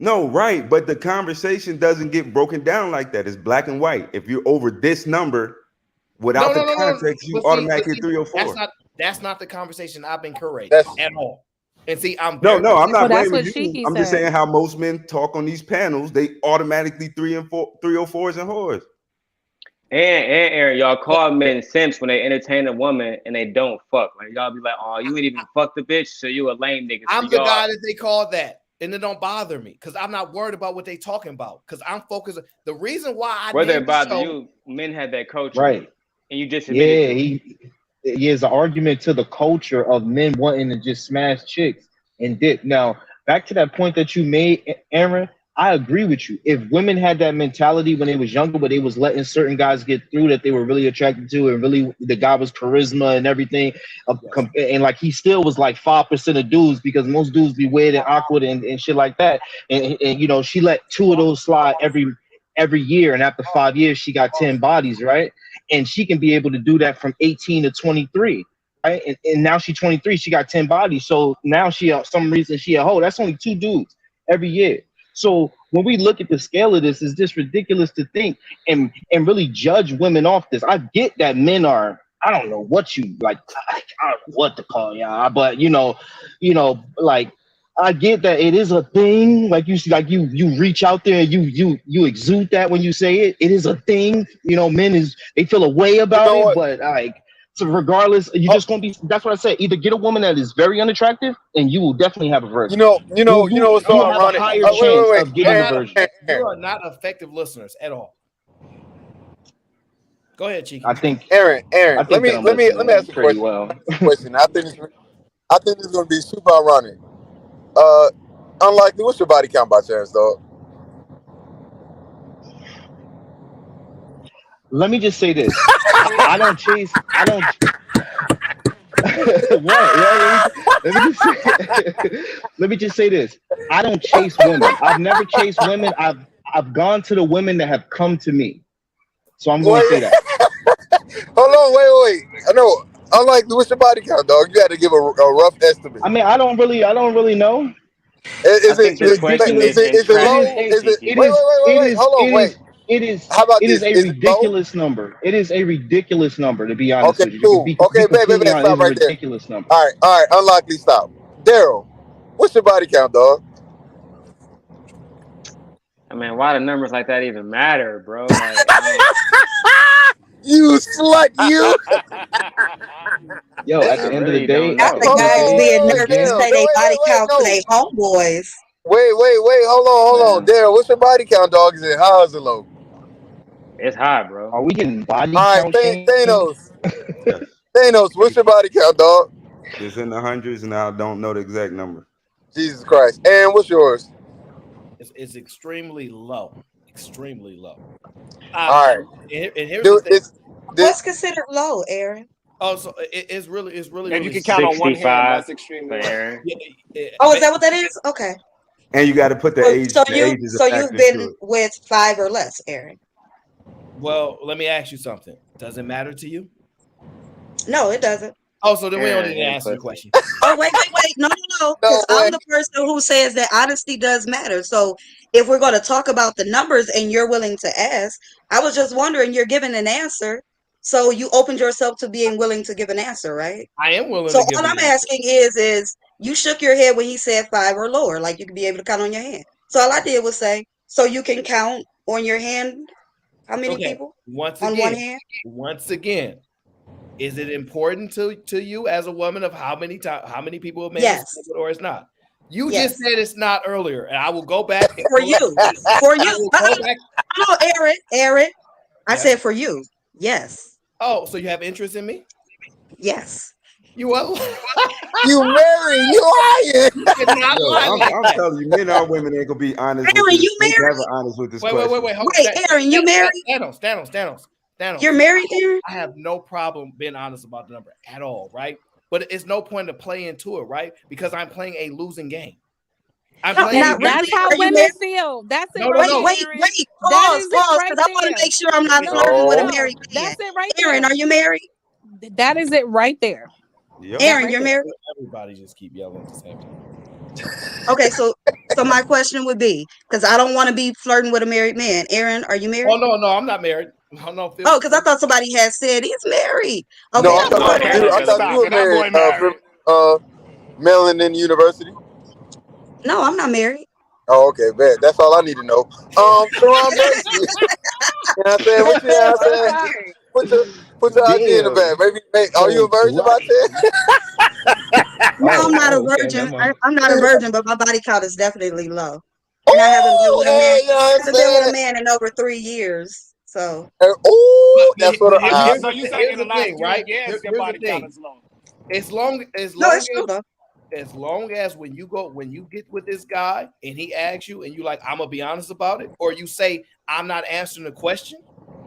No, right. But the conversation doesn't get broken down like that. It's black and white. If you're over this number, without the context, you automatically 304. That's not the conversation I've been curating That's at all. And see, I'm No, very I'm not that's blaming what you. Shiki I'm just said. saying how most men talk on these panels. They automatically 304s and whores. And Aaron, y'all call men simps when they entertain a woman and they don't fuck. Like y'all be like, oh, you ain't even fuck the bitch, so you a lame nigga. So I'm the y'all, guy that they call that. And it don't bother me because I'm not worried about what they talking about. Because I'm focused. The reason why I whether it named the bother show, you, men have that culture. Right. And you just admitted to it. He is an argument to the culture of men wanting to just smash chicks and dip. Now, back to that point that you made, Aaron, I agree with you. If women had that mentality when they was younger, but they was letting certain guys get through that they were really attracted to, and really the guy was charisma and everything, and like he still was like 5% of dudes, because most dudes be weird and awkward and shit like that. And you know, she let 2 of those slide every year, and after 5 years, she got 10 bodies, right? And she can be able to do that from 18 to 23. Right? And now she's 23, she got 10 bodies. So now she, some reason she a hoe. That's only 2 dudes every year. So when we look at the scale of this, it's just ridiculous to think and really judge women off this. I get that men are, I don't know what you like, I don't know what to call y'all, but you know, like I get that it is a thing. Like you reach out there and you exude that when you say it. It is a thing. You know, they feel a way about it, but like, so regardless, you just gonna be. That's what I said. Either get a woman that is very unattractive, and you will definitely have a virgin. You know what's so You'll have a ironic? higher chance of getting a virgin. You are not effective listeners at all. Go ahead, Cheeky. I think Aaron, I let think that me I'm let me listening ask a pretty question. well. Question. I think this is gonna be super ironic. Unlikely. What's your body count by chance, dog? Let me just say this. I don't chase. I don't. What? Yeah, let me just say this. I don't chase women. I've never chased women. I've gone to the women that have come to me. So I'm going to say that. Hold on, wait. I know. Unlikely. What's your body count, dog? You had to give a rough estimate. I mean, I don't really know. Is It's ridiculous. it low? Wait. Hold on, wait. How about It is this? a Is it low? ridiculous number. It is a ridiculous number, to be honest Okay, with you. cool. Be Okay, completely honest, stop it is a right there. ridiculous number. All right. Unlikely, stop. Daryl, what's your body count, dog? I mean, why the numbers like that even matter, bro? Like, you slut, you. Yo, at the end of the day, Not the guys being nervous to say they body count to their homeboys. Wait. Hold on. Daryl, what's your body count, dog? Is it high or is it low? It's high, bro. Are we getting body All right, count shamed? Thanos, what's your body count, dog? It's in the hundreds, and I don't know the exact number. Jesus Christ. And what's yours? It's extremely low. Extremely low. All right. And here's the thing. What's considered low, Aaron? Oh, so it's really If really you can count on one hand, that's extremely low. Oh, is that what that is? Okay. And you got to put the age. So the age is a you've factor been to it. with 5 or less, Aaron. Well, let me ask you something. Does it matter to you? No, it doesn't. Oh, so then we don't need to answer the question. Oh, wait. No. Because I'm the person who says that honesty does matter. So if we're going to talk about the numbers and you're willing to ask, I was just wondering, you're giving an answer. So you opened yourself to being willing to give an answer, right? I am willing So to give all an I'm answer. asking is you shook your head when he said 5 or lower, like you could be able to count on your hand. So all I did was say, so you can count on your hand how many people? Once on one hand? again, is it important to you as a woman of how many people a man Yes. is with or it's not? You Yes. just said it's not earlier, and I will go back and For you. For you. I will go back. No, Aaron. I Yes. said for you. Yes. Oh, so you have interest in me? Yes. You what? You married. You lying. You cannot Yo, lie like I'm that. telling you, men or women ain't gonna be honest with Aaron, this. you They married? never honest with this Wait, question. hold on. Wait, Aaron, you married? Thanos. You're married, Aaron? I have no problem being honest about the number at all, right? But it's no point to play into it, right? Because I'm playing a losing game. I'm No, playing. not really. That's how Are you women married? feel. That's it No, right no, there, no. Aaron. That Pause, is it right because I want to there. make sure I'm not No, flirting with a no. married man. That's it right Aaron, there. are you married? That is it right there. Yep. Aaron, right you're there. married? Everybody just keep yelling at the same time. Okay, so my question would be, because I don't want to be flirting with a married man. Aaron, are you married? Oh no, I'm not married. No, Oh, because I thought somebody had said he's married. Okay, No, I thought you were married. Melanin University. No, I'm not married. Oh, okay, bet. That's all I need to know. Sharon Bracy. You know what I'm saying? What you know what I'm saying? Put your ID in the bag. Maybe are you a virgin about that? No, I'm not a okay, virgin. never mind. I'm not a virgin, but my body count is definitely low. And I haven't been with a man. You know what I'm I haven't been with a saying? man in over 3 years. So Oh, that's what Here's So you the say in the last thing, 3 right? years your Here's body the count thing. is low. As long as when you get with this guy and he asks you and you like, I'm gonna be honest about it, or you say I'm not answering the question,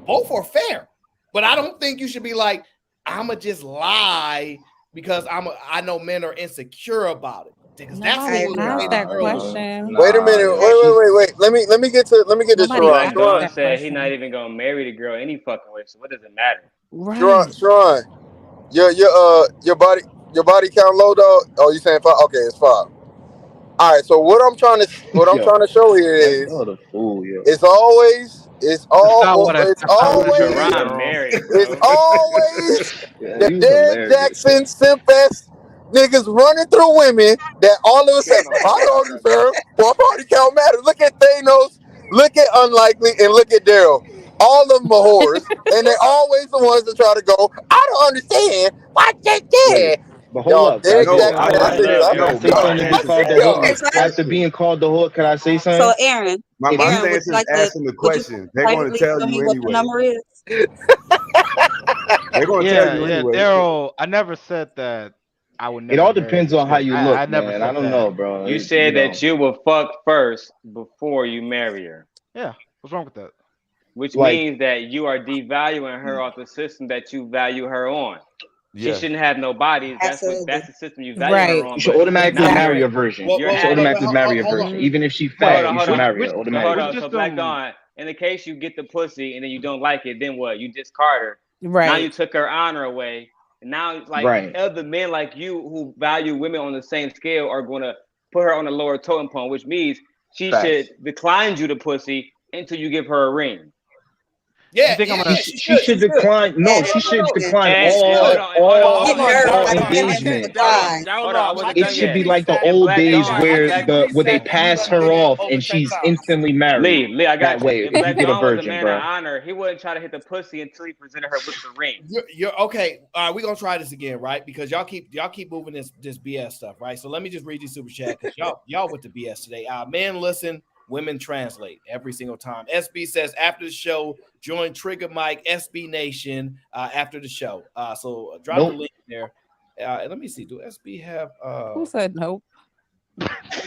both are fair. But I don't think you should be like, I'ma just lie because I know men are insecure about it. Because that's what Nobody we were asked saying that earlier. question. Wait a minute. Wait. Let me get this, Nobody Sharon. asked Don that said he's question. not even gonna marry the girl any fucking way. So what does it matter? Right. Sharon, your body count low, dog. Oh, you saying 5? Okay, it's 5. All right. So what I'm trying to show here is it's always That's not what I Sharon married, bro. the Derek Jackson simp-ass niggas running through women that all of a sudden I don't deserve. Well, body count matters. Look at Thanos, look at Unlikely, and look at Daryl. All of them are whores, and they're always the ones that try to go. I don't understand why they did. But hold Y'all, up, can I Derek say Jackson something? ass niggas. I Can I know say something to be called the hook? After being called the hook, can I say So something? Aaron, My If you- stance would is you like to asking the question. They're going to privately tell tell me you what the anyway. number is? They're going to tell you anyway. Daryl. I never said that. I would never. It all marry depends this on how chick. you look, I never man. said I don't that. know, bro. You said that you will fuck first before you marry her. Yeah. What's wrong with that? Which Like- means that you are devaluing her off the system that you value her on. She Yes. shouldn't have no bodies. That's the system you value Right. her on. You should but automatically now marry you're- a virgin. Well, You well, should well, automatically hold- marry a hold virgin. on. Even if she Hold fat, on, you hold should on. marry her Hold automatically. on. So Black Dawn, in the case you get the pussy and then you don't like it, then what? You discard her. Now Right. you took her honor away. And now, like Right. other men like you who value women on the same scale are going to put her on a lower totem pole, which means she Facts. should decline you the pussy until you give her a ring. Yeah, You think I'm yeah, gonna- She should decline. No, she should decline And all engagement. Hold on, I wasn't It done should yet. be like the And old Black days Dawn, where Black- they pass her off and she's instantly married. Lee, I got that way, you. if If you Black get a Dawn was a virgin, man bro. of honor, he wouldn't try to hit the pussy until he presented her with the ring. You're okay. We're gonna try this again, right? Because y'all keep moving this BS stuff, right? So let me just read you super chat because y'all with the BS today. Men listen, women translate every single time. SB says after the show, join Trigger Mike SB Nation after the show. So drop the link there. And let me see. Do SB have? Who said nope?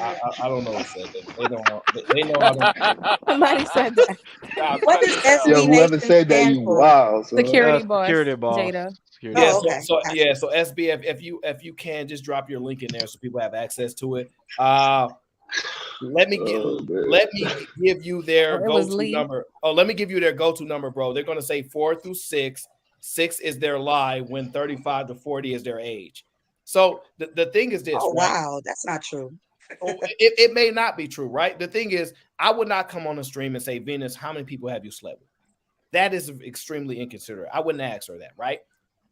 I don't know who said that. They know I don't. Somebody said that. What does SB Yo, whoever Nation said that, stand you for? wow. So. Security boss. Security boss. Jada. Security. Yeah, Oh, okay. so SB, if you can just drop your link in there so people have access to it. Let me give you their go-to number. Oh, let me give you their go-to number, bro. They're gonna say 4 through 6. 6 is their lie when 35 to 40 is their age. So the thing is this. Oh, right? wow. That's not true. It may not be true, right? The thing is, I would not come on the stream and say, Venus, how many people have you slept with? That is extremely inconsiderate. I wouldn't ask her that, right?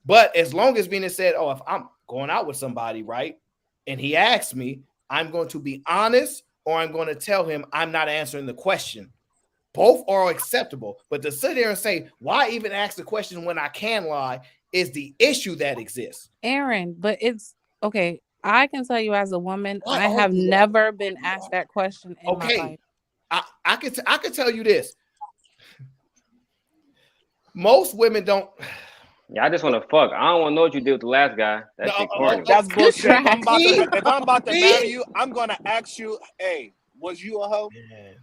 But as long as Venus said, oh, if I'm going out with somebody, right, and he asks me, I'm going to be honest or I'm going to tell him I'm not answering the question. Both are acceptable. But to sit there and say, why even ask the question when I can lie is the issue that exists. Aaron, but it's okay. I can tell you as a woman, Why I are have you never been asked that question in my okay? life. I can tell you this. Most women don't. Yeah, I just want to fuck. I don't want to know what you did with the last guy. That shit corny. That's bullshit. trash. If I'm about to marry you, I'm gonna ask you, hey, was you a hoe?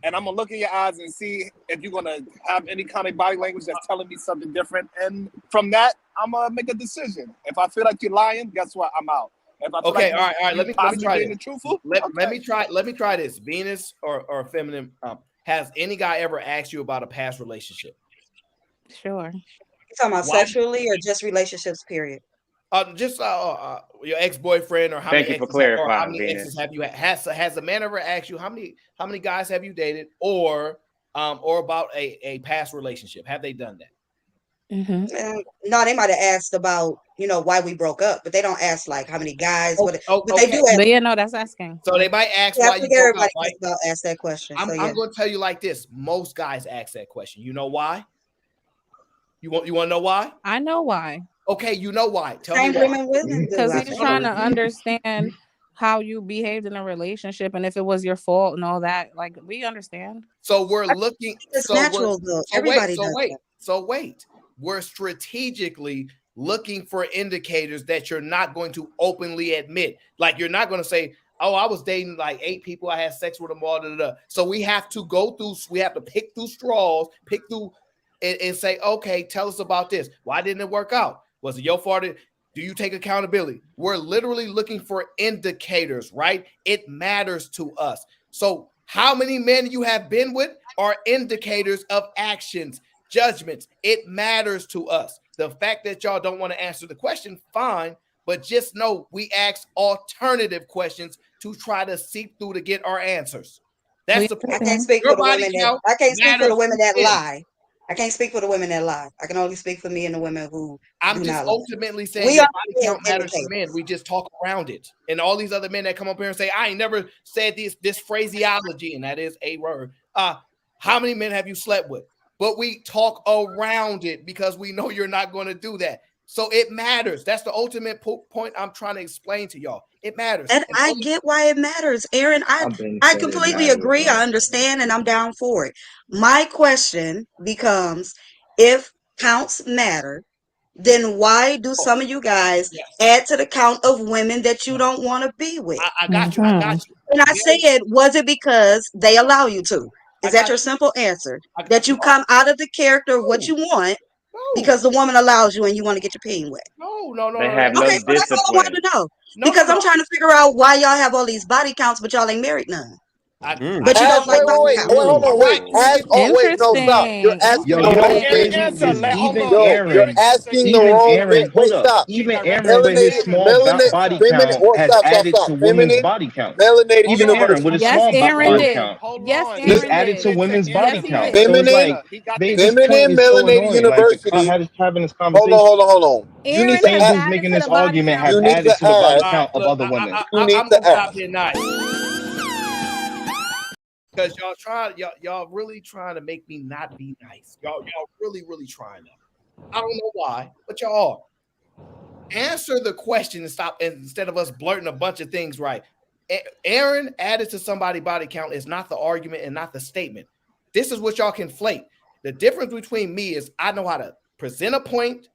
And I'm gonna look in your eyes and see if you're gonna have any kind of body language that's telling me something different. And from that, I'm gonna make a decision. If I feel like you're lying, guess what? I'm out. If I feel Okay, like all right. Let me try being this. truthful. Let me try this. Venus or feminine. Has any guy ever asked you about a past relationship? Sure. You talking about sexually or just relationships? Period. Just your ex-boyfriend or how Thank many you for exes or how clarifying, many Venus. exes have you had? Has a man ever asked you how many guys have you dated or about a past relationship? Have they done that? No, they might have asked about why we broke up, but they don't ask like how many guys. But Okay. they do ask. But yeah, no, that's asking. So they might ask Yeah, I why you think broke everybody up, right? ask that question. I'm going to tell you like this. Most guys ask that question. You know why? You want to know why? I know why. Okay, you know why. Tell Same me why. women, women do. Because I he's think. trying to understand how you behaved in a relationship and if it was your fault and all that. Like, we understand. So we're looking. It's So natural though. Everybody does that. So wait. We're strategically looking for indicators that you're not going to openly admit. Like you're not going to say, "Oh, I was dating like 8 people. I had sex with them all." So we have to go through. We have to pick through straws, pick through, and say, "Okay, tell us about this. Why didn't it work out? Was it your fault? Do you take accountability?" We're literally looking for indicators, right? It matters to us. So how many men you have been with are indicators of actions, judgments. It matters to us. The fact that y'all don't want to answer the question, fine, but just know we ask alternative questions to try to seep through to get our answers. That's the point. I can't speak for the women that lie. I can't speak for the women that lie. I can only speak for me and the women who I'm do just not lie. ultimately saying We your are body count matters to indicators. men. We just talk around it. And all these other men that come up here and say, I ain't never said this phraseology, and that is a word. How many men have you slept with? But we talk around it because we know you're not going to do that. So it matters. That's the ultimate point I'm trying to explain to y'all. It matters. And I get why it matters, Aaron. I completely agree. I understand, and I'm down for it. My question becomes, if counts matter, then why do some of you guys add to the count of women that you don't want to be with? I got you. I got you. And I said, was it because they allow you to? Is that your simple answer? That you come out of the character of what you want because the woman allows you and you want to get your peen wet? No. They have no Okay, so that's all I wanted discipline. to know. Because I'm trying to figure out why y'all have all these body counts, but y'all ain't married none. But you don't like body Wait, counts. hold on, wait. Wait, no, stop. You're asking Yo, you know what's crazy Answer. is Hold even on. you're Aaron, asking the even wrong. Aaron, hold Wait, up. stop. Even Aaron with his small body Feminine. count has Stop. added to women's body count. Melanated Even Aaron with University. his Yes, small Aaron body did. count, Yes, he's Aaron added to did. women's body Yes, he count. did. So it's Feminine. like this point Feminine, is so melanated annoying. Like university. having this Hold conversation. on. You need Aaron to has ask. Strangers added making to this the body argument count. have You need added to to the body ask. count of other women. You need I'm to gonna stop ask. being nice because y'all really trying to make me not be nice. Y'all really trying to. I don't know why, but y'all are. Answer the question and stop instead of us blurting a bunch of things. Right? Aaron added to somebody's body count is not the argument and not the statement. This is what y'all conflate. The difference between me is I know how to present a point,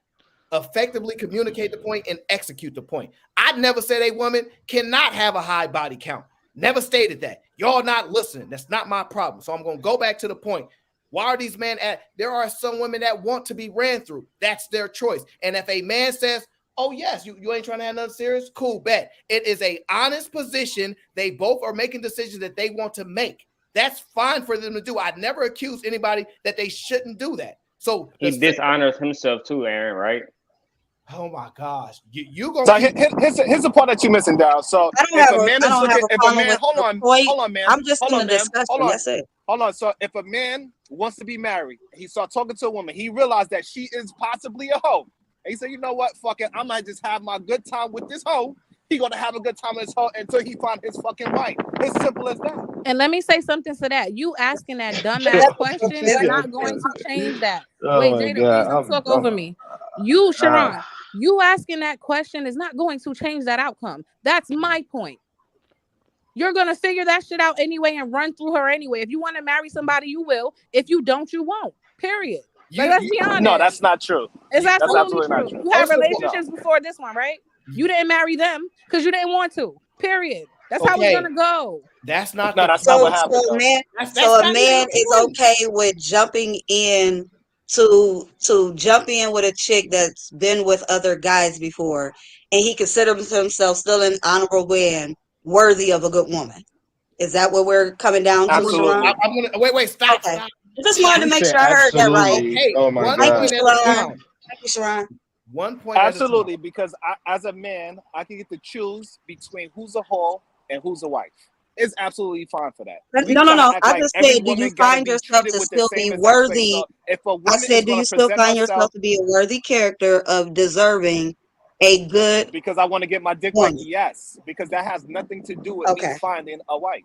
effectively communicate the point, and execute the point. I never said a woman cannot have a high body count. Never stated that. Y'all not listening. That's not my problem. So I'm going to go back to the point. Why are these men there are some women that want to be ran through. That's their choice. And if a man says, oh, yes, you ain't trying to have nothing serious, cool, bet. It is a honest position. They both are making decisions that they want to make. That's fine for them to do. I'd never accuse anybody that they shouldn't do that. So he dishonors himself too, Aaron, right? Oh my gosh, you gonna? So here's the part that you're missing, Down. So I if a don't man have is looking, a if a problem man, with hold the on, point. man, I'm just in a ma'am, discussion. hold That's it. on. So if a man wants to be married, he start talking to a woman, he realized that she is possibly a hoe. And he said, you know what, fuck it, I might just have my good time with this hoe. He gonna have a good time with this hoe until he find his fucking wife. It's simple as that. And let me say something to that. You asking that dumbass question is not going to change that. Oh Wait, my Jada, God. please don't talk over me. You, Sharon, You asking that question is not going to change that outcome. That's my point. You're going to figure that shit out anyway and run through her anyway. If you want to marry somebody, you will. If you don't, you won't. Period. Like, let's be honest. No, that's not true. It's That's absolutely absolutely not true. true. You had First of all, relationships before this one, right? You didn't marry them because you didn't want to. Period. That's how it's gonna go. That's not no, the that's not what happened. So Though. man, That's so a not man even is okay with jumping in to jump in with a chick that's been with other guys before, and he considers himself still an honorable man, worthy of a good woman. Is that what we're coming down to, Absolutely. Sharon? I'm gonna wait. Stop. Okay. Stop. I just wanted to He make said sure I heard that right. absolutely. Okay. Oh my One Thank you, point God. at a Sharon. time. Thank you, Sharon. One point at a time. Absolutely, because as a man, I can get to choose between who's a whore and who's a wife. It's absolutely fine for that. We No. try to act I like just every said, do you woman gotta find be yourself treated to with the still same be exact respect. worthy? So if a I woman said, is do gonna you still present find herself, yourself to be a worthy character of deserving a good because I want to get my dick woman? wet, yes, because that has nothing to do with me Okay. finding a wife.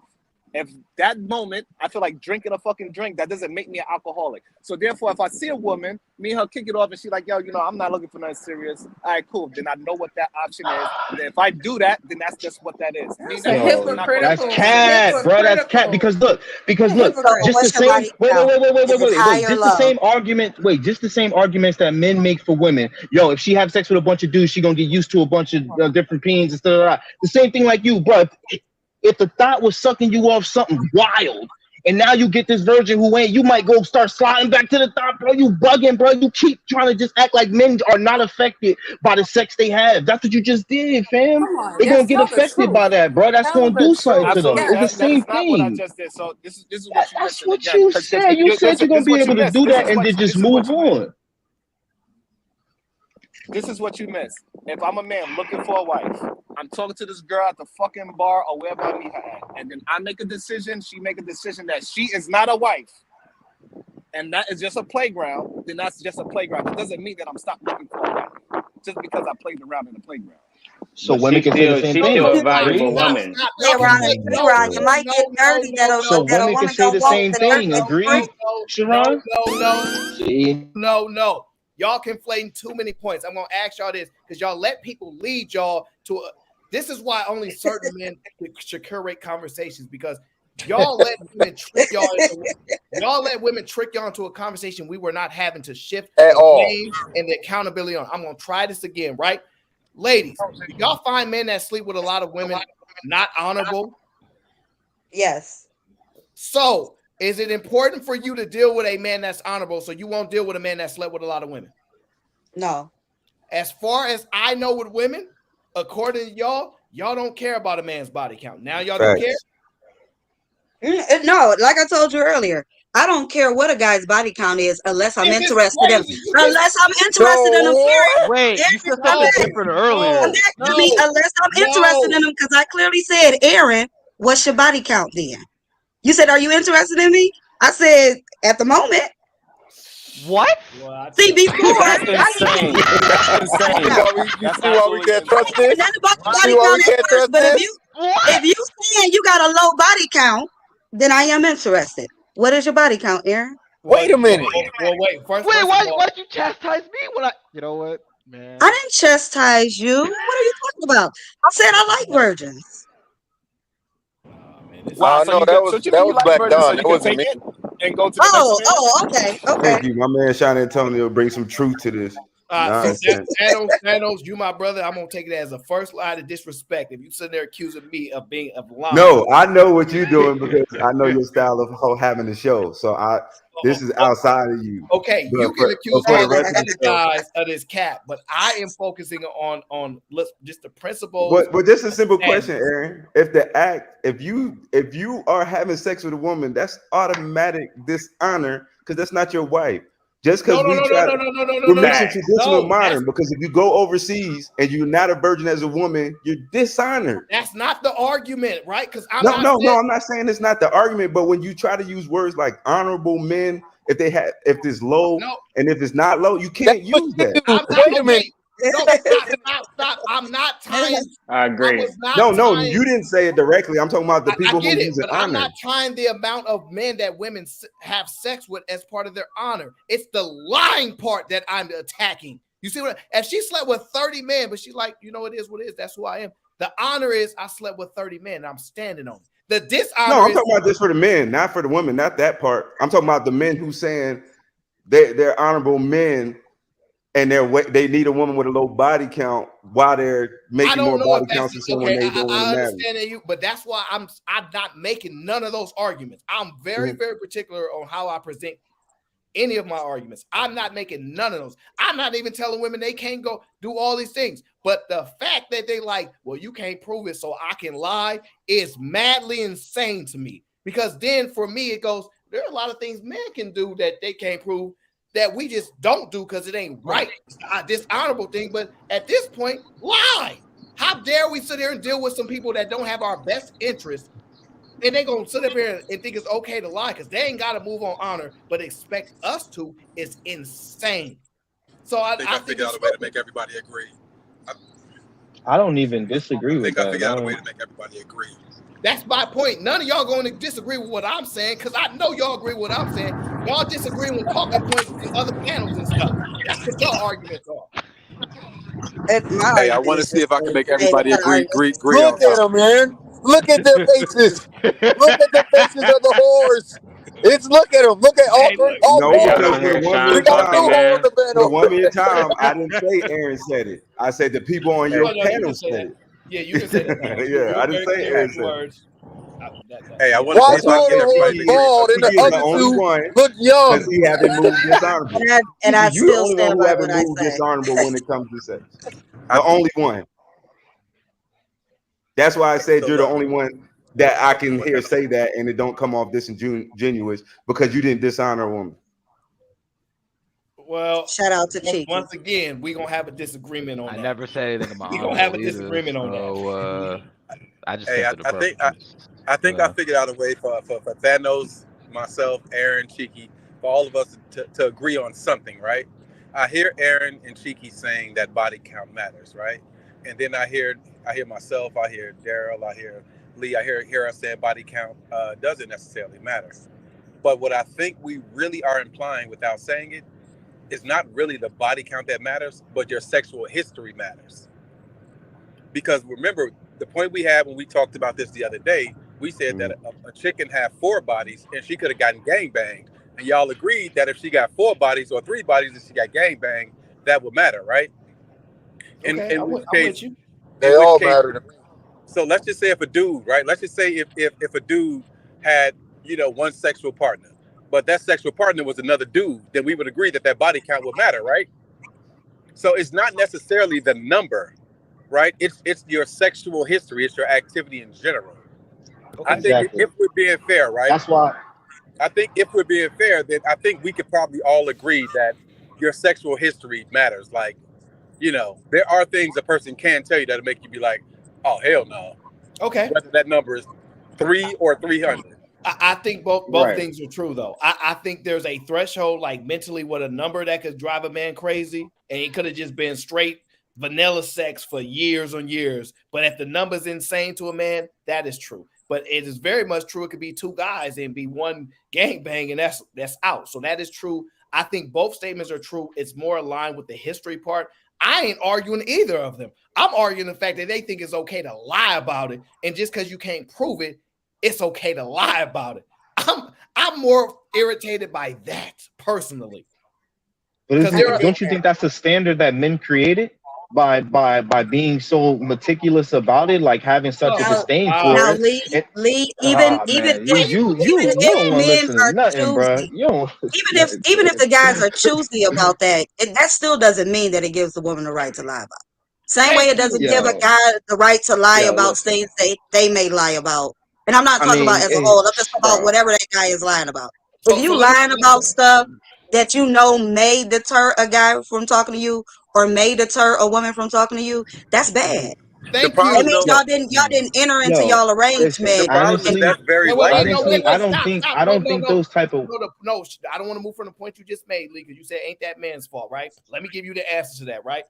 If that moment I feel like drinking a fucking drink, that doesn't make me an alcoholic. So therefore, if I see a woman, me and her kick it off, and she's like, "Yo, I'm not looking for nothing serious." All right, cool. Then I know what that option is. And then if I do that, then that's just what that is. That's Me, a that's Yo, not gonna that's hypocritical. cat, bro. That's cat. Hypocritical. Because look, So just the what's your same. body Wait, count? Is it high or just the low? same argument. Wait, just the same arguments that men make for women. Yo, if she have sex with a bunch of dudes, she gonna get used to a bunch of different peens and stuff. The same thing like you, bro. If the thought was sucking you off something wild, and now you get this virgin who ain't, you might go start sliding back to the thought, bro. You bugging, bro. You keep trying to just act like men are not affected by the sex they have. That's what you just did, fam. Come on. They Yes, gonna get tell the affected truth. by that, bro. That's Tell gonna the do something truth. to them. Absolutely, It's the that is same not what I thing. just did. So this is what you're That's missing what again. you Because said. You said you're gonna be able to do that and then just move on. This is what you miss. If I'm a man looking for a wife, I'm talking to this girl at the fucking bar or wherever I meet her at, and then I make a decision, she make a decision that she is not a wife, and that is just a playground, then that's just a playground. It doesn't mean that I'm stopped looking for a wife just because I played around in the playground. So But women can say the she's same thing. still a Agree? valuable woman. Hey, Ron, you might get dirty that So a women can woman say don't the want same the dirt thing. that you Agree, Sharon? See? No. Y'all conflating too many points. I'm gonna ask y'all this because y'all let people lead y'all to a. This is why only certain men should curate conversations because y'all let women trick y'all into a conversation we were not having to shift At the all. blame and the accountability on. I'm gonna try this again, right? Ladies, do y'all find men that sleep with a lot of women not honorable? Yes. So, is it important for you to deal with a man that's honorable so you won't deal with a man that slept with a lot of women? No. As far as I know with women, according to y'all don't care about a man's body count. Now y'all do care? No, like I told you earlier, I don't care what a guy's body count is unless I'm interested in him. Unless I'm interested in him, period. Wait, you said something different earlier. Unless I'm interested in him, because I clearly said, Aaron, what's your body count then? You said, are you interested in me? I said, at the moment. What? See, before That's insane. That's insane. You see why we can't trust this? Nothing about the You body see why count we at can't first, trust but this? if you saying you got a low body count, then I am interested. What is your body count, Aaron? Wait a minute. Well, wait. First Wait, of why all, why'd you chastise me when I? You know what, man? I didn't chastise you. What are you talking about? I said I like virgins. Wow, so no, you that could, so was you mean you like Black virgins so Don. you That can wasn't take me. it and go to the next man? Okay. Thank you. My man Sean Antonio bring some truth to this. Thanos, you my brother. I'm gonna take it as a first line of disrespect. If you sitting there accusing me of being of lying. No, I know what you're doing because I know your style of having the show. So this is outside of you. Okay, But you can accuse for me the rest of the show. guys of this cap, but I am focusing on just the principles. But just a simple and question, Aaron. If you are having sex with a woman, that's automatic dishonor because that's not your wife. Just because we're mixing traditional and modern. Because if you go overseas and you're not a virgin as a woman, you're dishonored. That's not the argument, right? Because I'm not saying it's not the argument. But when you try to use words like honorable men, if it's low and if it's not low, you can't use that. Wait a minute. No, stop. I'm not tying. I agree. No, you didn't say it directly. I'm talking about the people who use it. I'm not tying the amount of men that women have sex with as part of their honor. It's the lying part that I'm attacking. You see what? If she slept with 30 men, but she's like, it is what it is. That's who I am. The honor is I slept with 30 men. And I'm standing on it. The dishonor No, I'm is talking about this for the men, not for the women, not that part. I'm talking about the men who saying they're honorable men and they need a woman with a low body count while they're making more body counts than someone they don't want to marry. I understand that but that's why I'm not making none of those arguments. I'm very, very particular on how I present any of my arguments. I'm not making none of those. I'm not even telling women they can't go do all these things. But the fact that they like, well, you can't prove it, so I can lie is madly insane to me. Because then for me, it goes, there are a lot of things men can do that they can't prove that we just don't do because it ain't right. It's a dishonorable thing. But at this point, lie. How dare we sit here and deal with some people that don't have our best interest? And they're going to sit up here and think it's okay to lie because they ain't got to move on honor, but expect us to is insane. So I think I figured out a way to make everybody agree. I don't even disagree with that. I figured out a way to make everybody agree. That's my point. None of y'all going to disagree with what I'm saying because I know y'all agree with what I'm saying. Y'all disagree with talking points in other panels and stuff. That's what your arguments are. Hey, I want to see if I can make everybody agree Look at them, man. Look at their faces. Look at the faces of the whores. Look at them. Look at all No, four. because for the woman in time, for the woman in time, I didn't say Aaron said it. I said the people on your panel said it. Yeah, you can say that. Yeah, I didn't say Aaron said it. Hey, I want to Why see if I two can of get the everybody whores to bald and the He is the other only two one look young? because he haven't moved dishonorable. And I You're the still only one stand who by haven't what I moved say. dishonorable when it comes to sex. The only one. That's why I said you're the only one that I can hear say that, and it don't come off disingenuous because you didn't dishonor a woman. Well, shout out to Cheeky. Once again, we're gonna have a disagreement on that. I never said anything about we're gonna have a disagreement on that. I just Hey, think for the I think I figured out a way for Thanos, myself, Aaron, Cheeky, for all of us to agree on something, right? I hear Aaron and Cheeky saying that body count matters, right? And then I hear myself, I hear Daryl, I hear Lee, I hear us saying body count doesn't necessarily matter. But what I think we really are implying without saying it is not really the body count that matters, but your sexual history matters. Because remember, the point we had when we talked about this the other day, we said that a chick can have 4 bodies and she could have gotten gangbanged. And y'all agreed that if she got 4 bodies or 3 bodies and she got gangbanged, that would matter, right? Okay, I'm with you. They all matter to me. So let's just say if a dude, right? Let's just say if a dude had, one sexual partner, but that sexual partner was another dude, then we would agree that body count would matter, right? So it's not necessarily the number, right? It's your sexual history. It's your activity in general. Okay. I think if we're being fair, right? That's why. I think if we're being fair, then I think we could probably all agree that your sexual history matters. Like, there are things a person can tell you that'll make you be like, oh, hell no. Okay. Whether that number is 3 or 300. I think both things are true, though. I think there's a threshold, like mentally, with a number that could drive a man crazy, and it could have just been straight vanilla sex for years on years. But if the number's insane to a man, that is true. But it is very much true. It could be 2 guys and be one gangbang, and that's out. So that is true. I think both statements are true. It's more aligned with the history part. I ain't arguing either of them. I'm arguing the fact that they think it's okay to lie about it, and just because you can't prove it, it's okay to lie about it. I'm more irritated by that personally. But don't you think that's the standard that men created by being so meticulous about it, like having such a disdain for now, it? Lee, even you don't want to men listen to are nothing, bro. choosy, You don't. even if the guys are choosy about that, that still doesn't mean that it gives the woman the right to lie about it. Same way it doesn't give a guy the right to lie about things they may lie about. And I'm not talking about as a whole. I'm just talking about whatever that guy is lying about. If you lying about stuff that you know may deter a guy from talking to you or may deter a woman from talking to you, that's bad. That means y'all didn't enter into y'all arrangement. The problem is that's very honestly, I don't think those type of no, I don't want to move from the point you just made, Lee, because you said ain't that man's fault, right? Let me give you the answer to that, right?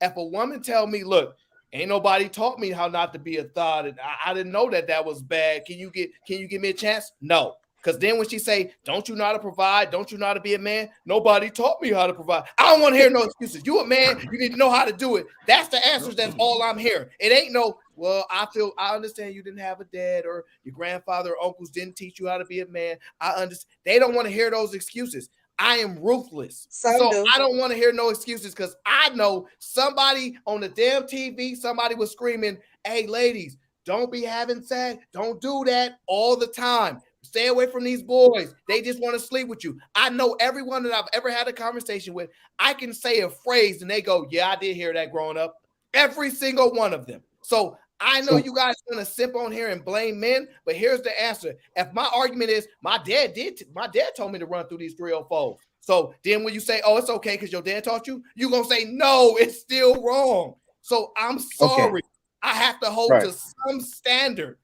If a woman tell me, look, ain't nobody taught me how not to be a thought, and I didn't know that was bad. Can you give me a chance? No. Because then when she say, don't you know how to provide? Don't you know how to be a man? Nobody taught me how to provide. I don't want to hear no excuses. You a man, you need to know how to do it. That's the answers. That's all I'm hearing. It ain't no, well, I understand you didn't have a dad or your grandfather or uncles didn't teach you how to be a man. I understand. They don't want to hear those excuses. I am ruthless. Some do. I don't want to hear no excuses because I know somebody on the damn TV, somebody was screaming, hey, ladies, don't be having sex. Don't do that all the time. Stay away from these boys. They just want to sleep with you. I know everyone that I've ever had a conversation with, I can say a phrase and they go, yeah, I did hear that growing up. Every single one of them. So I know you guys want to sip on here and blame men, but here's the answer. If my argument is my dad told me to run through these 304s. So then when you say, oh, it's okay because your dad taught you, you're going to say, no, it's still wrong. So I'm sorry. Okay. I have to hold to some standard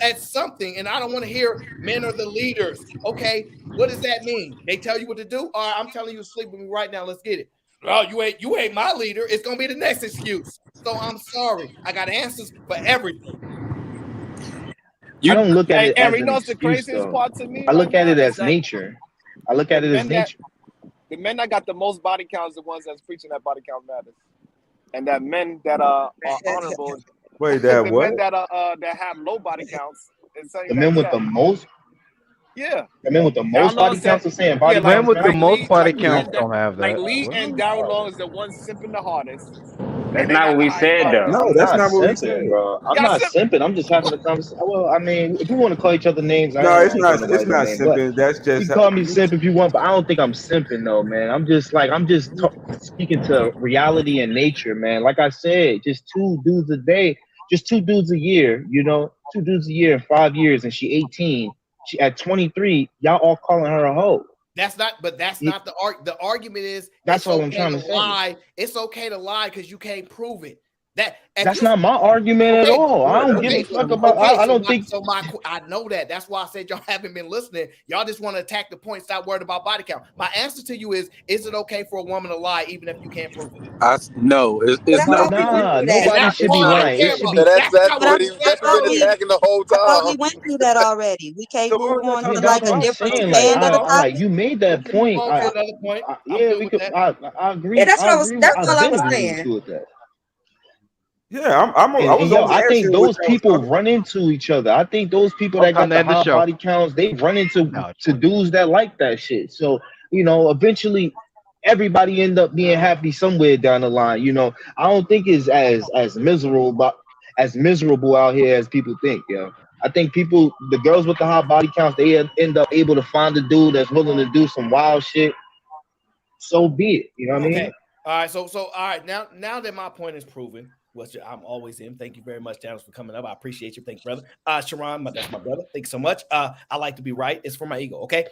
at something, and I don't want to hear men are the leaders. Okay, what does that mean? They tell you what to do? All right, I'm telling you to sleep with me right now. Let's get it. Oh, you ain't my leader. It's gonna be the next excuse. So I'm sorry. I got answers for everything. I don't look at it as Aaron, an excuse, the craziest though. part to me I look right at now it is as that nature. I look at it as nature. The men that got the most body counts, the ones that's preaching that body count matters, and that men that are honorable. Wait, that the what? men that are that have low body counts. The men with the most. Yeah. The men with the most body counts are saying body men counts. with the most body Lee, counts don't have like that. Lee What? and Daryl Long is the ones simping the hardest. That's not what we said, though. No, I'm that's not not what we simping, said. bro. I'm not simping. I'm just having a conversation. Well, I mean, if you want to call each other names, I No, ain't it's gonna not. call It's nobody no not name. But simping. That's you just can call me simp if you want, but I don't think I'm simping, though, man. I'm just speaking to reality and nature, man. Like I said, just 2 dudes a day, just 2 dudes a year. You know, 2 dudes a year in 5 years, and she 18. She at 23. Y'all all calling her a hoe. That's not the argument. The argument is that's it's all okay I'm trying to say. Lie. It's okay to lie because you can't prove it. That's not my argument at all. I don't give a fuck about. I don't think. I know that. That's why I said y'all haven't been listening. Y'all just want to attack the point. Stop worried about body count. My answer to you is it okay for a woman to lie even if you can't prove it? No, it's not. Nah, nobody should be lying. It should be. That's what he's been attacking the whole time. I thought we went through that already. We can't move on to That's like what a I'm different saying. stand of the topic. Like you made that point. Another point. Yeah, we could. I agree. Yeah, that's what I was. That's all I was Agreeing saying. with you with that. Yeah, I was yo, only I think answering those what y'all was people run into each other. I think those people that got the high body counts, they run into to dudes that like that shit. So, you know, eventually everybody end up being happy somewhere down the line. You know, I don't think it's as miserable out here as people think, yo. I think the girls with the high body counts, they end up able to find a dude that's willing to do some wild shit. So be it. You know what I mean? All right. So all right. Now that my point is proven, which I'm always in. Thank you very much, Daniels, for coming up. I appreciate you. Thank you, brother. Sharon, that's my brother. Thank you so much. I like to be right. It's for my ego. Okay.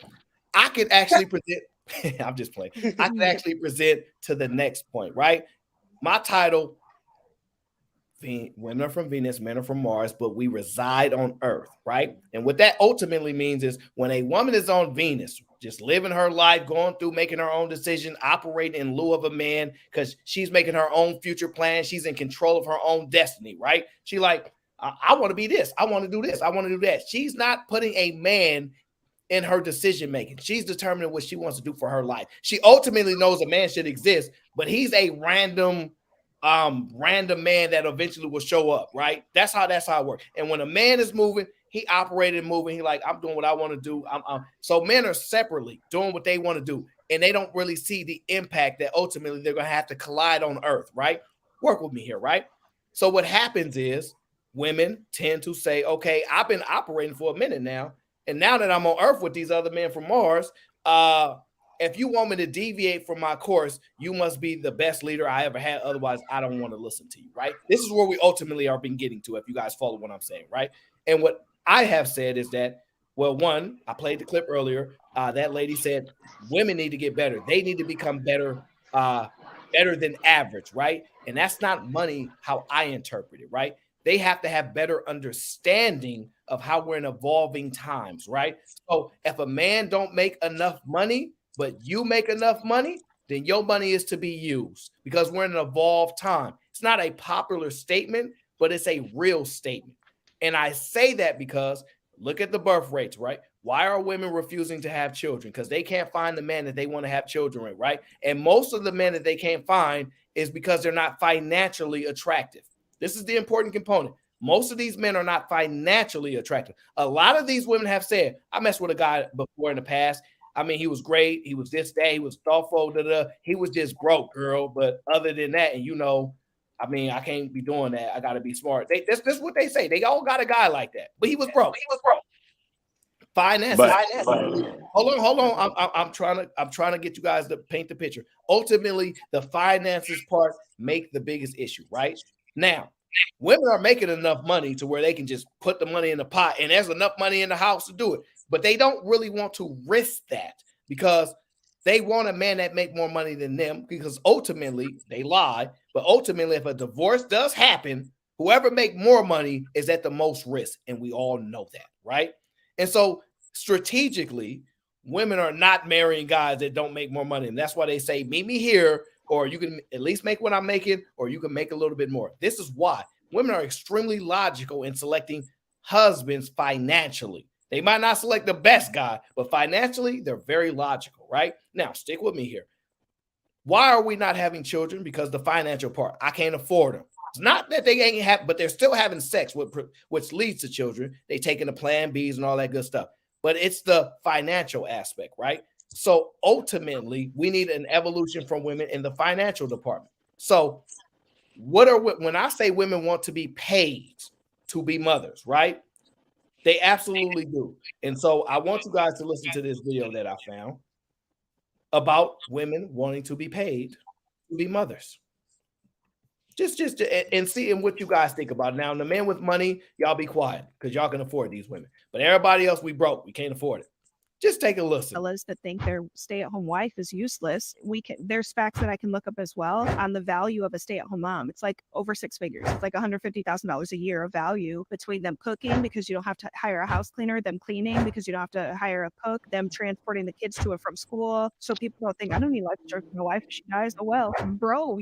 I could actually present. I'm just playing. I could actually present to the next point, right? My title, women are from Venus, men are from Mars, but we reside on Earth, right? And what that ultimately means is when a woman is on Venus, just living her life, going through, making her own decision, operating in lieu of a man, because she's making her own future plans. She's in control of her own destiny, right? She like, I want to be this. I want to do this. I want to do that. She's not putting a man in her decision making. She's determining what she wants to do for her life. She ultimately knows a man should exist, but he's a random man that eventually will show up, right? That's how it works. And when a man is moving, he operated moving. He like, I'm doing what I want to do. So men are separately doing what they want to do, and they don't really see the impact that ultimately they're going to have to collide on Earth, right? Work with me here, right? So what happens is women tend to say, okay, I've been operating for a minute now, and now that I'm on Earth with these other men from Mars, if you want me to deviate from my course, you must be the best leader I ever had. Otherwise, I don't want to listen to you, right? This is where we ultimately are been getting to, if you guys follow what I'm saying, right? And what I have said is that, well, one, I played the clip earlier. That lady said women need to get better. They need to become better than average, right? And that's not money how I interpret it, right? They have to have better understanding of how we're in evolving times, right? So if a man don't make enough money, but you make enough money, then your money is to be used because we're in an evolved time. It's not a popular statement, but it's a real statement. And I say that because look at the birth rates, right? Why are women refusing to have children? Because they can't find the man that they want to have children with, right? And most of the men that they can't find is because they're not financially attractive. This is the important component. Most of these men are not financially attractive. A lot of these women have said, I messed with a guy before in the past. I mean, he was great. He was this, that. He was thoughtful. He was just broke, girl. But other than that, and I mean, I can't be doing that. I got to be smart. That's what they say. They all got a guy like that. But he was broke. Finances. Hold on. I'm trying to get you guys to paint the picture. Ultimately, the finances part make the biggest issue, right? Now, women are making enough money to where they can just put the money in the pot, and there's enough money in the house to do it. But they don't really want to risk that because they want a man that make more money than them, because ultimately they lie. But ultimately, if a divorce does happen, whoever make more money is at the most risk, and we all know that, right? And so strategically, women are not marrying guys that don't make more money. And that's why they say, meet me here, or you can at least make what I'm making, or you can make a little bit more. This is why women are extremely logical in selecting husbands financially. They might not select the best guy, but financially, they're very logical, right? Now, stick with me here. Why are we not having children? Because the financial part, I can't afford them. It's not that they ain't have, but they're still having sex, which leads to children. They taking the Plan Bs and all that good stuff. But it's the financial aspect, right? So ultimately, we need an evolution from women in the financial department. So when I say women want to be paid to be mothers, right? They absolutely do. And so I want you guys to listen to this video that I found about women wanting to be paid to be mothers. Just and seeing what you guys think about it. Now, the men with money, y'all be quiet because y'all can afford these women. But everybody else, we broke. We can't afford it. Just take a listen. Fellas that think their stay-at-home wife is useless, there's facts that I can look up as well on the value of a stay-at-home mom. It's like over six figures. It's like $150,000 a year of value between them cooking because you don't have to hire a house cleaner, them cleaning because you don't have to hire a cook, them transporting the kids to and from school. So people don't think I don't need life insurance for my wife if she dies. Oh well, bro,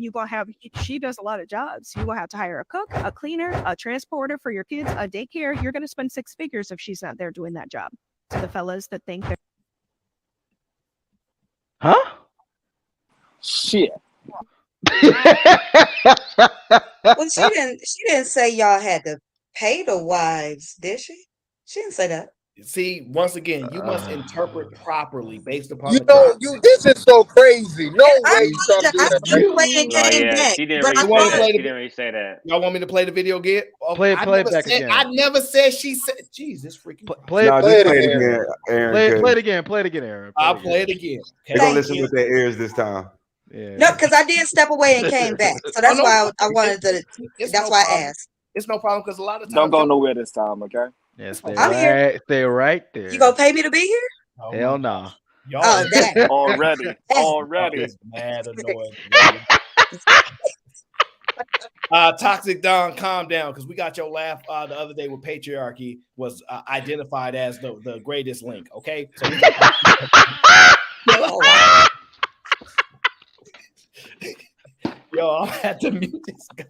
she does a lot of jobs. You will have to hire a cook, a cleaner, a transporter for your kids, a daycare. You're going to spend six figures if she's not there doing that job. To the fellas that think they're shit. Well, she didn't say y'all had to pay the wives, did she? She didn't say that. See, once again, you must interpret properly based upon You the know, context. this is so crazy. No I way you trying to do I that. stepped away and Oh came yeah, back. she didn't But really I say thought that. She didn't really say that. Y'all want me to play the video again? Oh, Play it back again. I never said she said. Jesus freaking. Play No, it just play it again, Aaron. Play it again. Play it again, Aaron. I'll play it again. They're gonna listen with their ears this time. Yeah. no, because I did step away and came back. So that's why I wanted to. That's why I asked. It's no problem because a lot of times don't go nowhere this time, okay? Yeah, Stay right there. You gonna pay me to be here? Oh, hell no. Y'all damn. Already. Mad annoying. Toxic Don, calm down, because we got your laugh the other day with patriarchy was identified as the greatest link. Okay, so yo, I'll have to mute this guy.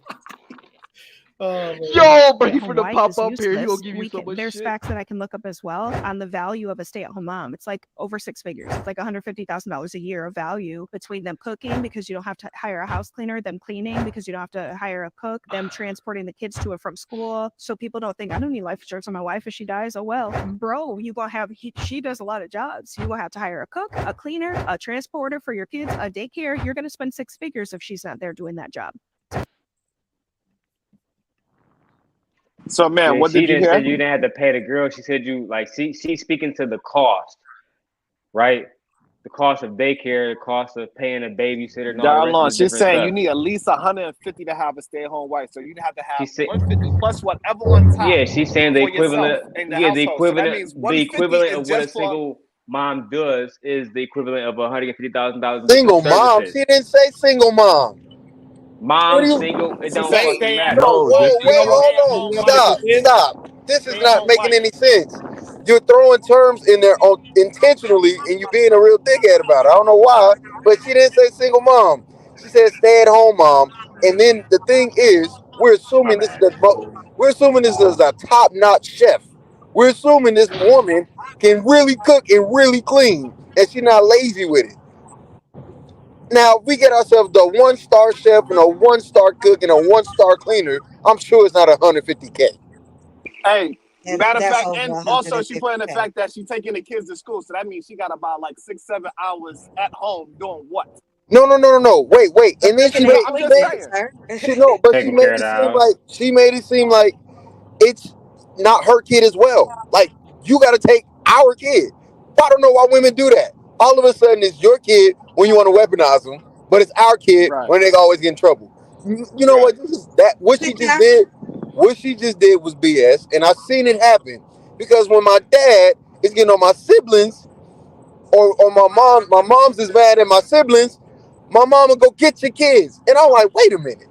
Yo, but he's gonna pop up here. He'll give you so much there's shit. facts that I can look up as well on the value of a stay-at-home mom. It's like over six figures. It's like $150,000 a year of value between them cooking because you don't have to hire a house cleaner, them cleaning because you don't have to hire a cook, them transporting the kids to and from school. So people don't think I don't need life insurance for my wife if she dies. Oh well, bro, she does a lot of jobs. You will have to hire a cook, a cleaner, a transporter for your kids, a daycare. You're going to spend six figures if she's not there doing that job. So, man, what did you She hear? said you didn't have to pay the girl. She said you she's speaking to the cost, right? The cost of daycare, the cost of paying a babysitter, and all the rest of the She's different saying stuff. you need at least 150 to have a stay-at-home wife. So you'd have to have 150 plus whatever on top. Yeah, she's saying the for yourself equivalent. in the Yeah, the household. So that equivalent. means The 150 equivalent is of what a just for single mom does is the equivalent of $150,000. Single mom. She didn't say single mom. Mom, single, it don't fucking matter. No, whoa, wait, hold on. Stop. This is not making any sense. You're throwing terms in there intentionally and you being a real dickhead about it. I don't know why, but she didn't say single mom. She said stay at home mom. And then the thing is, we're assuming this is a top-notch chef. We're assuming this woman can really cook and really clean, and she's not lazy with it. Now, if we get ourselves the 1-star chef and a 1-star cook and a 1-star cleaner, I'm sure it's not 150K. Hey, And matter of that's fact, over and also she put in the 150K. fact that she's taking the kids to school, so that means she got about like 6-7 hours at home doing what? No. Wait. And then Cooking she and made I'm she just cleaning, made saying. sir. she no, but Taking care of the house. she made it seem like it's not her kid as well. Like, you got to take our kid. I don't know why women do that. All of a sudden, it's your kid when you want to weaponize them, but it's our kid Right. when they always get in trouble. You know Right. what? This is that what she just did. What she just did was BS, and I seen it happen because when my dad is getting on my siblings, or my mom's is mad at my siblings. My mom will go get your kids, and I'm like, wait a minute,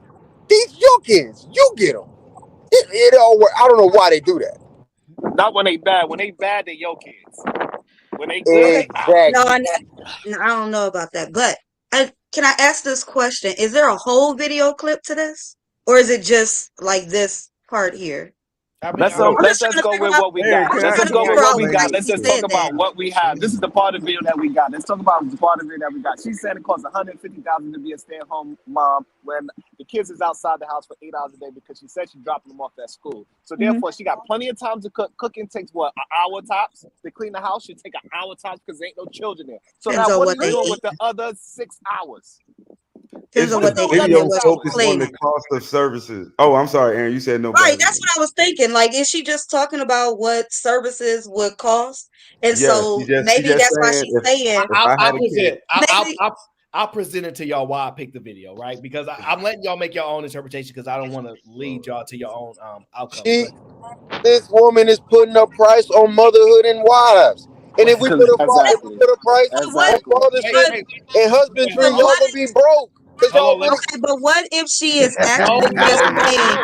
these your kids, you get them. It all work. I don't know why they do that. Not when they bad. When they bad, they your kids. When they good, Okay. No, Exactly. I don't know about that. But can I ask this question? Is there a whole video clip to this? Or is it just like this part here? let's I'm let's just just trying to go figure with out. what we got. I'm Let's trying just to go with figure what out we why got. Let's she just talk said that. about what we have. This is the part of the video that we got. Let's talk about the part of the video that we got. She said it costs $150,000 to be a stay-at-home mom when the kids is outside the house for 8 hours a day because she said she's dropping them off at school. So therefore, she got plenty of time to cook. Cooking takes what, an hour tops? To clean the house should take an hour tops because there ain't no children there. So Depends now on what are what you they doing eat. with the other 6 hours? Depends on What are what you they doing with eat the and Video other 6 6 focused hours? on the cleaning. cost of services. Oh, I'm sorry, Aaron. You said no, Right, brother. that's what I was thinking. Like, is she just talking about what services would cost? And Yes, so she maybe just that's why saying she's saying if I had a kid. maybe I'll present it to y'all why I picked the video, right? Because I'm letting y'all make your own interpretation because I don't want to lead y'all to your own outcomes. But This woman is putting a price on motherhood and wives. And if we put a Exactly. price on Exactly. fathership and husbandry, but y'all what gonna be broke because y'all really. okay, but what if she is no, actually just saying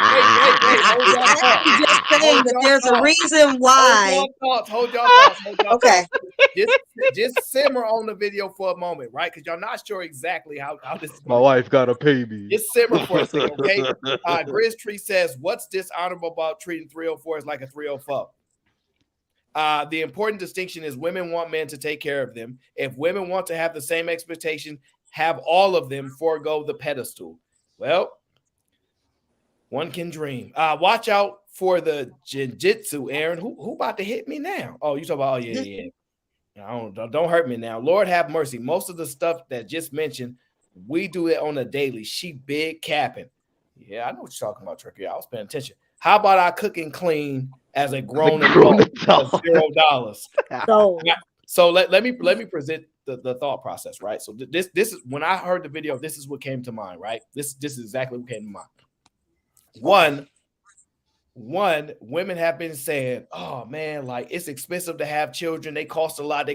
wait, hold she's y'all thoughts. actually just saying Hold that y'all there's a thoughts. reason why Hold y'all thoughts. okay. Just simmer on the video for a moment, right? Because y'all not sure exactly how this is My going. wife gotta pay me. Just simmer for a second, okay? Grizz Tree says, "What's dishonorable about treating 304 like a 304?" The important distinction is women want men to take care of them. If women want to have the same expectation, have all of them forego the pedestal. Well, one can dream. Watch out for the jinjitsu, Aaron. Who about to hit me now? Oh, you talking about? Oh yeah. Don't hurt me now. Lord have mercy. Most of the stuff that just mentioned, we do it on a daily. She big capping. Yeah, I know what you're talking about, Tricky. I was paying attention. How about I cook and clean as a grown adult for $0? So let me present the thought process, right? So this is when I heard the video, this is what came to mind, right? This is exactly what came to mind. One, women have been saying, oh man, like it's expensive to have children. They cost a lot,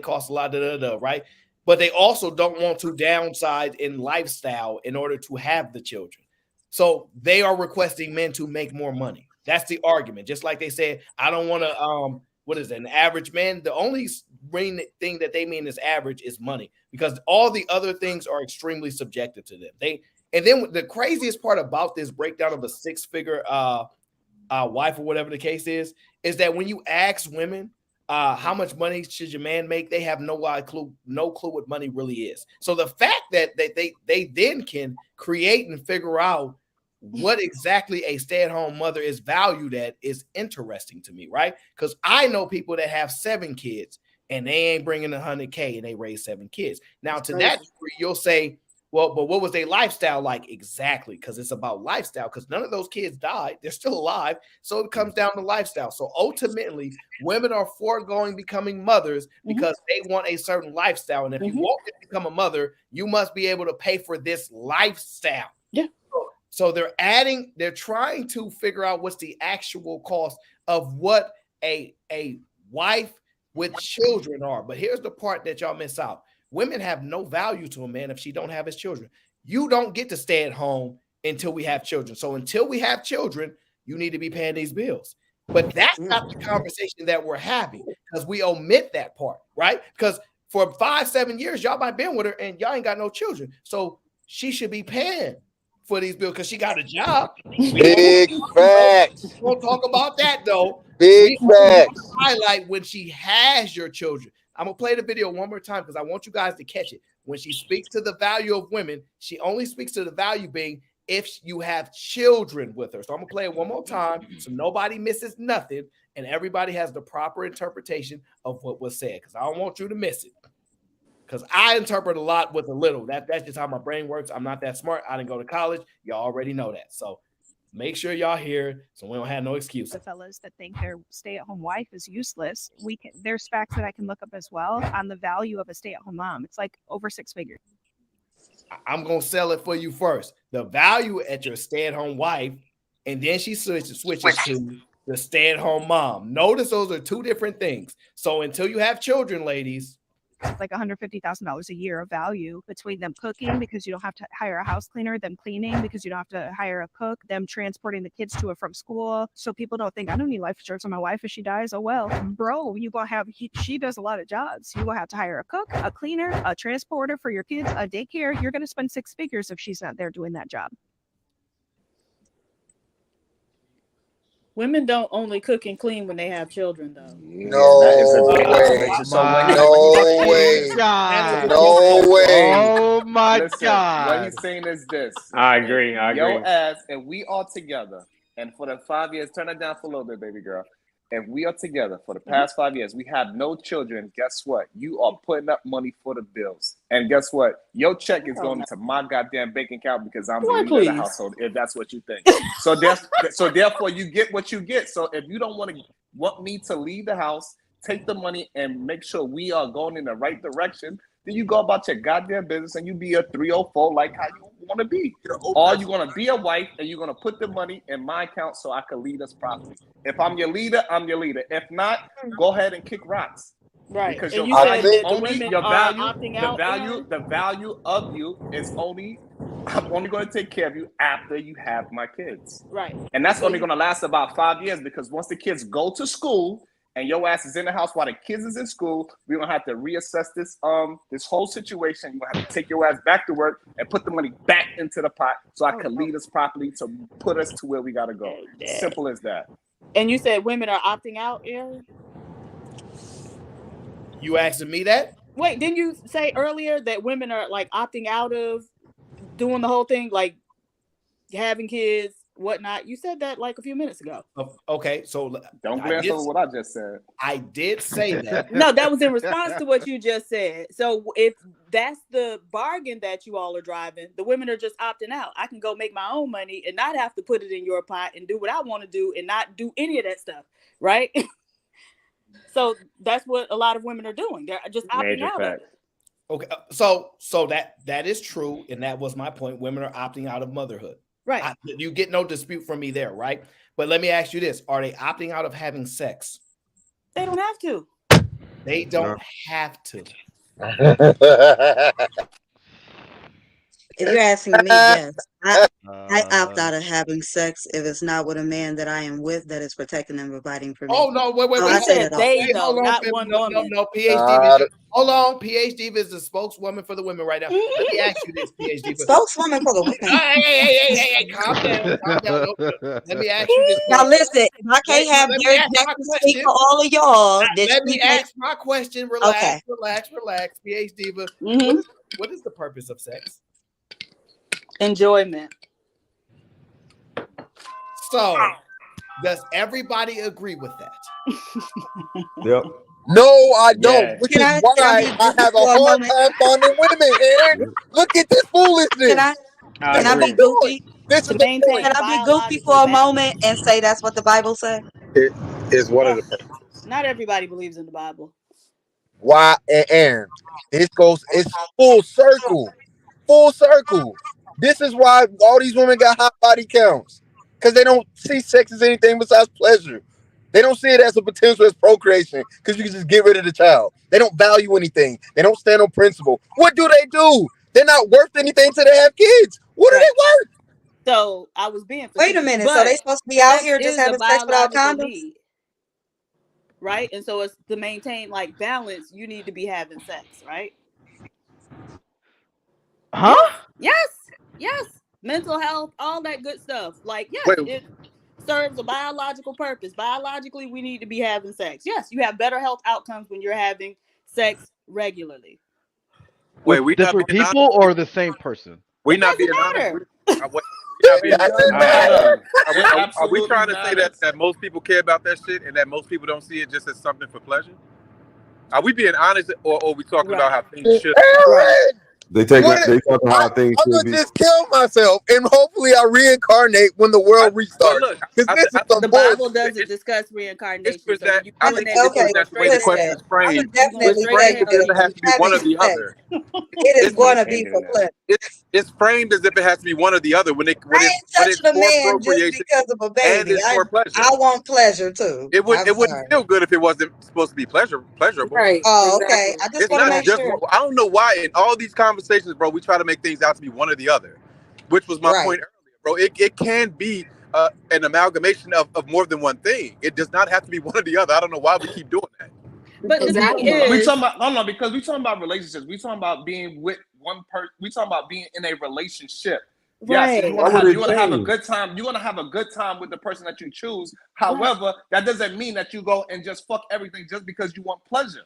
right? But they also don't want to downsize in lifestyle in order to have the children. So they are requesting men to make more money. That's the argument. Just like they said, I don't want to, what is it, an average man? The only thing that they mean is average is money because all the other things are extremely subjective to them. And then the craziest part about this breakdown of a six-figure wife or whatever the case is that when you ask women how much money should your man make, they have no clue what money really is. So the fact that they then can create and figure out what exactly a stay-at-home mother is valued at is interesting to me, right? Because I know people that have 7 kids and they ain't bringing $100K and they raise 7 kids. Now to that degree, you'll say, well, but what was their lifestyle like? Exactly, because it's about lifestyle, because none of those kids died. They're still alive. So it comes down to lifestyle. So ultimately, women are foregoing becoming mothers because they want a certain lifestyle. And if you want to become a mother, you must be able to pay for this lifestyle. Yeah. So they're trying to figure out what's the actual cost of what a wife with children are. But here's the part that y'all miss out. Women have no value to a man if she don't have his children. You don't get to stay at home until we have children. So until we have children, you need to be paying these bills. But that's not the conversation that we're having because we omit that part, right? Because for 5-7 years, y'all might have been with her and y'all ain't got no children. So she should be paying for these bills because she got a job. Big facts. We'll talk about that though. Big We only want facts. to highlight when she has your children. I'm gonna play the video one more time because I want you guys to catch it. When she speaks to the value of women, she only speaks to the value being if you have children with her. So I'm gonna play it one more time so nobody misses nothing and everybody has the proper interpretation of what was said. Because I don't want you to miss it. Because I interpret a lot with a little. That's just how my brain works. I'm not that smart. I didn't go to college. Y'all already know that. So make sure y'all hear so we don't have no excuses. The fellas that think their stay-at-home wife is useless, there's facts that I can look up as well on the value of a stay-at-home mom. It's like over 6 figures. I'm gonna sell it for you first. The value at your stay-at-home wife, and then she switches to the stay-at-home mom. Notice those are two different things. So until you have children, ladies, It's like $150,000 a year of value between them cooking because you don't have to hire a house cleaner, them cleaning because you don't have to hire a cook, them transporting the kids to and from school. So people don't think I don't need life insurance on my wife if she dies. Oh well, bro, you gonna have she does a lot of jobs. You gonna have to hire a cook, a cleaner, a transporter for your kids, a daycare. You're gonna spend 6 figures if she's not there doing that job. Women don't only cook and clean when they have children, though. No that is a great way. observation. So when No way. No way. Oh my Listen, God. what he's saying is this. I agree. Yo ass, and we all together, and for the 5 years, turn it down for a little bit, baby girl. If we are together for the past 5 years, we have no children. Guess what? You are putting up money for the bills, and guess what? Your check is going to my goddamn bank account because I'm the leader of the household. If that's what you think, so therefore you get what you get. So if you don't want me to leave the house, take the money and make sure we are going in the right direction, then you go about your goddamn business and you be a 304 like how you want to be. Or you're going to be a wife and you're going to put the money in my account so I can lead us properly. If I'm your leader, I'm your leader. If not, go ahead and kick rocks. Right. Because And your you said value, that the women are opting out. the value of you is only, I'm only going to take care of you after you have my kids. Right. And that's only going to last about 5 years because once the kids go to school and your ass is in the house while the kids is in school, we're gonna have to reassess this this whole situation. You're gonna have to take your ass back to work and put the money back into the pot so I can lead us properly to put us to where we gotta go. Simple as that. And you said women are opting out, Aaron? You asking me that? Wait, didn't you say earlier that women are like opting out of doing the whole thing, like having kids, whatnot? You said that like a few minutes ago. Okay, so don't glance over what I just said. I did say that. No, that was in response to what you just said. So if that's the bargain that you all are driving, the women are just opting out. I can go make my own money and not have to put it in your pot and do what I want to do and not do any of that stuff, right? So that's what a lot of women are doing. They're just opting out of it. Okay, so that is true, and that was my point. Women are opting out of motherhood. Right. You get no dispute from me there, right? But let me ask you this: are they opting out of having sex? They don't have to. They don't have to. If you're asking me, yes. I opt out of having sex if it's not with a man that I am with that is protecting and providing for me. Oh no! Wait! I say that they often. though, not one woman. No. PhD. Hold on. PhD is the spokeswoman for the women right now. Let me ask you this, PhD. Spokeswoman for the women. Hey! Calm down. Let me ask you this. Now listen, if I can't have Derek Jackson speak for all of y'all, let me ask my question. Relax, okay. relax. PhD. What is the purpose of sex? Enjoyment. So, does everybody agree with that? Yep. No, I don't. Which is why I have a hard time finding women. Aaron, look at this foolishness. Can I be goofy? This is the point. Can I be goofy for a moment and say that's what the Bible says? It is one of the purposes. Not everybody believes in the Bible. Why, Aaron? It's full circle. Full circle. This is why all these women got high body counts. Because they don't see sex as anything besides pleasure. They don't see it as a potential as procreation because you can just get rid of the child. They don't value anything. They don't stand on principle. What do? They're not worth anything till they have kids. What are they worth? So I was being Wait a minute. So they supposed to be out here just having sex without condoms? Need, right? And so it's to maintain like balance, you need to be having sex, right? Huh? Yes. Mental health, all that good stuff. Like, yes. serves a biological purpose. Biologically, we need to be having sex. Yes, you have better health outcomes when you're having sex regularly. Wait, With we not different being honest. people or the same person? We It not doesn't being honest. matter. We not being It doesn't honest. matter. Are we trying to say that most people care about that shit and that most people don't see it just as something for pleasure? Are we being honest, or are we talking about how things should? Aaron, They take what it. They talking how things I'm should gonna be. just kill myself and hopefully I reincarnate when the world restarts. look, Because this is some The Bible bullshit. doesn't discuss reincarnation. Is So that when you I doing think that, the you're issue gonna is go that the way straight the to hell. question is framed. You're gonna go It's straight to framed as hell. if it has to be one or the other. It is going to be for pleasure. It's framed as if it has to be one or the other when I it's ain't touching a for man just procreation because of a and baby. it's for pleasure. I want pleasure too. It I'm wouldn't sorry. feel good if it wasn't supposed to be pleasurable. Right. Oh, okay. I just It's want to not make just sure. I don't know why in all these conversations, bro, we try to make things out to be one or the other, which was my Right. point earlier, bro. It can be an amalgamation of more than one thing. It does not have to be one or the other. I don't know why we keep doing that. But the thing we is, talking about no, because we talking about relationships. We talking about being with one person. We talking about being in a relationship. Yes, right. you want to have a good time. You're gonna have a good time with the person that you choose. However, that doesn't mean that you go and just fuck everything just because you want pleasure.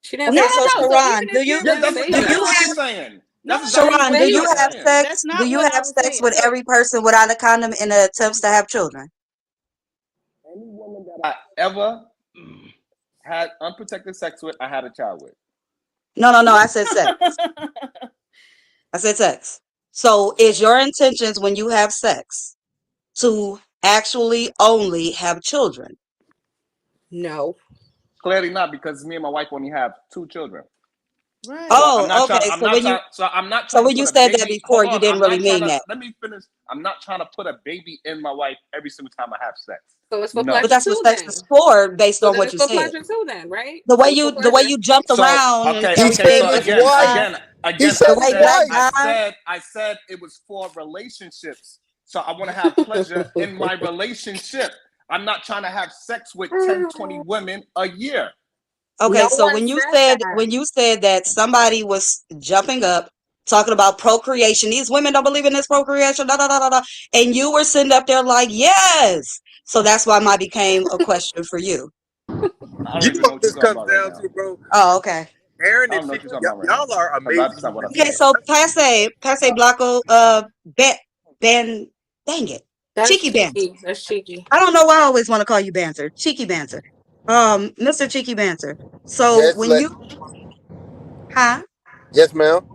She didn't Okay, say so that. Sharon, do you Yeah, that's do what you she's have saying. No, That's exactly Sharon? what Do she's you have saying. sex? That's not Do you what I have was sex saying. with every person without a condom in attempts to have children? Any woman that I ever had unprotected sex with, I had a child with. No. I said sex. I said sex. So, is your intentions when you have sex to actually only have children? No. Clearly not, because me and my wife only have 2 children. Right. Oh, okay. So when you I'm not trying to you put a said that baby. before, Hold you on, didn't I'm really not trying mean to. that. Let me finish. I'm not trying to put a baby in my wife every single time I have sex. So it's for No. But pleasure that's too, what sex then. is for, based So on then what it's you for said. pleasure too, then, right? The way So it's for you pleasure. jumped So around okay, and He okay. said So said his black wife. guy, He again, said the his way black wife. guy. I said it was for relationships. So I want to have pleasure in my relationship. I'm not trying to have sex with 10, 20 women a year. Okay, No so one when said you said that somebody was jumping up talking about procreation, these women don't believe in this procreation, and you were sitting up there like, yes. So that's why mine became a question for you. I don't You even know know what what you're this talking comes about right down now. to, bro? Oh, okay. Aaron I and don't know what Chicky, you're talking about right now. y'all are Because that's amazing. not what I Okay, said. so passe Blanco, dang it, That's cheeky banter. cheeky. That's cheeky. I don't know why I always want to call you banter, cheeky banter, Mr. Cheeky Banter. So Yes, yes, ma'am.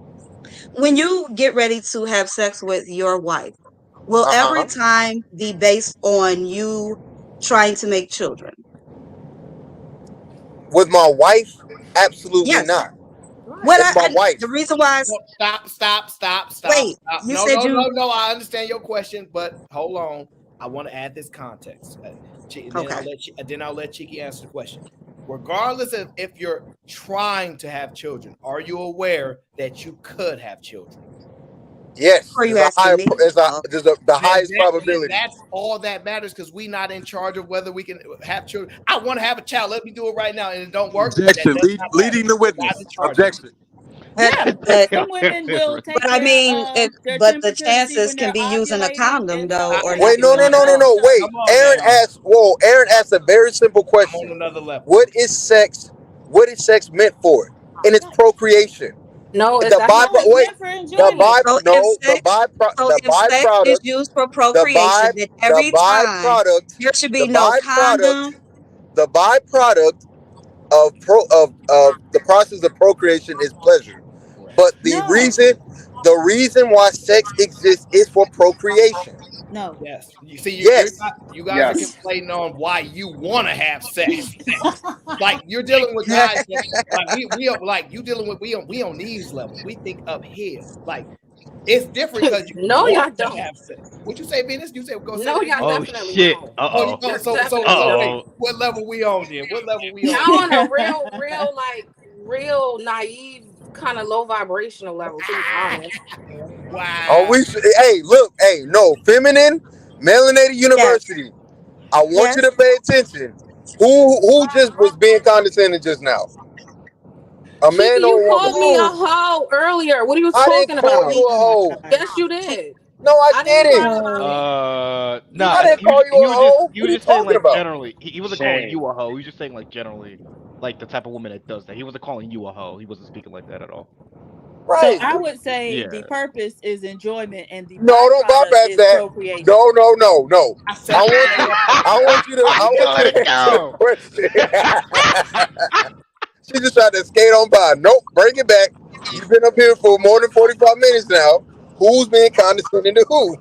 when you get ready to have sex with your wife, will every Uh-huh. time be based on you trying to make children? With my wife, absolutely Yes. not. What That's my wife. the reason why is, No, stop. wait, you No, said you I understand your question, but hold on. I want to add this context. Then okay. I'll let Chiki answer the question. Regardless of if you're trying to have children, are you aware that you could have children? Yes, Are you there's a higher. asking me? There's the highest And probability. that's all that matters, because we're not in charge of whether we can have children. I want to have a child. Let me do it right now, and it don't work. That Objection. does not matter. Leading the We're not witness. in charge of it. Objection. Yeah, But some women will take I mean, their but the temperature to see chances when can they're be using a ovulating condom and though, stuff, or and not Wait, no, using no, a no, no, condom. no. Wait. Come on now. Aaron asked a very simple I'm on question. another level. What is sex? What is sex meant for? And it's procreation. no, The that's by not. It's wait, meant for the enjoyment. by So if no, sex, the if sex is byproduct, used for the procreation, by then the every time byproduct, there should the be no byproduct, condom. the byproduct of the process of procreation is pleasure. But No, the reason why sex exists is for procreation. no. Yes. You see, Yes. you guys are Yes. complaining on why you want to have sex. Like you're dealing with guys that, like we are, like you dealing with we on these levels. We think uphill. Like it's different because you No, want y'all to don't. have sex. What you say, Venus? You said go say No, it y'all again. Oh definitely shit. don't. Uh-oh. Definitely So don't. wait, Uh-oh. what level we on then? What level we Y'all on? on a real naive kind of low vibrational level, to be honest. Oh, Wow. we should, hey, look, hey, no, feminine, melanated Yes, university. I want you yes. to pay attention. Who just was being condescending just now? A Cheeky, man or you a woman? called me a hoe earlier. What are you I didn't talking call you about? a hoe. Yes, you did. No, I I didn't didn't. cry about it. Nah. I didn't call you a hoe. He What was are you just saying talking like about? generally. He wasn't calling you a hoe. He was just saying like generally, like the type of woman that does that. He wasn't calling you a hoe. He wasn't speaking like that at all. So Right. I would say the Yeah. purpose is enjoyment and the No, don't byproduct bypass is that. procreation. No, no, no, no. I said that. I want you to Let it answer the go. question. She just tried to skate on by. Nope, bring it back. You've been up here for more than 45 minutes now. Who's being condescending to who?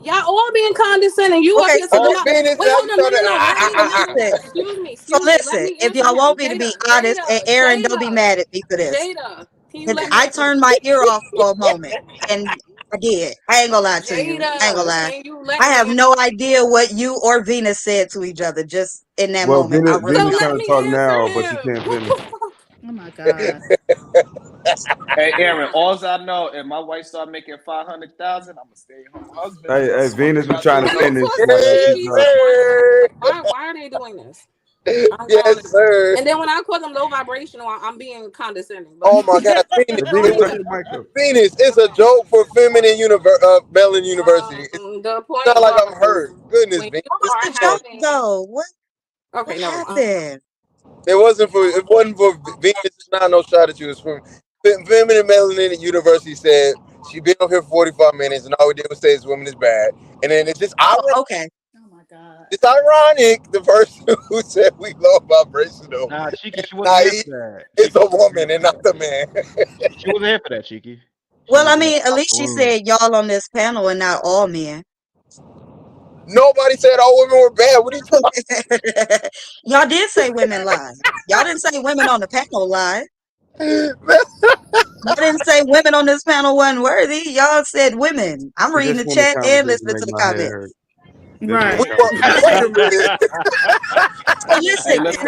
Y'all all being condescending. You up Okay, here so talking Oh, about, listen, Venus, wait, now hold you on, no, trying no, to. no, let me, listen. excuse So me, let listen, me if answer y'all him. want me to be honest, and Aaron, don't be mad at me for this. Jada, can you And let me I answer? turned my ear off for a moment, and I did. I ain't gonna lie to you. I ain't gonna Jada, lie. can you let I me have answer? no idea what you or Venus said to each other just in that Well, moment. I really So Venus let trying don't. to me talk answer now, but she him. can't What finish. the fuck? Oh my God. Hey, Aaron, all I know, if my wife start making 500,000, I'm a stay-at-home husband. Hey, That's one Venus thing was I trying do to Who the know. finish. fuck is Yes, Cheeky? Which one? sir. Why are they doing this? I'm Yes, calling. sir. And then when I call them low vibrational, I'm being condescending. But Oh my God, Venus, Hey, go Venus, Venus, turn ahead. your mic up. Venus. It's a Okay. joke for feminine Melon University. It's The not point like I'm was, hurt. Goodness, when Venus, you it's are What's the too much. joke having, though? What okay, never mind. happened? It wasn't for. It wasn't for Venus. It's not no shot at you. It's for feminine Melanin University said she been on here for 45 minutes and all we did was say this woman is bad. And then it's just Oh, ironic. okay. Oh my God. It's ironic. The person who said we low vibrational Nah, Cheeky, and she wasn't here naive for that. is Cheeky, a she wasn't here woman and for not that. the man. She wasn't here for that, Cheeky. She Well, I was mean, at out least the she room. said y'all on this panel and not all men. Nobody said all women were bad. What are you talking? Y'all did say women lie. Y'all didn't say women on the panel lie. Y'all didn't say women on this panel wasn't worthy. Y'all said women. I'm I reading just the want the chat and conversation to listening make to the my head comments. hurt. Just want Right. the conversation. Wait a minute. So listen, Hey, listen,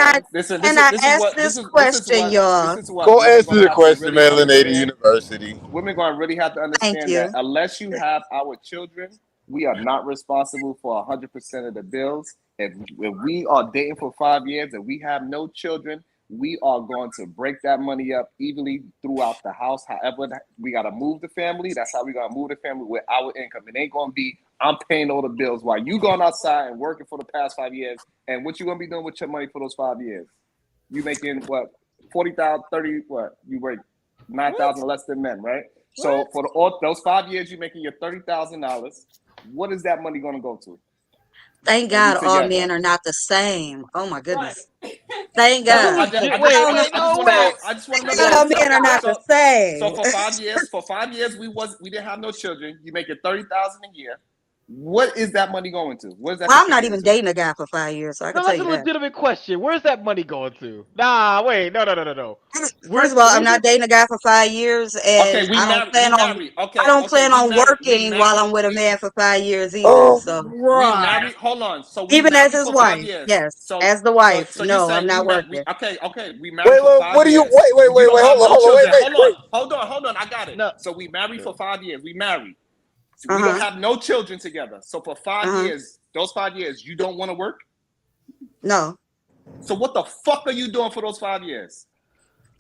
can I ask this question, this y'all? is what Go women answer gonna the have to question, really Melanated understand. University. Women gonna really have to Thank understand that you. unless you have our children, we are not responsible for 100% of the bills. If we are dating for 5 years and we have no children, we are going to break that money up evenly throughout the house. However, we gotta move the family. That's how we gotta move the family with our income. It ain't gonna be I'm paying all the bills while you going outside and working for the past 5 years. And what you gonna be doing with your money for those 5 years? You making what 40,000, 30, what you work 9,000 less than men, right? So for all those 5 years, you're making your $30,000. What is that money going to go to Thank when we God all together? men are not the same. Oh my Right. goodness. Thank That's what God. Wait, I wait, I just no, want to know. wait. I just want to know the don't know. All answer. men are not the So same. for 5 years, we didn't have no children. You make it 30,000 a year. What is that money going to? What is that Well, I'm not contributing even to? dating a guy for 5 years, so I can No, tell that's a you that. legitimate question. Where's that money going to? Nah, wait, no. First of all, I'm Where's not it? dating a guy for 5 years, Okay, and we married. We married. I Okay, don't okay, plan we on married. We working while married. I'm with a man for 5 years either. Oh, So We Right. married. Hold on. So we even as married his for five wife, years. yes, So as the so wife, so you no, I'm saying not we working. okay. We married wait, for wait, five what do you? years. Wait, You don't have no hold on, children. wait. Hold on. I got it. No. So we married for 5 years. We married. So Uh we don't huh. have no children together. So for Uh five huh. years, those 5 years, you don't want to work. No. So what the fuck are you doing for those 5 years?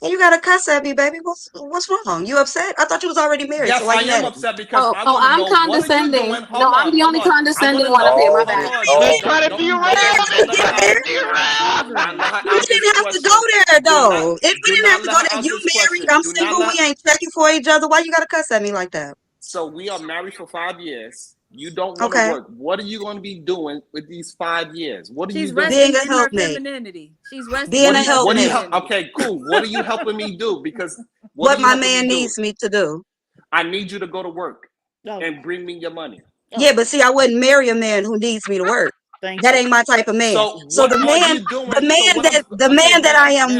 And you gotta cuss at me, baby. What's wrong? You upset? I thought you was already married. So Yes, why I you mad am at me? upset because I Oh, want to I'm know what are you condescending. doing. No, I'm the Hold only on. I want condescending to one up know. here. My Oh, Hold bad. on. Let's oh, try to Don't derail don't it. let her Try to answer. derail. Do not let her We answer didn't this have to go question. there Do though. not We do didn't have not to go let her there. answer You this married, question. I'm Do not single. let. We ain't checking for each other. Why you gotta cuss at me like that? So we are married for 5 years. You don't want to Okay. work. What are you going to be doing with these 5 years? What are you She's doing? Being resting a in her helpmate. femininity. She's resting Being What a do in you? her What do you? helpmate. femininity. Okay, cool. What are you helping me do? Because what are What you my helping me man do? needs me to do. I need you to go to work Oh, and bring me your money. Yeah, but see, I wouldn't marry a man who needs me to work. thank That you. ain't my type of man. So So what are you doing? So what I'm the okay, man that I am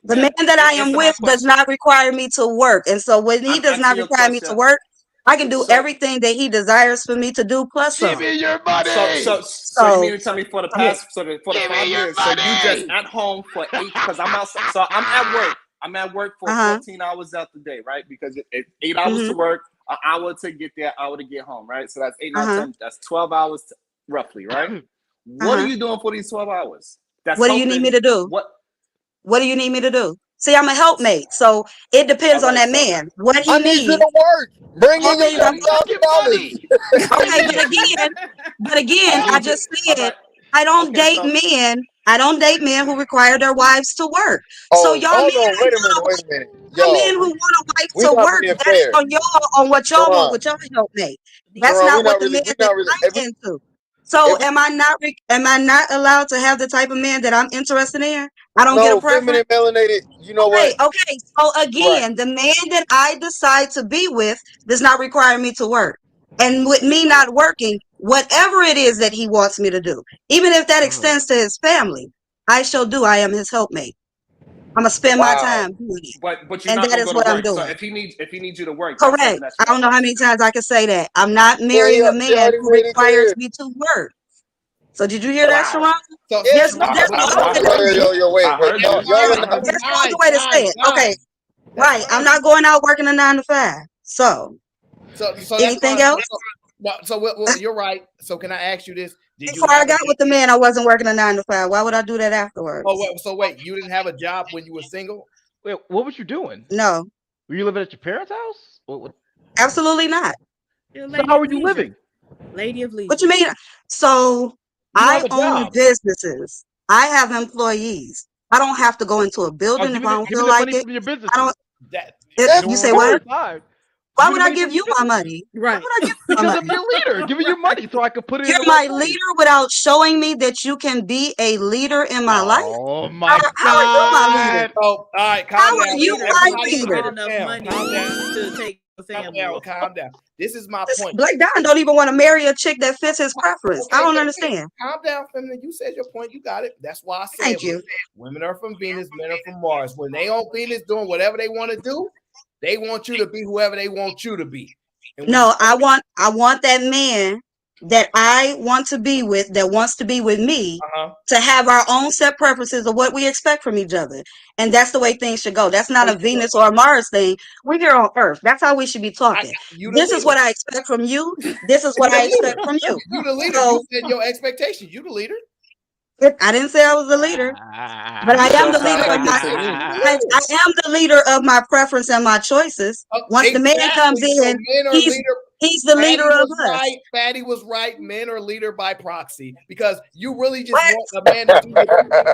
the man that I am Answer my with does question. not require me to work. And so when he I'm does not asking you a require me to question. work, I can do So everything that he desires for me to do plus Give some. me your so money. so so you So mean to tell me for the yeah. past for the Give me five your years? So you just money. at home for 8 because I'm outside. So I'm at work. I'm at work for Uh-huh. 14 hours out the day, right? Because it's 8 hours to Mhm. work, an hour to get there, hour to get home, right? So that's 8, 9, Uh-huh. 10. That's 12 hours roughly, right? What are Uh-huh. you doing for these 12 hours? That's What do you need me helping to do? what What do you need me to do? See, I'm a helpmate, so it depends on that man what he I need you needs. to work. Bring in your Okay, $30,000. okay, but again, I just said I don't date men. I don't date men who require their wives to work. So Oh, y'all men hold on. who Wait a want minute. a Wait a minute. y'all men Yo, who want a wife we to not work, being that is fair. on y'all on what y'all want Sharon, with y'all helpmate. That's Sharon, not what the man we that not really. I'm into. So am I not allowed to have the type of man that I'm interested in? I don't get a No, preference. feminine, melanated. You know Okay, what? okay. So Right. again, the man that I decide to be with does not require me to work. And with me not working, whatever it is that he wants me to do, even if that extends to his family, I shall do. I am his helpmate. I'm gonna spend my Wow. time doing it. But you're And not that gonna is go to what I'm work. So doing. if he needs you to work, that's Correct. something that's I don't wrong. know how many times I can say that. I'm not marrying a She man already who made it requires clear. me to work. So did you hear that, Wow. Sharon? So There's Sharon, there's no I other way to heard say you. it. Yo, wait, I wait. heard Y'all, you. y'all are There's not. no other way to say it. Okay. That's Right. I'm not going out working a 9 to 5. So So that's anything fine. else? You're right. So can I ask you this? Did you Before I have a got with the man, I wasn't working a 9 to 5. Why would I do that Oh, afterwards? wait, you didn't have a job when you were single? Wait, what was you doing? No, Were you living at your parents' house? What? absolutely not. You're a So lady how of were you leisure. living? Lady of What you leisure. mean? So You don't have I a own job. businesses. I have employees. I don't have to go into a Oh, building give if me I the don't give me feel the like money it. from your I businesses. don't. That You You don't say work nine what? to five. Why Give me would the I money give from you your my businesses. money? Why Right. would I give you my Because I'm money? your leader. Give me your money so I can put it in You're the right my place. leader without showing me that you can be a leader in my life. Oh How, my how are you my leader? God. Oh, all right, How calm are down. you Leader my who Everybody just leader? get calm enough down. Calm money down. to take the Calm family. down. Calm down. This is my This point. Black Don don't even want to marry a chick that fits his preference. I Okay, don't okay. understand. Calm down, feminine. You said your point. You got it. That's why I said Thank you. women are from Venus, men are from Mars. When they on Venus doing whatever they want to do, they want you to be whoever they want you to be. And when No, I want that man that I want to be with, that wants to be with me, to have our own set preferences of what we expect from each other. And that's the way things should go. That's not a Venus or a Mars thing. We're here on Earth. That's how we should be talking. you the This is leader. what I expect from you. This is You what the I leader. expect from you. You the leader. So You said your expectations. You the leader. I didn't say I was the leader, but I You am said the your leader of my. expectations. You the I leader. am the leader of my preference and my choices. Once the man comes Exactly. So in, men are leader. he's the Fatty leader of was us. right. Fatty was right. Men are leader by proxy because you really just What? want a man to do what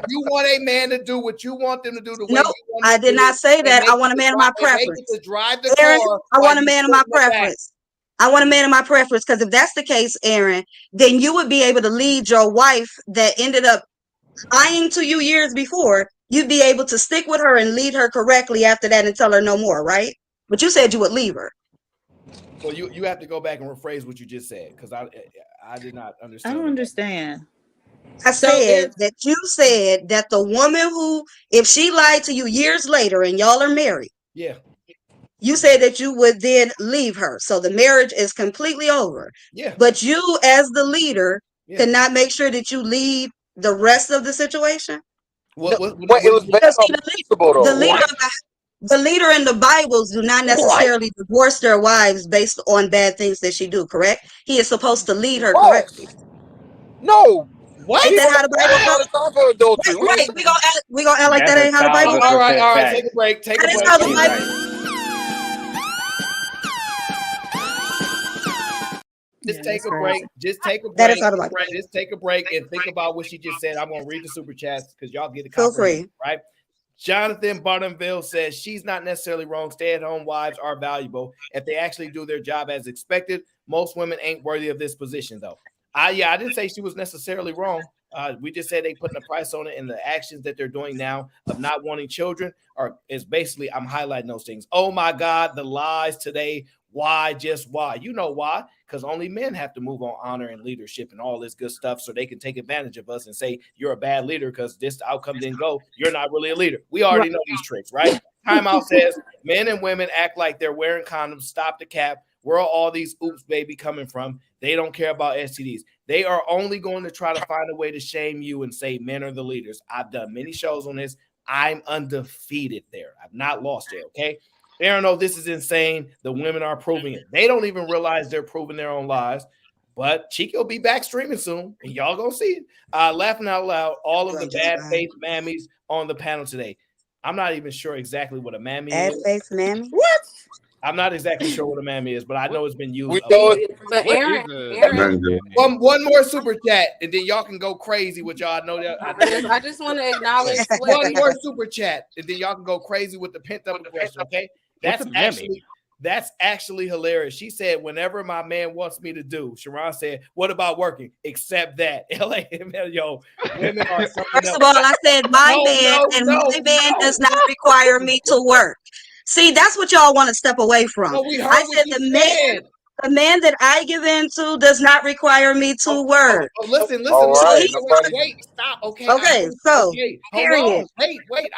you want a man to do what you want them to do the way Nope, you want I them to did do not it say and that. make I it want a to man of drive my and make it preference. to drive the Aaron, car I while want a you man of sit my in the back. preference. I want a man of my preference because if that's the case, Aaron, then you would be able to lead your wife that ended up lying to you years before. You'd be able to stick with her and lead her correctly after that and tell her no more, right? But you said you would leave her. So you have to go back and rephrase what you just said because I did not I understand. don't understand. I So said if that you said that the woman who, if she lied to you years later and y'all are married, Yeah. you said that you would then leave her. So the marriage is completely over. Yeah. But you, as the leader, Yeah. cannot make sure that you lead the rest of the situation. Wait, it was based Because on see, principle the though. leader of the leader in the Bibles do not necessarily divorce their wives based on bad things that she do, correct? He is supposed to lead her What? correctly. No. What? Ain't that how the I Bible ain't goes? got time for adultery. Wait, we gonna act like That's that a ain't how the Bible thousand goes? All right. percent fact. Take a break. Take That a is break. how the She Bible. right. Just yeah, take that's a crazy. break. Just take a That is break. how the Bible. Just take a break and think about what she just said. I'm gonna read the super chats because y'all get the Feel comprehension, free. right? Jonathan Bottomville says she's not necessarily wrong. Stay-at-home wives are valuable if they actually do their job as expected. Most women ain't worthy of this position, though. I didn't say she was necessarily wrong. We just said they putting a price on it, and the actions that they're doing now of not wanting children is basically I'm highlighting those things. Oh my God, the lies today. Why? Just why? You know why? Because only men have to move on honor and leadership and all this good stuff so they can take advantage of us and say you're a bad leader because this outcome didn't go. You're not really a leader. We already know these tricks, right? Timeout says men and women act like they're wearing condoms. Stop the cap. Where are all these oops baby coming from? They don't care about STDs. They are only going to try to find a way to shame you and say men are the leaders. I've done many shows on this. I'm undefeated there. I've not lost it, okay? Aaron, oh, this is insane. The women are proving it. They don't even realize they're proving their own lies. But Cheeky will be back streaming soon, and y'all gonna see it. Laughing out loud, all of the bad faith mammies on the panel today. I'm not even sure exactly what a mammy Ass is. face mammy. What? I'm not exactly sure what a mammy is, but I know it's been used. We know it. But What Aaron, is Aaron, one more super chat, and then y'all can go crazy with y'all. I know that. I just want to acknowledge one more super chat, and then y'all can go crazy with the pent up aggression. Okay, What's that's actually hilarious. She said, "Whenever my man wants me to do," Sharon said, "What about working? Except that, LA, yo, women are something First else." of all, I said my man does not require me to work. See, that's what y'all want to step away from. No, we heard I what said you the man that I give into does not require me to work. Oh, listen, All listen. right, Wait, stop. Okay. Okay, so hold period. on. Wait.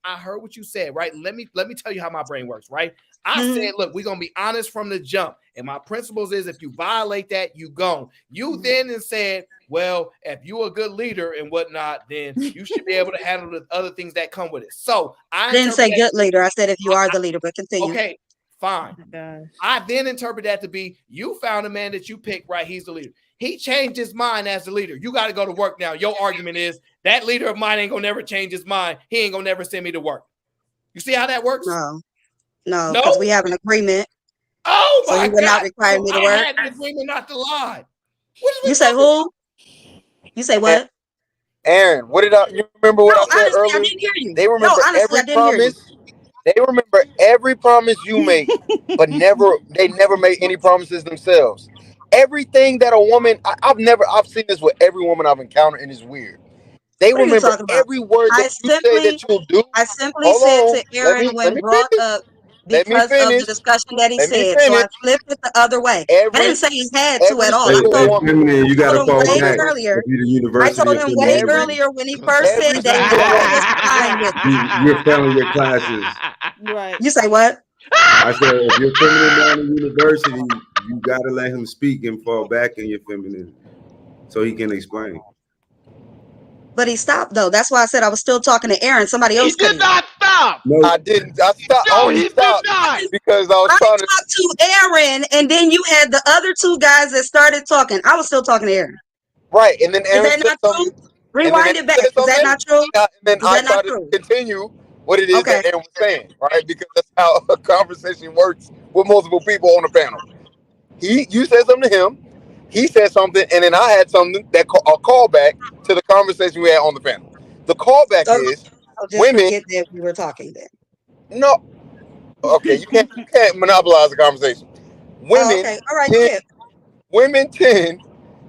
I heard what you said, right? Let me tell you how my brain works, right? I said, look, we're gonna be honest from the jump. And my principles is if you violate that, you gone. You then said, well, if you're a good leader and whatnot, then you should be able to handle the other things that come with it. So I didn't say good leader. I said if you are the leader, but continue. Okay, fine. I then interpret that to be you found a man that you picked, right? He's the leader. He changed his mind as the leader. You got to go to work now. Your argument is that leader of mine ain't gonna never change his mind. He ain't gonna never send me to work. You see how that works? No, because we have an agreement. Oh my so he would God. not require me to I work. had the agreement not to lie. You say who? You say what? Aaron, what did you remember what I said honestly, earlier? I didn't hear you. They remember honestly, I every didn't hear you. promise. They remember every promise you make, but they never made any promises themselves. Everything that a woman, I've seen this with every woman I've encountered, and it's weird. They What are you remember talking about? every word that you say that you'll do. I simply Hold said on, to Aaron when brought up let me because of finish. the discussion that he Let me said. So I finish. flipped it the other way. I didn't say he had to Every at all. I Hey, single told woman. feminine, you got to him fall way back. earlier. If you're the I University told of him way Femininity, earlier when he first said that single he woman. was fine with it. you're failing your classes. Right. You say what? I said, if you're feminine down in university, you got to let him speak and fall back in your femininity so he can explain. But he stopped though. That's why I said I was still talking to Aaron. Somebody else did not stop. No, I didn't. I stopped. No, Only he did stopped not. because I was I trying to. talked to Aaron, and then you had the other two guys that started talking. I was still talking to Aaron. Right, and then Is Aaron that said not something. true? Rewind it back. Is that not true? And then Is I that not tried to true? continue what it is Okay. that Aaron was saying, right? Because that's how a conversation works with multiple people on the panel. You said something to him, he said something, and then I had something that a callback to the conversation we had on the panel. The callback is I'll just women. forget that we were talking then. No, okay, you can't monopolize the conversation. Women okay. All right, go ahead. Women tend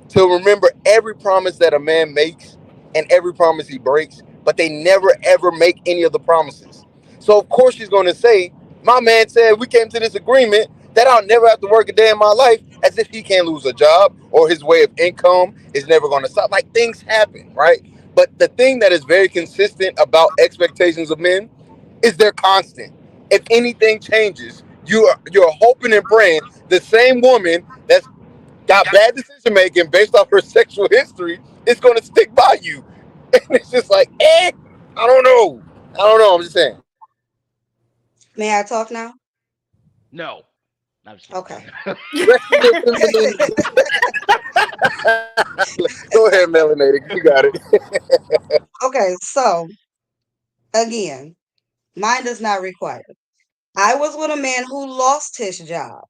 to remember every promise that a man makes and every promise he breaks, but they never ever make any of the promises. So of course she's going to say, my man said we came to this agreement that I'll never have to work a day in my life, as if he can't lose a job or his way of income is never going to stop. Like, things happen, right? But the thing that is very consistent about expectations of men is they're constant. If anything changes, you're hoping and praying the same woman that's got bad decision making based off her sexual history is going to stick by you. And it's just like, I don't know. I'm just saying. May I talk now? No. I'm just Okay. Go ahead, Melanated. You got it. Okay, so again, mine does not require. I was with a man who lost his job.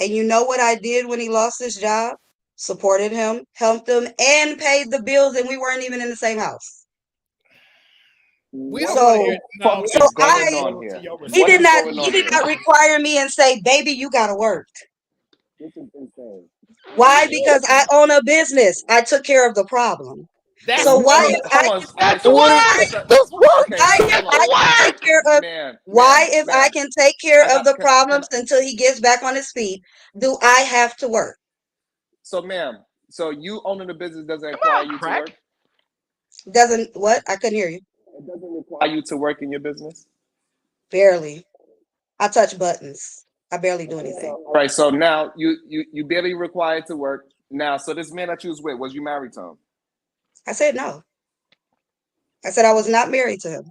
And you know what I did when he lost his job? Supported him, helped him, and paid the bills, and we weren't even in the same house. We don't want to hear no. So he did not require me and say, baby, you gotta work. Why? Because I own a business. I took care of the problem. That's so why work. if I That's work. Why if I ma'am. can take care of the problems until he gets back on his feet, do I have to work? So, ma'am, so you owning a business doesn't require you to work? Doesn't what? I couldn't hear you. It doesn't require you to work in your business? Barely. I touch buttons. I barely do anything. All right, so now you barely required to work. Now, so this man that you was with, was you married to him? I said no. I said I was not married to him.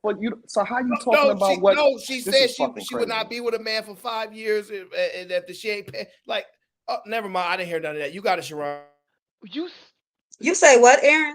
But so how you talking about what? No, she this said is she fucking would not crazy. be with a man for 5 years and that she ain't pay. Like, oh, never mind. I didn't hear none of that. You got it, Sharon. You say what, Aaron?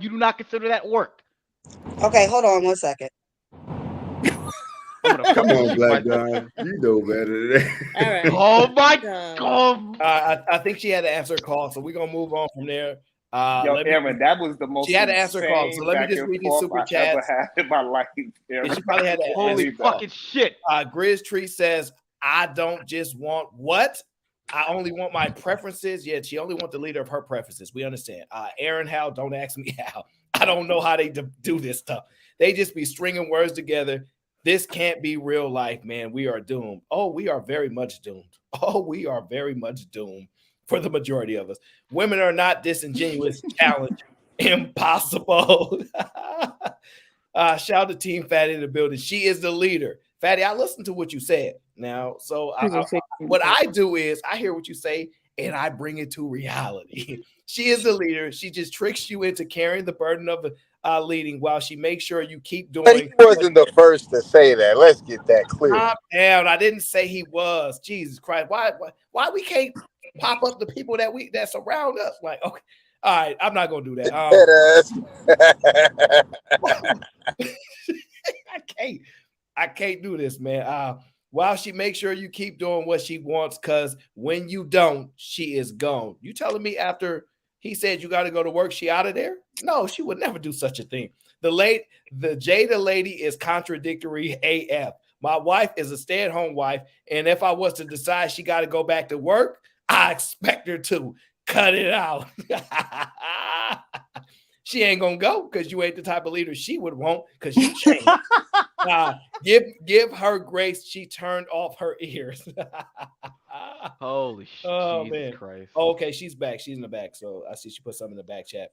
you do not consider that work. Okay, hold on one second. I'm gonna Come fucking on, shoot Black myself. Don. You know better than that. All right. Oh my So, god. I think she had to answer a call, so we're gonna move on from there. Yo, Let me. Aaron, that was the She most had to answer a call, so insane let me back just and read these forth super I ever chats. had in my life, Aaron. And she probably had to I can't Holy answer believe that. fucking shit. Grizz Tree says, "I don't just want what." I only want my preferences. Yeah, she only wants the leader of her preferences. We understand. Aaron Howe, don't ask me how. I don't know how they do this stuff. They just be stringing words together. This can't be real life, man. We are doomed. Oh, we are very much doomed. Oh, we are very much doomed for the majority of us. Women are not disingenuous. Challenge impossible. Shout to Team Fatty in the building. She is the leader. Fatty, I listened to what you said. Now, so what I do is I hear what you say and I bring it to reality. She is the leader. She just tricks you into carrying the burden of leading while she makes sure you keep But he doing. wasn't the first to say that. Let's get that clear. Calm down. I didn't say he was. Jesus Christ. Why we can't pop up the people that surround us? Like, okay. All right, I'm not gonna do that. I can't do this, man. While she makes sure you keep doing what she wants, because when you don't, she is gone. You telling me after he said you got to go to work, she out of there? No, she would never do such a thing. The Jada lady is contradictory AF. My wife is a stay-at-home wife, and if I was to decide she got to go back to work, I expect her to cut it out. She ain't gonna go because you ain't the type of leader she would want because you changed. Give her grace. She turned off her ears. Holy shit. Oh, Jesus man. Christ. Oh, okay, she's back. She's in the back. So I see she put something in the back chat.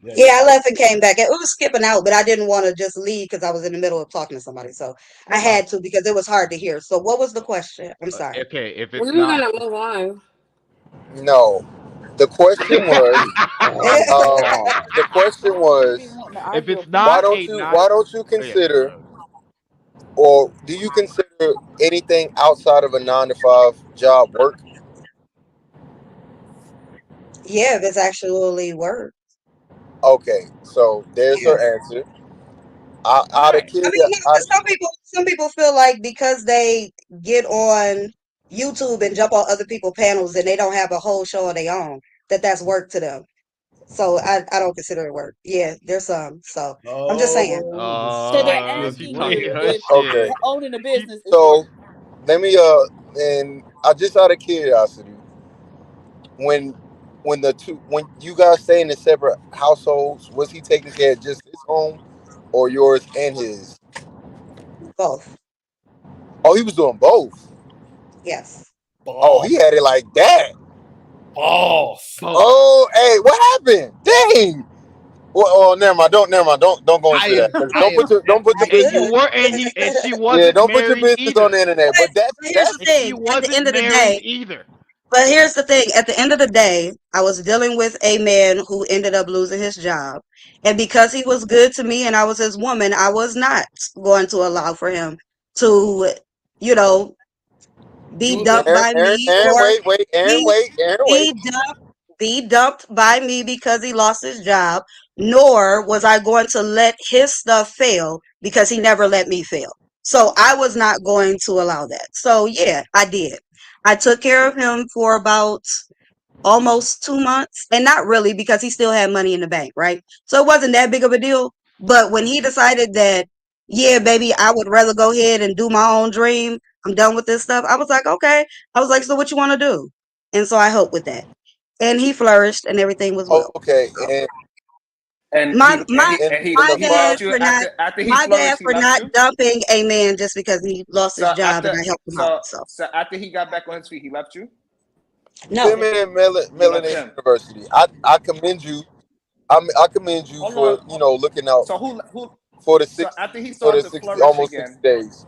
Yeah, I left and came back. It was skipping out, but I didn't want to just leave because I was in the middle of talking to somebody. So I had to because it was hard to hear. So what was the question? I'm sorry. Okay, if it's We're not gonna move on. No. The question was the question was if it's why not don't a you non why don't you consider or do you consider anything outside of a 9 to 5 job work? Yeah, if it's actually work. Okay, so there's her answer. Out of I mean, curiosity, no, 'cause some people feel like because they get on YouTube and jump on other people's panels and they don't have a whole show of their own, that's work to them. So I don't consider it work. Yeah, there's some. So I'm just saying. so they're she asking talking you her if okay. shit. owning a business is So work. let me and I just out of curiosity, when when you guys stay in the separate households, was he taking care of just his home or yours and his? Both. Oh, he was doing both. Yes. Oh, he had it like that. Boss. Oh, hey, what happened? Dang. Well, oh, never mind. Don't go into that. 'Cause don't put your And you business. were and she Yeah, wasn't don't put your married business on either. the internet. But But here's the And she thing. At the wasn't end of the married day, either. But here's the thing. At the end of the day, I was dealing with a man who ended up losing his job. And because he was good to me and I was his woman, I was not going to allow for him to, you know, be dumped by me Aaron, or wait, Aaron, be wait. be dumped by me because he lost his job, nor was I going to let his stuff fail because he never let me fail. So I was not going to allow that. So yeah, I did. I took care of him for about almost 2 months, and not really because he still had money in the bank, right? So it wasn't that big of a deal. But when he decided that, yeah, baby, I would rather go ahead and do my own dream, I'm done with this stuff, I was like, okay. I was like, so what you want to do? And so I helped with that. And he flourished and everything was well. Okay, And My he and my he and he in my the he bad left five. you for not after he my bad flourished. He for left not you. dumping a man just because he lost his So job and after I helped him out. so So so after he got back on his feet, he left you. no. Feminine You left Melanin him. University. I commend you. I commend you Hold for on. looking out So who? for the So six after he for the started to 60 flourish almost 60 again, days.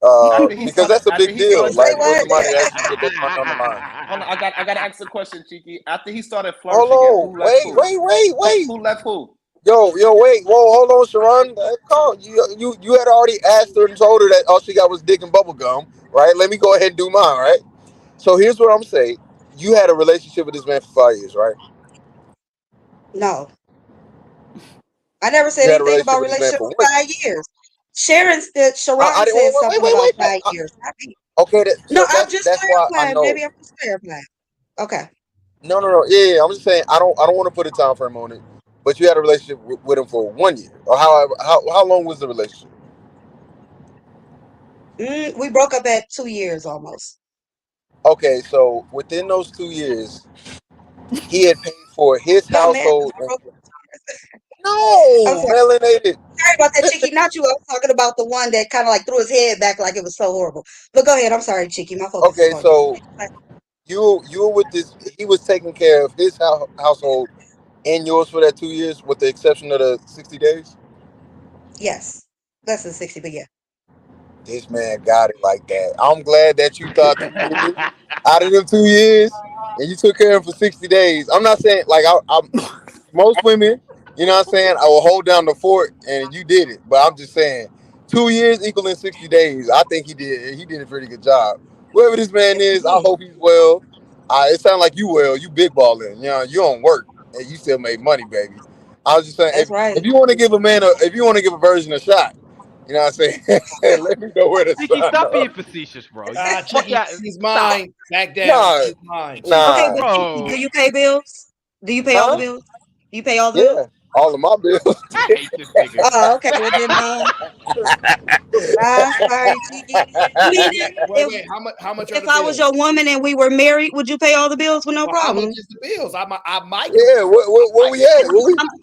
Because that's a after big he deal. started Say to Like for what? somebody to actually put their money on the line. hold on, I got to ask a question, Cheeky. After he started Hold flourishing again, on, who left who? wait. Who left who? Yo, wait, whoa, hold on, Sharon. Calm. You had already asked her and told her that all she got was dick and bubble gum, right? Let me go ahead and do mine, right? So here's what I'm saying. You had a relationship with this man for 5 years, right? No. I never said You had a anything relationship about with this man relationship for for one. 5 years. Sharon I Sharon didn't. said Wait, something wait, about wait. 5 years. Okay, No, so I'm just that's why I clarifying, know. baby. I'm just clarifying. Okay. No. Yeah. I'm just saying I don't want to put a time frame on it. But you had a relationship with him for 1 year, or however. How long was the relationship? We broke up at 2 years almost. Okay, so within those 2 years, he had paid for his No, man, household. I broke I'm No, sorry. melanated. Sorry about that, Chicky. Not you. I was talking about the one that kind of like threw his head back like it was so horrible. But go ahead. I'm sorry, Chicky. My focus is Okay, on you. so you were with this. He was taking care of his household and yours for that 2 years, with the exception of the 60 days. Yes. Less than 60, but yeah. This man got it like that. I'm glad that you thought 2 years out of them 2 years, and you took care of him for 60 days. I'm not saying like I'm most women, you know what I'm saying, I will hold down the fort, and you did it. But I'm just saying, 2 years equaling 60 days. I think he did a pretty good job. Whoever this man is, I hope he's well. It sounds like you well. You big balling. You know, you don't work and you still make money, baby. I was just saying, That's right. if you want to give if you want to give a virgin a shot, you know what I'm saying, let me know where to Chicky, sign stop being up. facetious, bro. Fuck Chicky, that. she's Stop. mine. Back down. Nah, She's mine. She's Okay, nah, but Chicky, Bro. do you pay bills? Do you pay all the huh? bills? Do you pay all the bills? Yeah, all of my bills. I hate this nigga. Oh, okay. Well, then, I'm sorry, Chicky. I mean, wait. How much are if the I was bills? your woman and we were married, would you pay all the bills with no Well, how much problem? is the bills? I might. Yeah, where we at?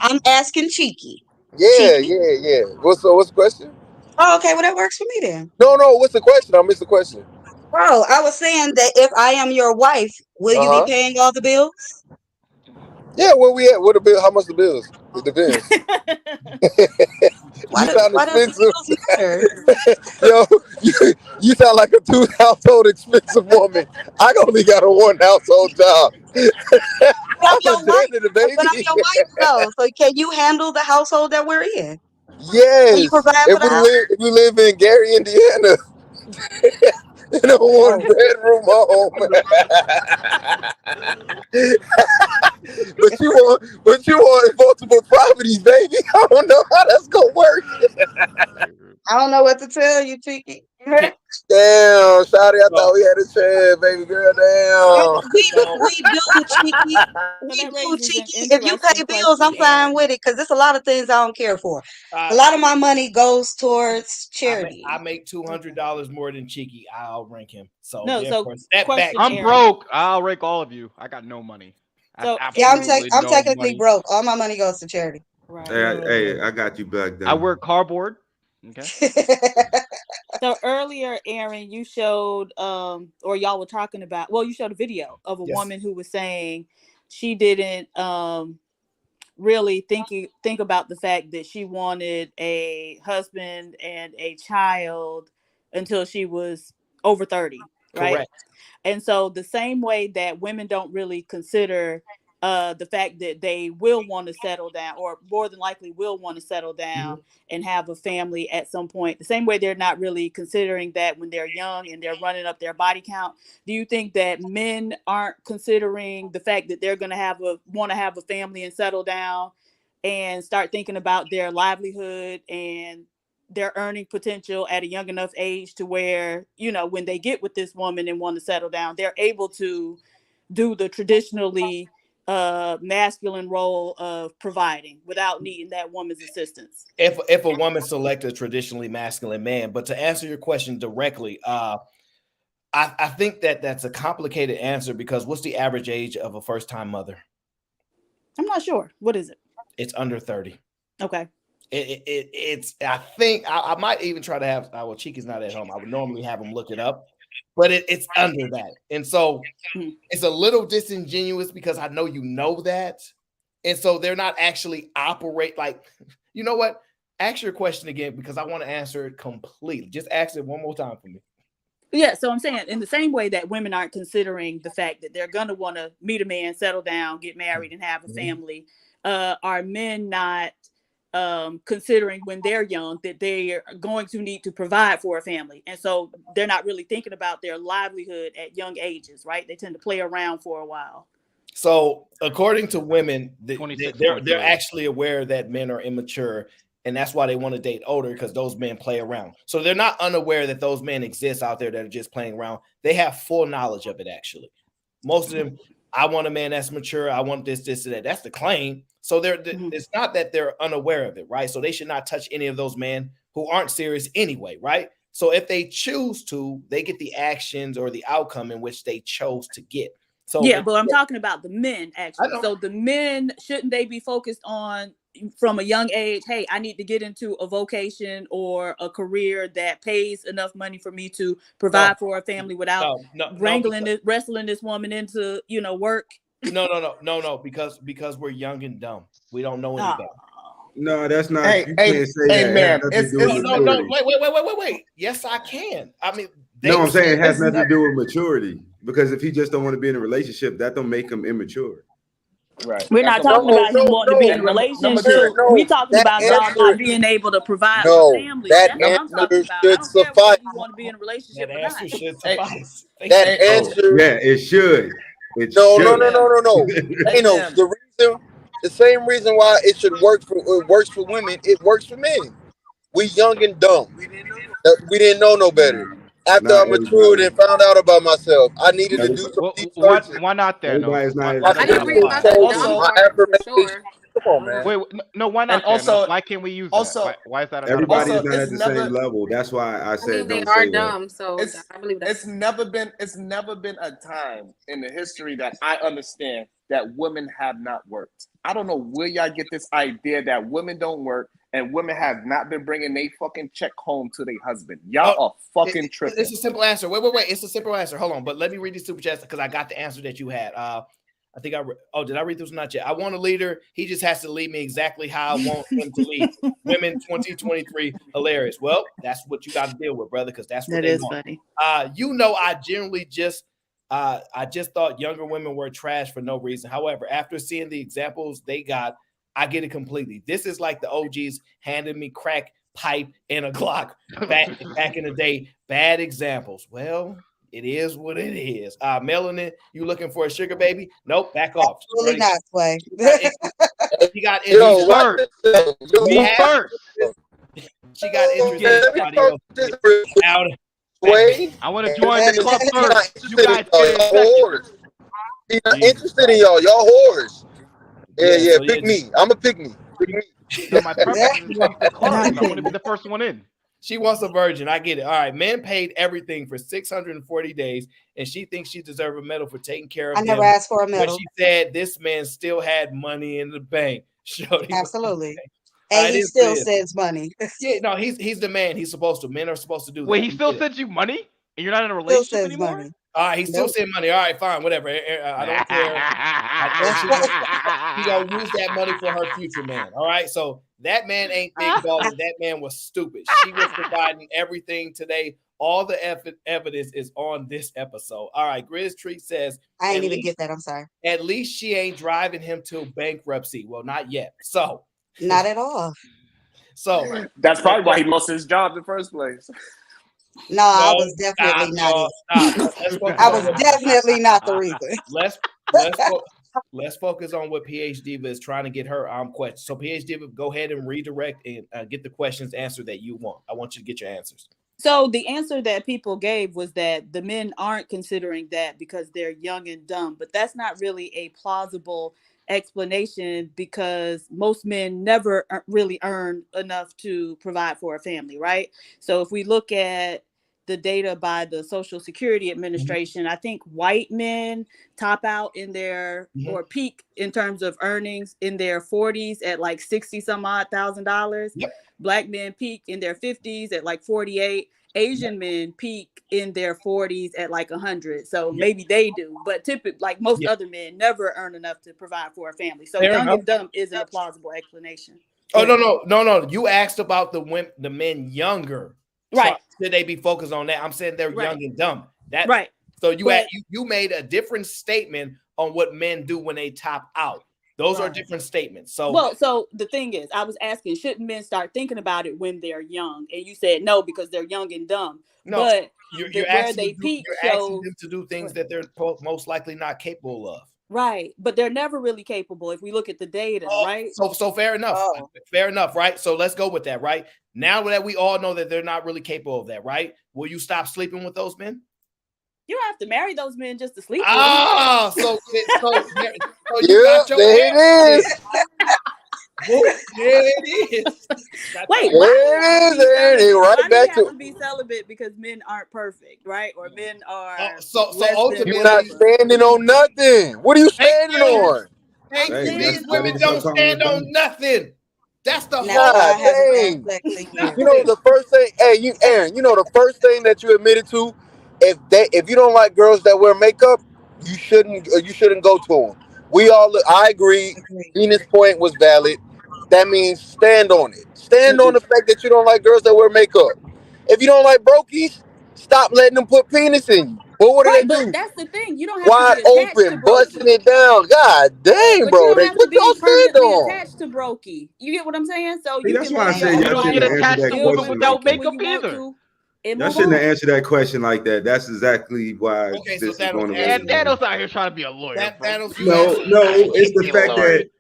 I'm asking Cheeky. Yeah, Cheeky. yeah. What's the question? Oh, okay. Well, that works for me then. No. What's the question? I missed the question. Bro, I was saying that if I am your wife, will you be Uh huh. paying all the bills? Yeah, where we at? What the bill? How much the bills? It depends. You sound Why does the expensive. bills matter? Yo, you sound like a two household expensive woman. I only got a one household job. But I'm I'm a your wife. janitor, But I'm baby. your wife though. So can you handle the household that we're in? Can you Yes. provide for the house? If we live in Gary, Indiana, in a one Oh, bedroom home. But you want multiple properties, baby. I don't know how that's gonna work. I don't know what to tell you, Cheeky. Damn, Shotty, I So, thought we had a chance, baby girl. We do, Cheeky. So We that do, raises an Cheeky. If you interesting pay bills, I'm question, fine Aaron. with it because there's a lot of things I don't care for. A uh, lot of my money goes towards I charity. make $200 more than Cheeky. I'll rank him. So No, so therefore, step back, question, I'm Cheeky. Aaron. broke. I'll rake all of you. I got no money. I have So Yeah, Aaron, absolutely I'm no technically money. broke. All my money goes to charity. right. Hey, I got you back I then. work cardboard. Okay. So earlier, Aaron, you showed or y'all were talking about, well, you showed a video of a Yes. woman who was saying she didn't really think about the fact that she wanted a husband and a child until she was over 30, right? Correct. And so the same way that women don't really consider the fact that they will want to settle down, or more than likely will want to settle down Mhm. and have a family at some point, the same way they're not really considering that when they're young and they're running up their body count. Do you think that men aren't considering the fact that they're going to want to have a family and settle down and start thinking about their livelihood and their earning potential at a young enough age to where, when they get with this woman and want to settle down, they're able to do the traditionally masculine role of providing without needing that woman's assistance? If a woman select a traditionally masculine man, but to answer your question directly, I think that's a complicated answer because what's the average age of a first time mother? I'm not sure. What is it? It's under 30. Okay. It's I think I might even try to have well, Cheeky's not at home. I would normally have him look it up, but it's under that. And so it's a little disingenuous because I know you know that. And so they're not actually operate like, you know what? Ask your question again because I want to answer it completely. Just ask it one more time for me. Yeah, so I'm saying in the same way that women aren't considering the fact that they're going to want to meet a man, settle down, get married, and have a family, are men not considering when they're young that they are going to need to provide for a family? And so they're not really thinking about their livelihood at young ages, right? They tend to play around for a while. So according to women, they're 26.3. actually aware that men are immature And that's why they want to date older, because those men play around. So they're not unaware that those men exist out there that are just playing around. They have full knowledge of it, actually. Most of them, I want a man that's mature. I want this, and that. That's the claim. So it's not that they're unaware of it, right? So they should not touch any of those men who aren't serious anyway, right? So if they choose to, they get the actions or the outcome in which they chose to get. So yeah, but I'm talking about the men actually. So the men, shouldn't they be focused on from a young age? Hey, I need to get into a vocation or a career that pays enough money for me to provide for a family without wrestling this woman into work. No, because we're young and dumb. We don't know any better. No, that's not. You can't say that. Man, wait. Yes, I can. I mean, no, I'm saying it has nothing to do with maturity. Because if he just don't want to be in a relationship, that don't make him immature. Right. We're not talking about him wanting to be in a relationship. We're talking about y'all not being able to provide for family. That's what I'm talking about. I don't care whether you want to be in a relationship or not. Should suffice. That answer. Yeah, it should. No. The same reason why it should works for women, it works for men. We young and dumb. We didn't know no better. After I matured and found out about myself, I needed to do some deep searching. Why not there? No. I agree about the dumb part for sure. Come on, man. Wait, no, why not? And also, why can't we use also, that? Why is that? Everybody is not at the same level. That's why I said they don't are say dumb. that. So I believe that. It's never been a time in the history that I understand that women have not worked. I don't know where y'all get this idea that women don't work and women have not been bringing their fucking check home to their husband. Y'all are fucking tripping. It's a simple answer. Wait. It's a simple answer. Hold on, but let me read these super chats because I got the answer that you had. I think did I read this? Not yet. I want a leader. He just has to lead me exactly how I want him to lead. Women 2023, hilarious. Well, that's what you got to deal with, brother, because that's what they want. Funny. I generally I just thought younger women were trash for no reason. However, after seeing the examples they got, I get it completely. This is like the OGs handing me crack pipe and a Glock back in the day. Bad examples. Well, it is what it is. Melanin, you looking for a sugar baby? Nope, back off. Absolutely not, Sway. She got interest. She got interest in somebody else. I want to join the club first. You guys whores. He's not interested in y'all. Y'all whores. Yeah. Pick me. I'm a pick me. So my preference is the club. I want to be the first one in. She wants a virgin. I get it. All right. Man paid everything for 640 days, and she thinks she deserves a medal for taking care of him. I never asked for a medal. But she said this man still had money in the bank. Absolutely. And he still sends money. Yeah, no, he's the man. He's supposed to. Men are supposed to do that. Wait, he still sends you money? And you're not in a relationship anymore? Money. All right, he still sending money. All right, fine, whatever. I don't care. She gonna use that money for her future man. All right, so that man ain't big balling. That man was stupid. She was providing everything today. All the evidence is on this episode. All right, Grizz Treat says I ain't even get that. I'm sorry. At least she ain't driving him to bankruptcy. Well, not yet. So not at all. So that's probably why he lost his job in the first place. No, I was definitely not. I was definitely not the reason. Let's focus on what PH Diva is trying to get her question. So PH Diva, go ahead and redirect and get the questions answered that you want. I want you to get your answers. So the answer that people gave was that the men aren't considering that because they're young and dumb, but that's not really a plausible explanation because most men never really earn enough to provide for a family, right? So if we look at the data by the Social Security Administration, I think white men top out in their or peak in terms of earnings in their 40s at like $60,000. Yep. Black men peak in their 50s at like 48. Asian men peak in their 40s at like 100. So maybe they do, but typically, like most other men, never earn enough to provide for a family. So young and dumb isn't a plausible explanation. Oh, no. You asked about the men younger. Right. So should they be focused on that? I'm saying they're young and dumb. That right. So you made a different statement on what men do when they top out. Those are different statements. So so the thing is, I was asking, shouldn't men start thinking about it when they're young? And you said no because they're young and dumb. No, but you're asking them to do things that they're most likely not capable of. Right, but they're never really capable if we look at the data, right? So fair enough. Oh. Fair enough, right? So let's go with that, right? Now that we all know that they're not really capable of that, right? Will you stop sleeping with those men? You don't have to marry those men just to sleep Ah, with them. so you got your there it is. There it is. Wait, There why it is. There it is. why Right do you back have to to be celibate because men aren't perfect, right? Or men are so less ultimately, than you're not standing on nothing. What are you standing on? Thank I'm you. saying These is women don't stand on nothing. That's the Now whole. I God haven't had dang. sex in years. You know the first thing, hey, you Aaron, you know the first thing that you admitted to, if you don't like girls that wear makeup, you shouldn't go to them. I agree. Venus' point was valid. That means stand on it. Stand on the fact that you don't like girls that wear makeup. If you don't like brokies, stop letting them put penis in you. But what do right, they but do? that's the thing. You don't have to Wide be attached to open, busting Brokey. it down. God dang, But you bro. don't They have to what y'all be stand permanently on? attached to Brokey. You get what I'm saying? So See, you that's can why I live your said own y'all life, shouldn't have answered that deal with question women like that. when you want to, and Y'all move shouldn't on. have answered that question like that. That's exactly why Okay, so this is going the way Thanos, it's going. Thanos out here trying to be a lawyer, bro. Thanos, you No, answered. it's the Be a fact lawyer. that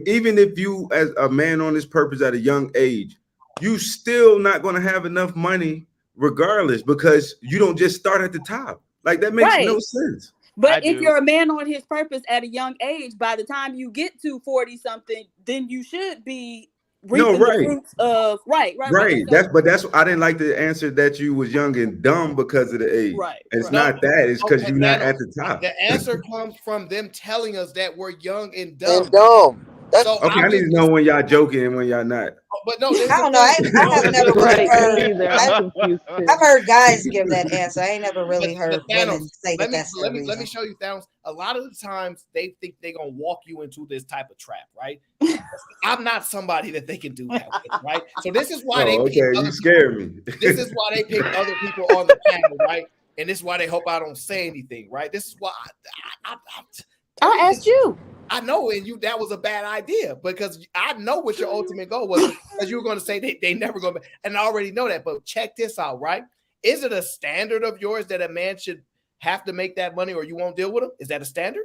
even if you as a man on this purpose at a young age, you still not going to have enough money regardless because you don't just start at the top. Like that makes no Right. sense. But if you're a man on his purpose at a young age, by the time you get to 40 something, then you should be No, reaping the right. fruits of right. Right. So, That's I didn't like the answer that you was young and dumb because of the age. Right. It's No, not that. It's because okay, you're not Thanos, at the top. the answer comes from them telling us that we're young and dumb. And dumb. So Okay, I need to know when y'all joking and when y'all not. But no, this I don't know. I have never really heard. I've heard guys give that answer. I ain't never really heard Thanos, women say that that's their let me reason. show you, Thanos. A lot of the times they think they're gonna walk you into this type of trap, right? I'm not somebody that they can do that with, right? So this is why they Oh, pick okay, other you scare me. This is why they pick other people on the panel, right? And this is why they hope I don't say anything, right? This is why I asked you. I know, and that was a bad idea because I know what your ultimate goal was because you were going to say they never going to, and I already know that. But check this out, right? Is it a standard of yours that a man should have to make that money or you won't deal with him? Is that a standard?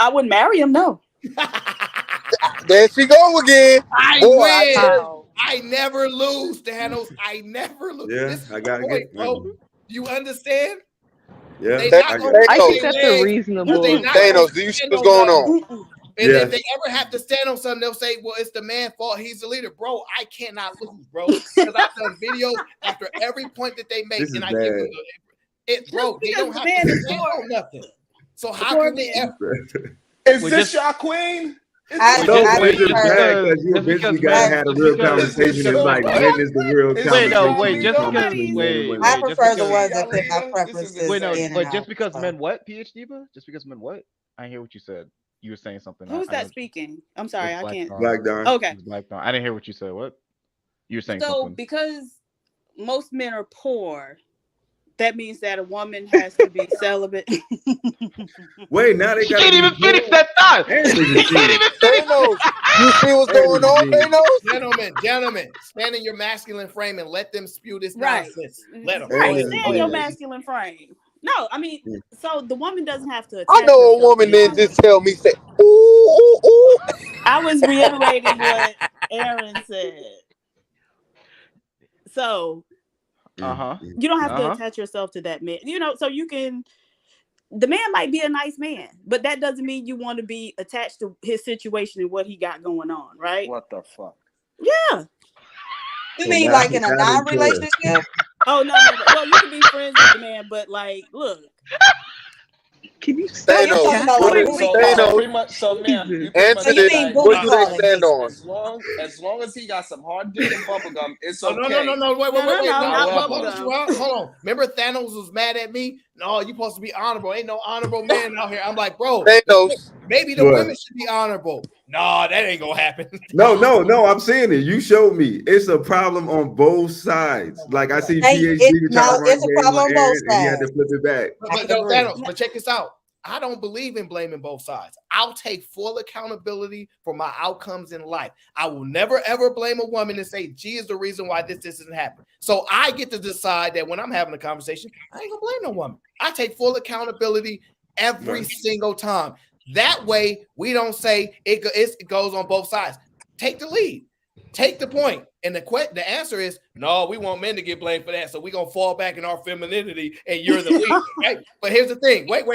I wouldn't marry him, no. There she go again. I Boy, win. I never lose, Thanos. I never lose. Yeah, This is I the gotta point, get bro. You understand? Yeah, They not gonna I break think their that's a legs, but they not gonna Thanos, do you see stand what's on going nothing. on? And if Yes. they ever have to stand on something, they'll say, "Well, it's the man's fault. He's the leader, bro. I cannot lose, bro, because I've done videos after every point that they make, This is and I give them bro. They don't have to stand on nothing. So how can we ever? Is Well, this just- your queen? I No, I've it's just heard. bad because you eventually gotta have a real conversation. It's like when is the real conversation just gonna come because between men and women? I just prefer the because- ones that put my preferences Wait, no, in and but out. just because so. men what, PhD, bro? Just because men what? I didn't hear what you said. You were saying something. Who's I know that speaking? I'm sorry, I can't. Black Dawn. Okay. Black Dawn. I didn't hear what you said. What? You were saying So something. because most men are poor, that means that a woman has to be celibate. Wait, now they She gotta can't be even finish that thought. She can't even finish. Thanos, you see what's going on, Thanos? Gentlemen, stand in your masculine frame and let them spew this Right. nonsense. Let them. Right. Go ahead. Stay in your masculine frame. No, I mean, so the woman doesn't have to attach I know a herself woman to then you. just tell me, say, ooh, ooh, ooh. I was reiterating what Aaron said. So you don't have to attach yourself to that man. So you can. The man might be a nice man, but that doesn't mean you want to be attached to his situation and what he got going on, right? What the fuck? Yeah. You mean like in a non-relationship? Oh no. Well, you can be friends with the man, but like, look. Can you Thanos, So pretty much, so man, you pretty much answer say this. like, What do they stand on? as long as he got some hard dick and bubblegum, it's Oh, okay. no. Wait. not Hold on. Remember Thanos was mad at me? No, you supposed to be honorable. Ain't no honorable man out here. I'm like, bro, Thanos. maybe the What? women should be honorable. No, that ain't gonna happen. No, I'm saying it. You showed me. It's a problem on both sides. Like I see PhD trying to run it's a game problem on on both Aaron, and he had to sides. flip it back. But check this out. I don't believe in blaming both sides. I'll take full accountability for my outcomes in life. I will never, ever blame a woman and say, she is the reason why this isn't happening. So I get to decide that when I'm having a conversation, I ain't gonna blame no woman. I take full accountability every single time. That way, we don't say it goes on both sides. Take the lead. Take the point. And the answer is no, we want men to get blamed for that. So we're going to fall back in our femininity and you're the lead. Right? But here's the thing. Wait.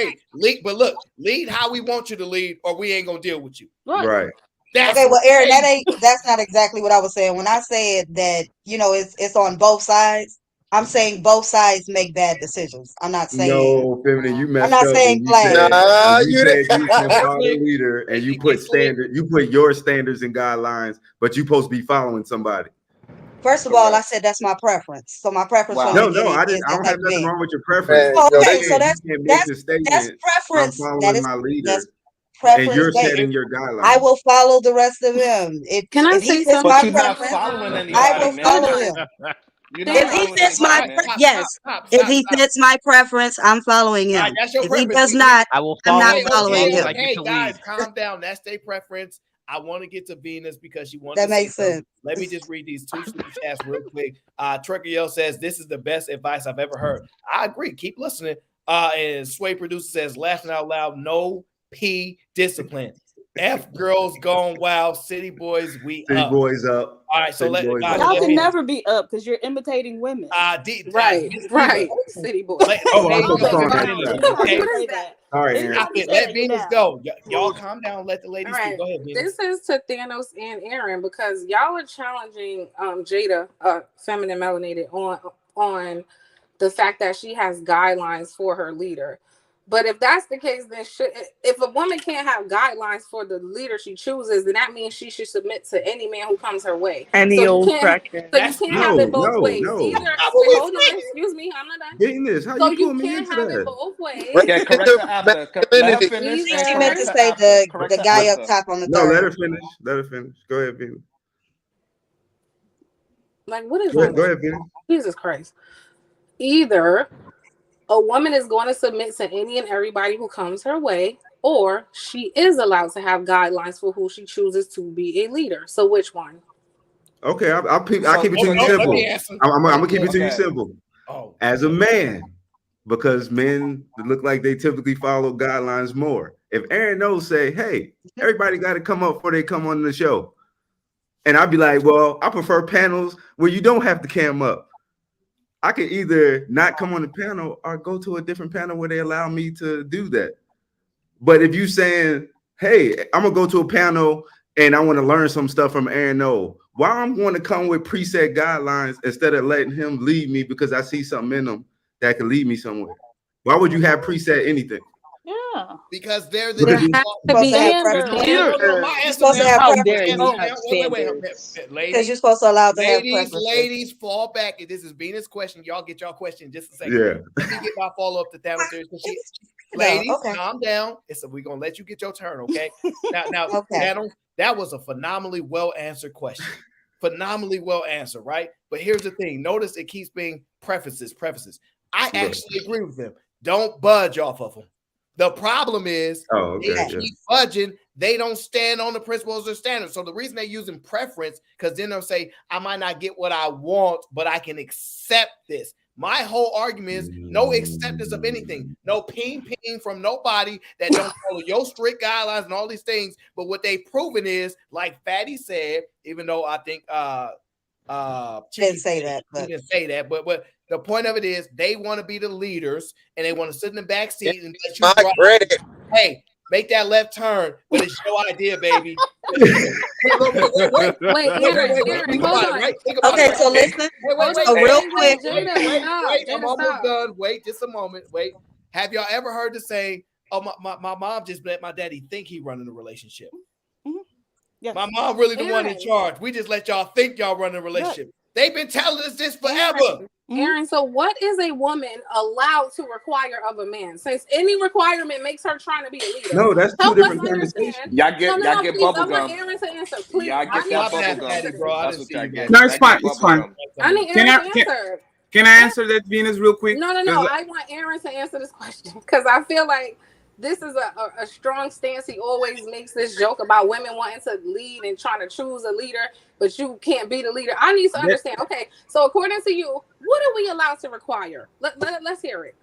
Lead how we want you to lead or we ain't going to deal with you. Right. Okay, well, Aaron, that's not exactly what I was saying. When I said that, it's on both sides, I'm saying both sides make bad decisions. I'm not saying No, feminine, you I'm messed not up saying when you said class. you can follow the leader and you put your standards and guidelines, but you supposed to be following somebody. First of all, I said that's my preference. So my preference when I get it is I don't that have nothing man. wrong with your preference. Okay, so that's that's preference. I'm That following is my leader, that's and you're preference based. setting your guidelines. I will follow the rest of them. Can I If he say fits something? my But you're not preference, following I anybody, will man. follow him. You're not If he following fits my anybody, man. yes, if he fits my preference, I'm following All him. right, that's your If he preference. does not, I will I'm not follow following him. Okay, guys, calm down. That's their preference. I want to get to Venus because she wants That to say makes something. sense. Let me just read these 2 super chats real quick. Trucker says, this is the best advice I've ever heard. I agree. Keep listening. And Sway Producer says, laughing out loud, no P discipline. F girls gone wild. City boys, we City up. boys up. All right, so City boys up. Y'all can never be up because you're imitating women. Right. City boy. All right, Aaron. Stop it. Let Venus go. Y'all calm down. Let the ladies speak. Go ahead, Venus. This is to Thanos and Aaron because y'all are challenging Jada, feminine melanated, on the fact that she has guidelines for her leader. But if that's the case, then if a woman can't have guidelines for the leader she chooses, then that means she should submit to any man who comes her way. Any old cracker. So you can't have it both ways. Either hold on, excuse me, I'm not done. Venus, how So you you put me can't into have it that? both ways. Yeah, correct her after. Let her finish. She meant to say the guy up top on the No, third. let her finish. Let her finish. Go ahead, Venus. Like, what is Go wrong ahead, with Venus. Jesus Christ? Either a woman is going to submit to any and everybody who comes her way, or she is allowed to have guidelines for who she chooses to be a leader. So which one? Okay, I'll keep it to you simple. I'm gonna keep it to you simple. As a man, because men look like they typically follow guidelines more. If Aaron knows, say, hey, everybody got to come up before they come on the show. And I'd be like, well, I prefer panels where you don't have to cam up. I can either not come on the panel or go to a different panel where they allow me to do that. But if you saying, hey, I'm gonna go to a panel and I want to learn some stuff from Aaron O, why I'm going to come with preset guidelines instead of letting him lead me because I see something in him that can lead me somewhere? Why would you have preset anything? Yeah. Because they're the There has to be You're supposed to have How preference. dare you have Wait, Because ladies. you're supposed to allow to have preferences. Ladies, fall back. This is Venus' question. Y'all get y'all question in just a second. Yeah. Let me get my follow up to Thanos. Ladies, calm down. We're gonna let you get your turn, okay? Now, Thanos, that was a phenomenally well answered question. Phenomenally well answered, right? But here's the thing. Notice it keeps being prefaces. I actually agree with them. Don't budge off of them. The problem is they keep budging. They don't stand on the principles or standards. So the reason they're using preference, because then they'll say, I might not get what I want, but I can accept this. My whole argument is no acceptance of anything. No ping from nobody that don't follow your strict guidelines and all these things. But what they've proven is, like Fatty said, even though I think didn't say that. He didn't say that, but the point of it is they want to be the leaders and they want to sit in the back seat and let you drive. Hey, make that left turn, but it's your idea, baby. Wait, Aaron, hold on. Okay, so listen. So real quick. Wait, I'm almost done. Wait, just a moment. Wait. Have y'all ever heard the saying, oh, my mom just let my daddy think he running a relationship? Yes. My mom really the one in charge. We just let y'all think y'all running a relationship. They've been telling us this forever. Aaron, so what is a woman allowed to require of a man? Since any requirement makes her trying to be a leader. No, that's two different conversations. Y'all get please, bubble I want gum. Aaron to answer. Please, Y'all get that bubble gum. That's what y'all get. No, it's fine. It's fine. I need Aaron to answer. Can I answer that, Venus, real quick? No. I want Aaron to answer this question because I feel like this is a strong stance. He always makes this joke about women wanting to lead and trying to choose a leader, but you can't be the leader. I need to understand. Okay, so according to you, what are we allowed to require? Let's hear it.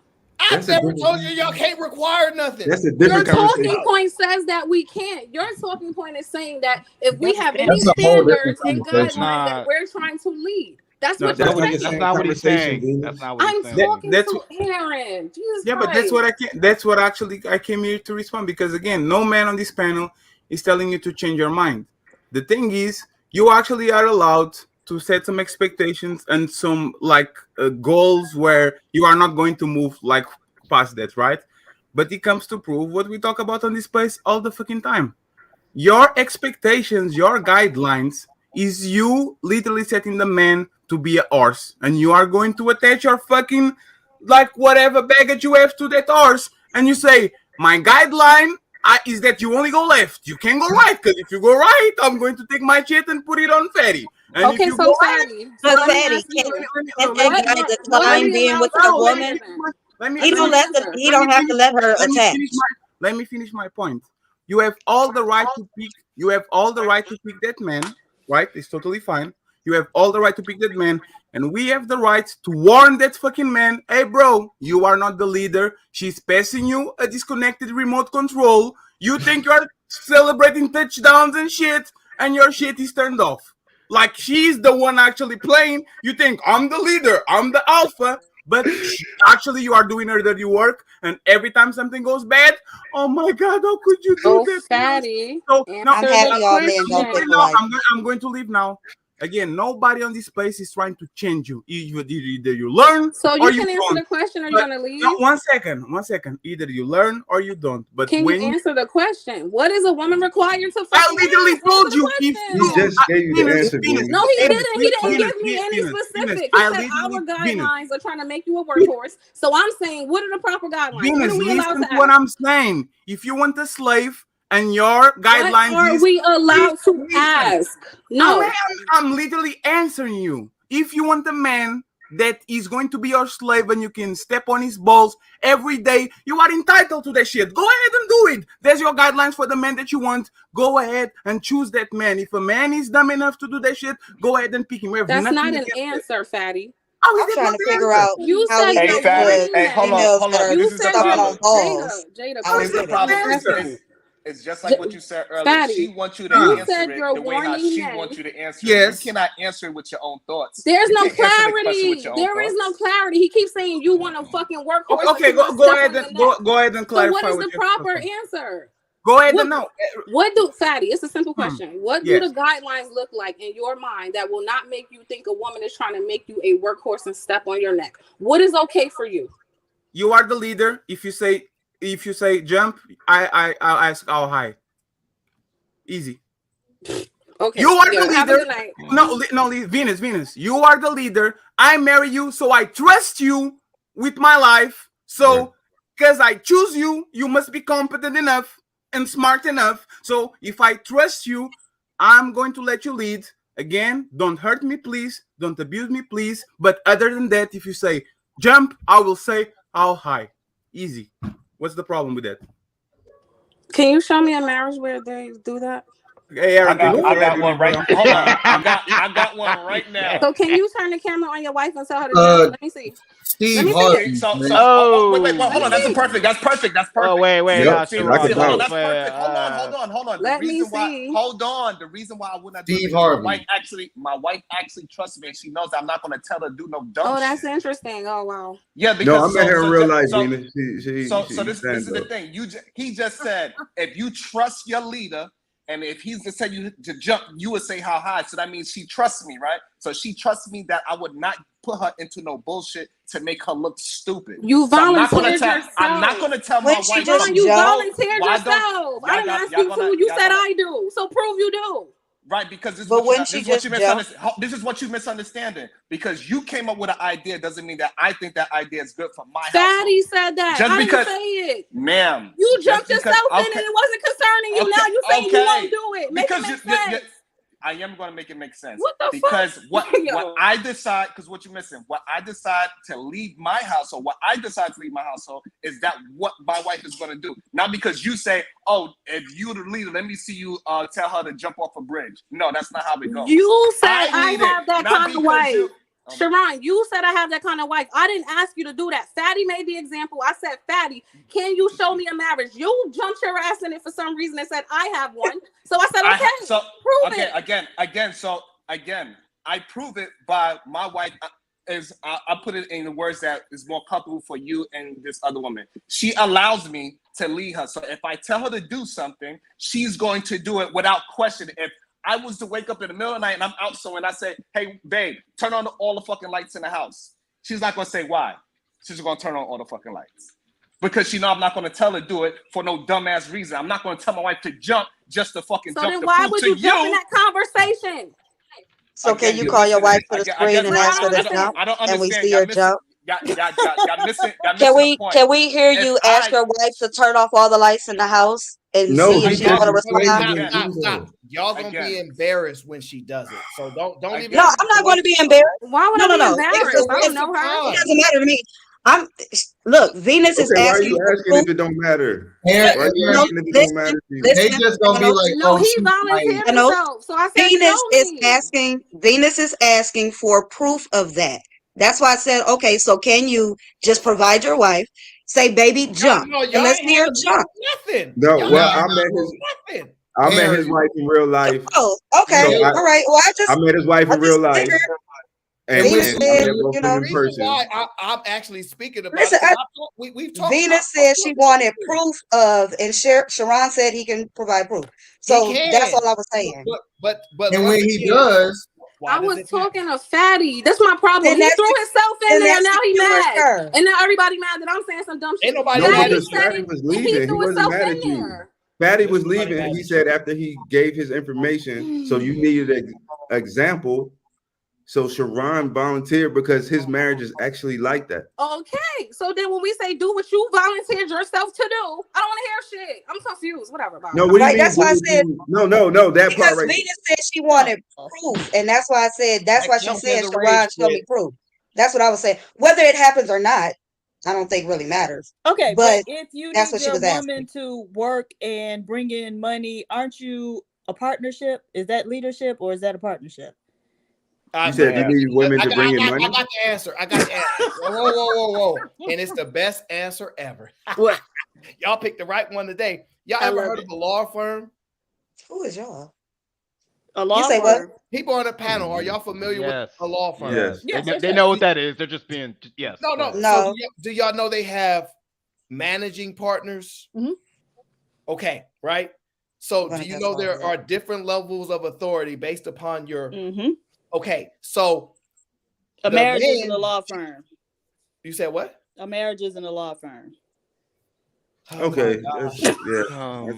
I've never told you y'all can't require nothing. That's a Your different talking conversation. point says that we can't. Your talking point is saying that if we have any That's a whole different standards and conversation. guidelines that we're trying to lead. That's No, what that's you're not the saying. same not what he's conversation, saying. Venus. That's not what he's I'm saying. talking That's to Aaron. Jesus yeah, but Christ. that's what actually I came here to respond, because again, no man on this panel is telling you to change your mind. The thing is, you actually are allowed to set some expectations and some like goals where you are not going to move like past that, right? But it comes to prove what we talk about on this place all the fucking time. Your expectations, your guidelines is you literally setting the man to be a horse, and you are going to attach your fucking like whatever baggage you have to that horse, and you say my guideline is that you only go left, you can't go right, because if you go right, I'm going to take my shit and put it on fatty, and if Okay, you so go right, Fatty. So But let me Fatty, ask you, can that guy what are decline we being allowed with to that do? Wait a woman? minute. He That's don't an let answer. he don't have to let her attach. let me finish my point. You have all the right to pick. You have all the right to pick that man, right? It's totally fine. You have all the right to pick that man, and we have the right to warn that fucking man. Hey, bro, you are not the leader. She's passing you a disconnected remote control. You think you are celebrating touchdowns and shit, and your shit is turned off. Like she's the one actually playing. You think I'm the leader, I'm the alpha, but actually you are doing her dirty work. And every time something goes bad, oh my God, how could you do So that? Fatty, So now I'm answer happy the y'all men don't pick question. a wife. I'm going to leave now. Again, nobody on this place is trying to change you. Either you learn So or you you can answer don't. the question, or you're But gonna no, leave? one second. Either you learn or you don't. But Can you when answer the question? What is a woman required to I fucking literally have? told Answer the you if He you question. just gave you the answer, Venus, No, Venus. he didn't. He didn't Venus, give me any Venus, specific. He I said literally our Venus. guidelines are trying to make you a workhorse. So I'm saying, what are the proper guidelines? What Venus, are we allowed listen to to what ask? I'm saying. If you want a slave and your What guidelines are is we allowed to listen. ask? No. I'm literally answering you. If you want a man that is going to be your slave and you can step on his balls every day, you are entitled to that shit. Go ahead and do it. There's your guidelines for the man that you want. Go ahead and choose that man. If a man is dumb enough to do that shit, go ahead and pick him. We have That's nothing not an against that. answer, Fatty. How is I'm that trying not to the figure answer? out You how said we Hey, you're get Fatty. to wanting Hey, that. females that are You This is the said sucking you're problem. on balls. Jada, I don't Here's please the get let it. me problem. answer. It's just like what J- you said earlier. She Fatty, wants you to you answer said it you're the way how warning she men. wants you to answer it. You Yes. cannot answer it with your own thoughts. There's You no can't answer the question with clarity. your own There is no thoughts. clarity. He keeps saying you want a fucking workhorse and Okay, she want to go step ahead on and your neck. go ahead and So what clarify is what the you're proper saying. answer? Go ahead and now. What do Fatty? It's a simple Hmm. question. What do Yes. the guidelines look like in your mind that will not make you think a woman is trying to make you a workhorse and step on your neck? What is okay for you? You are the leader. If you say jump, I'll ask how high. Easy. Okay. You are the Yeah. Have a leader. good night. No, Venus. You are the leader. I marry you, so I trust you with my life. So, because I choose you, you must be competent enough and smart enough. So, if I trust you, I'm going to let you lead. Again, don't hurt me, please. Don't abuse me, please. But other than that, if you say jump, I will say how high. Easy. What's the problem with that? Can you show me a marriage where they do that? Hey, Aaron, thank you for I got having me, one right. bro. Hold on. I got one right now. So can you turn the camera on your wife and tell her to jump? Let me see. Let Steve me see Harvey. it. Wait, Let hold me on. That's see. perfect. That's perfect. Oh, wait, Yep, See, knock it hold on. out. That's perfect. Hold on. Let me see. Hold on. The reason why I would not do it Steve because Harvey. my wife actually trusts me and she knows I'm not going to tell her to do no dumb Oh, shit. that's interesting. Oh, wow. Yeah, No, because I met her in real life, Venus. She this stands is the up. thing. He just said if you trust your leader, and if he's to say you to jump, you would say how high. So that means she trusts me, right? So she trusts me that I would not put her into no bullshit to make her look stupid. You So I'm not volunteered gonna yourself. I'm not gonna tell my When she wife. just Ron, you jumped, volunteered Why don't yourself. I y'all didn't got ask y'all you gonna to. You y'all said gonna I do. So prove you do. right? Because this is but what when she just jumped, this is what you misunderstanding. Because you came up with an idea doesn't mean that I think that idea is good for my household. Fatty said that. Just I because, didn't say it. ma'am, You just jumped because, yourself in okay, and it wasn't concerning you. Now you saying you won't do it. Make it because make sense. I am going to make it make sense. What the because fuck? what I decide, because what you're missing, what I decide to leave my household, what I decide to leave my household is that what my wife is going to do. Not because you say, oh, if you're the leader, let me see you tell her to jump off a bridge. No, that's not how it goes. You said I lead it, have that not kind of because wife. Sharon, you said I have that kind of wife. I didn't ask you to do that. Fatty made the example. I said, Fatty, can you show me a marriage? You jumped your ass in it for some reason and said, I have one. So I said, okay, prove it. Again, I prove it by my wife I put it in the words that is more comfortable for you and this other woman. She allows me to lead her. So if I tell her to do something, she's going to do it without question. If I was to wake up in the middle of the night and I'm out somewhere and I say, hey, babe, turn on all the fucking lights in the house. She's not going to say why. She's going to turn on all the fucking lights. Because she know I'm not going to tell her to do it for no dumbass reason. I'm not going to tell my wife to jump just to fucking jump. So then why would you jump in that conversation? So can you call your wife to the screen and ask her to jump? I don't and we understand. see her jump? Can we hear you ask your wife to turn off all the lights in the house and see if she's going to respond? Stop. Y'all gonna be embarrassed when she does it. So don't even. No, I'm not going to be embarrassed. Why would I be embarrassed? I don't know her. It doesn't matter to me. Look, Venus is why are asking. you asking if it don't matter? Aaron, Why are you asking if it don't matter? They just gonna be like, no, he volunteered himself. So I said, Venus is asking for proof of that. That's why I said, okay, so can you just provide your wife, say, baby, jump, and let's see her jump. Nothing. No, I met his wife in real life. Oh, okay, So all right. Well, I met his wife in real life. And Venus said, you know, in person. Why I'm actually speaking about listen, it. We've talked. Venus said she wanted proof of, and Sharon said he can provide proof. So that's all I was saying. But and when he does, I was talking to Fatty. That's my problem. He threw himself in there. Now he mad, and now everybody mad that I'm saying some dumb shit. Ain't nobody mad. Fatty was leaving. He wasn't mad at you. Fatty was leaving. He said after he gave his information, so you needed an example. So Sharon volunteered because his marriage is actually like that. Okay, so then when we say do what you volunteered yourself to do, I don't want to hear shit. I'm confused. Whatever. No, what do you mean? That's why I said no. That because part right. Venus said she wanted proof, and that's why I said that's why she said Sharon show me proof. That's what I was saying. Whether it happens or not, I don't think really matters. Okay, but if you that's need what she your was woman asking. to work and bring in money, aren't you a partnership? Is that leadership or is that a partnership? You said you need women to bring in money. I got the answer. Whoa. And it's the best answer ever. What? Y'all picked the right one today. Y'all ever heard of a law firm? Who is y'all? A law You say firm. what? People on the panel, are y'all familiar with a law firm? Yes. They know what that is. They're just being yes. No. So do y'all know they have managing partners? Mm-hmm. Okay, right. So do you know there are different levels of authority based upon your Okay, so a marriage isn't a law firm. You said what? A marriage isn't a law firm. Okay.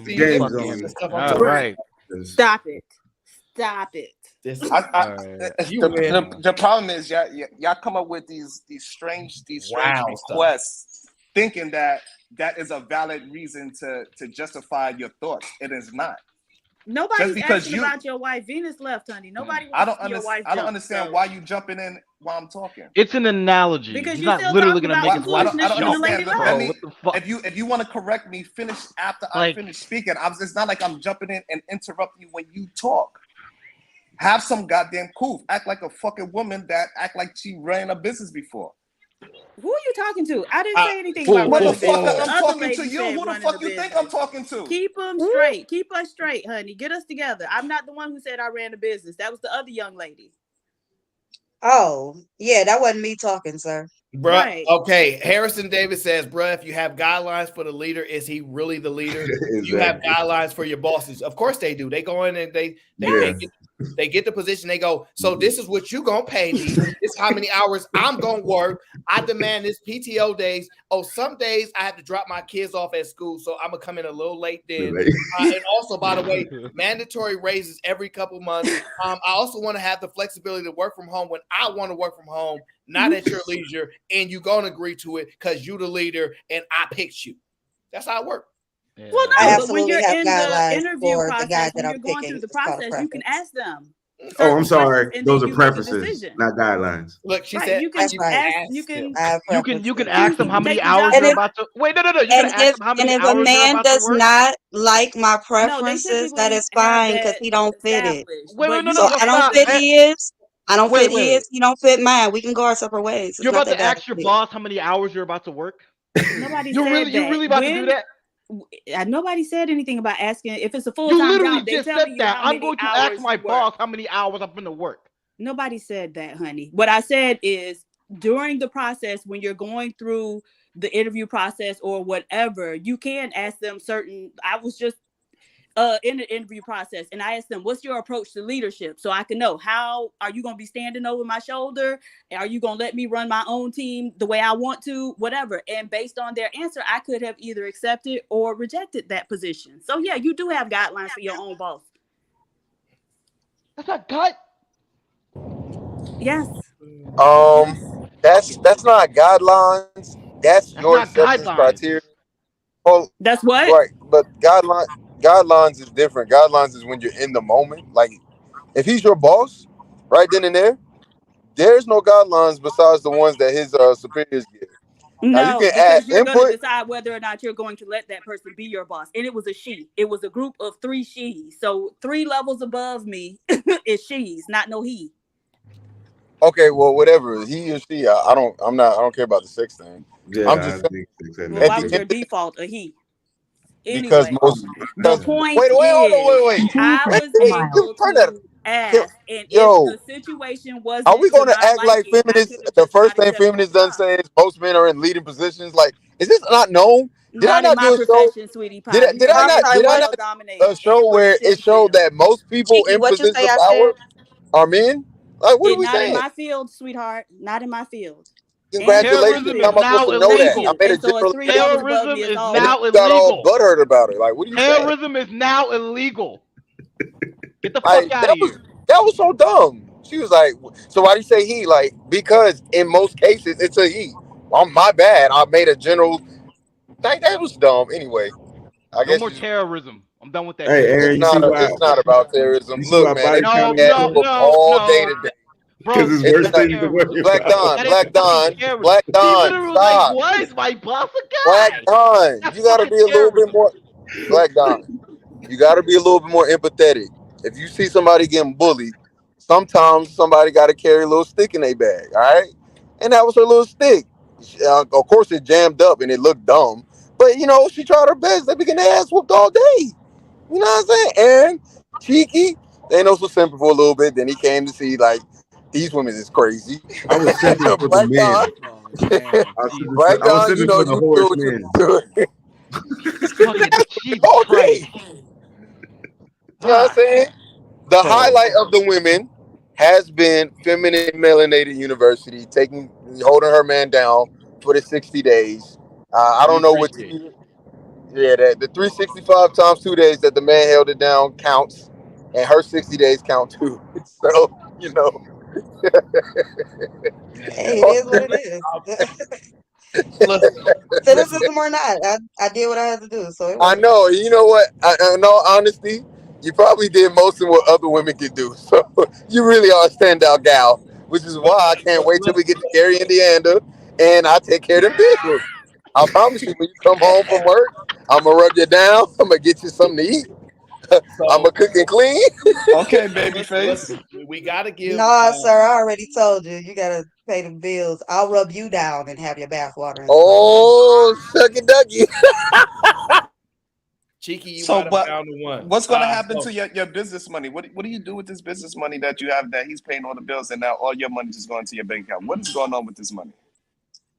Game's on. All right. Stop it. The problem is y'all come up with these strange requests, thinking that is a valid reason to justify your thoughts. It is not. Nobody's asking about your wife. Venus left, honey. Nobody wants to see your wife. I don't understand why you jumping in while I'm talking. It's an analogy. Because he's you're not still literally talking going to about make his wife I don't jump. understand. Bro, If you want to correct me, finish after I finish speaking. It's not like I'm jumping in and interrupting you when you talk. Have some goddamn cool. Act like a fucking woman that act like she ran a business before. Who are you talking to? I didn't say anything about running a business. I'm talking to you. Who the fuck you think I'm talking to? Keep them straight. Keep us straight, honey. Get us together. I'm not the one who said I ran a business. That was the other young lady. Oh, yeah, that wasn't me talking, sir. Bruh. Right. Okay. Harrison Davis says, bruh, if you have guidelines for the leader, is he really the leader? Exactly. You have guidelines for your bosses. Of course they do. They go in and they get the position. They go, so this is what you gonna pay me. This is how many hours I'm gonna work. I demand this PTO days. Oh, some days I have to drop my kids off at school, so I'm gonna come in a little late then. And also, by the way, mandatory raises every couple months. I also want to have the flexibility to work from home when I want to work from home, not at your leisure, and you're gonna agree to it because you the leader and I picked you. That's how it works. Yeah. Well, no, but when you're in the interview process, when you're going through the process, you can ask them. Oh, I'm sorry. Those are preferences, not guidelines. Look, she said you can ask. You can ask them how many hours you're about to wait. No. You can ask them how many hours. And if a man does not like my preferences, that is fine because he don't fit it. Wait, so I don't fit his. I don't Wait, fit wait. his. He don't fit mine. We can go our separate ways. It's You're not about that to bad of ask a your deal. boss how many hours you're about to work? Nobody You said that. really about to do that? Nobody said anything about asking if it's a full You time literally job. They just telling said you that. how I'm many going to ask hours my you work. boss how many hours I'm going to work. Nobody said that, honey. What I said is during the process, when you're going through the interview process or whatever, you can ask them certain. I was just in the interview process, and I asked them, what's your approach to leadership, so I can know, how are you going to be standing over my shoulder? Are you going to let me run my own team the way I want to, whatever? And based on their answer, I could have either accepted or rejected that position. So yeah, you do have guidelines for your own boss. That's not gut. Yes. That's not guidelines. That's That's your not acceptance guidelines. criteria. Well, That's what? right, but guidelines is different. Guidelines is when you're in the moment. Like if he's your boss, right then and there, there's no guidelines besides the ones that his superiors give. Now you No, can add because you're going to input. decide whether or not you're going to let that person be your boss. And it was a she. It was a group of 3 she's. So 3 levels above me is she's, not no he. Okay, well, whatever he or she, I don't care about the sex thing. Yeah, I'm I just saying think six had Well, at why nothing the was to your end, default a he? because Anyway, most the because point wait, hold is, on, wait. Two I for was Yo, able turn that. to Yo, ask, and if yo, the situation are we wasn't to gonna my act like liking, I feminists? could have The just first not thing accepted the feminists done job. say is most men are in leading positions. Like, is this not known? Did I Not in not my do a show? profession, sweetie pie. You have Did I'm men sorry, who I what? not male do dominate a and show where push it showed themselves. that most people Cheeky, in what you positions say of I power said? are men? Like, what are It we not in saying? my field, sweetheart. Not in my field. Answer to the Congratulations. Terrorism How is am I field. supposed now to know Thank that? I illegal. you. made a And so it's 3 generalization, levels above Terrorism me is is all and then now men. you got all illegal. butthurt about it. Like, what are you saying? Terrorism is now illegal. Get the fuck Like out of here. that was so dumb. She was like, "So why do you say he?" Like, because in most cases it's a he. Well, my bad. I made a general. That was dumb. Anyway, I No guess more you. terrorism. I'm done with that Hey, shit. Aaron, you see why It's not about terrorism. you see Look, why man, they body count be No, is at no, important? people no, all day no. today. Because Bro, there's It's worse that's not. things to terrorism. worry Black about. Don, That is Black fucking Don, terrorism. Black He Don, literally was like, stop. what? My boss a Black guy. Don, That's you gotta fucking be a little bit terrorism. more. Black Don, you got to be a little bit more empathetic. If you see somebody getting bullied, sometimes somebody got to carry a little stick in their bag, all right? And that was her little stick. Of course, it jammed up and it looked dumb, but she tried her best. They be getting their ass whooped all day. You know what I'm saying? Aaron, cheeky, they know so simple for a little bit. Then he came to see like these women is crazy. I was simping for the Black Don, men. Oh man, Jesus Black I was Don, simping for the you do horse what you men. do fucking Jesus all Christ. day. You know what I'm Fuck. saying? The Pause. highlight of the women has been Feminine Melanated University holding her man down for the 60 days. I We don't know what appreciate you. that the 365 times 2 days that the man held it down counts, and her 60 days count too. So you know, Hey, it is what it is. Cynicism or not, I did what I had to do, so it I worked. know. You know what? In all honesty, you probably did most of what other women could do. So you really are a standout gal, which is But why I can't wait till we get to Gary, Indiana, and I take care of them bills. I promise you, when you come home from work, I'm gonna rub you down. I'm gonna get you something to eat. I'm so gonna cook and clean. Okay, listen, babyface. we gotta give Nah, sir, I already told you. You gotta pay the bills. I'll rub you down and have your bath water and stuff. Oh, shucky ducky. Cheeky, you So, might have but found the one. what's going to happen So to your business money? What do you do with this business money that you have that he's paying all the bills and now all your money is going to your bank account? What is going on with this money?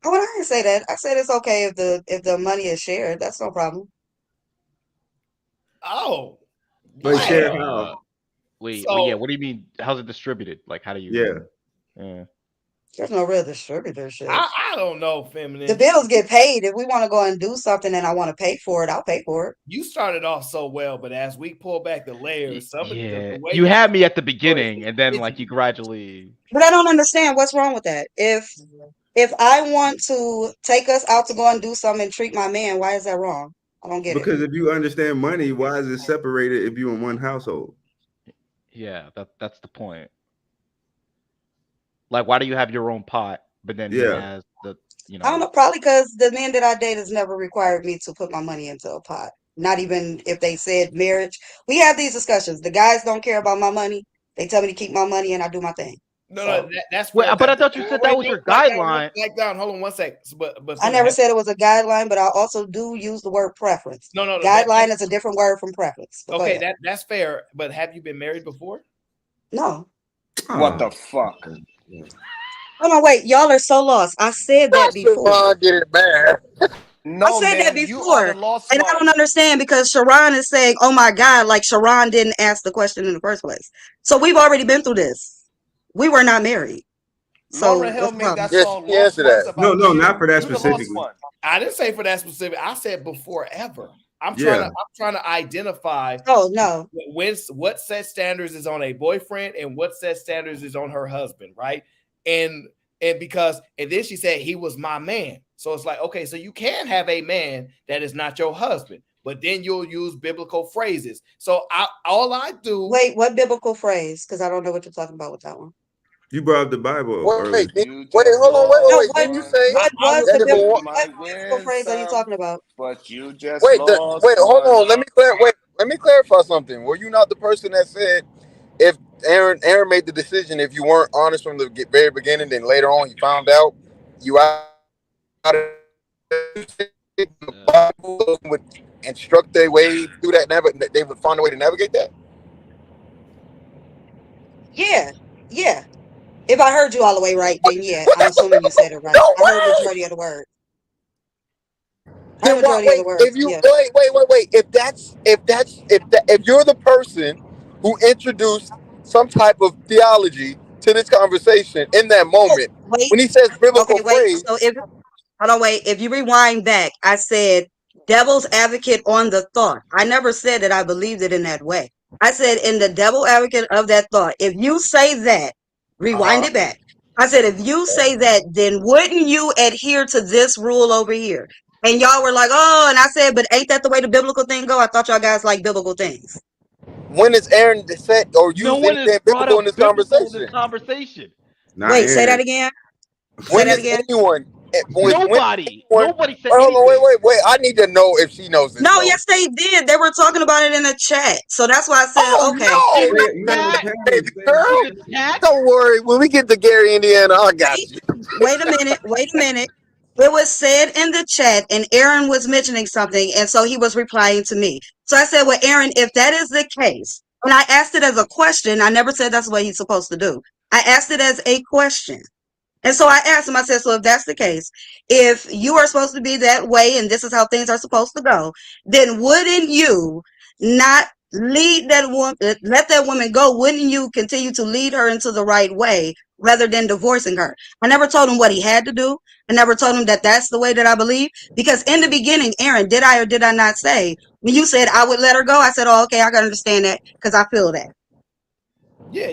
Oh, well, I didn't say that. I said it's okay if the money is shared. That's no problem. oh But share yeah. how? Wait, yeah, So what do you mean? How's it distributed? Like, how do Yeah. you yeah. There's no real distributorship. I don't know, The feminine. bills get paid. If we want to go and do something and I want to pay for it, I'll pay for it. You started off so well, but as we pull back the layers, some of the Yeah. way You you had me at the put beginning and then like you gradually But I don't understand what's wrong with that. If I want to take us out to go and do something and treat my man, why is that wrong? I don't get it. Because if you understand money, why is it separated if you're in one household? yeah, that's the point. Like why do you have your own pot, but then he Yeah. has the I don't know, probably because the men that I date has never required me to put my money into a pot. Not even if they said marriage. We have these discussions. The guys don't care about my money. They tell me to keep my money and I do my thing. No, that's Wait, fair. but I thought you said that was your guideline. Hold on 1 second. But I never said it was a guideline, but I also do use the word preference. No. Guideline is a different word from preference. But Okay, that's fair. But have you been married before? No. What the fuck? Hold on, wait. Y'all are so lost. I said that before. Get it back. No, I said that man, you are before. the lost And I don't understand because Sharon is saying, oh my God, like Sharon didn't ask the question in the first place. So we've already been through this. We were not married. So Lauryn Hill made that Yes, song she answered Lost Ones that. about No, you. not for that You the lost specifically. one. I didn't say for that specific. I said before ever. I'm Yeah. trying to identify. Oh no. What set standards is on a boyfriend and what set standards is on her husband, right? And then she said he was my man. So it's like, okay, so you can have a man that is not your husband, but then you'll use biblical phrases. So all I do. Wait, what biblical phrase? Because I don't know what you're talking about with that one. You brought up the Bible earlier. Hold on, wait. No, Didn't you say what was that the if a biblical, wo- what biblical phrase are you talking about? But you just wait, lost hold one. on. Let me clarify something. Were you not the person that said if Aaron made the decision, if you weren't honest from the very beginning, then later on he found out you out of the Bible would instruct their way through that? They would find a way to navigate that. Yeah. Yeah. If I heard you all the way right, then yeah, I'm assuming you said it right. No I heard way. majority of the words. I heard Then why, majority of the words. if you Yeah. wait. If you're the person who introduced some type of theology to this conversation in that moment, Wait. when he says biblical Okay, wait. phrase, So hold on, wait. If you rewind back, I said devil's advocate on the thought. I never said that I believed it in that way. I said in the devil advocate of that thought. If you say that, rewind it back. I said, if you say that, then wouldn't you adhere to this rule over here? And y'all were like, oh, and I said, but ain't that the way the biblical thing go? I thought y'all guys like biblical things. when is Aaron said or No used one has anything brought biblical in up this biblical in this conversation? conversation. Not Wait, say that Aaron. again. Say When that is again. anyone? Nobody said Hold on, anything. wait. I need to know if she knows this. No, though. yes, they did. They were talking about it in the chat. So that's why I said, Oh okay. no, In the no, chat, baby girl. in the chat. Don't worry. When we get to Gary, Indiana, I got you. Wait a minute. Wait a minute. It was said in the chat, and Aaron was mentioning something, and so he was replying to me. So I said, well, Aaron, if that is the case, and I asked it as a question, I never said that's what he's supposed to do. I asked it as a question. And so I asked him, I said, so if that's the case, if you are supposed to be that way and this is how things are supposed to go, then wouldn't you not lead that woman, let that woman go? Wouldn't you continue to lead her into the right way rather than divorcing her? I never told him what he had to do. I never told him that that's the way that I believe. Because in the beginning, Aaron, did I or did I not say, when you said I would let her go, I said, oh, okay, I can understand that because I feel that. Yeah.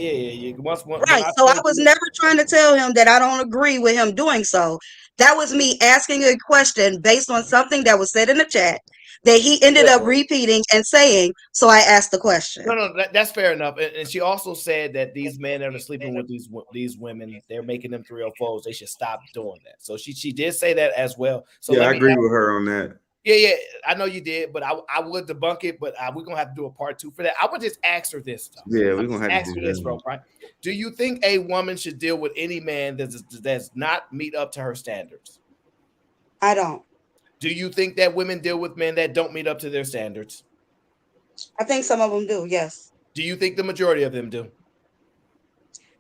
Right. So I was never trying to tell him that I don't agree with him doing so. That was me asking a question based on something that was said in the chat that he ended up repeating and saying. So I asked the question. No, that's fair enough. And she also said that these men that are sleeping with these women, they're making them 304s. They should stop doing that. So she did say that as well. So yeah, I agree with her on that. Yeah, I know you did, but I would debunk it. But we're gonna have to do a part 2 for that. I would just ask her this stuff. Yeah, we're gonna have to do this, that. bro. Right? Do you think a woman should deal with any man that does not meet up to her standards? I don't. Do you think that women deal with men that don't meet up to their standards? I think some of them do. Yes. Do you think the majority of them do?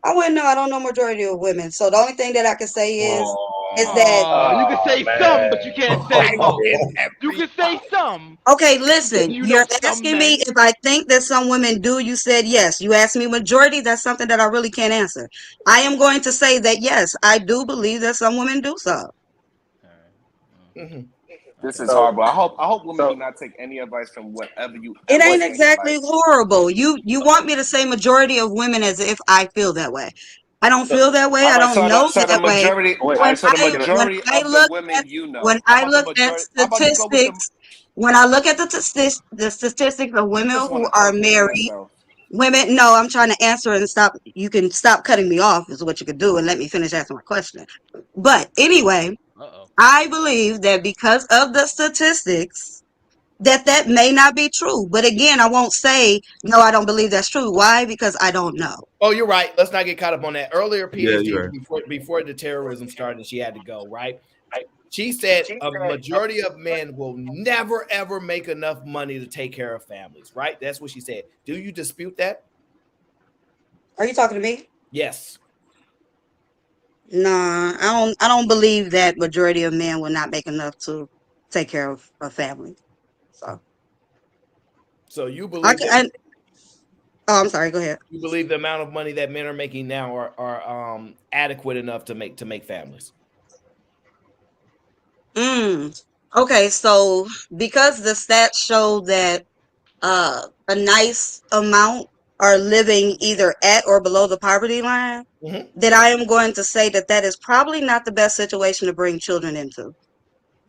I wouldn't know. I don't know majority of women. So the only thing that I can say is that You can say some, but you can't say most. You can say some. Okay, listen, You you're know some asking men. me if I think that some women do. You said yes. You asked me majority. That's something that I really can't answer. I am going to say that yes, I do believe that some women do so. This is horrible. I hope women do not take any advice from whatever you. It ain't exactly horrible. You want me to say majority of women as if I feel that way. I don't feel that way. I don't know that way. When I the women you know. when I look at statistics, when I look at the statistics of women who are married, women. No, I'm trying to answer and stop. You can stop cutting me off is what you could do and let me finish asking my question. But anyway, I believe that because of the statistics, that may not be true. But again, I won't say, no, I don't believe that's true. Why? Because I don't know. Oh, you're right. Let's not get caught up on that. Earlier, Yeah, PhD, you're right. before the terrorism started, she had to go, right? She said a majority of men will never, ever make enough money to take care of families, right? That's what she said. Do you dispute that? Are you talking to me? Yes. Nah, I don't believe that majority of men will not make enough to take care of a family. So you believe that? Oh, I'm sorry. Go ahead. You believe the amount of money that men are making now are adequate enough to make families? Okay, so because the stats show that a nice amount are living either at or below the poverty line, then I am going to say that that is probably not the best situation to bring children into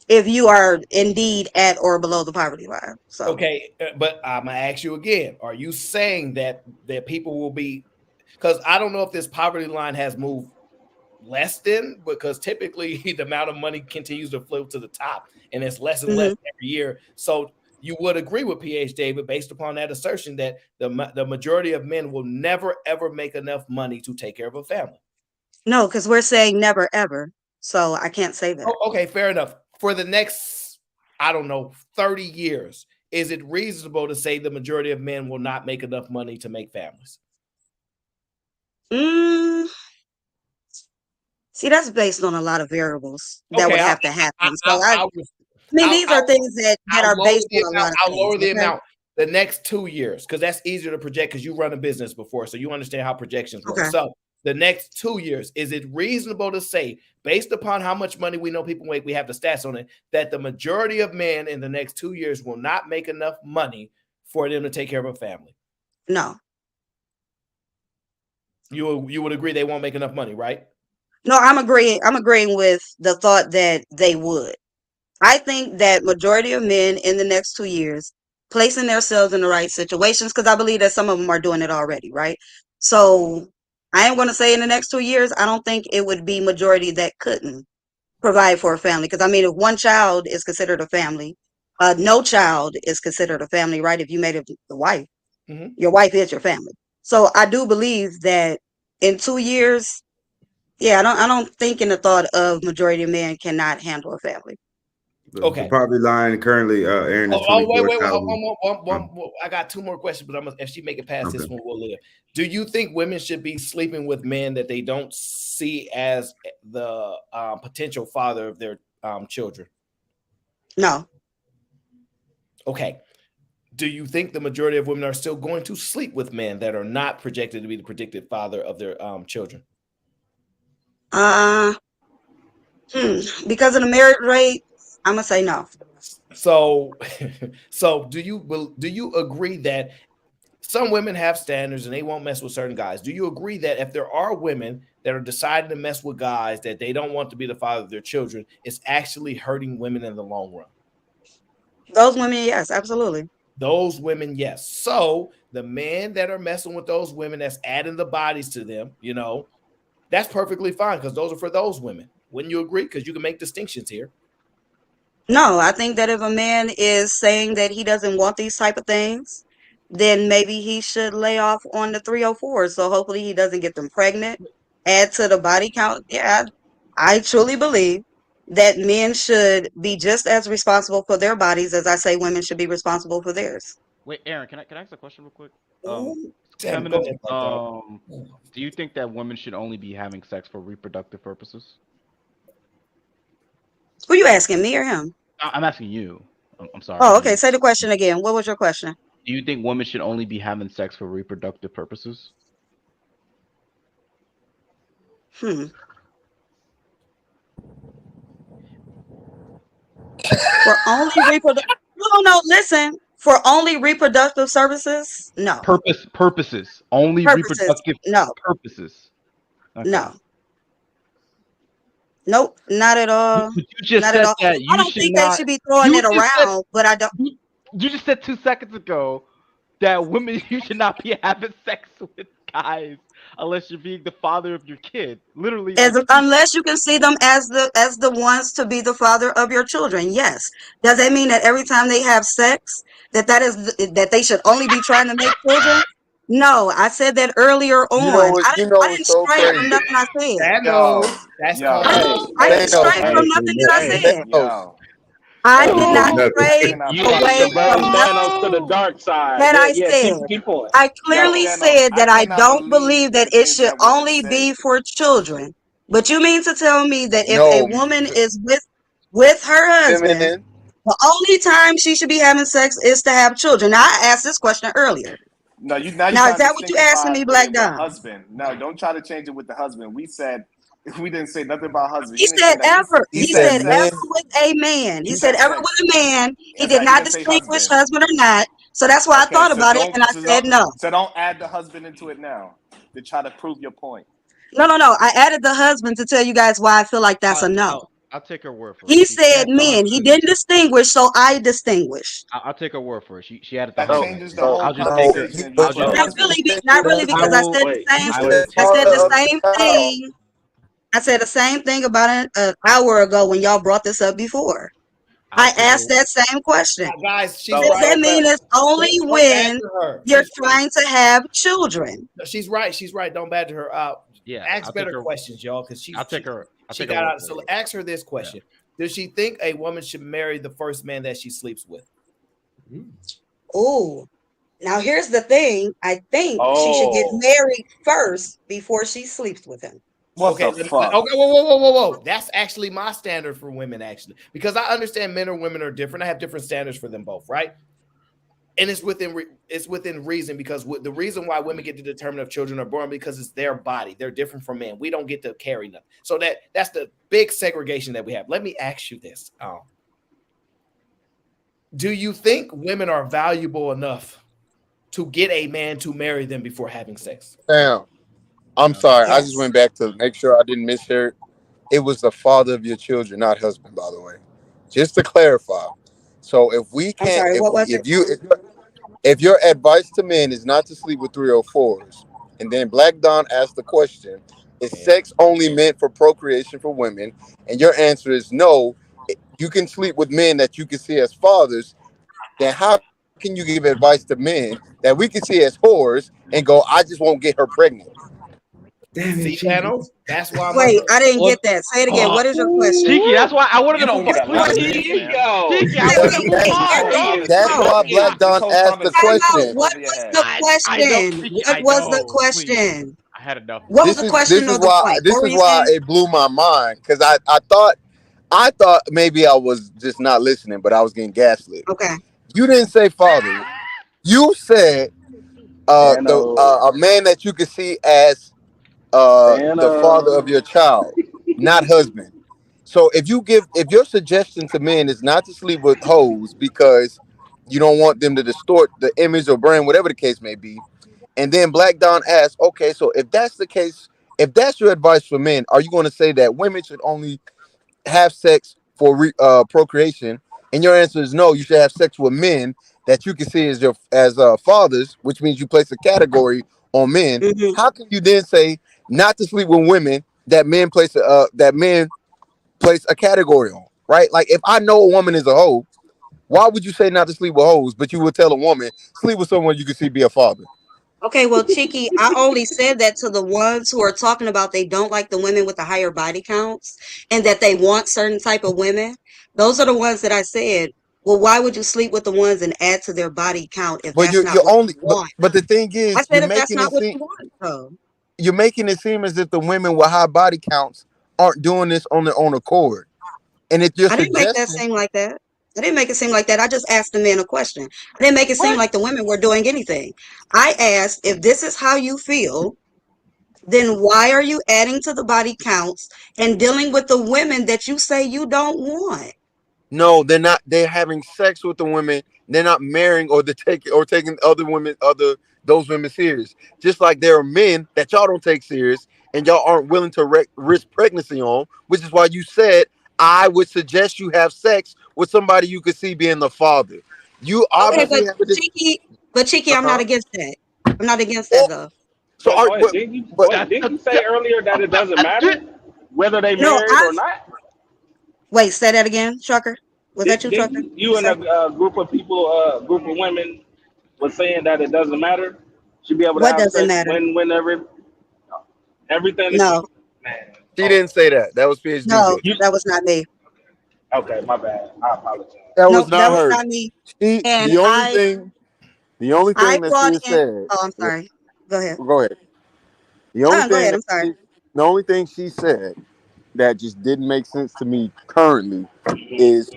if you are indeed at or below the poverty line. So Okay, but I'm gonna ask you again: are you saying that people will be? Because I don't know if this poverty line has moved less than, because typically the amount of money continues to flow to the top, and it's less and less every year. So you would agree with PH David based upon that assertion that the majority of men will never ever make enough money to take care of a family. no, because we're saying never ever. So I can't say that. Oh, okay, fair enough. For the next, I don't know, 30 years, is it reasonable to say the majority of men will not make enough money to make families? See, that's based on a lot of variables that would have to happen. So I mean, these are things that are based on a lot of I'll things. lower the Okay? amount the next 2 years, because that's easier to project because you run a business before, so you understand how projections work. Okay. So the next 2 years, is it reasonable to say, based upon how much money we know people make, we have the stats on it, that the majority of men in the next 2 years will not make enough money for them to take care of a family? No. You would agree they won't make enough money, right? No, I'm agreeing with the thought that they would. I think that majority of men in the next 2 years placing themselves in the right situations, because I believe that some of them are doing it already, right? So I am going to say in the next 2 years, I don't think it would be majority that couldn't provide for a family. Because I mean, if one child is considered a family, no child is considered a family, right? If you made it the wife, your wife is your family. So I do believe that in 2 years, yeah, I don't think in the thought of majority of men cannot handle a family. The poverty line currently, Aaron, is wait, 24,000. one. I got 2 more questions, but if she make it past this one, we'll live. Do you think women should be sleeping with men that they don't see as the potential father of their children? No. Okay. Do you think the majority of women are still going to sleep with men that are not projected to be the predicted father of their children? Because of the marriage rate, I'm gonna say no. So, do you agree that some women have standards and they won't mess with certain guys? Do you agree that if there are women that are deciding to mess with guys that they don't want to be the father of their children, it's actually hurting women in the long run? Those women, yes, absolutely. Those women, yes. So the men that are messing with those women, that's adding the bodies to them, that's perfectly fine, because those are for those women. Wouldn't you agree? Because you can make distinctions here. No, I think that if a man is saying that he doesn't want these type of things, then maybe he should lay off on the 304. So hopefully he doesn't get them pregnant, add to the body count. Yeah, I truly believe that men should be just as responsible for their bodies as I say women should be responsible for theirs. Wait, Aaron, can I ask a question real quick? Damn, go Feminist, ahead, do you think that women should only be having sex for reproductive purposes? Who you asking, me or him? I'm asking you. I'm sorry. Oh, okay. Say the question again. What was your question? Do you think women should only be having sex for reproductive purposes? For only reproductive? No. Listen. For only reproductive services? No. Purposes. Only reproductive purposes. Okay. No. Nope. Not at all. But you just not said at all. that I you don't should think not. they should be throwing it around, but I don't. You just said 2 seconds ago that women you should not be having sex with guys unless you're being the father of your kid. Literally, Unless you can see them as the ones to be the father of your children. Yes. Does that mean that every time they have sex that they should only be trying to make children? No, I said that earlier You know on. what? I You didn't, know I what's didn't so stray from crazy? nothing I said. Thanos. That's called I didn't Thanos, stray from nothing that I said. Thanos. I That did was not nothing. stray You trying to away convert from nothing Thanos to the dark side. that Yeah, I yeah. said. Keep going. I clearly said that I don't believe that it should only be for children. But you mean to tell me that if a No, woman is with her husband, feminine. the only time she should be having sex is to have children? Now, I asked this question earlier. No, you're Now, is trying to that what you asking distinguish me, with Black it with Dom? husband. No, don't try to change it with the husband. We said we didn't say nothing about husband. He He didn't say said that. ever. He He said said said sex. ever men. with a man. He He said said ever sex. with a man. He did Exactly. He not didn't say distinguish husband. husband or not. So that's why I Okay, thought so about it and I said no. don't add the husband into it now to try to prove your point. No. I added the husband to tell you guys why I feel like that's a no. I'll take her word for it. He She said added the men. He husband. didn't distinguish, so I distinguished. I'll take her word for it. She added the That husband. changes the whole I'll just take her. conversation. I'll Bro. just take her. Not really, I because I will. said the same. You I said will I take said her the father of word. the same child. thing. I said the same thing about an hour ago when y'all brought this up before. I'll I take her. asked that same question. guys, she's Does right. that mean it's only Don't badger when her. you're trying to have children? No, she's right. She's right. Don't badger her out. Yeah, Ask I'll take better her. questions, y'all, because I'll take her. I'll she take her got word out. for So it. ask her this question: does she think a woman should marry the first man that she sleeps with? Oh, now here's the thing. I think she should get married first before she sleeps with him. What Okay, the fuck? okay, whoa. That's actually my standard for women, actually, because I understand men or women are different. I have different standards for them both, right? And it's within reason, because the reason why women get to determine if children are born, because it's their body. They're different from men. We don't get to carry them. So that's the big segregation that we have. Let me ask you this: do you think women are valuable enough to get a man to marry them before having sex? Damn. I'm sorry. I just Yes. went back to make sure I didn't mishear it. It was the father of your children, not husband, by the way. Just to clarify. So if we I'm can't, sorry, what was it? if your advice to men is not to sleep with 304s, and then Black Don asked the question, is sex only meant for procreation for women? And your answer is no, you can sleep with men that you can see as fathers, then how can you give advice to men that we can see as whores and go, I just won't get her pregnant? See, Thanos? That's why I'm Wait, I didn't get that. Say it again. What is your question? Cheeky, that's why I wanted You to don't move get on. a lot of Cheeky, this, man. I wanted to move on, dog. That's why Black This Don whole asked the conversation question. What over your was head. the I know, question? Cheeky, What I was the know. Please, question? I had enough. What was the question or the point? What were you saying? It blew my mind because I thought maybe I was just not listening, but I was getting gaslit. Okay. You didn't say father. You said a man that you could see as the father of your child, not husband. So if your suggestion to men is not to sleep with hoes because you don't want them to distort the image or brand, whatever the case may be, and then Black Don asks, okay, so if that's the case, if that's your advice for men, are you going to say that women should only have sex for procreation? And your answer is no, you should have sex with men that you can see as fathers, which means you place a category on men. Mm-hmm. How can you then say not to sleep with women that men place a category on? Right? Like if I know a woman is a hoe, why would you say not to sleep with hoes, but you would tell a woman sleep with someone you can see be a father? Okay, well, Cheeky, I only said that to the ones who are talking about they don't like the women with the higher body counts and that they want certain type of women. Those are the ones that I said, well, why would you sleep with the ones and add to their body count if But that's you're not what only you want? but the thing I is said if that's not what you want, though. you're making it seem as if the women with high body counts aren't doing this on their own accord. And if you're I didn't make that suggesting seem like that. I didn't make it seem like that. I just asked the men a question. I didn't make it seem like the women were doing anything. I asked if this is how you feel, then why are you adding to the body counts and dealing with the women that you say you don't want? no, they're not. They're having sex with the women. They're not marrying taking those women serious. Just like there are men that y'all don't take serious and y'all aren't willing to risk pregnancy on, which is why you said I would suggest you have sex with somebody you could see being the father. You Okay, obviously have a Cheeky, I'm not uh-huh. against that. I'm not against that though. So, But are, wait, didn't you say earlier that it doesn't matter whether they No, married or not? wait, say that again, Trucker. Was that you, Didn't Trucker? you and a group of people, group of women, was saying that it doesn't matter? Should be able to What have doesn't sex matter? whenever everything that you No, man. she didn't say that. That was PhD no, did. that was not me. Okay, my bad. I apologize. That was Nope, that not was her. not me. She And the only thing I that she brought has in. said. Oh, I'm sorry. Go ahead. Go ahead. The only Go thing ahead. that I'm sorry. the only thing she said that just didn't make sense to me currently is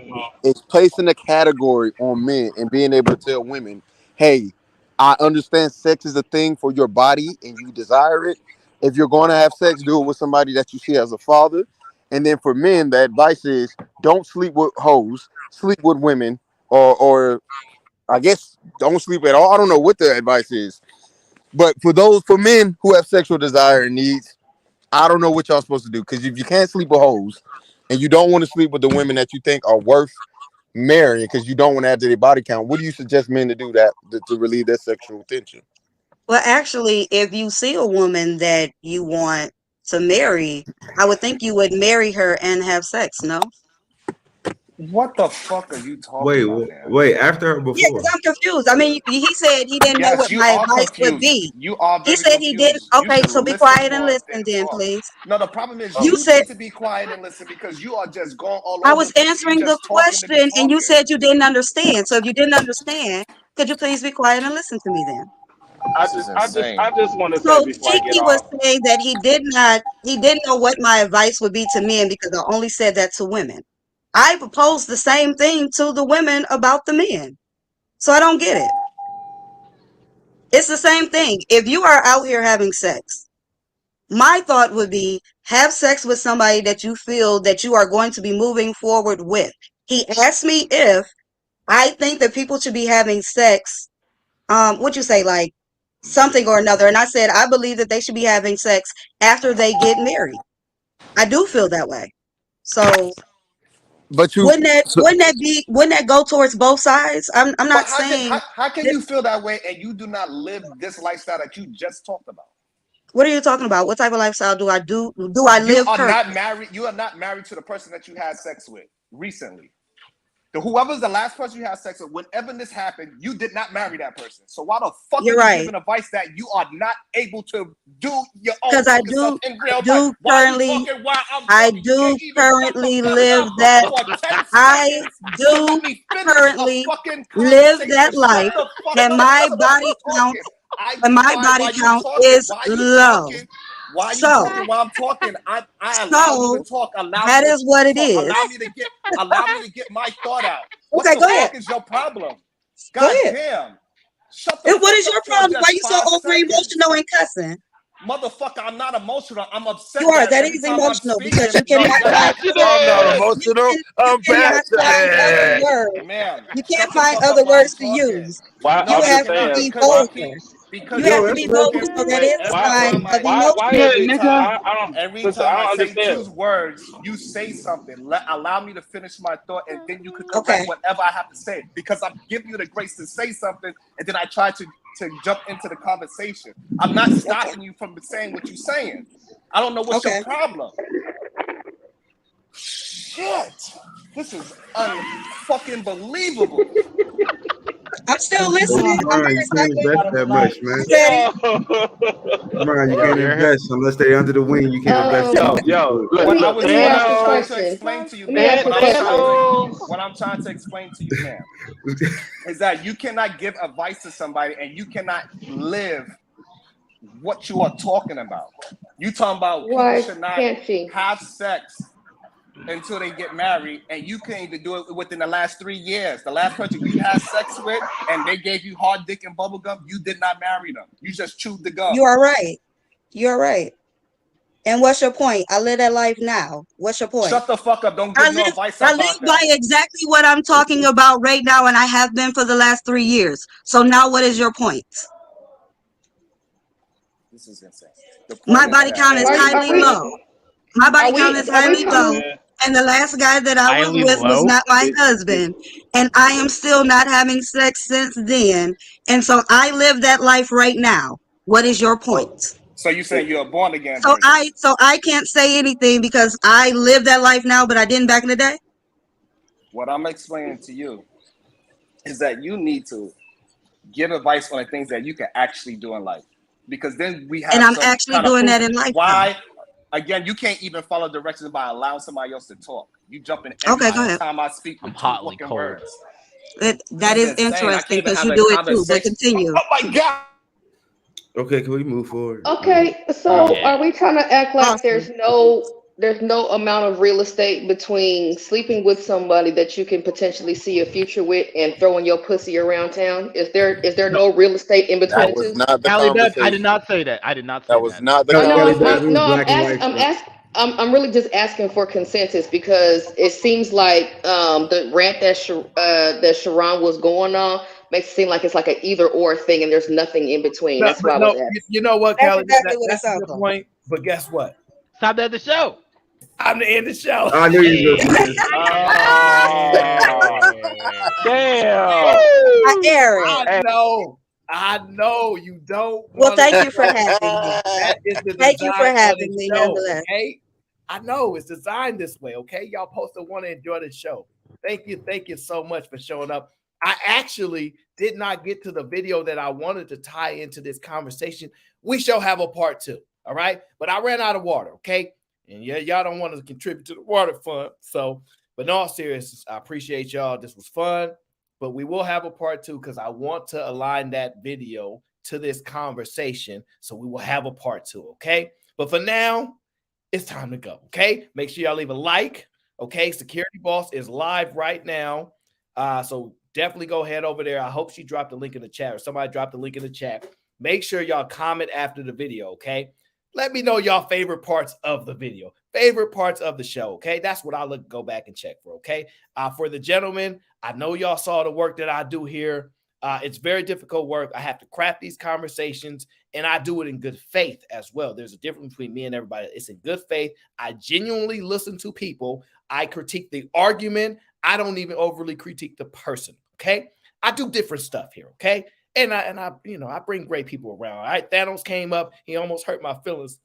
placing a category on men and being able to tell women, hey, I understand sex is a thing for your body and you desire it. If you're going to have sex, do it with somebody that you see as a father. And then for men, the advice is don't sleep with hoes, sleep with women, or I guess don't sleep at all. I don't know what the advice is. But for men who have sexual desire and needs, I don't know what y'all supposed to do. Because if you can't sleep with hoes and you don't want to sleep with the women that you think are worth marrying because you don't want to add to their body count, what do you suggest men to do to relieve their sexual tension? Well, actually, if you see a woman that you want to marry, I would think you would marry her and have sex. No. What the fuck are you talking about, man? Wait, after or Yeah, before? because I'm confused. I mean, he said he didn't know Yes, what you my are advice would confused. be. You are He very said he didn't. confused. You Okay, should so be listen quiet and more listen than then, talk. please. No, the problem is You you said need to be quiet and listen because you are just going all I over was the place. You answering the just talking to be question and you talking. said you didn't understand. So if you didn't understand, could you please be quiet and listen to me then? This is insane. I just want to say So before I get Cheeky was off. saying that he didn't know what my advice would be to men because I only said that to women. I proposed the same thing to the women about the men. So I don't get it. It's the same thing. If you are out here having sex, my thought would be have sex with somebody that you feel that you are going to be moving forward with. He asked me if I think that people should be having sex, what you say, like something or another. And I said, I believe that they should be having sex after they get married. I do feel that way. So But wouldn't that go towards both sides? I'm But not saying how can you feel that way and you do not live this lifestyle that you just talked about? what are you talking about? What type of lifestyle do I live currently? You are not married to the person that you had sex with recently. Whoever's the last person you had sex with, whenever this happened, you did not marry that person. So why the fuck You're are you right. giving advice that you are not able to do your own Because fucking self in real life? Why are you talking while I'm I talking? You do can't even shut the currently fuck live up that for 10 I seconds to do let me finish a currently fucking live conversation. that Shut life the fuck and up my while body I'm count talking. I and be my quiet body while you count talking. is Why are you low. talking? Why are you So talking while I'm talking? I allow you to so talk. Allow me that to is what it talk. is. Allow me to get my thought out. What Okay, the go ahead. fuck is your problem? Go God ahead. damn. Shut the And what fuck is up your for problem? Why just you so 5 over seconds. emotional and cussing? Motherfucker, I'm not emotional. I'm You upset are. that That every is time I'm emotional because speaking, you I'm cannot find other I'm not passionate. emotional. you I'm cannot find other passionate. words. ma'am, You can't shut the find fuck up other while I'm words to talking. use. Why You No, I'm you have just to cannot saying be because why bolder. You because you have to That's be keep real. bolder. talking. So that Wait, is a every sign time of why emotion. is every it time I don't every sister, time I I don't say understand. choose words, you say something. Allow me to finish my thought, and then you could correct Okay. whatever I have to say. Because I'm giving you the grace to say something, and then I try to jump into the conversation. I'm not stopping you from saying what you're saying. I don't know what's your Okay. problem. Shit, this is unfucking believable. I'm still Hey, listening. I'm Brian, very you can't invest that much, man. ready. Brian, you Yo, can't you're here. invest unless they under the wing. You can't invest in these Yo, people. look, What I'm trying Thanos, to explain to you, Let me ma'am. ask you a question. What I'm trying to explain to you, ma'am, is that you cannot give advice to somebody and you cannot live what you are talking about. You talking about people Why should not can't she? have sex until they get married, and you can't even do it within the last 3 years. The last person you had sex with and they gave you hard dick and bubble gum, you did not marry them. You just chewed the gum. You are right. You're right. And what's your point? I live that life now. What's your point? Shut the fuck up. Don't give no advice I about live that. by exactly what I'm talking about right now, and I have been for the last 3 years. So now what is your point? This is insane. My body count is highly low. My body count is highly low. And the last guy that I was Highly with was low? not my husband. And I am still not having sex since then. And so I live that life right now. What is your point? So you saying you're a born again? So I can't say anything because I live that life now, but I didn't back in the day. What I'm explaining to you is that you need to give advice on the things that you can actually do in life, because then we have. And I'm actually doing that in life. Why? Again, you can't even follow directions by allowing somebody else to talk. You jump in every time I speak with two fucking words. That is interesting because you do it too. But continue. Oh my God. Okay, can we move forward? Okay, so are we trying to act like there's no amount of real estate between sleeping with somebody that you can potentially see a future with and throwing your pussy around town? Is there no real estate in between That the was two? not the Callie Beth, conversation. I did not say that. I did not say That was not the No, conversation. I'm really just asking for consensus because it seems like the rant that Sharon was going on makes it seem like it's like an either or thing and there's nothing in between. That's why I was asking. You know what, That's Callie? exactly what it That's a sounds good like. point. But guess what? Stop at the show. I'm the end of the show. I knew you were going to say Damn. I know you don't. Well, thank you for having me. That is the Thank you for design of having the me, show, nonetheless. okay? I know it's designed this way, okay? Y'all supposed to want to enjoy the show. Thank you so much for showing up. I actually did not get to the video that I wanted to tie into this conversation. We shall have a part 2, all right? But I ran out of water, okay? And yeah, y'all don't want to contribute to the water fund. So, but in all seriousness, I appreciate y'all. This was fun. But we will have a part 2 because I want to align that video to this conversation. So we will have a part 2, okay? But for now, it's time to go, okay? Make sure y'all leave a like, okay? Security Boss is live right now. So definitely go head over there. I hope she dropped the link in the chat or somebody dropped the link in the chat. Make sure y'all comment after the video, okay? Let me know y'all favorite parts of the video, favorite parts of the show, okay? That's what I'll go back and check for, okay? For the gentlemen, I know y'all saw the work that I do here. It's very difficult work. I have to craft these conversations, and I do it in good faith as well. There's a difference between me and everybody. It's in good faith. I genuinely listen to people. I critique the argument. I don't even overly critique the person, okay? I do different stuff here, okay? And I bring great people around. All right, Thanos came up. He almost hurt my feelings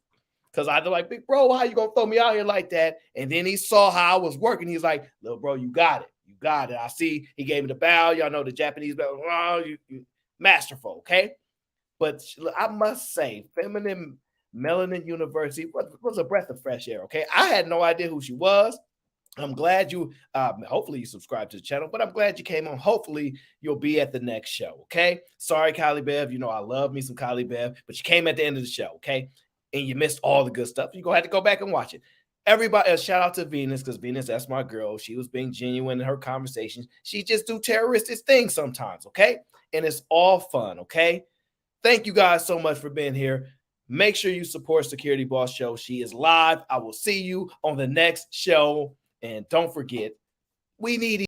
because I was like, big bro, how you gonna throw me out here like that? And then he saw how I was working. He's like, little bro, you got it. You got it. I see. He gave me the bow. Y'all know the Japanese bow. Oh, you masterful, okay? But I must say, Feminine Melanin University was a breath of fresh air, okay? I had no idea who she was. I'm glad you, hopefully you subscribe to the channel, but I'm glad you came on. Hopefully you'll be at the next show, okay? Sorry, Kylie Bev. You know I love me some Kylie Bev, but you came at the end of the show, okay? And you missed all the good stuff. You're going to have to go back and watch it. Everybody, shout out to Venus, because Venus, that's my girl. She was being genuine in her conversations. She just do terroristic things sometimes, okay? And it's all fun, okay? Thank you guys so much for being here. Make sure you support Security Boss Show. She is live. I will see you on the next show. And don't forget, we need